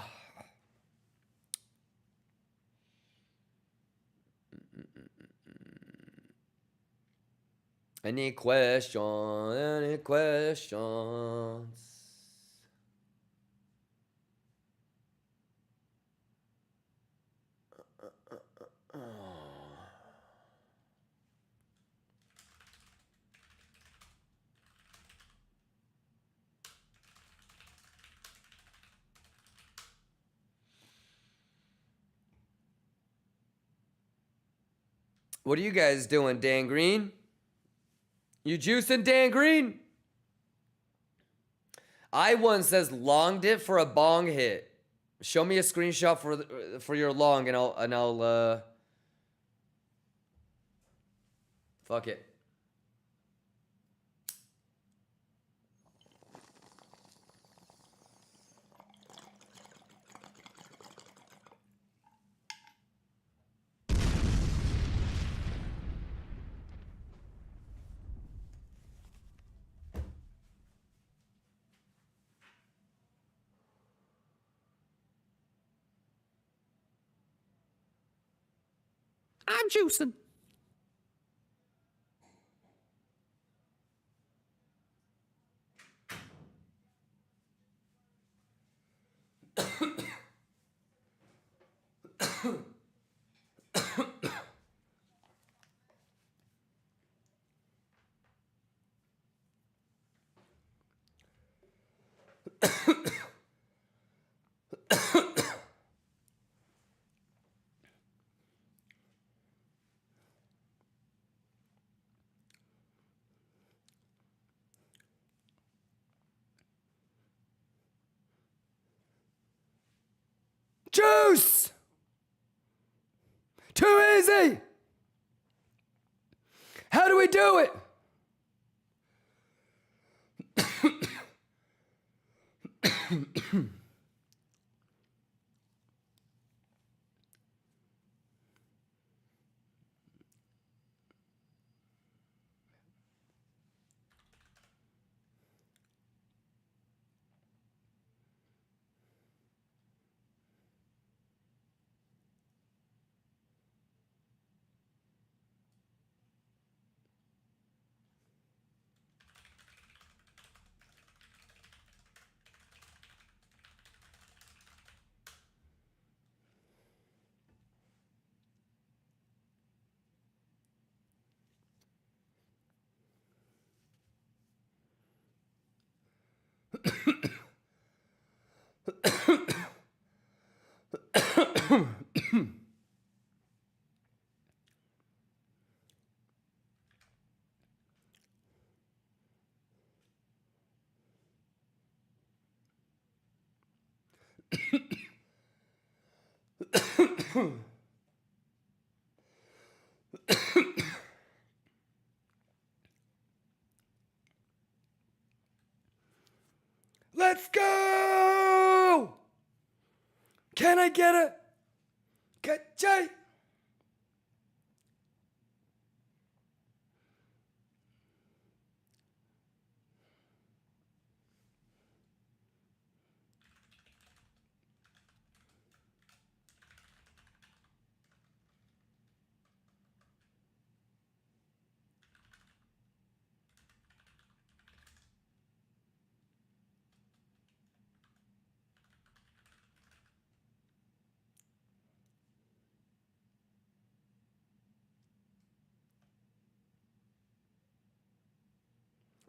S2: Any questions? Any questions? What are you guys doing, Dan Green? You juicing, Dan Green? I1 says longed it for a bong hit. Show me a screenshot for your long, and I'll fuck it. I'm juicing. Juice! Too easy! How do we do it? Let's go! Can I get a Jay?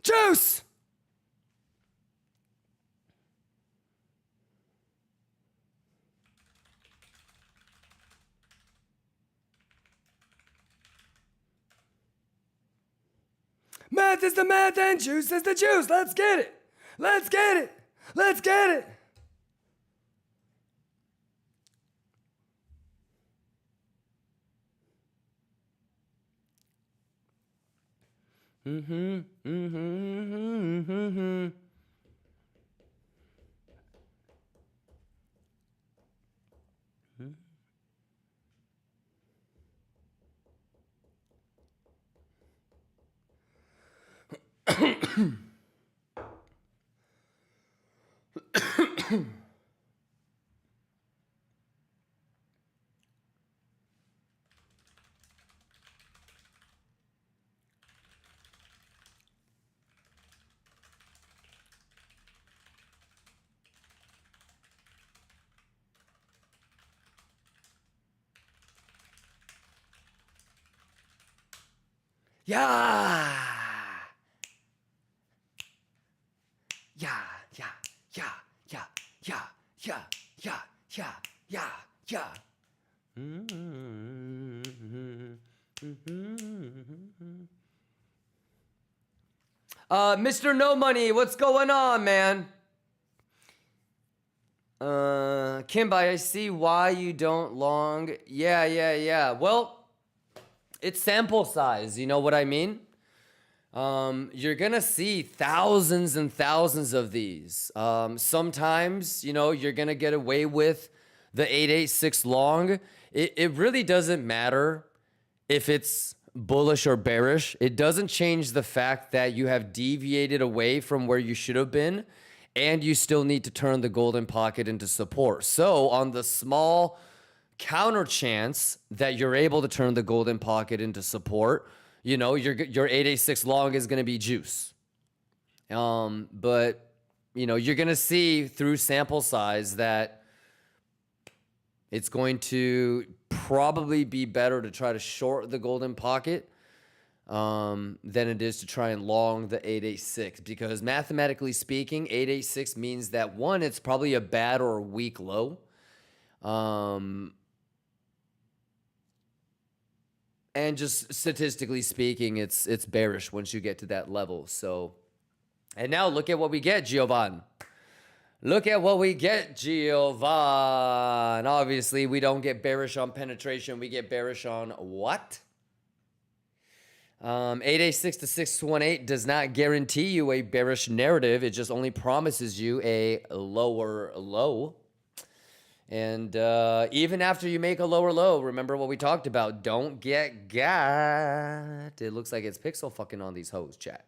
S2: Juice! Math is the math and juice is the juice. Let's get it. Let's get it. Let's get it. Mm-hmm. Mm-hmm. Mm-hmm. Yeah. Yeah, yeah, yeah, yeah, yeah, yeah, yeah, yeah, yeah, yeah. Mr. No Money, what's going on, man? Kimba, I see why you don't long. Yeah. Well, it's sample size, you know what I mean? You're gonna see thousands and thousands of these. Sometimes, you know, you're gonna get away with the 886 long. It really doesn't matter if it's bullish or bearish. It doesn't change the fact that you have deviated away from where you should have been, and you still need to turn the golden pocket into support. So on the small counter chance that you're able to turn the golden pocket into support, you know, your 886 long is going to be juice. But, you know, you're going to see through sample size that it's going to probably be better to try to short the golden pocket than it is to try and long the 886. Because mathematically speaking, 886 means that, one, it's probably a bad or a weak low. And just statistically speaking, it's bearish once you get to that level. So, and now look at what we get, Giovan. Look at what we get, Giovan. Obviously, we don't get bearish on penetration. We get bearish on what? 886 to 618 does not guarantee you a bearish narrative. It just only promises you a lower low. And even after you make a lower low, remember what we talked about. Don't get got. It looks like it's pixel fucking on these hoes, chat.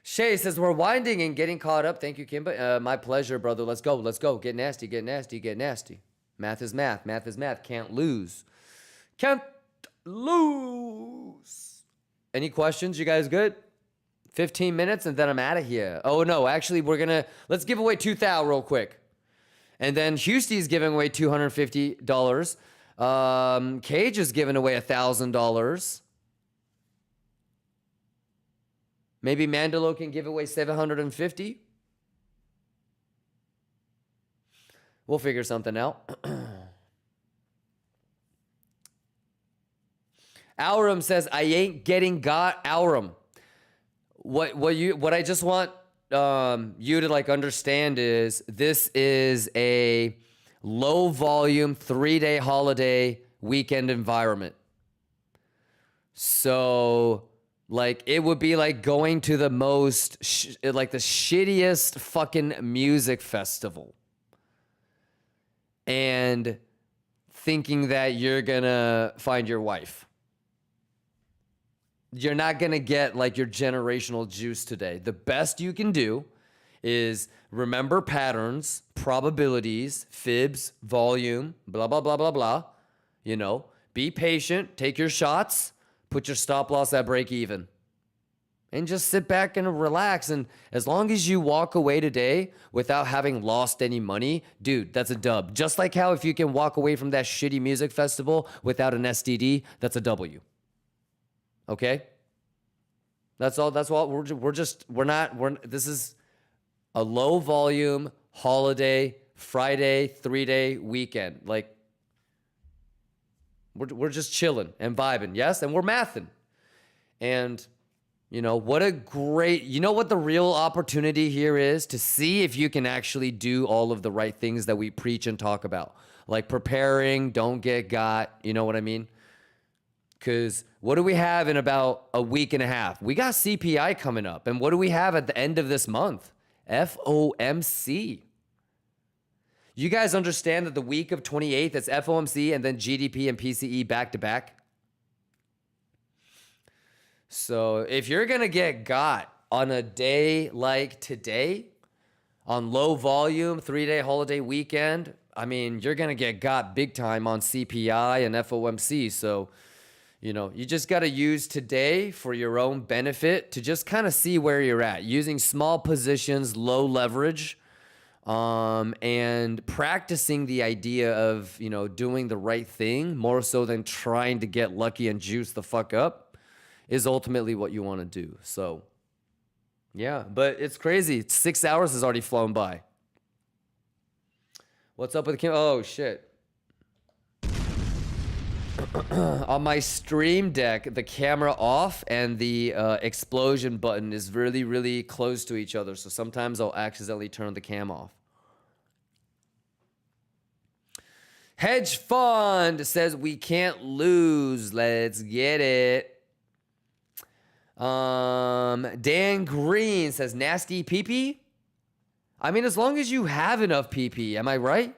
S2: Shay says, we're winding and getting caught up. Thank you, Kimba. My pleasure, brother. Let's go. Let's go. Get nasty. Get nasty. Get nasty. Math is math. Math is math. Can't lose. Can't lose. Any questions? You guys good? 15 minutes and then I'm out of here. Oh, no. Actually, let's give away 2,000 real quick. And then Hustie's giving away $250. Cage is giving away $1,000. Maybe Mandalo can give away $750. We'll figure something out. Aurum says, I ain't getting got. Aurum. What I just want you to like understand is this is a low volume 3-day holiday weekend environment. So like it would be like going to the most like the shittiest fucking music festival and thinking that you're gonna find your wife. You're not gonna get like your generational juice today. The best you can do is remember patterns, probabilities, fibs, volume, blah, blah, blah, blah, blah. You know, be patient, take your shots, put your stop loss at break even. And just sit back and relax. And as long as you walk away today without having lost any money, dude, that's a dub. Just like how if you can walk away from that shitty music festival without an STD, that's a W. Okay? That's all. This is a low volume holiday, Friday, 3-day weekend. Like, we're just chilling and vibing. Yes. And we're mathing. And you know, what the real opportunity here is to see if you can actually do all of the right things that we preach and talk about. Like preparing, don't get got, you know what I mean? Because what do we have in about a week and a half? We got CPI coming up. And what do we have at the end of this month? FOMC. You guys understand that the week of 28th, it's FOMC and then GDP and PCE back to back? So if you're going to get got on a day like today, on low volume, 3-day holiday weekend, I mean, you're going to get got big time on CPI and FOMC. So, you know, you just got to use today for your own benefit to just kind of see where you're at, using small positions, low leverage, and practicing the idea of, you know, doing the right thing more so than trying to get lucky and juice the fuck up is ultimately what you want to do. So, yeah, but it's crazy. 6 hours has already flown by. What's up with the camera? Oh, shit. On my Stream Deck, the camera off and the explosion button is really, really close to each other. So sometimes I'll accidentally turn the cam off. Hedge Fund says we can't lose. Let's get it. Dan Green says nasty PP. I mean, as long as you have enough PP, am I right?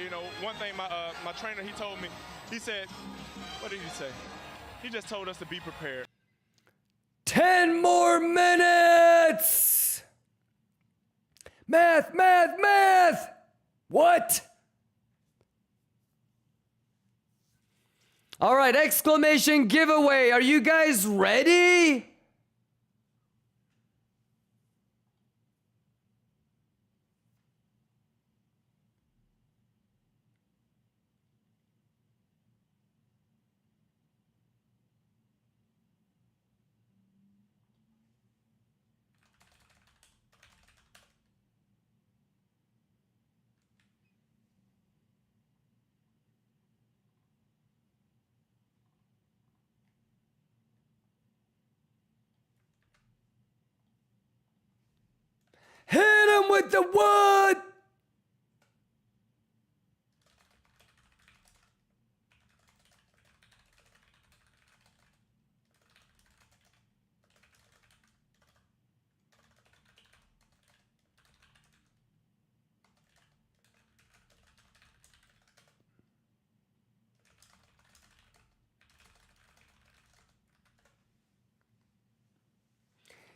S3: You know, one thing my trainer, he told me, he said, what did he say? He just told us to be prepared.
S2: 10 more minutes! Math, math, math! What? All right, exclamation giveaway. Are you guys ready? Hit him with the wood!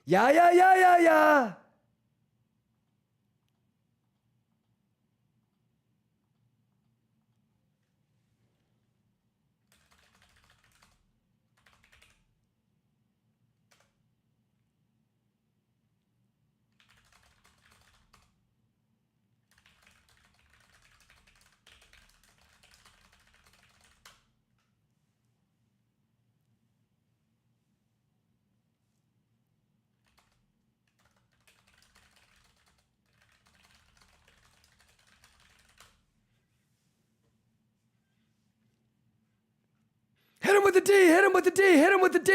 S2: Yeah, yeah, yeah, yeah, yeah. Hit him with the D, hit him with the D, hit him with the D.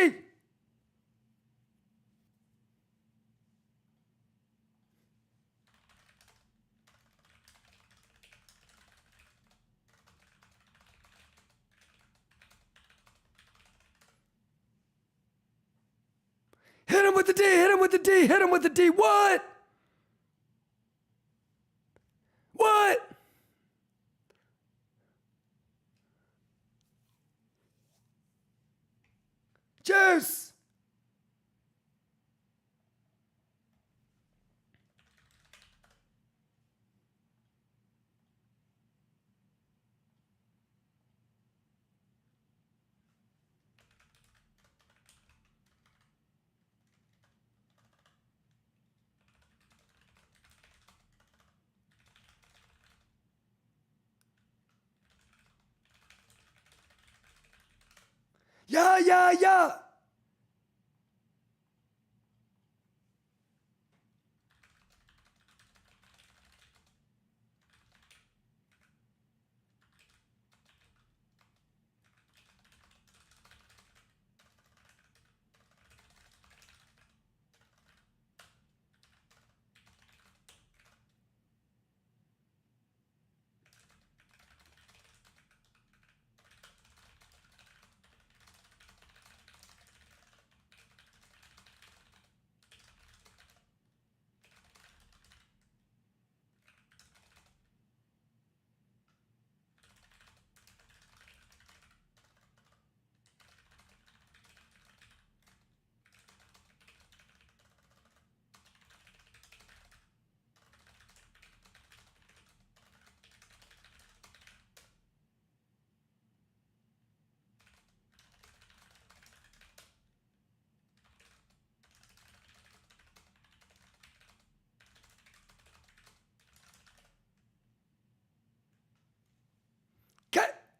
S2: Hit him with the D, hit him with the D, hit him with the D. What? What? Juice! Yeah, yeah, yeah.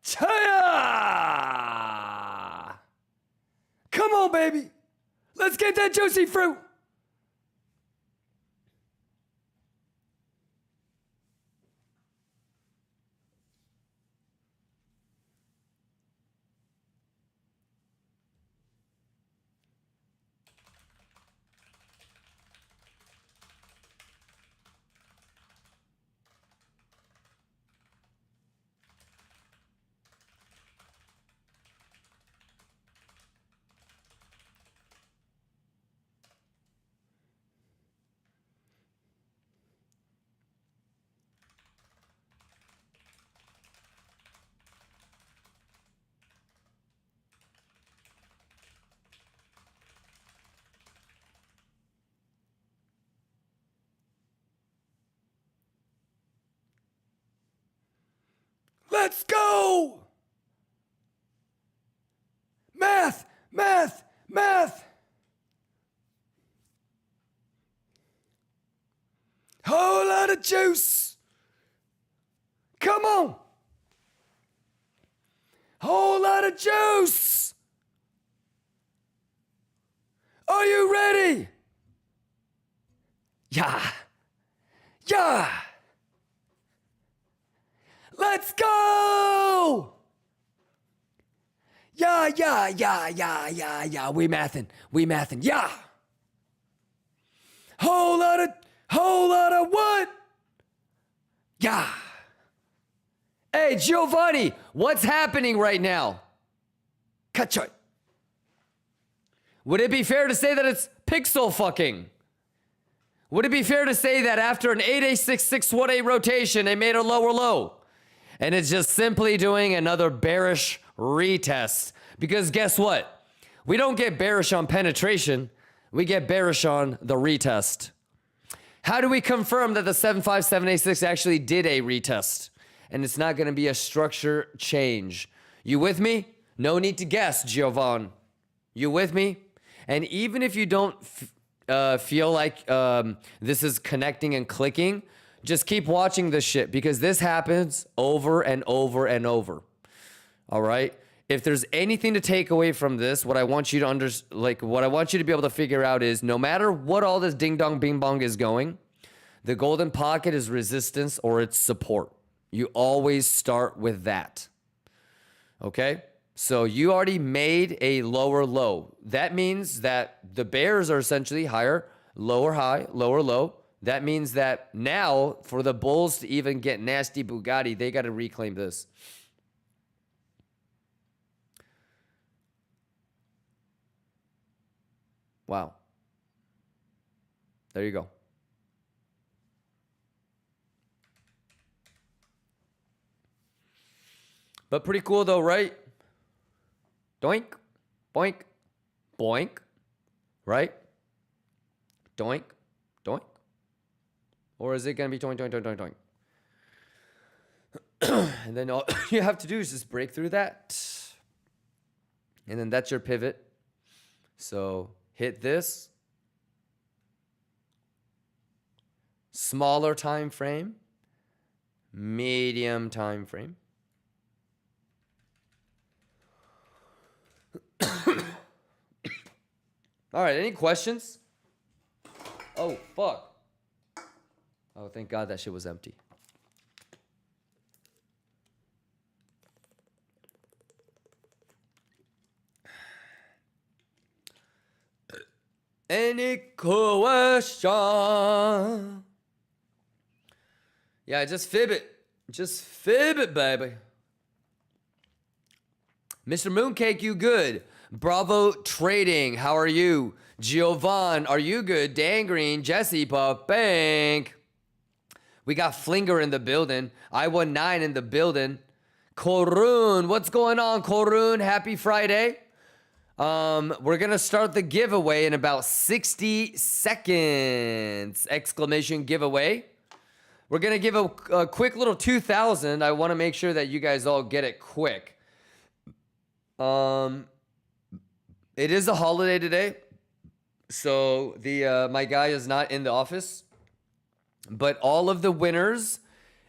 S2: Chaya! Come on, baby. Let's get that juicy fruit.
S1: Let's go! Math, math, math. Whole lot of juice. Come on. Whole lot of juice. Are you ready? Yeah. Yeah. Let's go. Yeah. We mathin'. Yeah. Whole lot of what? Yeah. Hey, Giovanni, what's happening right now? Kachoi. Would it be fair to say that it's pixel fucking? Would it be fair to say that after an 8A6618 rotation, they made a lower low? And it's just simply doing another bearish retest. Because guess what? We don't get bearish on penetration. We get bearish on the retest. How do we confirm that the 75786 actually did a retest? And it's not going to be a structure change. You with me? No need to guess, Giovanni. You with me? And even if you don't feel like this is connecting and clicking, just keep watching this shit because this happens over and over and over. All right? If there's anything to take away from this, what I want you to what I want you to be able to figure out is no matter what all this ding dong bing bong is going, the golden pocket is resistance or it's support. You always start with that. Okay? So you already made a lower low. That means that the bears are essentially higher, lower high, lower low. That means that now for the bulls to even get nasty Bugatti, they got to reclaim this. Wow. There you go. But pretty cool though, right? Doink, boink, boink, right? Doink, doink. Or is it going to be doink, doink, doink, doink, doink? And then all you have to do is just break through that. And then that's your pivot. So hit this. Smaller time frame. Medium time frame. All right, any questions? Oh, fuck. Oh, thank God that shit was empty. Any question? Yeah, just fib it. Just fib it, baby. Mr. Mooncake, you good? Bravo Trading, how are you? Giovanni, are you good? Dan Green, Jesse Puff, Bank. We got Flinger in the building. I-19 in the building. Korun, what's going on, Korun? Happy Friday. We're going to start the giveaway in about 60 seconds. Exclamation giveaway. We're going to give a quick little 2,000. I want to make sure that you guys all get it quick. It is a holiday today, so my guy is not in the office. But all of the winners,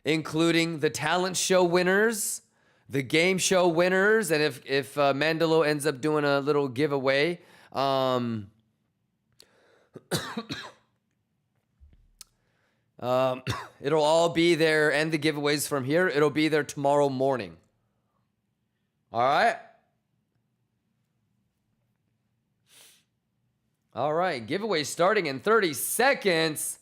S1: including the talent show winners, the game show winners, and if Mandelo ends up doing a little giveaway, it'll all be there, and the giveaways from here, it'll be there tomorrow morning. All right? All right, giveaway starting in 30 seconds.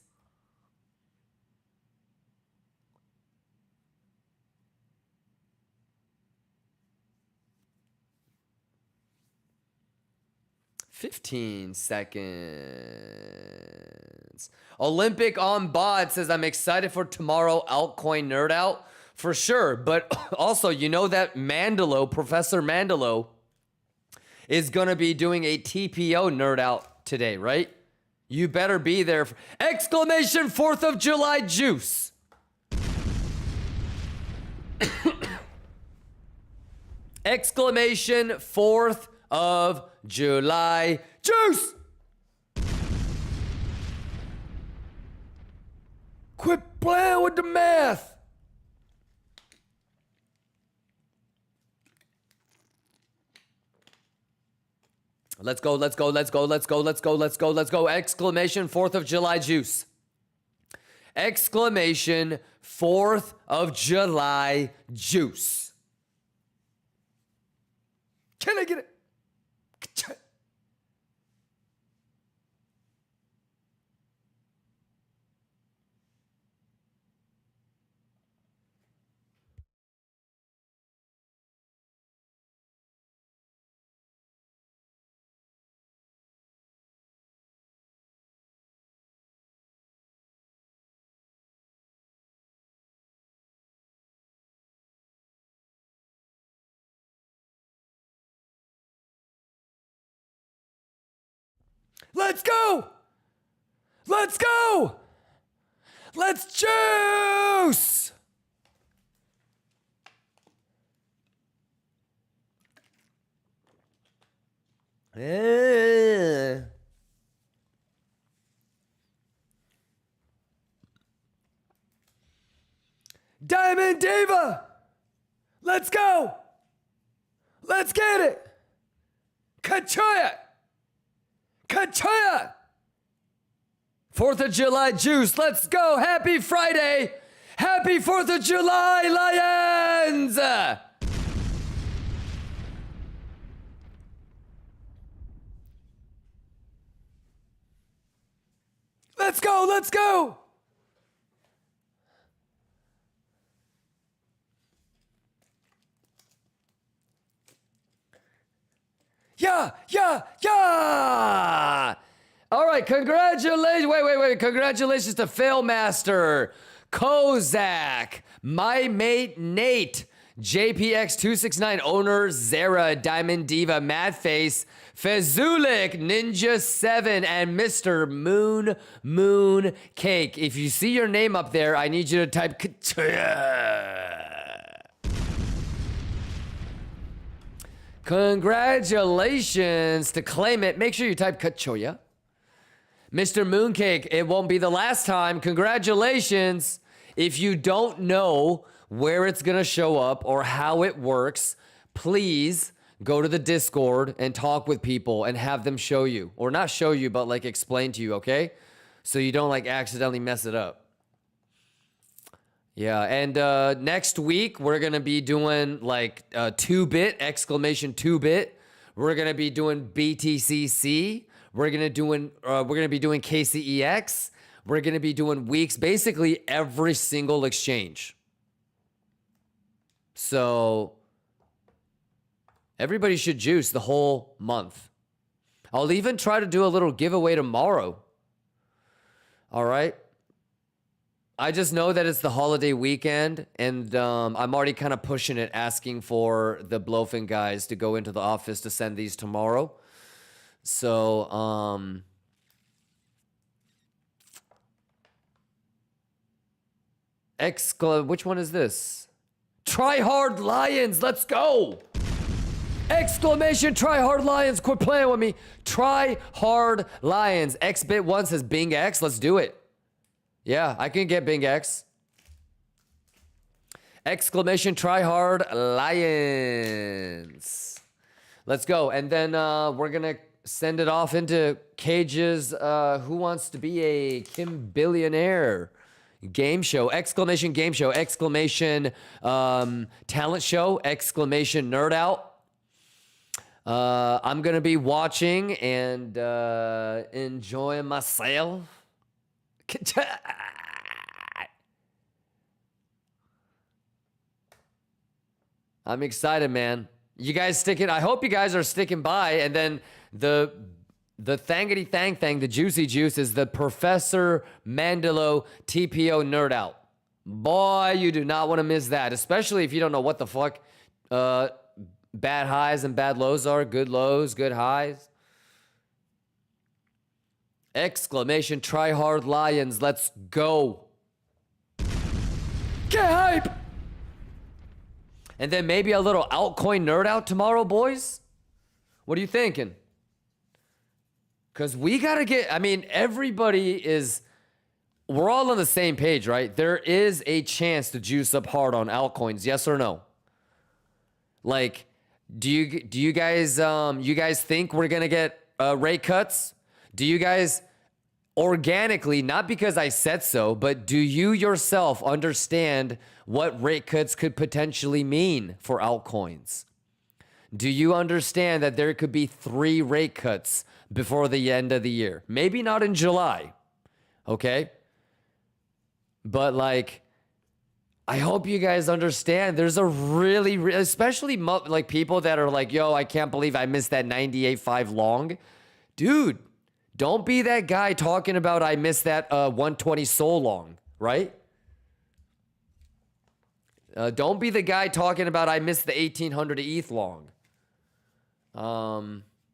S1: $15 seconds. Olympic on bot says, I'm excited for tomorrow altcoin nerd out. For sure, but also, you know that Mandelo, Professor Mandelo, is going to be doing a TPO nerd out today, right? You better be there. Exclamation 4th of July juice.
S2: Exclamation 4th of July juice. Quit playing with the math. Let's go, let's go, let's go, let's go, let's go, let's go, let's go. Exclamation 4th of July juice. Exclamation 4th of July juice. Can I get it? Let's go! Let's go! Let's juice! Diamond Diva! Let's go! Let's get it! Kachoya! Kachoya! 4th of July juice, let's go! Happy Friday! Happy 4th of July, Lions! Let's go, let's go! Yeah, yeah, yeah! All right, congratulations. Wait. Congratulations to Failmaster, Kozak, my mate Nate, JPX269, owner Zara, Diamond Diva, Madface, Fezulik, Ninja7, and Mr. Moon Cake. If you see your name up there, I need you to type congratulations to claim it. Make sure you type Kachoya. Mr. Mooncake, it won't be the last time. Congratulations. If you don't know where it's going to show up or how it works, please go to the Discord and talk with people and have them show you. Or not show you, but like explain to you, okay? So you don't like accidentally mess it up. Yeah, and next week we're gonna be doing like 2-bit, exclamation 2-bit. We're gonna be doing BTCC. We're gonna be doing KCEX. We're gonna be doing WEEX. Basically every single exchange. So everybody should juice the whole month. I'll even try to do a little giveaway tomorrow. All right. I just know that it's the holiday weekend, and I'm already kind of pushing it, asking for the BLOFIN guys to go into the office to send these tomorrow. So, which one is this? Try Hard Lions, let's go! Exclamation Try Hard Lions, quit playing with me. Try Hard Lions. XBit1 says Bing X, let's do it. Yeah, I can get Bing X. Exclamation Try Hard Lions. Let's go. And then we're going to send it off into Cage's Who Wants to Be a Kim Billionaire game show. Exclamation game show. Exclamation talent show. Exclamation nerd out. I'm going to be watching and enjoying myself. I'm excited, man. You guys sticking? I hope you guys are sticking by. And then the thangity thang, the juicy juice is the Professor Mandelo TPO nerd out. Boy, you do not want to miss that, especially if you don't know what the fuck bad highs and bad lows are. Good lows, good highs. Exclamation Try Hard Lions, let's go. Get hype! And then maybe a little altcoin nerd out tomorrow, boys? What are you thinking? Because we got to get, I mean, everybody is, we're all on the same page, right? There is a chance to juice up hard on altcoins, yes or no? Like, do you guys think we're going to get rate cuts? Do you guys organically, not because I said so, but do you yourself understand what rate cuts could potentially mean for altcoins? Do you understand that there could be 3 rate cuts before the end of the year? Maybe not in July, okay? But like, I hope you guys understand there's a really, especially like people that are like, yo, I can't believe I missed that 98.5 long. Dude, don't be that guy talking about I missed that 120 so long, right? Don't be the guy talking about I missed the 1800 ETH long.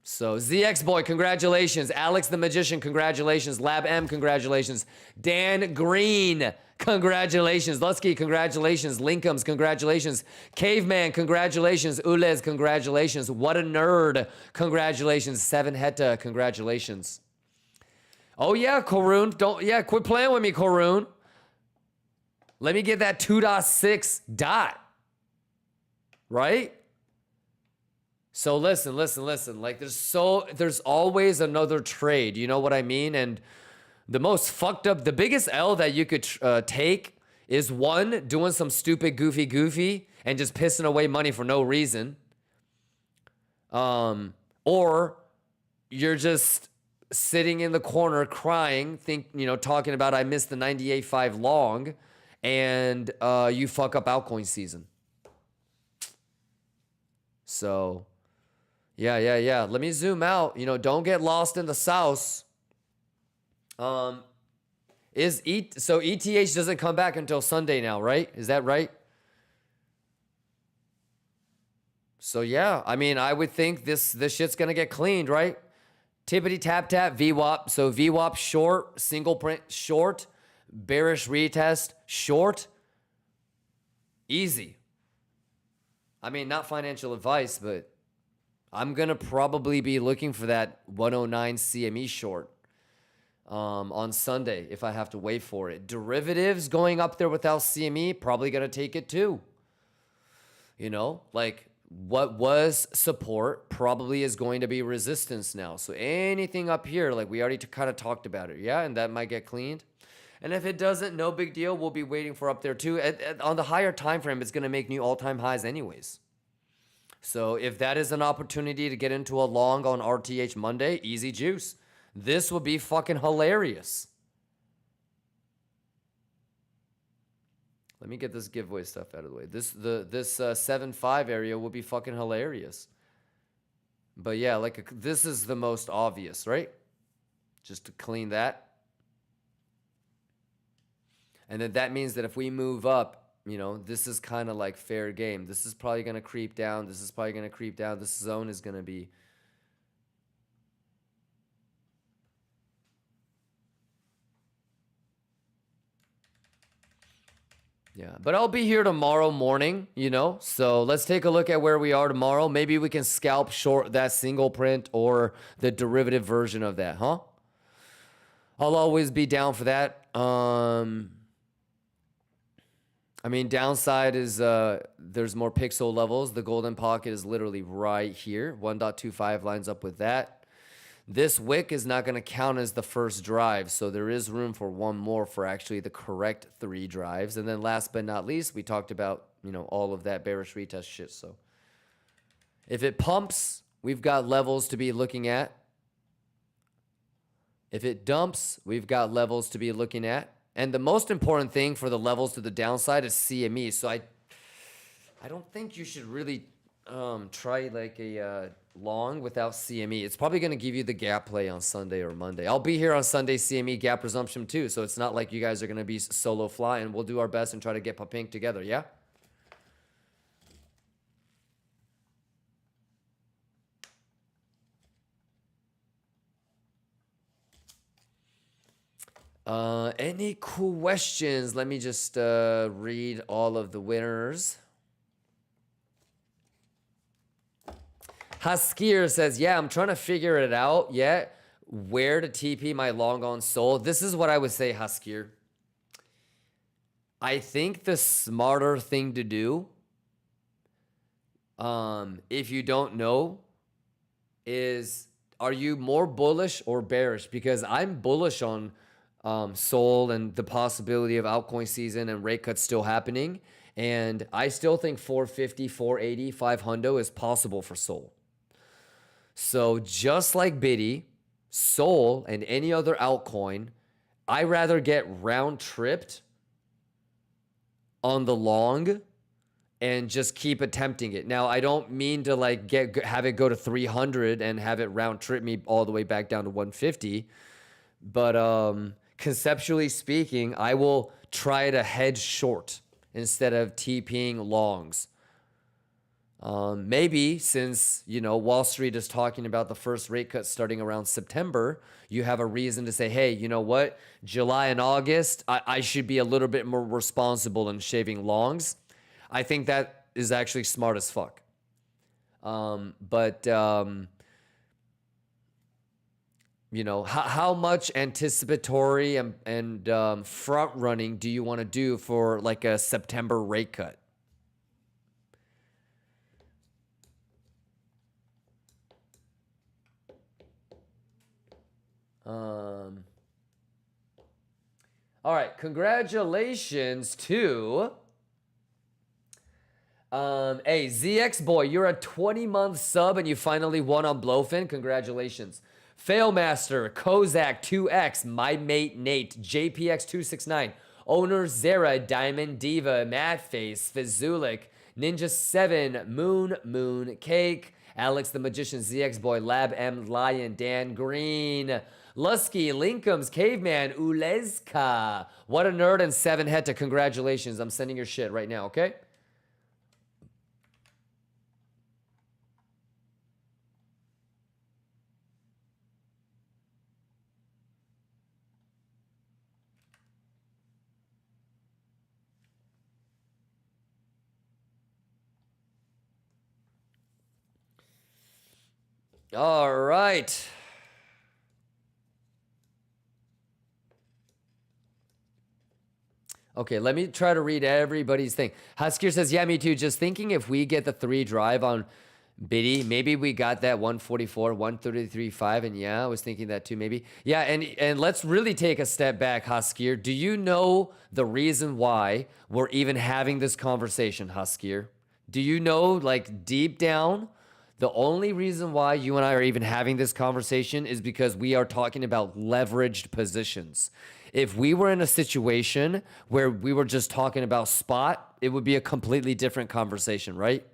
S2: So ZX Boy, congratulations. Alex the Magician, congratulations. Lab M, congratulations. Dan Green, congratulations. Lusky, congratulations. Linkums, congratulations. Caveman, congratulations. Ulez, congratulations. What a nerd, congratulations. Seven Heta, congratulations. Oh yeah, Korun, quit playing with me, Korun. Let me get that 2.6 dot, right? So listen. Like there's always another trade. You know what I mean? And the most fucked up, the biggest L that you could take is one, doing some stupid goofy and just pissing away money for no reason. Or you're just sitting in the corner crying, talking about I missed the 98.5 long, and you fuck up altcoin season. So yeah. Let me zoom out. Don't get lost in the sauce. So ETH doesn't come back until Sunday now, right? Is that right? So yeah, I mean, I would think this shit's gonna get cleaned, right? Tippity tap tap VWAP. So VWAP short, single print short, bearish retest short. Easy. I mean, not financial advice, but I'm going to probably be looking for that 109 CME short on Sunday if I have to wait for it. Derivatives going up there without CME, probably going to take it too. Like what was support probably is going to be resistance now. So anything up here, like we already kind of talked about it. Yeah, and that might get cleaned. And if it doesn't, no big deal. We'll be waiting for up there too. On the higher time frame, it's going to make new all-time highs anyways. So if that is an opportunity to get into a long on RTH Monday, easy juice. This would be fucking hilarious. Let me get this giveaway stuff out of the way. This 7.5 area would be fucking hilarious. But yeah, this is the most obvious, right? Just to clean that. And then that means that if we move up, this is kind of like fair game. This is probably going to creep down. This is probably going to creep down. This zone is going to be... Yeah, but I'll be here tomorrow morning, So let's take a look at where we are tomorrow. Maybe we can scalp short that single print or the derivative version of that, huh? I'll always be down for that. I mean, downside is there's more pixel levels. The golden pocket is literally right here. 1.25 lines up with that. This wick is not going to count as the first drive, so there is room for one more for actually the correct 3 drives. And then last but not least, we talked about, all of that bearish retest shit. So if it pumps, we've got levels to be looking at. If it dumps, we've got levels to be looking at. And the most important thing for the levels to the downside is CME. So I don't think you should really try like a long without CME. It's probably going to give you the gap play on Sunday or Monday. I'll be here on Sunday CME gap resumption too. So it's not like you guys are going to be solo flying. We'll do our best and try to get Papink together. Yeah. Any questions? Let me just read all of the winners. Haskir says, yeah, I'm trying to figure it out yet. Where to TP my long on Sol. This is what I would say, Haskir. I think the smarter thing to do, if you don't know, is are you more bullish or bearish? Because I'm bullish on Sol and the possibility of altcoin season and rate cuts still happening. And I still think 450, 480, 500 is possible for Sol. So just like Biddy, Sol, and any other altcoin, I rather get round tripped on the long and just keep attempting it. Now, I don't mean to like have it go to 300 and have it round trip me all the way back down to 150. But conceptually speaking, I will try to hedge short instead of TPing longs. Maybe since, you know, Wall Street is talking about the first rate cut starting around September, you have a reason to say, hey, you know what? July and August, I should be a little bit more responsible in shaving longs. I think that is actually smart as fuck. You know, how much anticipatory and front running do you want to do for like a September rate cut? All right, congratulations to hey, ZX boy, you're a 20-month sub and you finally won on BLOFIN. Congratulations. Failmaster, Kozak 2X, My Mate Nate, JPX269, Owner Zera, Diamond Diva, Madface, Fizulik, Ninja 7, Moon Cake, Alex the Magician, ZX Boy, Lab M Lion, Dan Green, Lusky, Linkums, Caveman, Ulezka. What a nerd, and 7 Heta. Congratulations. I'm sending your shit right now, okay? All right. Okay, let me try to read everybody's thing. Husker says, yeah, me too. Just thinking if we get the 3 drive on Biddy, maybe we got that 144, 133.5, and yeah, I was thinking that too, maybe. Yeah, and let's really take a step back, Huskier. Do you know the reason why we're even having this conversation, Huskier? Do you know, like, deep down, the only reason why you and I are even having this conversation is because we are talking about leveraged positions. If we were in a situation where we were just talking about spot, it would be a completely different conversation, right?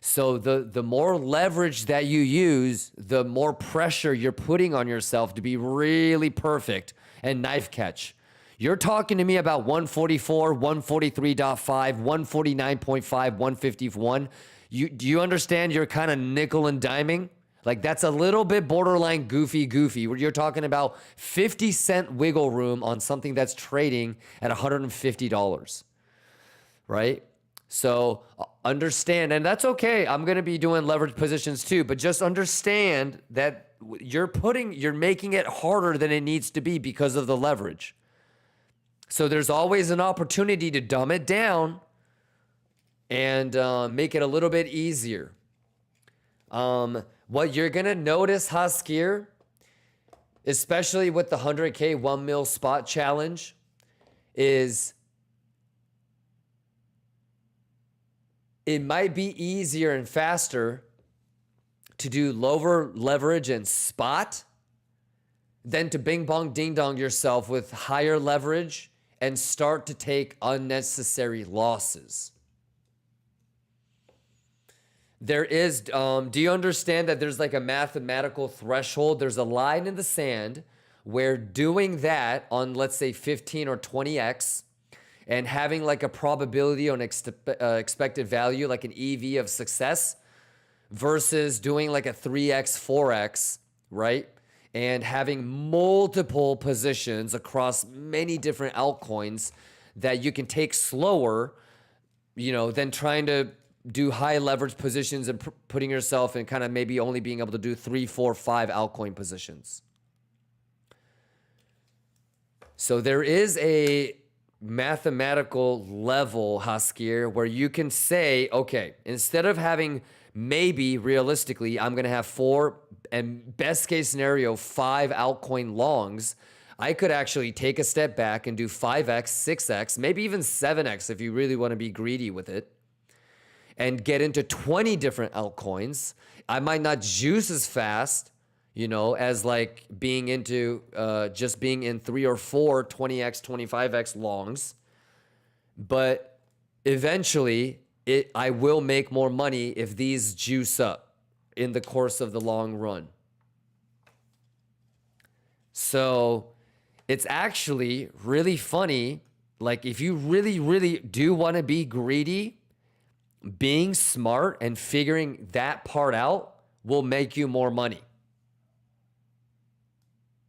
S2: So the more leverage that you use, the more pressure you're putting on yourself to be really perfect and knife catch. You're talking to me about 144, 143.5, 149.5, 151. Do you understand you're kind of nickel and diming? Like, that's a little bit borderline goofy. Where you're talking about 50-cent wiggle room on something that's trading at $150, right? So understand, and that's okay. I'm going to be doing leverage positions too, but just understand that you're making it harder than it needs to be because of the leverage. So there's always an opportunity to dumb it down and make it a little bit easier. What you're going to notice, Huskier, especially with the 100K 1 mil spot challenge, is it might be easier and faster to do lower leverage and spot than to bing bong ding dong yourself with higher leverage and start to take unnecessary losses. There is, do you understand that there's like a mathematical threshold? There's a line in the sand where doing that on, let's say, 15 or 20x and having like a probability on expected value, like an EV of success, versus doing like a 3x, 4x, right? And having multiple positions across many different altcoins that you can take slower, you know, than trying to do high leverage positions and putting yourself in kind of maybe only being able to do 3, 4, 5 altcoin positions. So there is a mathematical level, Haskir, where you can say, okay, instead of having maybe realistically, I'm going to have 4 and best case scenario, 5 altcoin longs. I could actually take a step back and do 5x, 6x, maybe even 7x if you really want to be greedy with it, and get into 20 different altcoins. I might not juice as fast, you know, as like being into just being in 3 or 4 20x, 25x longs. But eventually, I will make more money if these juice up in the course of the long run. So it's actually really funny. Like if you really, really do want to be greedy, being smart and figuring that part out will make you more money.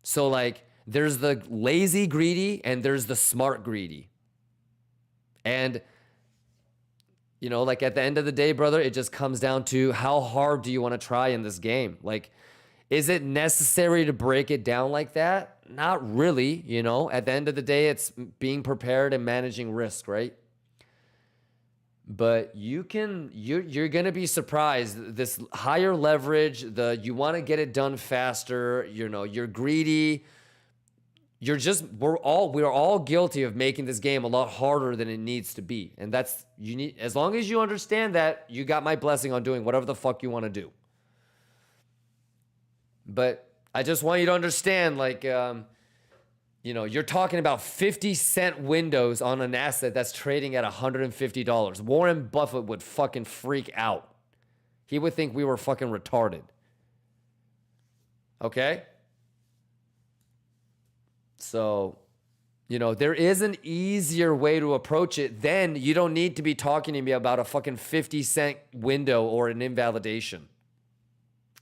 S2: So like there's the lazy greedy and there's the smart greedy. And you know, like at the end of the day, brother, it just comes down to how hard do you want to try in this game? Like, is it necessary to break it down like that? Not really, you know. At the end of the day, it's being prepared and managing risk, right? But you're going to be surprised. This higher leverage, you want to get it done faster, you know, you're greedy. We're all guilty of making this game a lot harder than it needs to be. And as long as you understand that, you got my blessing on doing whatever the fuck you want to do. But I just want you to understand, like, you know, you're talking about 50-cent windows on an asset that's trading at $150. Warren Buffett would fucking freak out. He would think we were fucking retarded. Okay? So, you know, there is an easier way to approach it. Then you don't need to be talking to me about a fucking 50-cent window or an invalidation.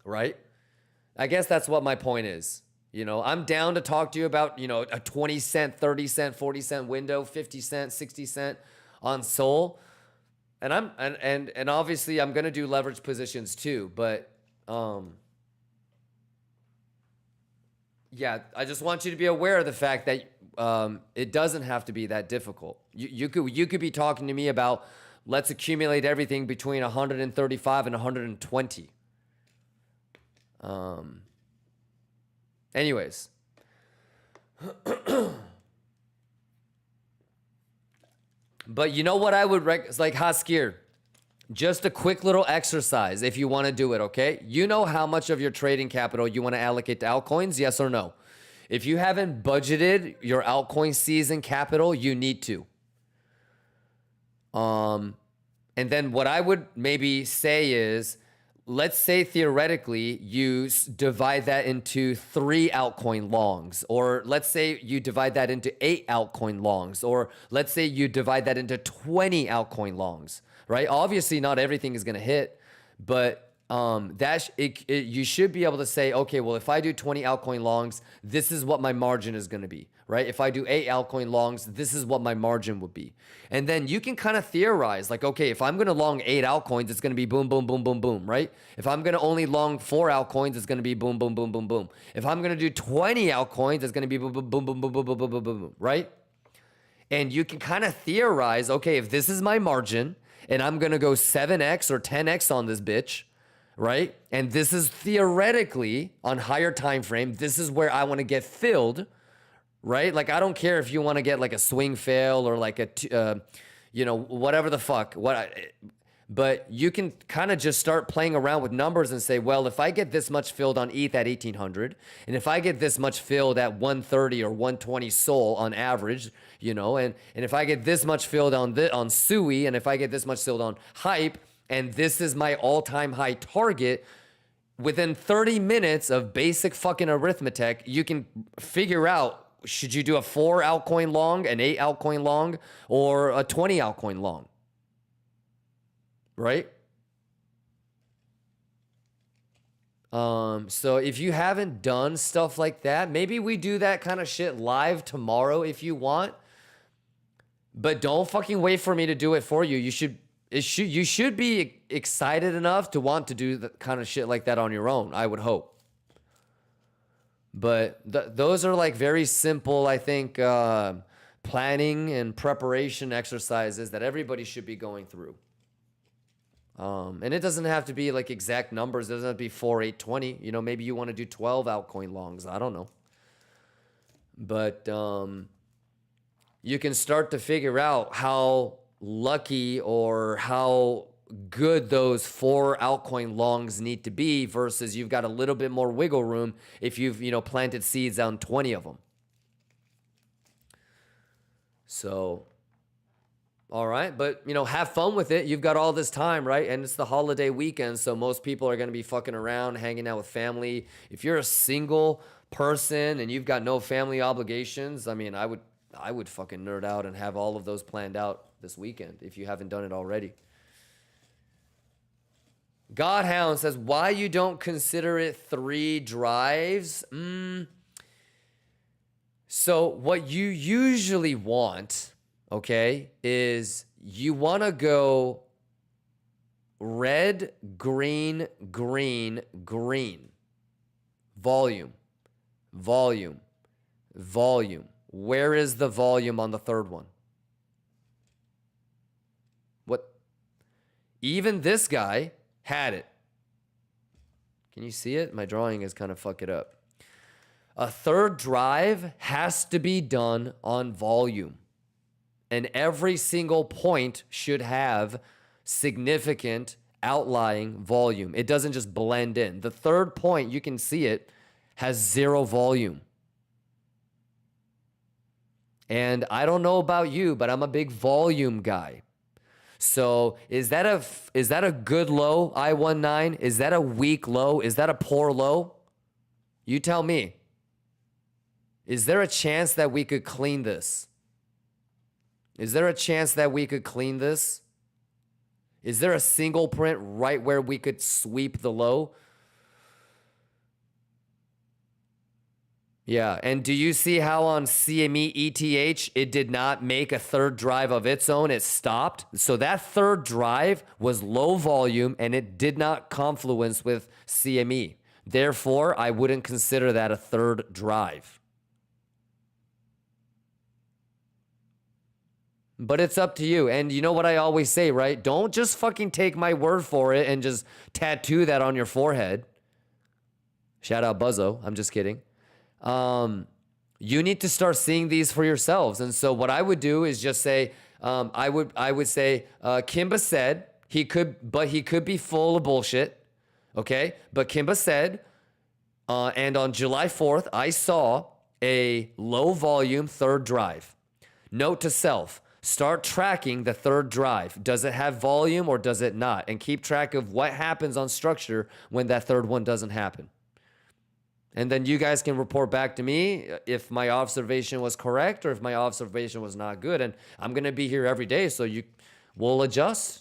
S2: Right? I guess that's what my point is. You know, I'm down to talk to you about, you know, a 20-cent, 30-cent, 40-cent window, 50-cent, 60-cent on Sol. And and obviously I'm going to do leverage positions too, but yeah, I just want you to be aware of the fact that it doesn't have to be that difficult. You could be talking to me about let's accumulate everything between 135 and 120. Anyways. But you know what I would it's like Haskir. Just a quick little exercise if you want to do it, okay? You know how much of your trading capital you want to allocate to altcoins, yes or no? If you haven't budgeted your altcoin season capital, you need to. And then what I would maybe say is, let's say theoretically you divide that into 3 altcoin longs, or let's say you divide that into 8 altcoin longs, or let's say you divide that into 20 altcoin longs, right? Obviously not everything is going to hit, but you should be able to say, okay, well, if I do 20 altcoin longs, this is what my margin is going to be, right? If I do 8 altcoin longs, this is what my margin would be. And then you can kind of theorize like, okay, if I'm going to long 8 altcoins, it's going to be boom, boom, boom, boom, boom, right? If I'm going to only long 4 altcoins, it's going to be boom, boom, boom, boom, boom. If I'm going to do 20 altcoins, it's going to be boom, boom, boom, boom, boom, boom, boom, boom, boom, boom, right? And you can kind of theorize, okay, if this is my margin and I'm going to go 7x or 10x on this bitch, right? And this is theoretically on higher time frame. This is where I want to get filled, right? Like, I don't care if you want to get like a swing fail or like a, you know, whatever the fuck. But you can kind of just start playing around with numbers and say, well, if I get this much filled on ETH at 1800, and if I get this much filled at 130 or 120 SOL on average, you know, and if I get this much filled on SUI, and if I get this much filled on Hype, and this is my all-time high target, within 30 minutes of basic fucking arithmetic, you can figure out, should you do a 4 altcoin long, an 8 altcoin long, or a 20 altcoin long? Right? So if you haven't done stuff like that, maybe we do that kind of shit live tomorrow if you want. But don't fucking wait for me to do it for you. You should You should be excited enough to want to do the kind of shit like that on your own, I would hope. But those are like very simple, I think, planning and preparation exercises that everybody should be going through. And it doesn't have to be like exact numbers. It doesn't have to be 4, 8, 20. You know, maybe you want to do 12 altcoin longs. I don't know. But you can start to figure out how lucky or how good those 4 altcoin longs need to be versus you've got a little bit more wiggle room if you've, you know, planted seeds on 20 of them. So, all right, but, you know, have fun with it. You've got all this time, right? And it's the holiday weekend, so most people are going to be fucking around, hanging out with family. If you're a single person and you've got no family obligations, I mean, I would fucking nerd out and have all of those planned out this weekend if you haven't done it already. Godhound says, why you don't consider it 3 drives? So what you usually want, okay, is you want to go red, green, green, green. Volume, volume, volume. Where is the volume on the third one? What? Even this guy had it. Can you see it? My drawing is kind of fuck it up. A third drive has to be done on volume. And every single point should have significant outlying volume. It doesn't just blend in. The third point, you can see it, has 0 volume. And I don't know about you, but I'm a big volume guy. So is that a good low, I-19? Is that a weak low? Is that a poor low? You tell me. Is there a chance that we could clean this? Is there a chance that we could clean this? Is there a single print right where we could sweep the low? Yeah, and do you see how on CME ETH it did not make a third drive of its own? It stopped. So that third drive was low volume and it did not confluence with CME. Therefore, I wouldn't consider that a third drive. But it's up to you. And you know what I always say, right? Don't just fucking take my word for it and just tattoo that on your forehead. Shout out Buzzo. I'm just kidding. You need to start seeing these for yourselves. And so what I would do is just say, I would say, KIMBA said he could be full of bullshit. Okay. But KIMBA said, and on July 4th, I saw a low volume third drive. Note to self, start tracking the third drive. Does it have volume or does it not? And keep track of what happens on structure when that third one doesn't happen. And then you guys can report back to me if my observation was correct or if my observation was not good. And I'm going to be here every day, so we'll adjust.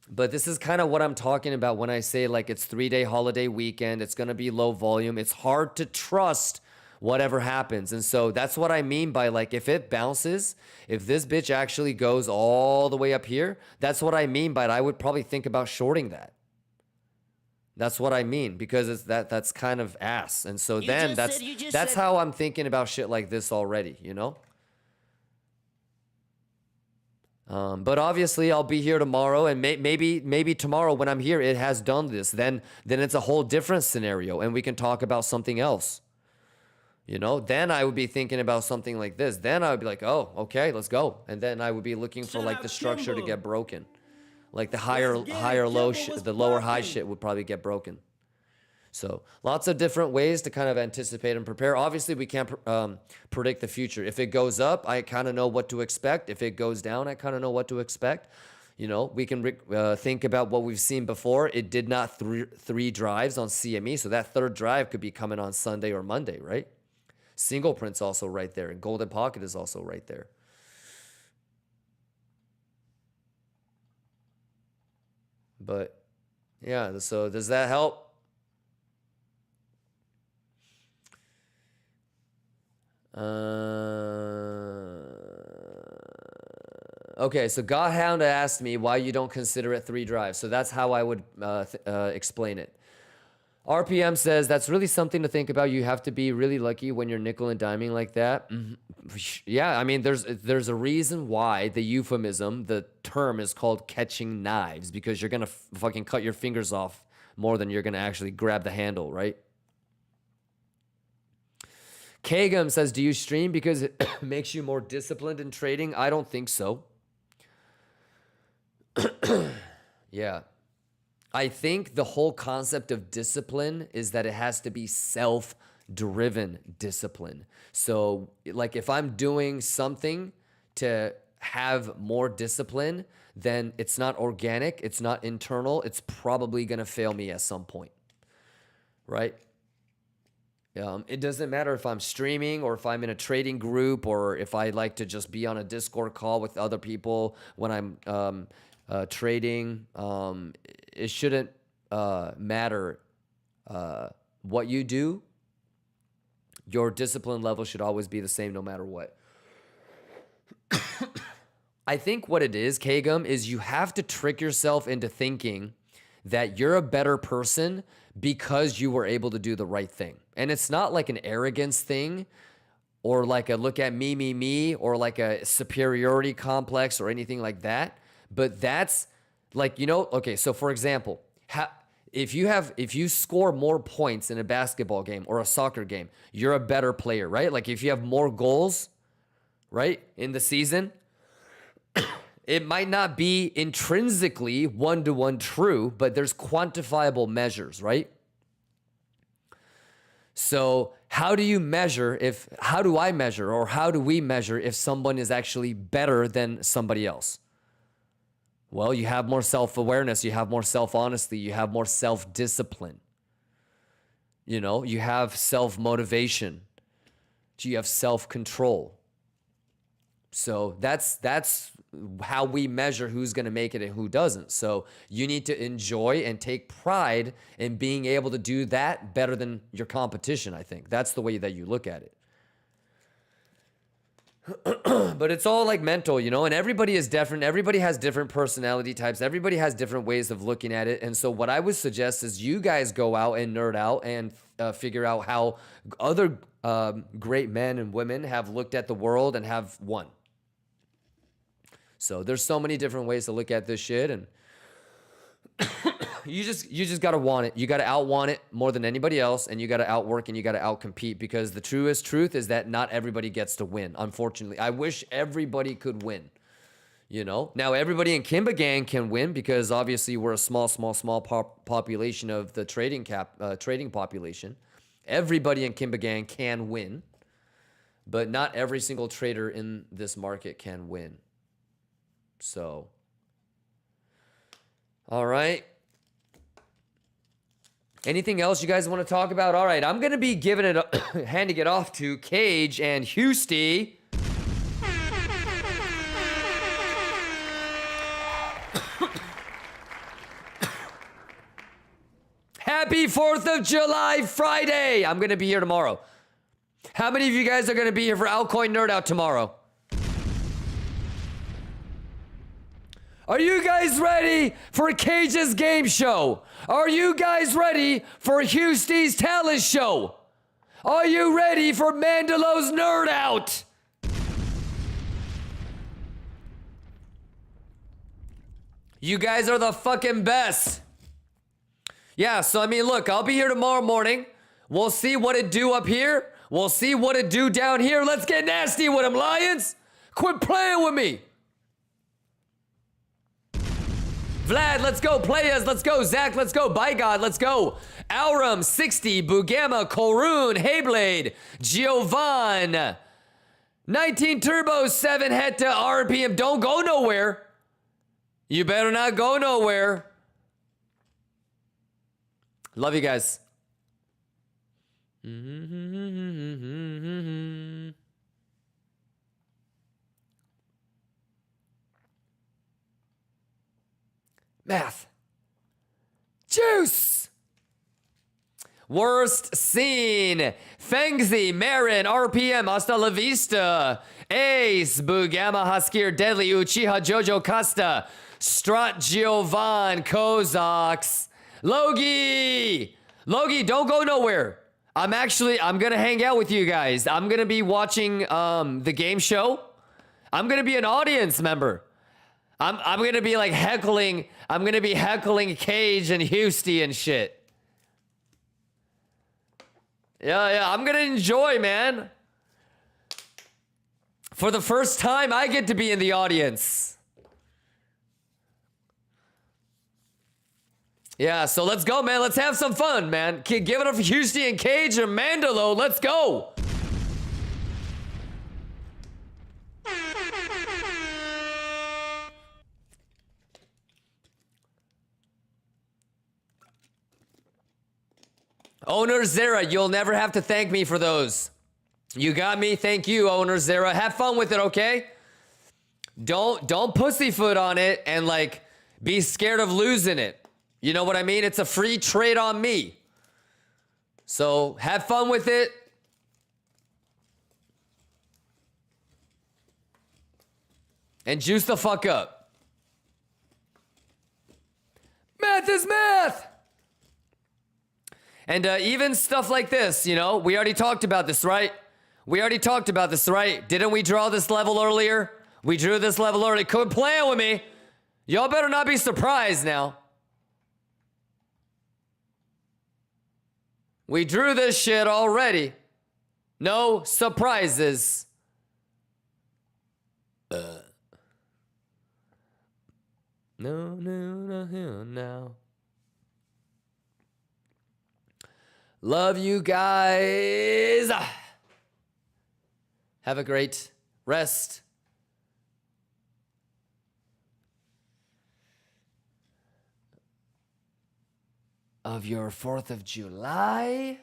S2: But this is kind of what I'm talking about when I say like it's 3-day holiday weekend. It's going to be low volume. It's hard to trust whatever happens. And so that's what I mean by like if it bounces, if this bitch actually goes all the way up here, that's what I mean by it. I would probably think about shorting that. That's what I mean, because that's kind of ass. And so then that's how I'm thinking about shit like this already, you know? But obviously I'll be here tomorrow, and maybe tomorrow when I'm here it has done this. Then it's a whole different scenario and we can talk about something else. You know, then I would be thinking about something like this. Then I would be like, "Oh, okay, let's go." And then I would be looking for like the structure to get broken. Like the higher low shit, the lower high shit would probably get broken. So lots of different ways to kind of anticipate and prepare. Obviously, we can't predict the future. If it goes up, I kind of know what to expect. If it goes down, I kind of know what to expect. You know, we can think about what we've seen before. It did not three drives on CME, so that third drive could be coming on Sunday or Monday, right? Single print's also right there, and Golden Pocket is also right there. But yeah, so does that help? Okay, so Godhound asked me why you don't consider it 3 drives. So that's how I would explain it. RPM says that's really something to think about. You have to be really lucky when you're nickel and diming like that. Yeah, I mean, there's a reason why the euphemism, the term is called catching knives, because you're gonna fucking cut your fingers off more than you're gonna actually grab the handle, right? Kagum says, do you stream because it makes you more disciplined in trading? I don't think so. Yeah. I think the whole concept of discipline is that it has to be self-driven discipline. So, like, if I'm doing something to have more discipline, then it's not organic, it's not internal, it's probably going to fail me at some point, right? It doesn't matter if I'm streaming or if I'm in a trading group or if I like to just be on a Discord call with other people when I'm trading. It shouldn't matter what you do. Your discipline level should always be the same no matter what. I think what it is, Kagum, is you have to trick yourself into thinking that you're a better person because you were able to do the right thing. And it's not like an arrogance thing or like a look at me, or like a superiority complex or anything like that. But that's like, you know, okay, so for example, if you score more points in a basketball game or a soccer game, you're a better player, right? Like if you have more goals, right, in the season, it might not be intrinsically one-to-one true, but there's quantifiable measures, right? So how do you measure how do I measure, or how do we measure if someone is actually better than somebody else? Well, you have more self-awareness, you have more self-honesty, you have more self-discipline. You know, you have self-motivation, you have self-control. So that's how we measure who's going to make it and who doesn't. So you need to enjoy and take pride in being able to do that better than your competition, I think. That's the way that you look at it. But it's all like mental, you know, and everybody is different. Everybody has different personality types. Everybody has different ways of looking at it. And so what I would suggest is you guys go out and nerd out and figure out how other great men and women have looked at the world and have won. So there's so many different ways to look at this shit, and you just gotta want it. You gotta outwant it more than anybody else, and you gotta outwork and you gotta outcompete, because the truest truth is that not everybody gets to win. Unfortunately, I wish everybody could win. You know, now everybody in KIMBA gang can win because obviously we're a small population of the trading population. Everybody in KIMBA gang can win, but not every single trader in this market can win. So, all right. Anything else you guys want to talk about? All right, I'm going to be handing it off to Cage and Housty. Happy 4th of July Friday. I'm going to be here tomorrow. How many of you guys are going to be here for Altcoin Nerd Out tomorrow? Are you guys ready for Cage's game show? Are you guys ready for Housty's talent show? Are you ready for Mandelo's Nerd Out? You guys are the fucking best. Yeah, so I mean, look, I'll be here tomorrow morning. We'll see what it do up here. We'll see what it do down here. Let's get nasty with them, Lions. Quit playing with me. Vlad, let's go. Players, let's go. Zach, let's go. By God, let's go. Aurum, 60, Bugama, Korun, Hayblade, Giovan, 19 Turbo, 7 Hecta, RPM. Don't go nowhere. You better not go nowhere. Love you guys. Math. Juice. Worst scene. Fengzi, Marin, RPM, Hasta La Vista. Ace, Bugama, Haskir, Deadly, Uchiha, Jojo, Costa. Strut, Giovan, Kozaks. Logie! Logie, don't go nowhere. I'm gonna hang out with you guys. I'm gonna be watching the game show. I'm gonna be an audience member. I'm gonna be like heckling. I'm gonna be heckling Cage and Houston and shit. Yeah, I'm gonna enjoy, man. For the first time, I get to be in the audience. Yeah, so let's go, man. Let's have some fun, man. Give it up for Houston and Cage and Mandalo. Let's go. Owner Zera, you'll never have to thank me for those. You got me. Thank you, Owner Zera. Have fun with it, okay? Don't pussyfoot on it and like be scared of losing it. You know what I mean? It's a free trade on me. So have fun with it. And juice the fuck up. Math is math. And even stuff like this, you know, we already talked about this, right? Didn't we draw this level earlier? We drew this level earlier. Quit playing with me. Y'all better not be surprised now. We drew this shit already. No surprises. No. Love you guys. Have a great rest. Of your 4th of July.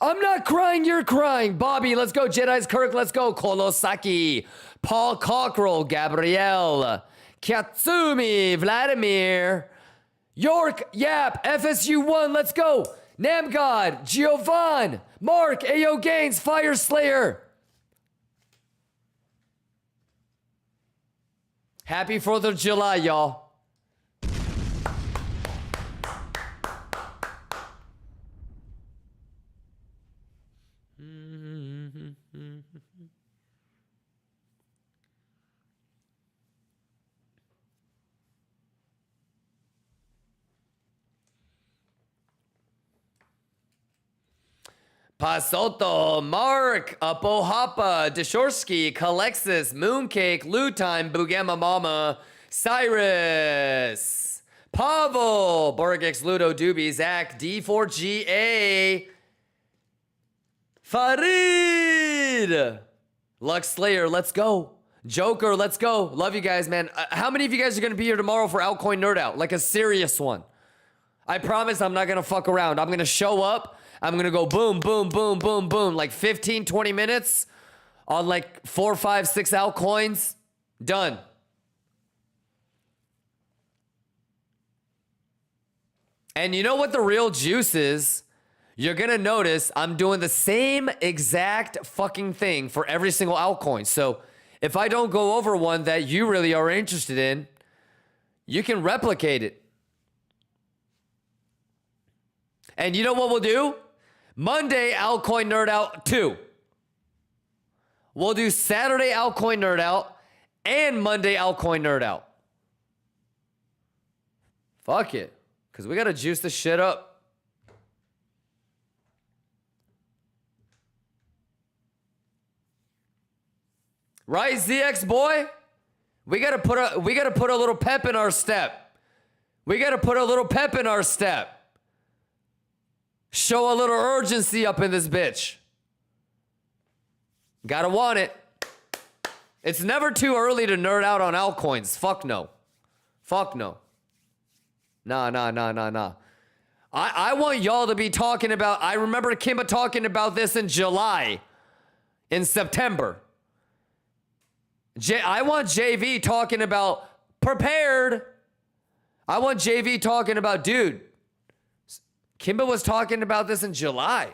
S2: I'm not crying, you're crying. Bobby, let's go. Jedi's Kirk, let's go. Kolosaki, Paul Cockrell, Gabrielle, Katsumi, Vladimir, York, Yap, FSU1, let's go. Namgod, Giovan, Mark, Ayo Gaines, Fire Slayer. Happy 4th of July, y'all. Pasoto, Mark, Apohapa, Deshorsky, Kalexis, Mooncake, Lutime, Bugama Mama, Cyrus, Pavel, Borgex, Ludo, Doobie, Zach, D4GA, Farid, Lux Slayer, let's go. Joker, let's go. Love you guys, man. How many of you guys are going to be here tomorrow for Altcoin Nerd Out? Like a serious one. I promise I'm not going to fuck around. I'm going to show up. I'm going to go boom, boom, boom, boom, boom. Like 15, 20 minutes on like 4, 5, 6 altcoins. Done. And you know what the real juice is? You're going to notice I'm doing the same exact fucking thing for every single altcoin. So if I don't go over one that you really are interested in, you can replicate it. And you know what we'll do? Monday, Altcoin Nerd Out 2. We'll do Saturday, Altcoin Nerd Out, and Monday, Altcoin Nerd Out. Fuck it. Because we got to juice this shit up. Right, ZX boy? We got to put a little pep in our step. Show a little urgency up in this bitch. Gotta want it. It's never too early to nerd out on altcoins. Fuck no. Nah. I want y'all to be talking about, I remember Kimba talking about this in July. In September. I want JV talking about prepared. I want JV talking about, dude, Kimba was talking about this in July.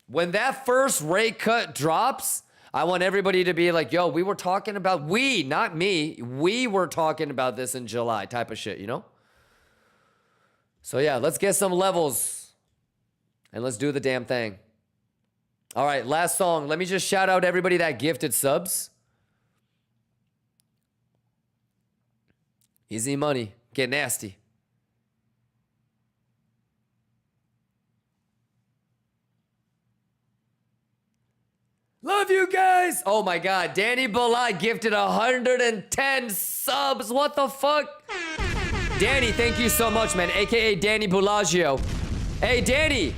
S2: When that first rate cut drops, I want everybody to be like, yo, we were talking about, we, not me, we were talking about this in July type of shit, you know? So yeah, let's get some levels and let's do the damn thing. All right, last song. Let me just shout out everybody that gifted subs. Easy money, get nasty. Love you guys. Oh my God, Danny Balai gifted 110 subs. What the fuck? Danny, thank you so much, man. AKA Danny Bellagio. Hey, Danny.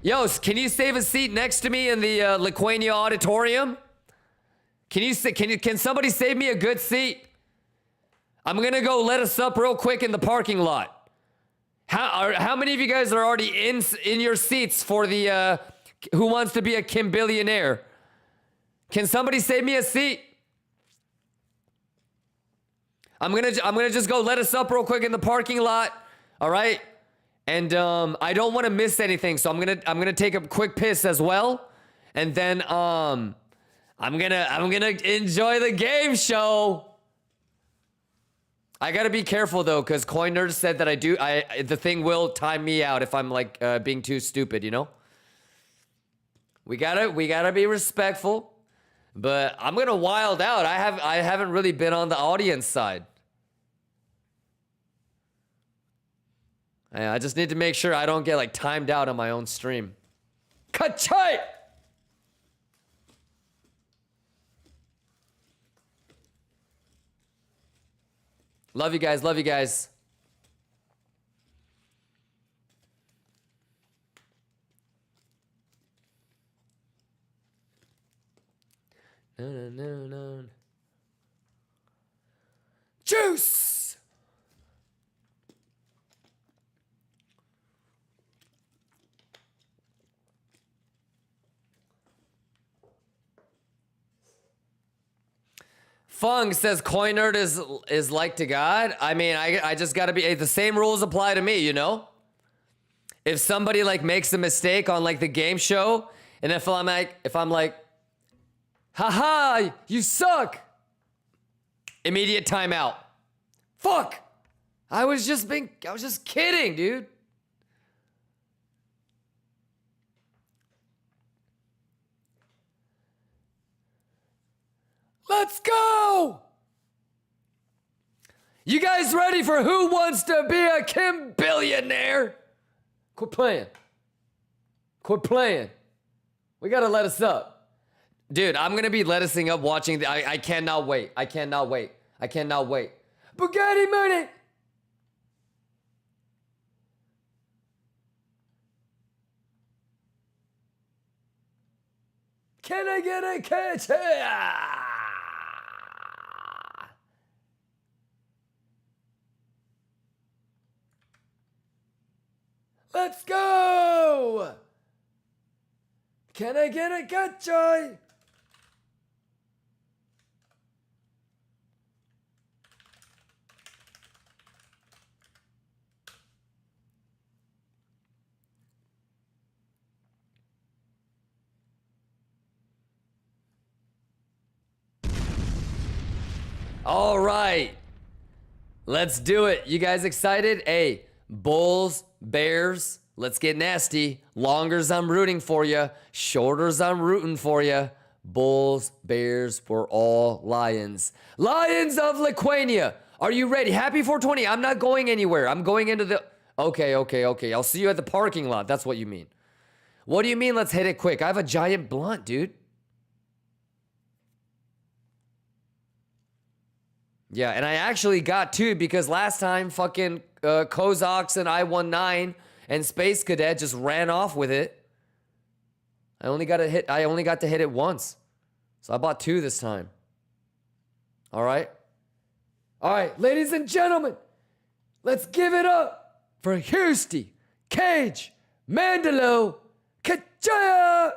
S2: Yo, can you save a seat next to me in the Liquania Auditorium? Can somebody save me a good seat? I'm gonna go let us up real quick in the parking lot. How many of you guys are already in your seats for the Who Wants to Be a Kim Billionaire? Can somebody save me a seat? I'm gonna just go let us up real quick in the parking lot. All right, and I don't want to miss anything, so I'm gonna take a quick piss as well, and then I'm gonna enjoy the game show. I gotta be careful though, because Coin Nerd said that the thing will time me out if I'm like being too stupid, you know. We gotta be respectful, but I'm gonna wild out. I haven't really been on the audience side. I just need to make sure I don't get like timed out on my own stream. Ka-chai! Love you guys. Love you guys. No. Juice! Fung says Coin Nerd is like to God. I mean, I just gotta be, the same rules apply to me, you know? If somebody like makes a mistake on like the game show, and if I'm like, haha, you suck. Immediate timeout. Fuck. I was just kidding, dude. Let's go! You guys ready for Who Wants to Be a Kim Billionaire? Quit playing. Quit playing. We gotta let us up. Dude, I'm gonna be lettucing up watching I cannot wait. I cannot wait. I cannot wait. Bugatti money! Can I get a catch? Let's go! Can I get a gut joy? All right. Let's do it. You guys excited? Hey, Bulls, Bears, let's get nasty. Longers, I'm rooting for you. Shorters, I'm rooting for you. Bulls, Bears, we're all Lions. Lions of Liquania. Are you ready? Happy 420. I'm not going anywhere. I'm going into the... Okay. I'll see you at the parking lot. That's what you mean. What do you mean, let's hit it quick? I have a giant blunt, dude. Yeah, and I actually got two because last time fucking Kozaks and I-19 and Space Cadet just ran off with it. I only got to hit it once. So I bought two this time. All right? All right, ladies and gentlemen, let's give it up for Houston, Cage, Mandalo, Kachaya!